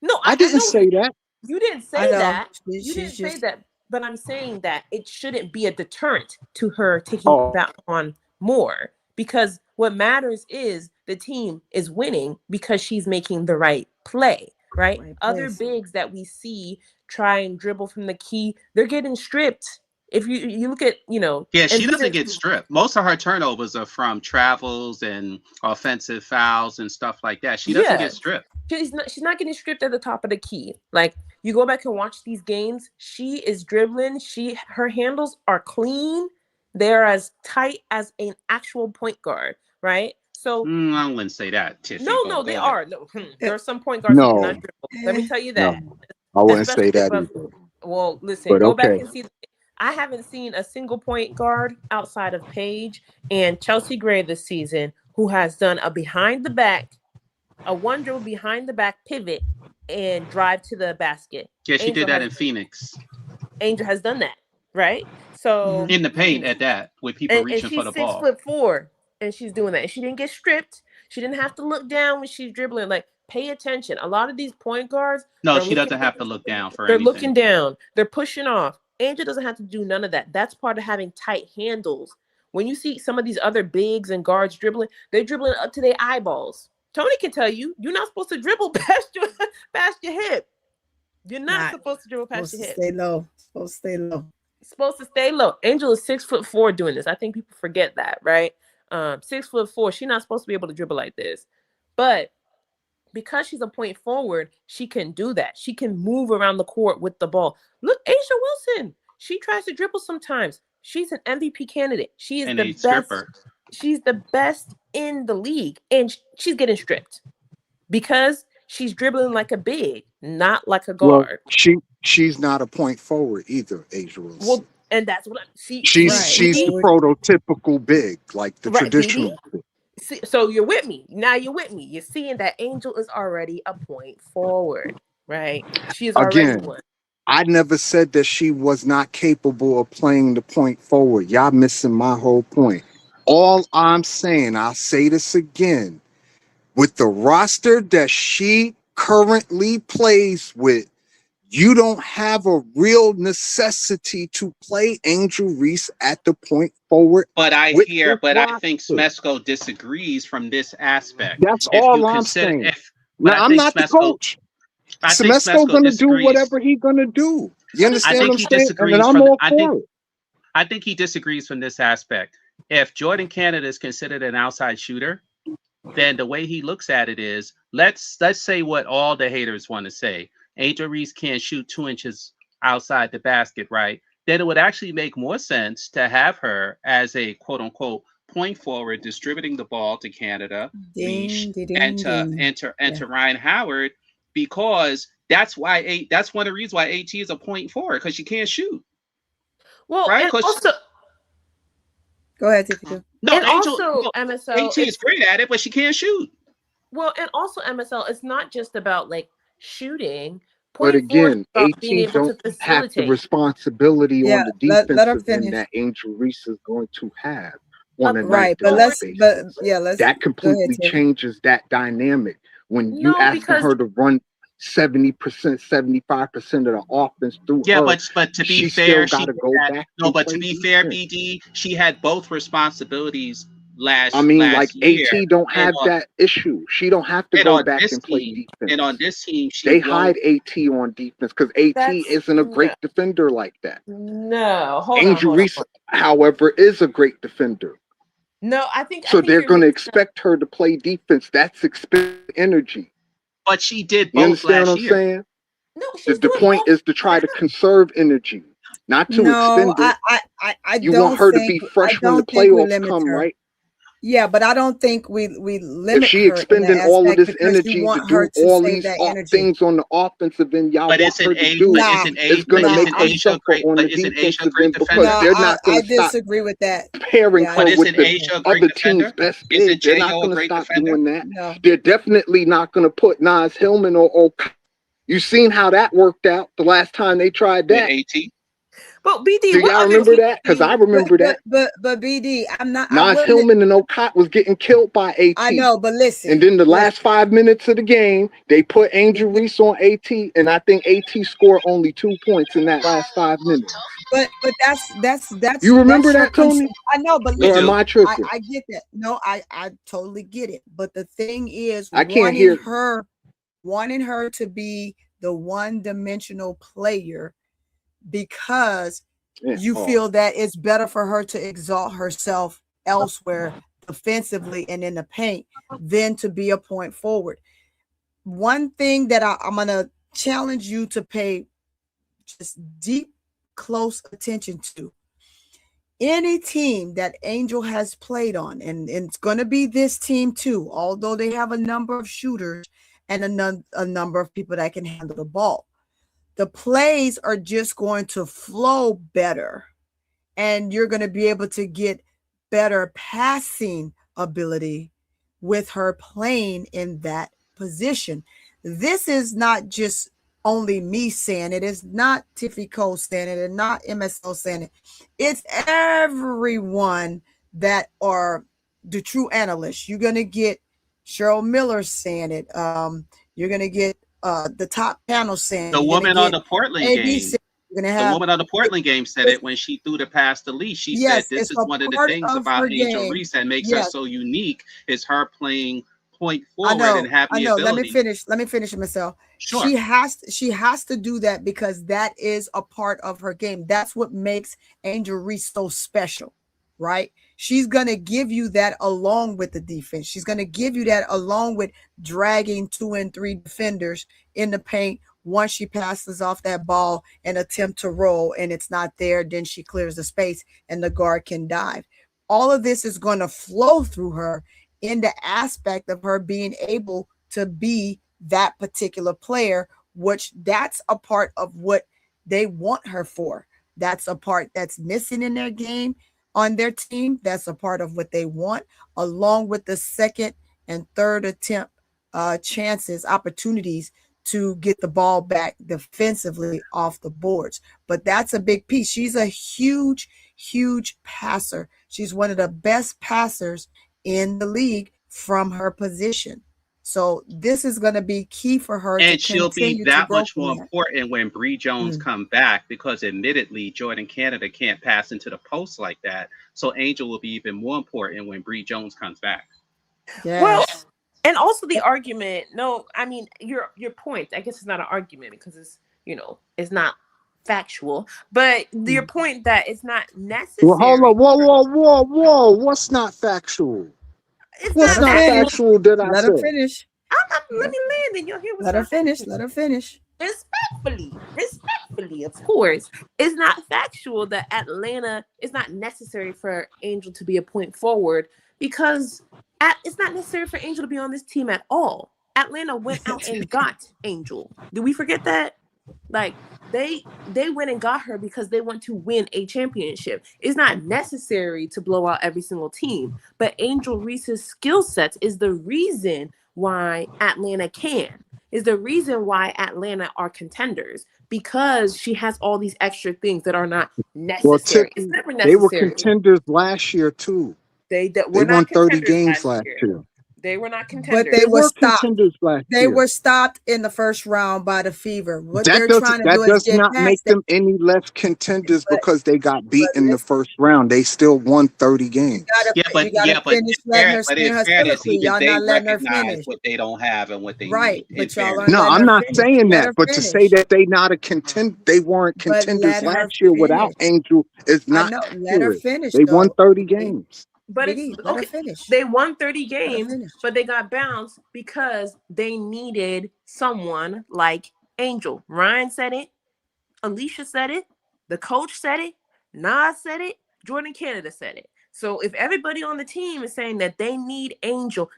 No, I didn't say that. You didn't say that. You didn't say that. But I'm saying that it shouldn't be a deterrent to her taking that on more, because what matters is the team is winning because she's making the right play, right? Other bigs that we see try and dribble from the key, they're getting stripped. If you look at, yeah, she doesn't get stripped. Most of her turnovers are from travels and offensive fouls and stuff like that. She doesn't get stripped. She's not getting stripped at the top of the key. Like, you go back and watch these games, she is dribbling. Her handles are clean. They're as tight as an actual point guard, right? So I wouldn't say that, Tiffy. No, they are. No, there are some point guards who cannot dribble. Let me tell you that. No, I wouldn't say that either. Well, listen, go back and see. I haven't seen a single point guard outside of Paige and Chelsea Gray this season who has done a one dribble behind the back pivot and drive to the basket. Yeah, she did that in Phoenix. Angel has done that, right? So in the paint at that, with people reaching for the ball. She's 6'4", and she's doing that. And she didn't get stripped. She didn't have to look down when she's dribbling. Like, pay attention. A lot of these point guards. No, she doesn't have to look down for anything. They're looking down. They're pushing off. Angel doesn't have to do none of that. That's part of having tight handles. When you see some of these other bigs and guards dribbling, they're dribbling up to their eyeballs. Toni can tell you, you're not supposed to dribble past your hip. You're not supposed to dribble past your hip. Stay low. Supposed to stay low. Supposed to stay low. Angel is 6'4" doing this. I think people forget that, right? 6'4". She's not supposed to be able to dribble like this. But because she's a point forward, she can do that. She can move around the court with the ball. Look, Asia Wilson. She tries to dribble sometimes. She's an MVP candidate. She is the best. Stripper. She's the best in the league, and she's getting stripped because she's dribbling like a big, not like a guard. Well, she's not a point forward either, Asia Wilson. Well, and that's what I see. She's prototypical big, like the traditional. See, so you're with me. Now you're with me. You're seeing that Angel is already a point forward, right? She is already one. I never said that she was not capable of playing the point forward. Y'all missing my whole point. All I'm saying, I'll say this again, with the roster that she currently plays with, you don't have a real necessity to play Angel Reese at the point forward. But I think Smesco disagrees from this aspect. That's all I'm saying. I'm not the coach. Smesco gonna do whatever he's gonna do. You understand what I'm saying? And I'm all for it. I think he disagrees from this aspect. If Jordan Canada is considered an outside shooter, then the way he looks at it is, let's say what all the haters want to say. Angel Reese can't shoot 2 inches outside the basket, right? Then it would actually make more sense to have her as a quote unquote point forward, distributing the ball to Canada, Reese, and to Ryan Howard, because that's one of the reasons why AT is a point forward, because she can't shoot. Well, right? Also, go ahead, Tiffany. No, and also MSL. AT is great at it, but she can't shoot. Well, and also MSL, it's not just about like shooting. But again, AT don't have the responsibility on the defensive end that Angel Reese is going to have on a night. That completely changes that dynamic when you ask her to run 70%, 75% of the offense through her. But to be fair, BD, she had both responsibilities last year. AT don't have that issue. She don't have to go back and play defense. And on this team, they hide AT on defense because AT isn't a great defender like that. No, Angel Reese, however, is a great defender. No, I think they're going to expect her to play defense. That's expended energy. But she did both last year. Saying? No, the point is to try to conserve energy, not to expend it. You want her to be fresh when the playoffs come, right? Yeah, but I don't think we limit. If she expending all of this energy to do all these things on the offensive end, y'all want her to do it's going to make her suffer on the defensive end because they're not going to stop. Disagree with that. Pairing her with the other team's best big. They're not going to stop doing that. No. They're definitely not going to put Nas Hillman or you seen how that worked out the last time they tried that. But BD, do y'all remember that? Because I remember that. But BD, I'm not. Nas Hillman and Okot was getting killed by AT. I know, but listen. And then the last 5 minutes of the game, they put Angel Reese on AT, and I think AT scored only 2 points in that last 5 minutes. But that's You remember that's that, Tony? I know, but Or listen, am I tripping? I get that. No, I totally get it. But the thing is, I can't hear wanting her to be the one-dimensional player because you feel that it's better for her to exalt herself elsewhere defensively and in the paint than to be a point forward. One thing that I'm going to challenge you to pay just deep, close attention to. Any team that Angel has played on, and it's going to be this team too, although they have a number of shooters and a number of people that can handle the ball. The plays are just going to flow better, and you're going to be able to get better passing ability with her playing in that position. This is not just only me saying it. It's not Tiffy Cole saying it and not MSO saying it. It's everyone that are the true analysts. You're going to get Cheryl Miller saying it. You're going to get the top panel saying the woman on the Portland game. The woman on the Portland game said it when she threw the pass to Lee. She said this is one of the things about Angel Reese that makes her so unique is her playing point forward and having the ability. Let me finish, Marcel. Sure. She has to do that because that is a part of her game. That's what makes Angel Reese so special, right? She's going to give you that along with the defense. She's going to give you that along with dragging 2 and 3 defenders in the paint. Once she passes off that ball and attempt to roll and it's not there, then she clears the space and the guard can dive. All of this is going to flow through her in the aspect of her being able to be that particular player, which that's a part of what they want her for. That's a part that's missing in their game on their team. That's a part of what they want, along with the second and third attempt chances, opportunities to get the ball back defensively off the boards. But that's a big piece. She's a huge, huge passer. She's one of the best passers in the league from her position. So this is going to be key for her. And she'll be that much more important when Bree Jones come back, because admittedly, Jordan Canada can't pass into the post like that. So Angel will be even more important when Bree Jones comes back. Yes. Well, and also the argument, no, I mean, your point, I guess it's not an argument because it's, it's not factual, but your point that it's not necessary. Well, hold on, whoa. What's not factual? What's not factual that I said? Let her finish. Let me land and you'll hear what's Let her finish. Respectfully, of course. It's not factual that Atlanta is not necessary for Angel to be a point forward because it's not necessary for Angel to be on this team at all. Atlanta went out and got Angel. Did we forget that? Like they went and got her because they want to win a championship. It's not necessary to blow out every single team, but Angel Reese's skill sets is the reason why Atlanta can. Is the reason why Atlanta are contenders, because she has all these extra things that are not necessary. It's never necessary. They were contenders last year too. They won 30 games last year. They were not contenders. But they were stopped. They were stopped in the first round by the Fever. That does not make them any less contenders because they got beat in the first round. They still won 30 games. But in fairness, even they recognize what they don't have and what they need. But y'all no, I'm not saying that. But to say that they not a contender, they weren't contenders last year without Angel is not true. Let her finish. They won 30 games. But they won 30 games, but they got bounced because they needed someone like Angel. Ryan said it. Alicia said it. The coach said it. Nas said it. Jordan Canada said it. So if everybody on the team is saying that they need Angel,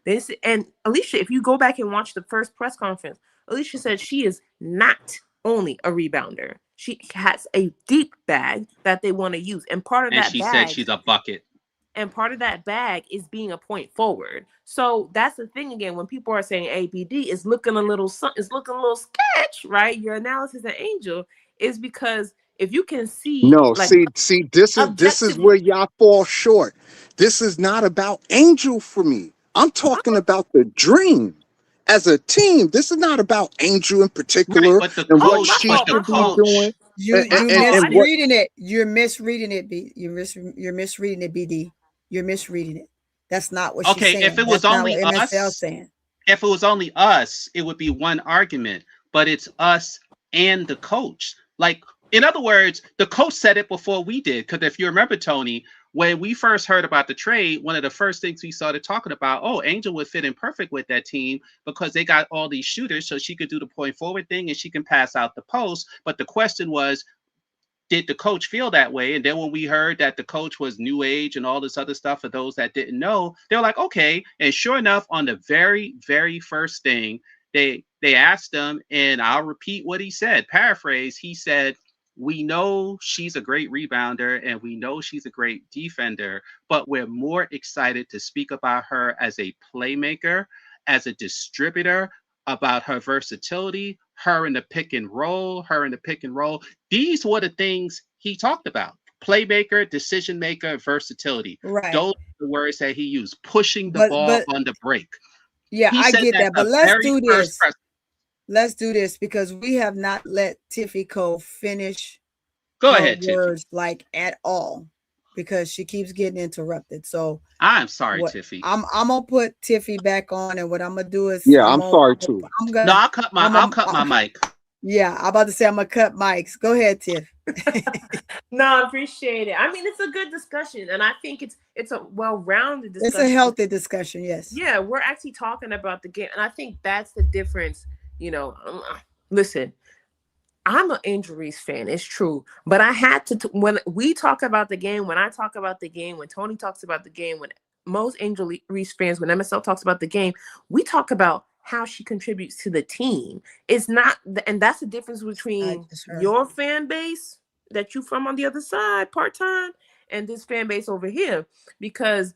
and Alicia, if you go back and watch the first press conference, Alicia said she is not only a rebounder. She has a deep bag that they want to use. And part of that bag... And she said she's a bucket. And part of that bag is being a point forward. So that's the thing again. When people are saying ABD is looking a little sketch, right? Your analysis of Angel is because if you can see, this is where y'all fall short. This is not about Angel for me. I'm talking about the dream as a team. This is not about Angel in particular and what she should be doing. You're misreading it. You're misreading it. You're misreading it, BD. You're misreading it. That's not what she's saying. Okay, if it was only us, saying. If it was only us, it would be one argument. But it's us and the coach. Like, in other words, the coach said it before we did. Because if you remember, Toni, when we first heard about the trade, one of the first things we started talking about, Angel would fit in perfect with that team because they got all these shooters, so she could do the point forward thing and she can pass out the post. But the question was, did the coach feel that way? And then when we heard that the coach was new age and all this other stuff, for those that didn't know, they were like, okay. And sure enough, on the very, very first thing, they asked him, and I'll repeat what he said, paraphrase, he said, we know she's a great rebounder and we know she's a great defender, but we're more excited to speak about her as a playmaker, as a distributor, about her versatility, her in the pick and roll. These were the things he talked about. Playmaker, decision maker, versatility. Right. Those are the words that he used. Pushing the ball on the break. Yeah, I get that. But let's do this. Let's do this because we have not let Tiffy Cole finish Go ahead, words like at all because she keeps getting interrupted. So I'm sorry, Tiffy. I'm gonna put Tiffy back on, and what I'm gonna do is I'm sorry too. I'll cut my mic. Yeah, I'm about to say I'm gonna cut mics. Go ahead, Tiff. No, I appreciate it. I mean, it's a good discussion, and I think it's a well-rounded discussion. It's a healthy discussion, yes. Yeah, we're actually talking about the game, and I think that's the difference. Listen, I'm an Angel Reese fan. It's true, but I had to when we talk about the game, when I talk about the game, when Toni talks about the game, when most Angel Reese fans, when MSL talks about the game, we talk about how she contributes to the team. It's not, and that's the difference between your fan base that you from on the other side, part-time, and this fan base over here, because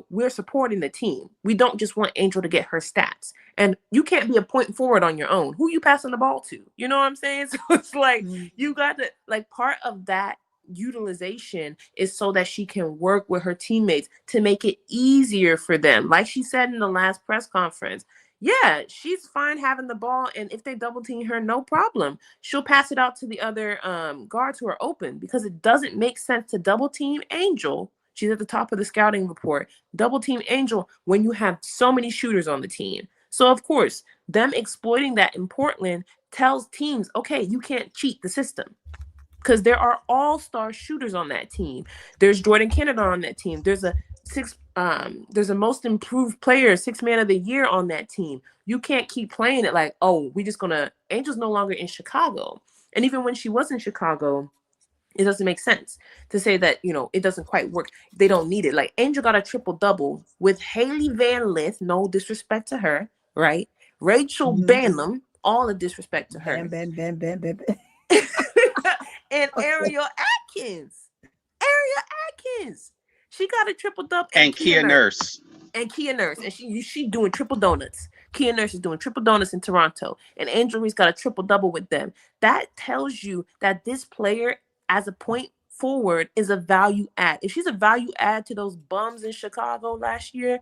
we're supporting the team. We don't just want Angel to get her stats. And you can't be a point forward on your own. Who you passing the ball to? You know what I'm saying? So it's like, you got to, like, part of that utilization is so that she can work with her teammates to make it easier for them. Like she said in the last press conference, yeah, she's fine having the ball. And if they double team her, no problem. She'll pass it out to the other guards who are open, because it doesn't make sense to double team Angel. She's at the top of the scouting report. Double team Angel when you have so many shooters on the team. So, of course, them exploiting that in Portland tells teams, okay, you can't cheat the system, because there are all-star shooters on that team. There's Jordan Canada on that team. There's a most improved player, 6th man of the year on that team. You can't keep playing it like, Angel's no longer in Chicago. And even when she was in Chicago, it doesn't make sense to say that, it doesn't quite work. They don't need it. Like, Angel got a triple-double with Haley Van Lith, no disrespect to her, right? Rachel Banham, all the disrespect to her. Bam. And Ariel Atkins. She got a triple-double. And Kia Nurse. And she doing triple donuts. Kia Nurse is doing triple donuts in Toronto. And Angel Reese got a triple-double with them. That tells you that this player, as a point forward, is a value add. If she's a value add to those bums in Chicago last year,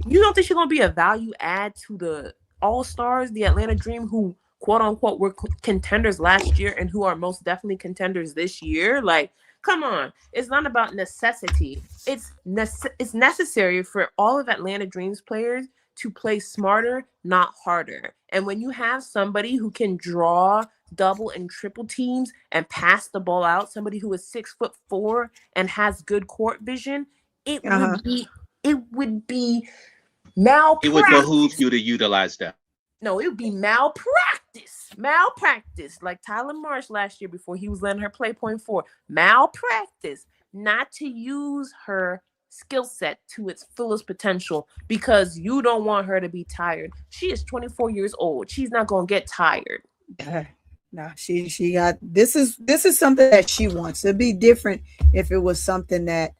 you don't think she's going to be a value add to the All-Stars, the Atlanta Dream, who quote-unquote were contenders last year and who are most definitely contenders this year? Like, come on. It's not about necessity. It's necessary for all of Atlanta Dreams players to play smarter, not harder. And when you have somebody who can draw double and triple teams and pass the ball out, somebody who is 6'4" and has good court vision, it would be malpractice. It would behoove you to utilize that. No, it would be malpractice, like Tyler Marsh last year before he was letting her play point forward. Malpractice, not to use her skill set to its fullest potential because you don't want her to be tired. She is 24 years old. She's not going to get tired. No, she got this is something that she wants. It'd be different if it was something that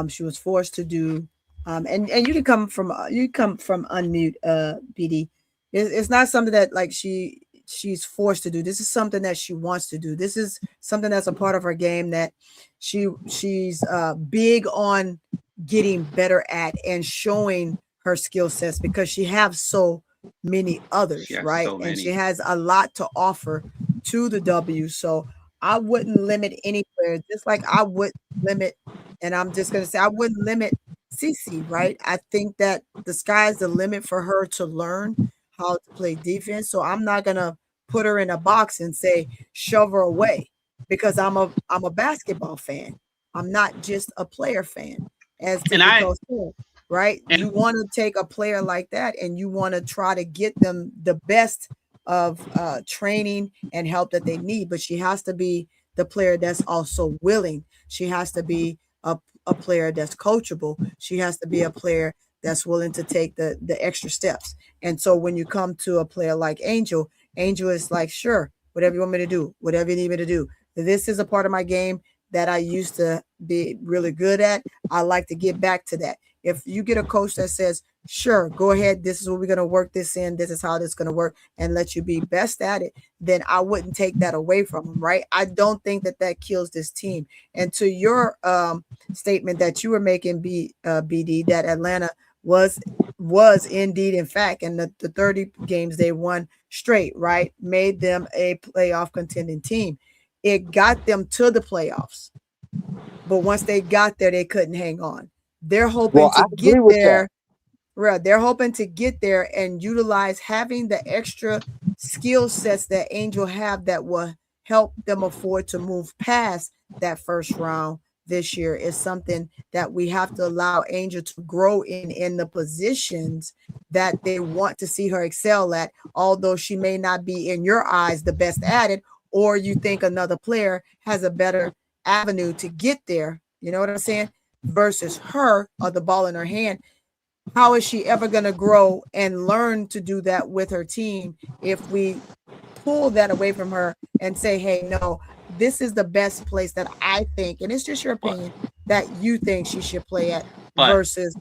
she was forced to do. And you can come from unmute, BD. It's not something that like she's forced to do. This is something that she wants to do. This is something that's a part of her game that she's big on getting better at and showing her skill sets because she has so many others, right? So many. And she has a lot to offer to the W. So I wouldn't limit any player, just like I would limit, and I'm just going to say I wouldn't limit Cece, right? I think that the sky's the limit for her to learn how to play defense. So I'm not going to put her in a box and say shove her away because I'm a basketball fan. I'm not just a player fan, as Tipico said, right? You want to take a player like that and you want to try to get them the best of training and help that they need, but she has to be the player that's also willing. She has to be a player that's coachable. She has to be a player that's willing to take the extra steps. And so when you come to a player like Angel is like, sure, whatever you want me to do, whatever you need me to do. This is a part of my game that I used to be really good at. I like to get back to that. If you get a coach that says, sure, go ahead, this is what we're going to work this in, this is how this is going to work, and let you be best at it, then I wouldn't take that away from them, right? I don't think that kills this team. And to your statement that you were making, BD, that Atlanta was indeed, in fact, and the 30 games they won straight, right, made them a playoff contending team. It got them to the playoffs. But once they got there, they couldn't hang on. They're hoping to get there. Right, they're hoping to get there and utilize having the extra skill sets that Angel have that will help them afford to move past that first round this year is something that we have to allow Angel to grow in the positions that they want to see her excel at, although she may not be in your eyes the best at it, or you think another player has a better avenue to get there. You know what I'm saying? Versus her or the ball in her hand. How is she ever going to grow and learn to do that with her team if we pull that away from her and say, hey, no, this is the best place that I think, and it's just your opinion, that you think she should play at versus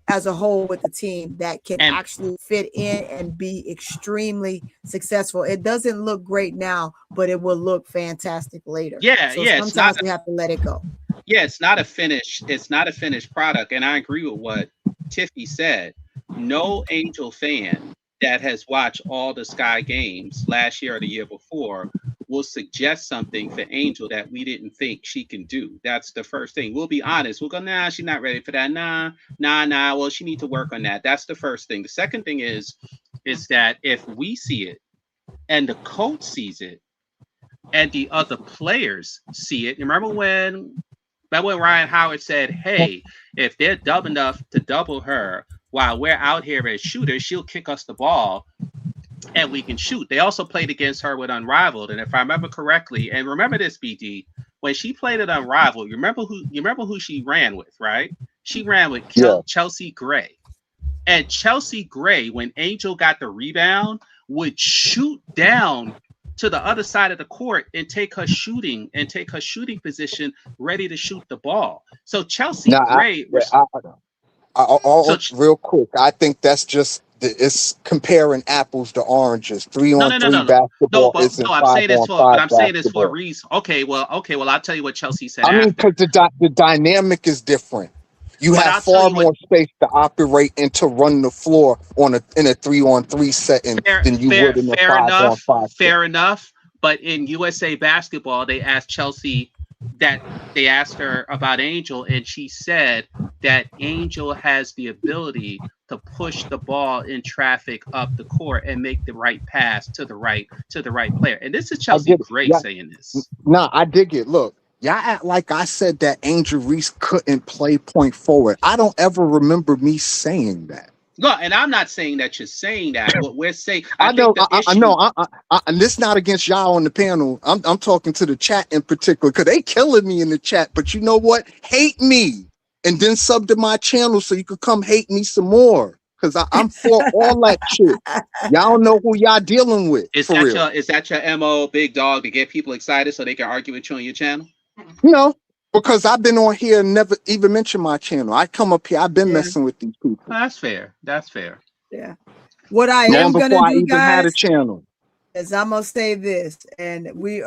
as a whole with the team that can actually fit in and be extremely successful. It doesn't look great now, but it will look fantastic later. Sometimes we have to let it go. Yeah, it's not a finished product. And I agree with what Tiffy said. No Angel fan that has watched all the Sky games last year or the year before will suggest something for Angel that we didn't think she can do. That's the first thing. We'll be honest. We'll go, nah, she's not ready for that. Nah. Well, she needs to work on that. That's the first thing. The second thing is that if we see it and the coach sees it and the other players see it, remember when Ryan Howard said, hey, if they're dumb enough to double her while we're out here as shooters, she'll kick us the ball and we can shoot. They also played against her with Unrivaled. And if I remember correctly, and remember this, BD, when she played at Unrivaled, you remember who she ran with, right? She ran with Chelsea Gray. And Chelsea Gray, when Angel got the rebound, would shoot down to the other side of the court and take her shooting position ready to shoot the ball. So Chelsea Gray. Real quick, I think that's just it's comparing apples to oranges. 3-on-3 basketball isn't 5-on-5 I'm saying this for a reason. Okay, well, I'll tell you what Chelsea said. I mean, because the dynamic is different. You have far more space to operate and to run the floor in a 3-on-3 setting than you would in a 5-on-5. Fair enough. But in USA basketball, they asked her about Angel, and she said that Angel has the ability to push the ball in traffic up the court and make the right pass to the right player. And this is Chelsea Gray saying this. No, I dig it. Look. Y'all act like I said that Angel Reese couldn't play point forward. I don't ever remember me saying that. No, and I'm not saying that you're saying that. What we're saying, I know. And this not against y'all on the panel. I'm talking to the chat in particular because they killing me in the chat. But you know what? Hate me and then sub to my channel so you could come hate me some more. Because I'm for all that shit. Y'all know who y'all dealing with. Is that your MO, big dog, to get people excited so they can argue with you on your channel? No, because I've been on here and never even mentioned my channel. I come up here, I've been messing with these people. That's fair. Yeah. What I am gonna do, guys, had a channel, is I'm gonna say this, and we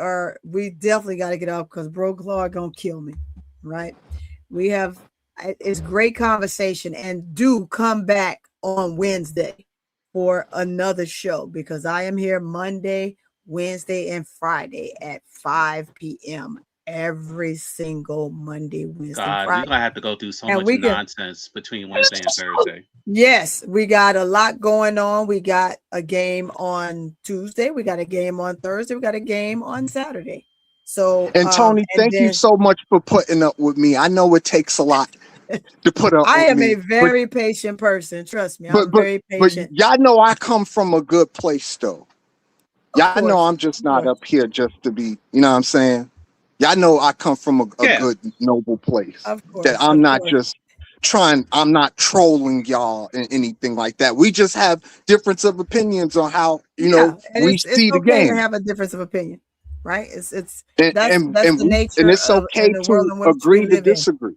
definitely got to get off because Bro Claw gonna kill me, right? It's great conversation, and do come back on Wednesday for another show because I am here Monday, Wednesday and Friday at 5 p.m. every single Monday, Wednesday, God, Friday. we're gonna have to go through so And much nonsense between Wednesday and Thursday. Yes, we got a lot going on. We got a game on Tuesday. We got a game on Thursday. We got a game on Saturday. So, and Toni, thank you so much for putting up with me. I know it takes a lot to put up I with am me, a very patient person. Trust me, I'm but very patient. But y'all know I come from a good place, though. Y'all know I'm just not up here just to be, you know what I'm saying? Y'all know I come from a good, noble place. Of course. That I'm not just I'm not trolling y'all and anything like that. We just have difference of opinions on how, you know, we see the game. It's okay to have a difference of opinion, right? That's the nature and it's okay to agree to disagree.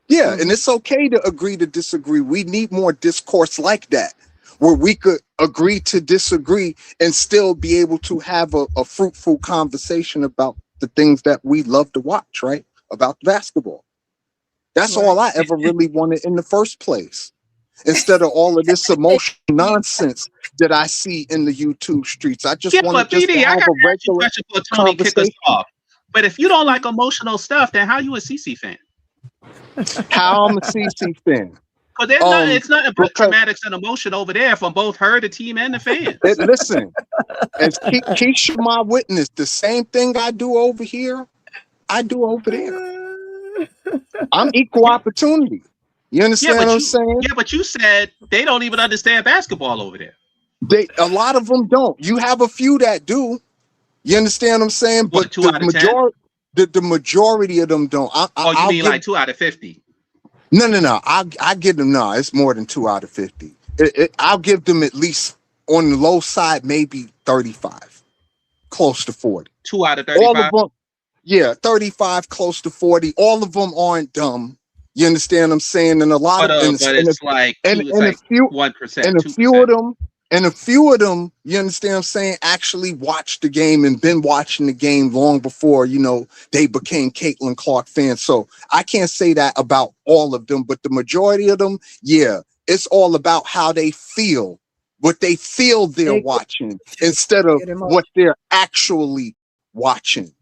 Yeah, and it's okay to agree to disagree. We need more discourse like that, where we could agree to disagree and still be able to have a fruitful conversation about the things that we love to watch, right? About basketball. That's all I ever really wanted in the first place. Instead of all of this emotional nonsense that I see in the YouTube streets. I just wanted just to have a regular Toni kick us off. But if you don't like emotional stuff, then how you a CC fan? How I'm a CC fan? Because it's nothing but dramatics and emotion over there from both her, the team, and the fans. Listen, as Keisha, my witness, the same thing I do over here, I do over there. I'm equal opportunity. You understand what I'm saying? Yeah, but you said they don't even understand basketball over there. A lot of them don't. You have a few that do. You understand what I'm saying? But the majority of them don't. You mean like 2 out of 50? No. I give them it's more than 2 out of 50. I'll give them at least on the low side, maybe 35, close to 40. 2 out of 35. All of them, yeah, 35, close to 40. All of them aren't dumb. You understand what I'm saying? And a lot of but it's like 1%. And a few of them, you understand what I'm saying, actually watched the game and been watching the game long before, you know, they became Caitlin Clark fans. So I can't say that about all of them, but the majority of them, yeah, it's all about how they feel, what they feel they're watching instead of what they're actually watching.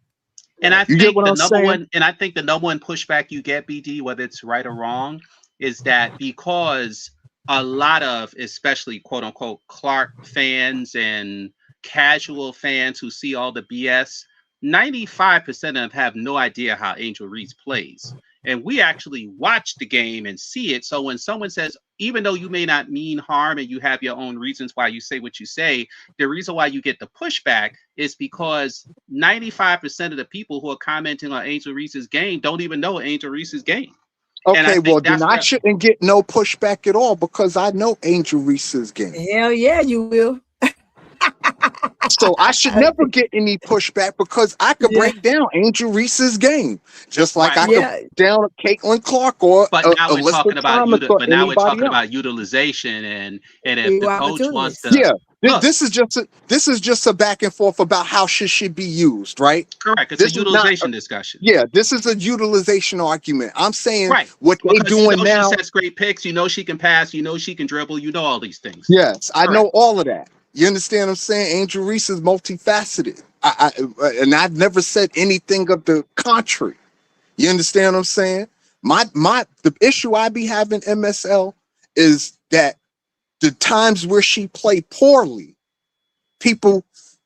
And I think the number one pushback you get, BD, whether it's right or wrong, is that because a lot of, especially quote unquote, Clark fans and casual fans who see all the BS, 95% of them have no idea how Angel Reese plays. And we actually watch the game and see it. So when someone says, even though you may not mean harm and you have your own reasons why you say what you say, the reason why you get the pushback is because 95% of the people who are commenting on Angel Reese's game don't even know Angel Reese's game. Okay, well, then I shouldn't get no pushback at all because I know Angel Reese's game. Hell yeah, you will. So I should never get any pushback because I could break down Angel Reese's game, just like I could break down Caitlin Clark or. But now we're talking about utilization and if the coach wants to. Yeah, this is just a back and forth about how should be used, right? Correct. It's a utilization discussion. Yeah, this is a utilization argument. I'm saying what they're doing now. She sets great picks. You know she can pass. You know she can dribble. You know all these things. Yes, I know all of that. You understand what I'm saying? Angel Reese is multifaceted. And I've never said anything of the contrary. You understand what I'm saying? The issue I be having MSL is that the times where she played poorly, people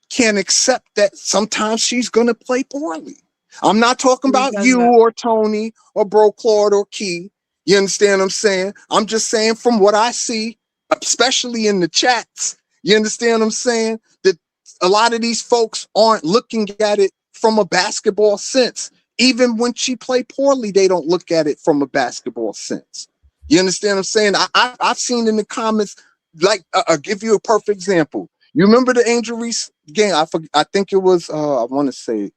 can't accept that sometimes she's gonna play poorly. I'm not talking about you or Toni or Bro Claude or Key. You understand what I'm saying? I'm just saying from what I see, especially in the chats. You understand what I'm saying? That a lot of these folks aren't looking at it from a basketball sense. Even when she played poorly, they don't look at it from a basketball sense. You understand what I'm saying? I've seen in the comments, like, I'll give you a perfect example. You remember the Angel Reese game? I think it was, I want to say,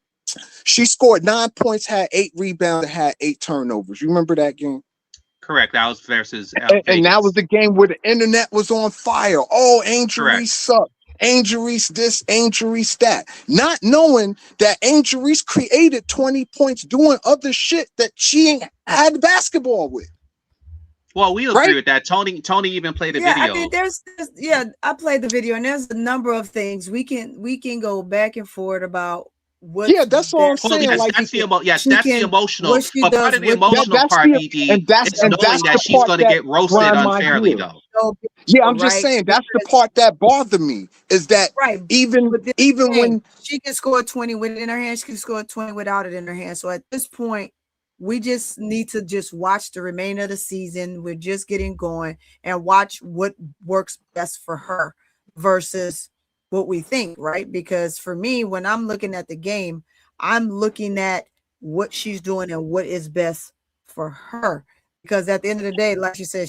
she scored 9 points, had 8 rebounds, had 8 turnovers. You remember that game? Correct. That was versus and that was the game where the internet was on fire. Oh, Angel Reese sucked. Angel Reese this, Angel Reese that. Not knowing that Angel Reese created 20 points doing other shit that she ain't had basketball with. Well, we agree with that. Toni even played a video. I mean, there's I played the video, and there's a number of things we can go back and forth about. That's all I'm saying. Yes, like that's the emotional. But part of the emotional part, BD, and that's knowing that she's going to get roasted unfairly, though. Yeah, I'm just saying that's the part that bothered me. Is that even when she can score 20 with it in her hand, she can score 20 without it in her hand. So at this point, we just need to just watch the remainder of the season. We're just getting going and watch what works best for her versus what we think, right? Because for me, when I'm looking at the game, I'm looking at what she's doing and what is best for her. Because at the end of the day, like she said,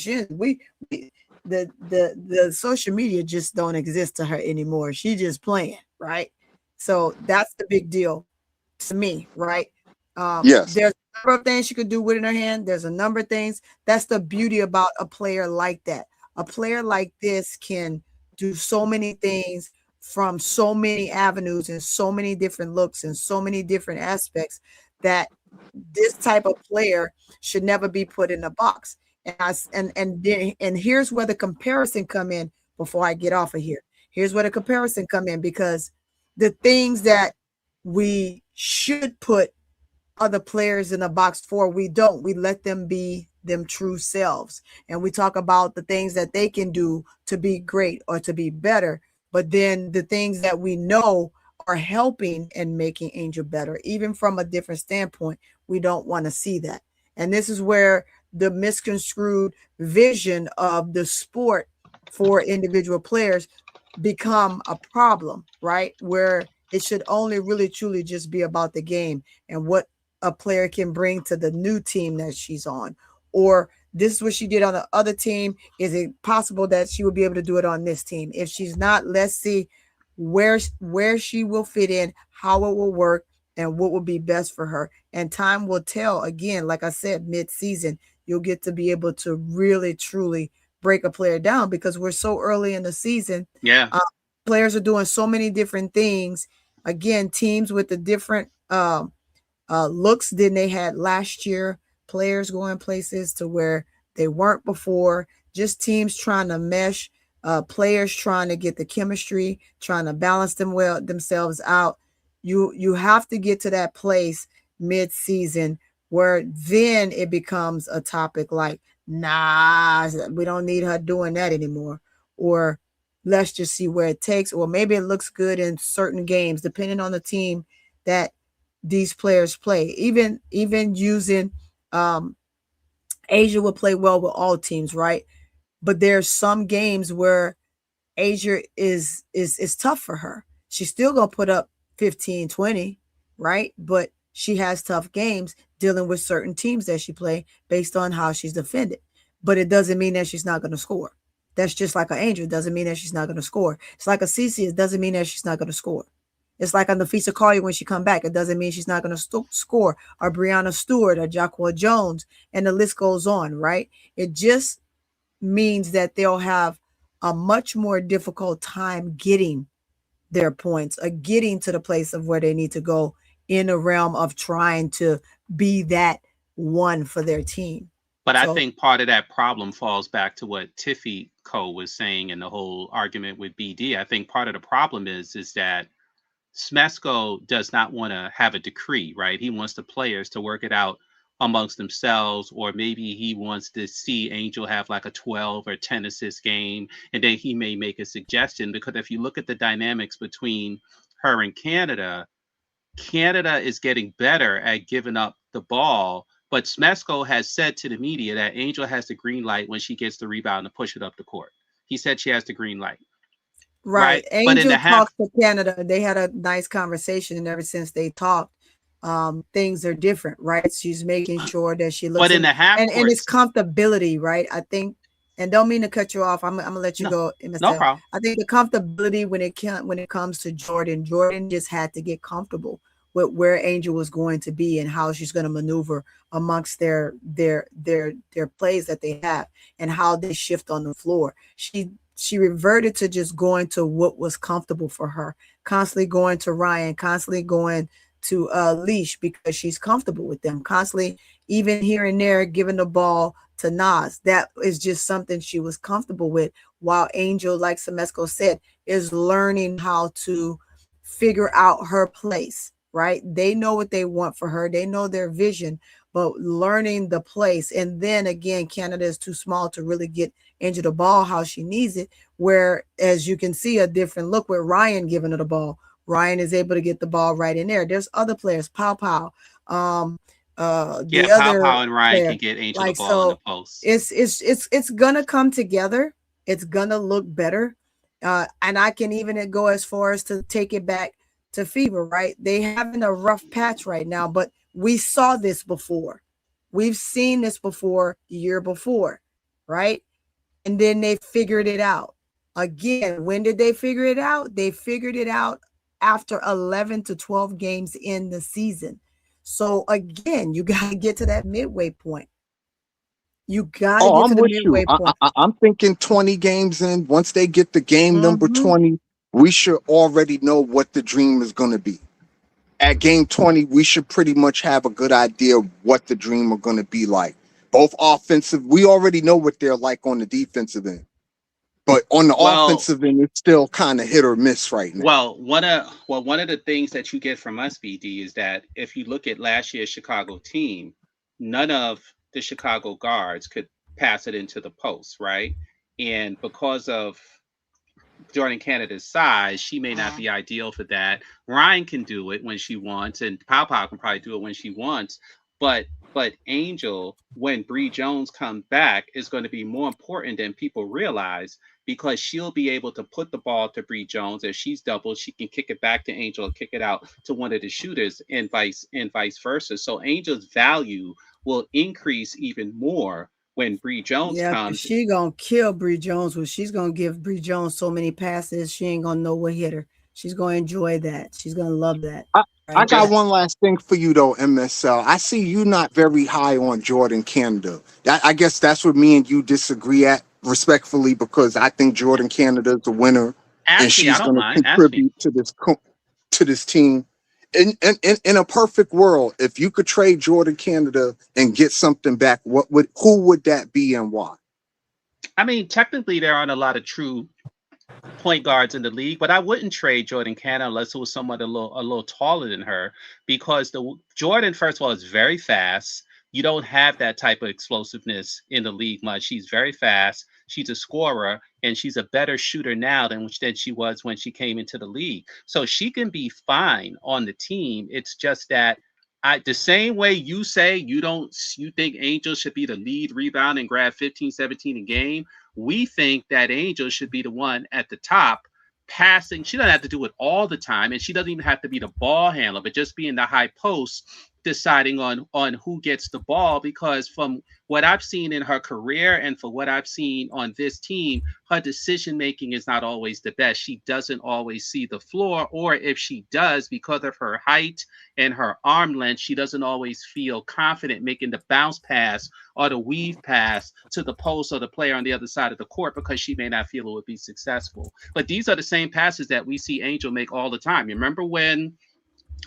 the social media just don't exist to her anymore. She's just playing, right? So that's the big deal to me, right? Yes. There's a number of things she could do with in her hand. There's a number of things. That's the beauty about a player like that. A player like this can do so many things from so many avenues and so many different looks and so many different aspects that this type of player should never be put in a box. And here's where the comparison come in before I get off of here. Here's where the comparison come in, because the things that we should put other players in a box for, we don't. We let them be them true selves. And we talk about the things that they can do to be great or to be better. But then the things that we know are helping and making Angel better, even from a different standpoint, we don't want to see that. And this is where the misconstrued vision of the sport for individual players become a problem, right? Where it should only really truly just be about the game and what a player can bring to the new team that she's on. Or this is what she did on the other team. Is it possible that she will be able to do it on this team? If she's not, let's see where she will fit in, how it will work, and what will be best for her. And time will tell. Again, like I said, mid-season, you'll get to be able to really, truly break a player down, because we're so early in the season. Yeah. Players are doing so many different things. Again, teams with the different looks than they had last year. Players going places to where they weren't before. Just teams trying to mesh. Players trying to get the chemistry, trying to balance themselves out. You have to get to that place mid-season where then it becomes a topic like, nah, we don't need her doing that anymore. Or let's just see where it takes. Or maybe it looks good in certain games, depending on the team that these players play. Even using Asia will play well with all teams, right? But there's some games where Asia is tough for her. She's still gonna put up 15, 20, right? But she has tough games dealing with certain teams that she play based on how she's defended. But it doesn't mean that she's not going to score. That's just like an Angel. It doesn't mean that she's not going to score. It's like a Cece. It doesn't mean that she's not going to score. It's like a Nafisa Collier when she come back. It doesn't mean she's not going to score. Or Brianna Stewart or Jacqua Jones. And the list goes on, right? It just means that they'll have a much more difficult time getting their points or getting to the place of where they need to go in the realm of trying to be that one for their team. But I think part of that problem falls back to what Tiffy Co was saying in the whole argument with BD. I think part of the problem is that Smesco does not want to have a decree, right? He wants the players to work it out amongst themselves, or maybe he wants to see Angel have like a 12 or 10 assist game, and then he may make a suggestion. Because if you look at the dynamics between her and Canada is getting better at giving up the ball, but Smesco has said to the media that Angel has the green light when she gets the rebound to push it up the court. He said she has the green light. Right. Angel talked to Canada. They had a nice conversation, and ever since they talked, things are different, right? She's making sure that she looks. But in the half and it's comfortability, right? I think, and don't mean to cut you off. I'm gonna let you go. No problem. I think the comfortability when it comes to Jordan just had to get comfortable with where Angel was going to be and how she's going to maneuver amongst their plays that they have and how they shift on the floor. She reverted to just going to what was comfortable for her, constantly going to Ryan, constantly going to Leash because she's comfortable with them, constantly, even here and there, giving the ball to Nas. That is just something she was comfortable with. While Angel, like Semesco said, is learning how to figure out her place, right? They know what they want for her. They know their vision, but learning the place. And then again, Canada is too small to really get Angel the ball how she needs it. Where, as you can see, a different look with Ryan giving her the ball. Ryan is able to get the ball right in there. There's other players, Pow Pow. The other Pow and Ryan player, can get Angel like, the ball in the so post. it's gonna come together. It's gonna look better. And I can even go as far as to take it back to Fever, right? They having a rough patch right now, but we saw this before. We've seen this before the year before, right? And then they figured it out. Again, when did they figure it out? They figured it out after 11 to 12 games in the season. So again, you got to get to that midway point. You got to get to the midway point. I'm thinking 20 games in. Once they get the game number 20, we should already know what the dream is going to be. At game 20, we should pretty much have a good idea of what the dream are going to be like. Both offensive, we already know what they're like on the defensive end. But on the offensive end, it's still kind of hit or miss right now. Well, one of the things that you get from us, BD, is that if you look at last year's Chicago team, none of the Chicago guards could pass it into the post, right? And because of Jordan Canada's size, she may not be ideal for that. Ryan can do it when she wants, and Pow Pow can probably do it when she wants. But Angel, when Bree Jones comes back, is going to be more important than people realize, because she'll be able to put the ball to Bree Jones. If she's doubled, she can kick it back to Angel, kick it out to one of the shooters, and vice versa. So Angel's value will increase even more when Bree Jones comes. She gonna kill Bree Jones. Well, she's gonna give Bree Jones so many passes, she ain't gonna know what hit her. She's gonna enjoy that. She's gonna love that. I got one last thing for you though, MSL. I see you not very high on Jordan Canada. I guess that's where me and you disagree at, respectfully, because I think Jordan Canada is the winner, and she's going to contribute to this team. In a perfect world, if you could trade Jordan Canada and get something back, who would that be and why? I mean, technically, there aren't a lot of true point guards in the league, but I wouldn't trade Jordan Canada unless it was someone a little taller than her, because Jordan, first of all, is very fast. You don't have that type of explosiveness in the league much. She's very fast. She's a scorer, and she's a better shooter now than she was when she came into the league. So she can be fine on the team. It's just that the same way you say you think Angel should be the lead rebound and grab 15, 17 a game, we think that Angel should be the one at the top passing. She doesn't have to do it all the time, and she doesn't even have to be the ball handler, but just be in the high post, deciding on who gets the ball. Because from what I've seen in her career and for what I've seen on this team, her decision making is not always the best. She doesn't always see the floor, or if she does, because of her height and her arm length, she doesn't always feel confident making the bounce pass or the weave pass to the post or the player on the other side of the court, because she may not feel it would be successful. But these are the same passes that we see Angel make all the time. You remember when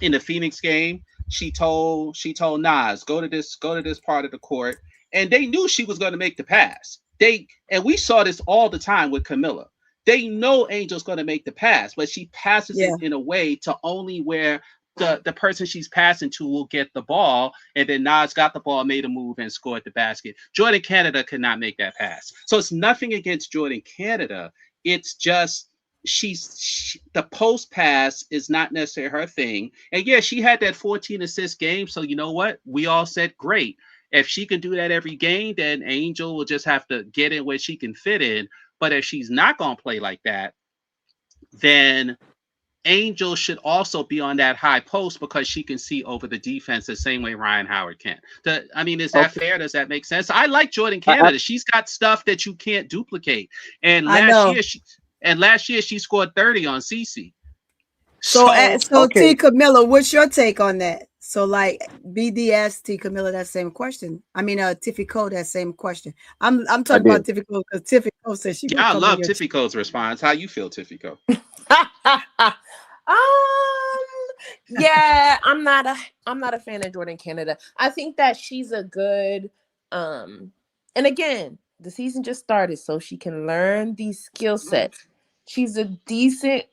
in the Phoenix game, she told Nas, go to this part of the court, and they knew she was going to make the pass. And we saw this all the time with Camilla. They know Angel's going to make the pass, but she passes it in a way to only where the person she's passing to will get the ball, and then Nas got the ball, made a move, and scored the basket. Jordan Canada could not make that pass. So it's nothing against Jordan Canada. It's just the post pass is not necessarily her thing. And yeah, she had that 14 assist game. So you know what? We all said, great. If she can do that every game, then Angel will just have to get in where she can fit in. But if she's not going to play like that, then Angel should also be on that high post, because she can see over the defense the same way Ryan Howard can. Is that fair? Does that make sense? I like Jordan Canada. She's got stuff that you can't duplicate. And last year she scored 30 on CC. So T. Camilla, what's your take on that? So like BD asked T. Camilla that same question. I mean, Tiffy Cole that same question. I'm talking about Tiffy Cole, because Tiffy Cole says she. I love Tiffy Cole's response. How you feel, Tiffy Cole? Yeah, I'm not a fan of Jordan Canada. I think that she's a good And again, the season just started, so she can learn these skill sets. She's a decent,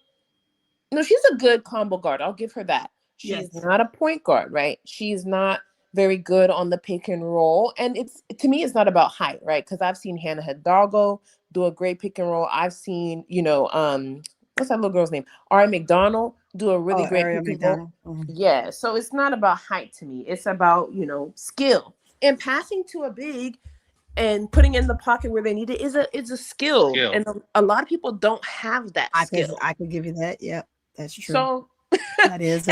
she's a good combo guard. I'll give her that. She's not a point guard, right? She's not very good on the pick and roll. And to me, it's not about height, right? Because I've seen Hannah Hidalgo do a great pick and roll. I've seen, what's that little girl's name? Ari McDonald do a really great pick and roll. Mm-hmm. Yeah. So it's not about height to me. It's about, skill. And passing to a big and putting in the pocket where they need it is a skill. And a lot of people don't have that skill. I could give you that. Yeah, that's true. So that is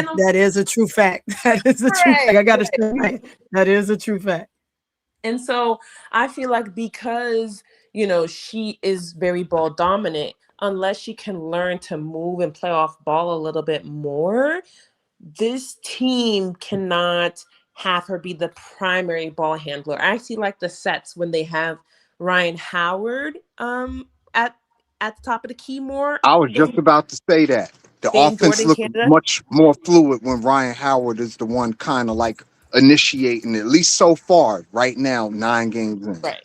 a true fact. That is a true fact. I got to say right. That is a true fact. And so I feel like because, she is very ball dominant, unless she can learn to move and play off ball a little bit more, this team cannot have her be the primary ball handler. I actually like the sets when they have Ryan Howard at the top of the key more. I was just about to say that. The offense looks much more fluid when Ryan Howard is the one kind of like initiating, at least so far, right now, 9 games in. Right.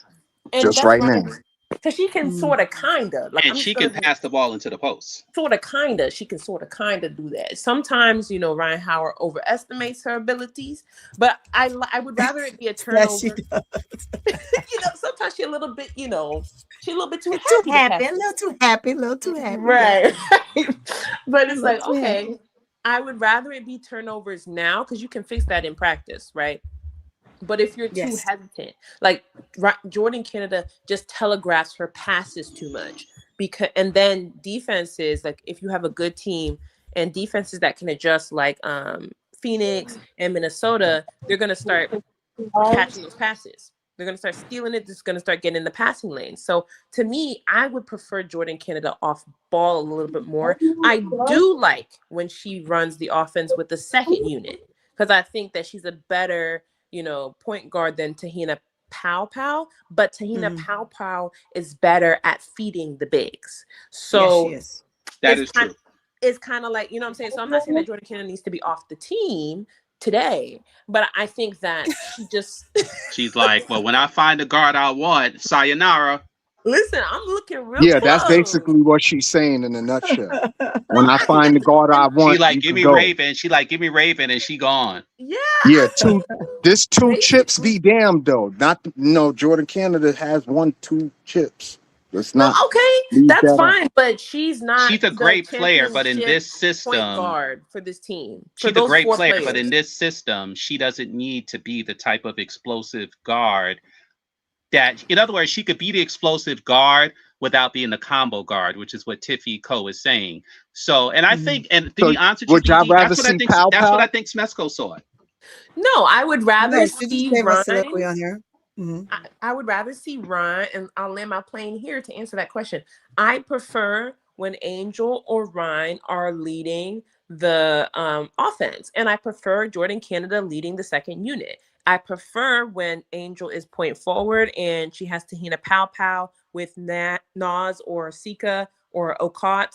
And just right now. Because she can sort of, kind of. And she can pass the ball into the post. She can kind of do that. Sometimes, Ryan Howard overestimates her abilities, but I would rather it be a turnover. Yes, she does. Sometimes she's a little bit, she's a little bit too happy. A little too happy. Right. But it's like, okay, I would rather it be turnovers now because you can fix that in practice, right? But if you're too hesitant, like Jordan Canada just telegraphs her passes too much, and then defenses, like if you have a good team and defenses that can adjust, like Phoenix and Minnesota, they're going to start catching those passes. They're going to start stealing it. It's going to start getting in the passing lane. So to me, I would prefer Jordan Canada off ball a little bit more. I do like when she runs the offense with the second unit because I think that she's a better point guard than Tahina Pow, but Tahina Pow is better at feeding the bigs. So yes, that is true. It's kind of like, what I'm saying? So I'm not saying that Jordan Canada needs to be off the team today, but I think that she's like, well, when I find the guard I want, sayonara. Listen, I'm looking real close. That's basically what she's saying in a nutshell. When I find the guard I want, she like, give me Raven. She like, give me Raven, and she gone. Yeah. Two chips be damned though. Not Jordan Canada has 1-2 chips. It's not okay. That's fine, but she's not. She's a great player, but in this system, point guard for this team. She's a great player, but in this system, she doesn't need to be the type of explosive guard. That, in other words, she could be the explosive guard without being the combo guard, which is what Tiffy Co is saying. So, and I think, and to be honest with you, that's what I think Smesco saw it. No, I would rather see Ryan. On here. Mm-hmm. I would rather see Ryan, and I'll land my plane here to answer that question. I prefer when Angel or Ryan are leading the offense, and I prefer Jordan Canada leading the second unit. I prefer when Angel is point forward and she has Tahina Pow with Nas or Sika or Okot,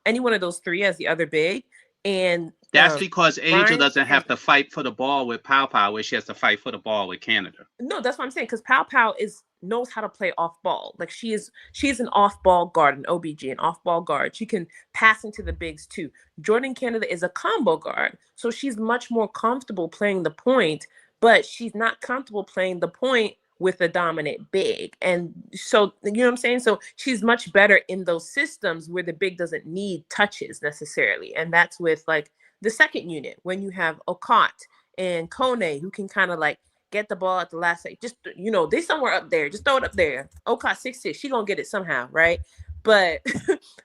any one of those three as the other big. And that's because Angel doesn't have to fight for the ball with Pow, where she has to fight for the ball with Canada. No, that's what I'm saying. Because Pow knows how to play off ball. Like she's an off ball guard, an OBG, an off ball guard. She can pass into the bigs too. Jordan Canada is a combo guard, so she's much more comfortable playing the point. But she's not comfortable playing the point with a dominant big. And so, you know what I'm saying? So she's much better in those systems where the big doesn't need touches necessarily. And that's with like the second unit when you have Okot and Kone who can kind of like get the ball at the last second. Just, they somewhere up there. Just throw it up there. Okot 6'6", she gonna get it somehow, right? But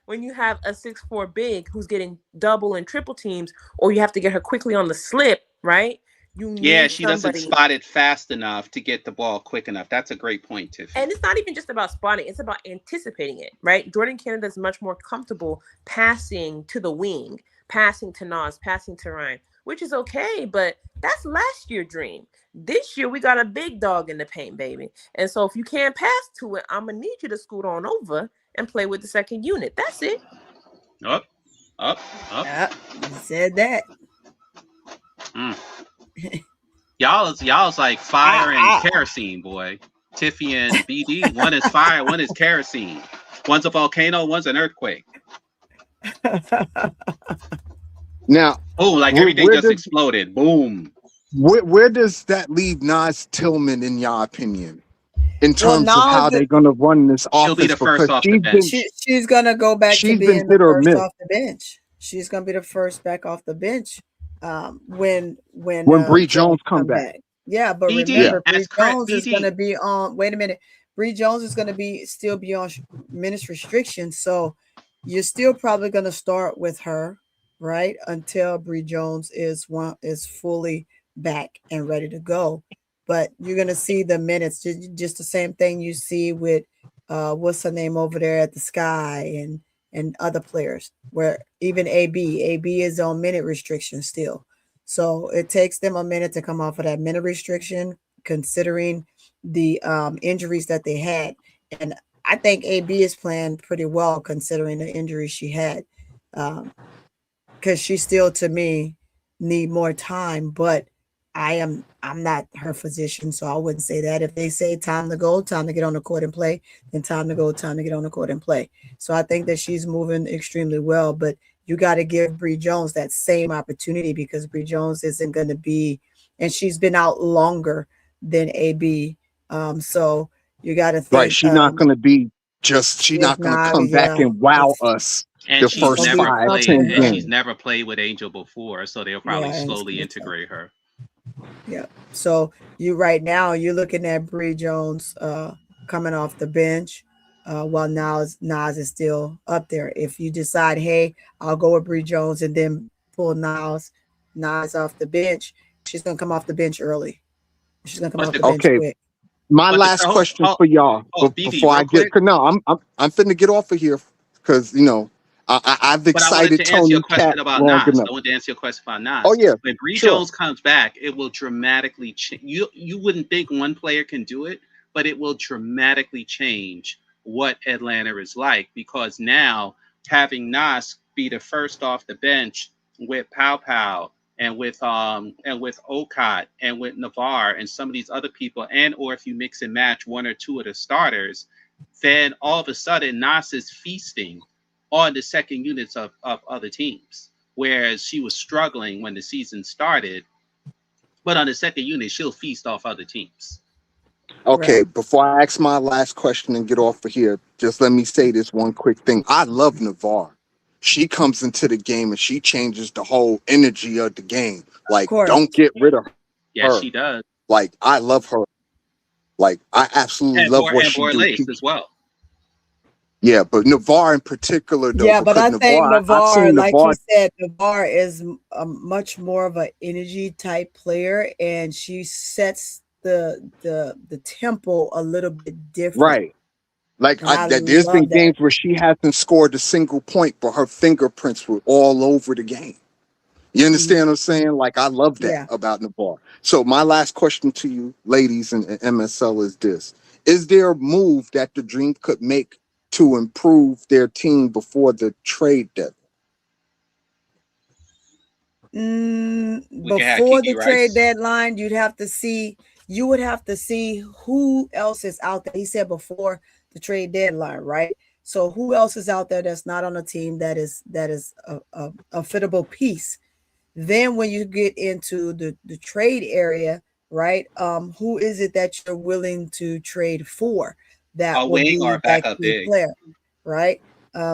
when you have a 6'4" big who's getting double and triple teams, or you have to get her quickly on the slip, right? She doesn't spot it fast enough to get the ball quick enough. That's a great point, Tiff. And it's not even just about spotting. It's about anticipating it, right? Jordan Canada is much more comfortable passing to the wing, passing to Nas, passing to Ryan, which is okay, but that's last year's dream. This year, we got a big dog in the paint, baby. And so if you can't pass to it, I'm going to need you to scoot on over and play with the second unit. That's it. Up. Yep, you said that. Y'all's like fire and kerosene, boy. Tiffy and BD. One is fire, one is kerosene. One's a volcano, one's an earthquake. Now, like everything just exploded. Boom. Where does that leave Nas Tillman, in your opinion, in terms of how they're going to run this offense? She'll be the first off the bench. She's going to go back to being the first off the bench. She's going to be the first back off the bench when Bree Jones come back. Yeah, but remember, Bree Jones is going to be on. Wait a minute, Bree Jones is going to still be on minutes restriction, so you're still probably going to start with her, right, until Bree Jones is fully back and ready to go. But you're going to see the minutes, just the same thing you see with what's her name over there at the Sky and other players, where even AB is on minute restriction still. So it takes them a minute to come off of that minute restriction, considering the injuries that they had. And I think AB is playing pretty well considering the injuries she had, because she still, to me, need more time. But I'm not her physician, so I wouldn't say that. If they say time to go, time to get on the court and play, then time to go, time to get on the court and play. So I think that she's moving extremely well, but you got to give Bree Jones that same opportunity, because Bree Jones isn't going to be, and she's been out longer than AB. So you got to think. Right. She's not going to be she's not going to come back and wow us. And the first 5-10 games. And she's never played with Angel before, so they'll probably slowly integrate her. Yeah. So right now you're looking at Bree Jones coming off the bench, while Nas is still up there. If you decide, hey, I'll go with Bree Jones and then pull Nas off the bench, she's gonna come off the bench early. She's gonna come off the bench quick. My last question for y'all before I get I'm finna get off of here, because I've excited Toni Cat long enough. I want to answer your question about Nas. Oh yeah. When Bree Jones comes back, it will dramatically change. You wouldn't think one player can do it, but it will dramatically change what Atlanta is like, because now having Nas be the first off the bench with Pow and with Okot and with Navarre and some of these other people, or if you mix and match one or two of the starters, then all of a sudden Nas is feasting on the second units of other teams, whereas she was struggling when the season started. But on the second unit, she'll feast off other teams. Okay, right. Before I ask my last question and get off of here, just let me say this one quick thing. I love Navarre. She comes into the game and she changes the whole energy of the game. Like, don't get rid of her. Yeah, she does. Like, I love her. Like, I absolutely love what she does as well. Yeah, but Navarre in particular, though. Yeah, but I think Navarre, like you said, Navarre is a much more of an energy type player, and she sets the tempo a little bit different. Right. Like there's been games where she hasn't scored a single point, but her fingerprints were all over the game. You understand what I'm saying? Like, I love that about Navarre. So my last question to you, ladies and MSL, is this. Is there a move that the Dream could make to improve their team before the trade deadline? Before the trade deadline, you would have to see who else is out there. He said before the trade deadline, right? So who else is out there that's not on a team that is a fittable piece? Then when you get into the trade area, right? Who is it that you're willing to trade for? That will be a backup player, right?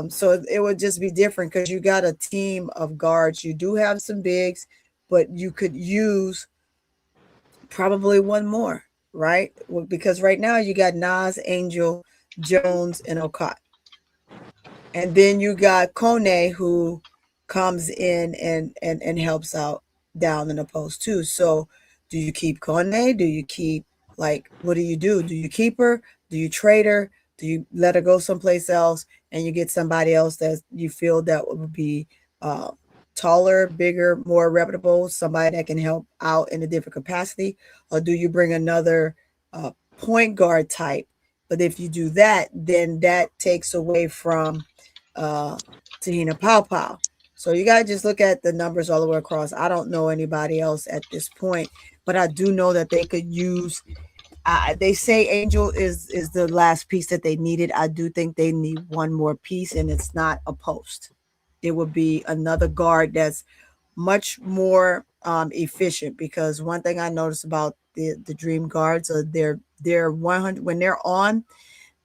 So it would just be different, because you got a team of guards. You do have some bigs, but you could use probably one more, right? Well, because right now you got Nas, Angel, Jones, and Okot. And then you got Kone, who comes in and helps out down in the post too. So do you keep Kone? Do you keep, like, what do you do? Do you keep her? Do you trade her? Do you let her go someplace else and you get somebody else that you feel that would be taller, bigger, more reputable, somebody that can help out in a different capacity? Or do you bring another point guard type? But if you do that, then that takes away from Tahina Pow. So you got to just look at the numbers all the way across. I don't know anybody else at this point, but I do know that they could use, They say Angel is the last piece that they needed. I do think they need one more piece, and it's not a post. It would be another guard that's much more efficient, because one thing I noticed about the Dream guards are they're 100 when they're on,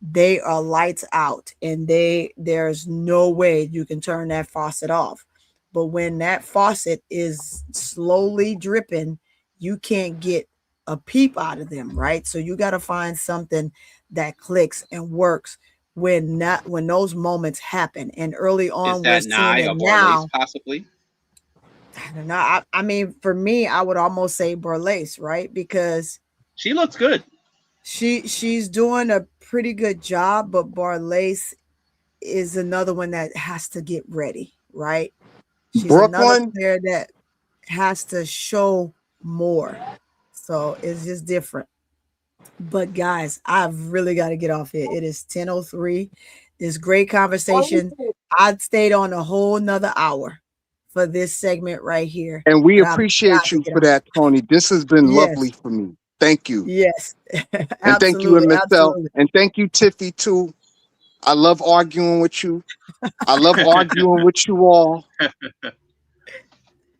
they are lights out, and there's no way you can turn that faucet off. But when that faucet is slowly dripping, you can't get a peep out of them, right? So you got to find something that clicks and works when those moments happen. And early on, we're seeing it now. Possibly. I don't know. I mean, for me, I would almost say Burleigh, right? Because she looks good. She's doing a pretty good job, but Burleigh is another one that has to get ready, right? She's another player that has to show more. So it's just different. But guys, I've really got to get off here. It is 10:03. This great conversation. I'd stayed on a whole nother hour for this segment right here. And we appreciate you for that, Toni. This has been lovely for me. Thank you. Yes. And thank you, Michelle. And thank you, Tiffy, too. I love arguing with you. I love arguing with you all.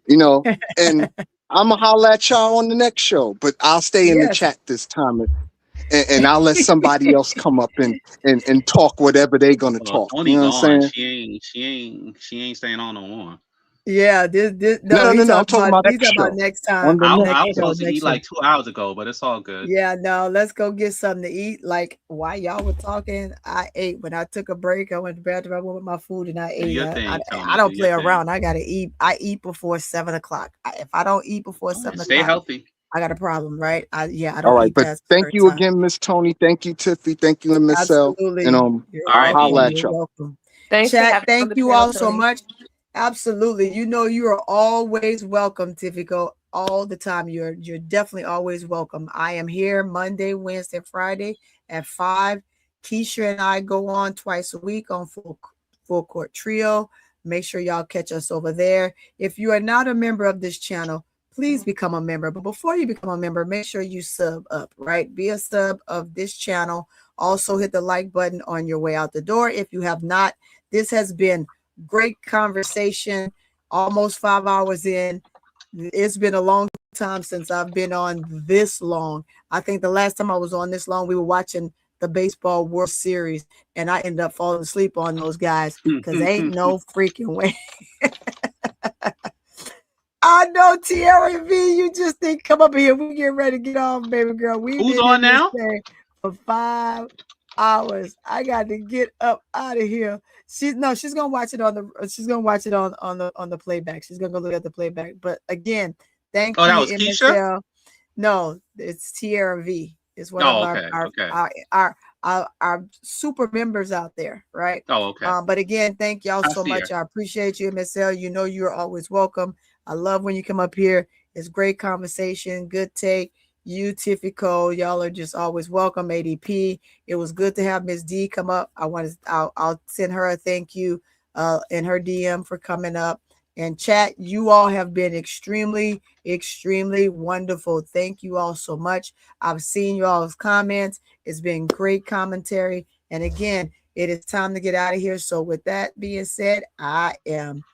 You know, and I'm going to holler at y'all on the next show, but I'll stay in the chat this time. And I'll let somebody else come up and talk whatever they're going to talk. Toni you know what I'm saying? She ain't staying on no more. Yeah, no. I'm talking about next time. I was supposed to eat like 2 hours ago, but it's all good. Yeah, no, let's go get something to eat. Like while y'all were talking, I ate. When I took a break, I went to the bathroom, I went with my food, and I ate. I don't play around. I gotta eat. I eat before 7 o'clock. If I don't eat before 7 o'clock, stay healthy. I got a problem, right? I don't. All right, but thank you again, Miss Toni. Thank you, Tiffy. Thank you, Miss L. And all right, I'll let y'all. Welcome. Thanks, chat. Thank you all so much. Absolutely. You know, you are always welcome, Tifico, all the time. You're definitely always welcome. I am here Monday, Wednesday, Friday at 5. Keisha and I go on twice a week on Full Court Trio. Make sure y'all catch us over there. If you are not a member of this channel, please become a member. But before you become a member, make sure you sub up, right? Be a sub of this channel. Also hit the like button on your way out the door. If you have not, this has been great conversation, almost 5 hours in. It's been a long time since I've been on this long. I think the last time I was on this long, we were watching the baseball World Series, and I ended up falling asleep on those guys because ain't no freaking way. I know, Tierra V, you just think come up here. We get ready to get on, baby girl. Who's on now? For 5 hours. I got to get up out of here. She's gonna watch it on the playback. She's gonna go look at the playback. But again, thank you. That was Keisha? No, it's Tierra V. It's one of our super members out there, right? Oh, okay. But again, thank y'all so much. I appreciate you, Miss L. You know you're always welcome. I love when you come up here. It's great conversation, good take. You, Tifico, y'all are just always welcome. ADP, it was good to have Miss D come up. I'll send her a thank you in her DM for coming up. And chat, you all have been extremely, extremely wonderful. Thank you all so much. I've seen you all's comments. It's been great commentary. And again, it is time to get out of here. So with that being said, I am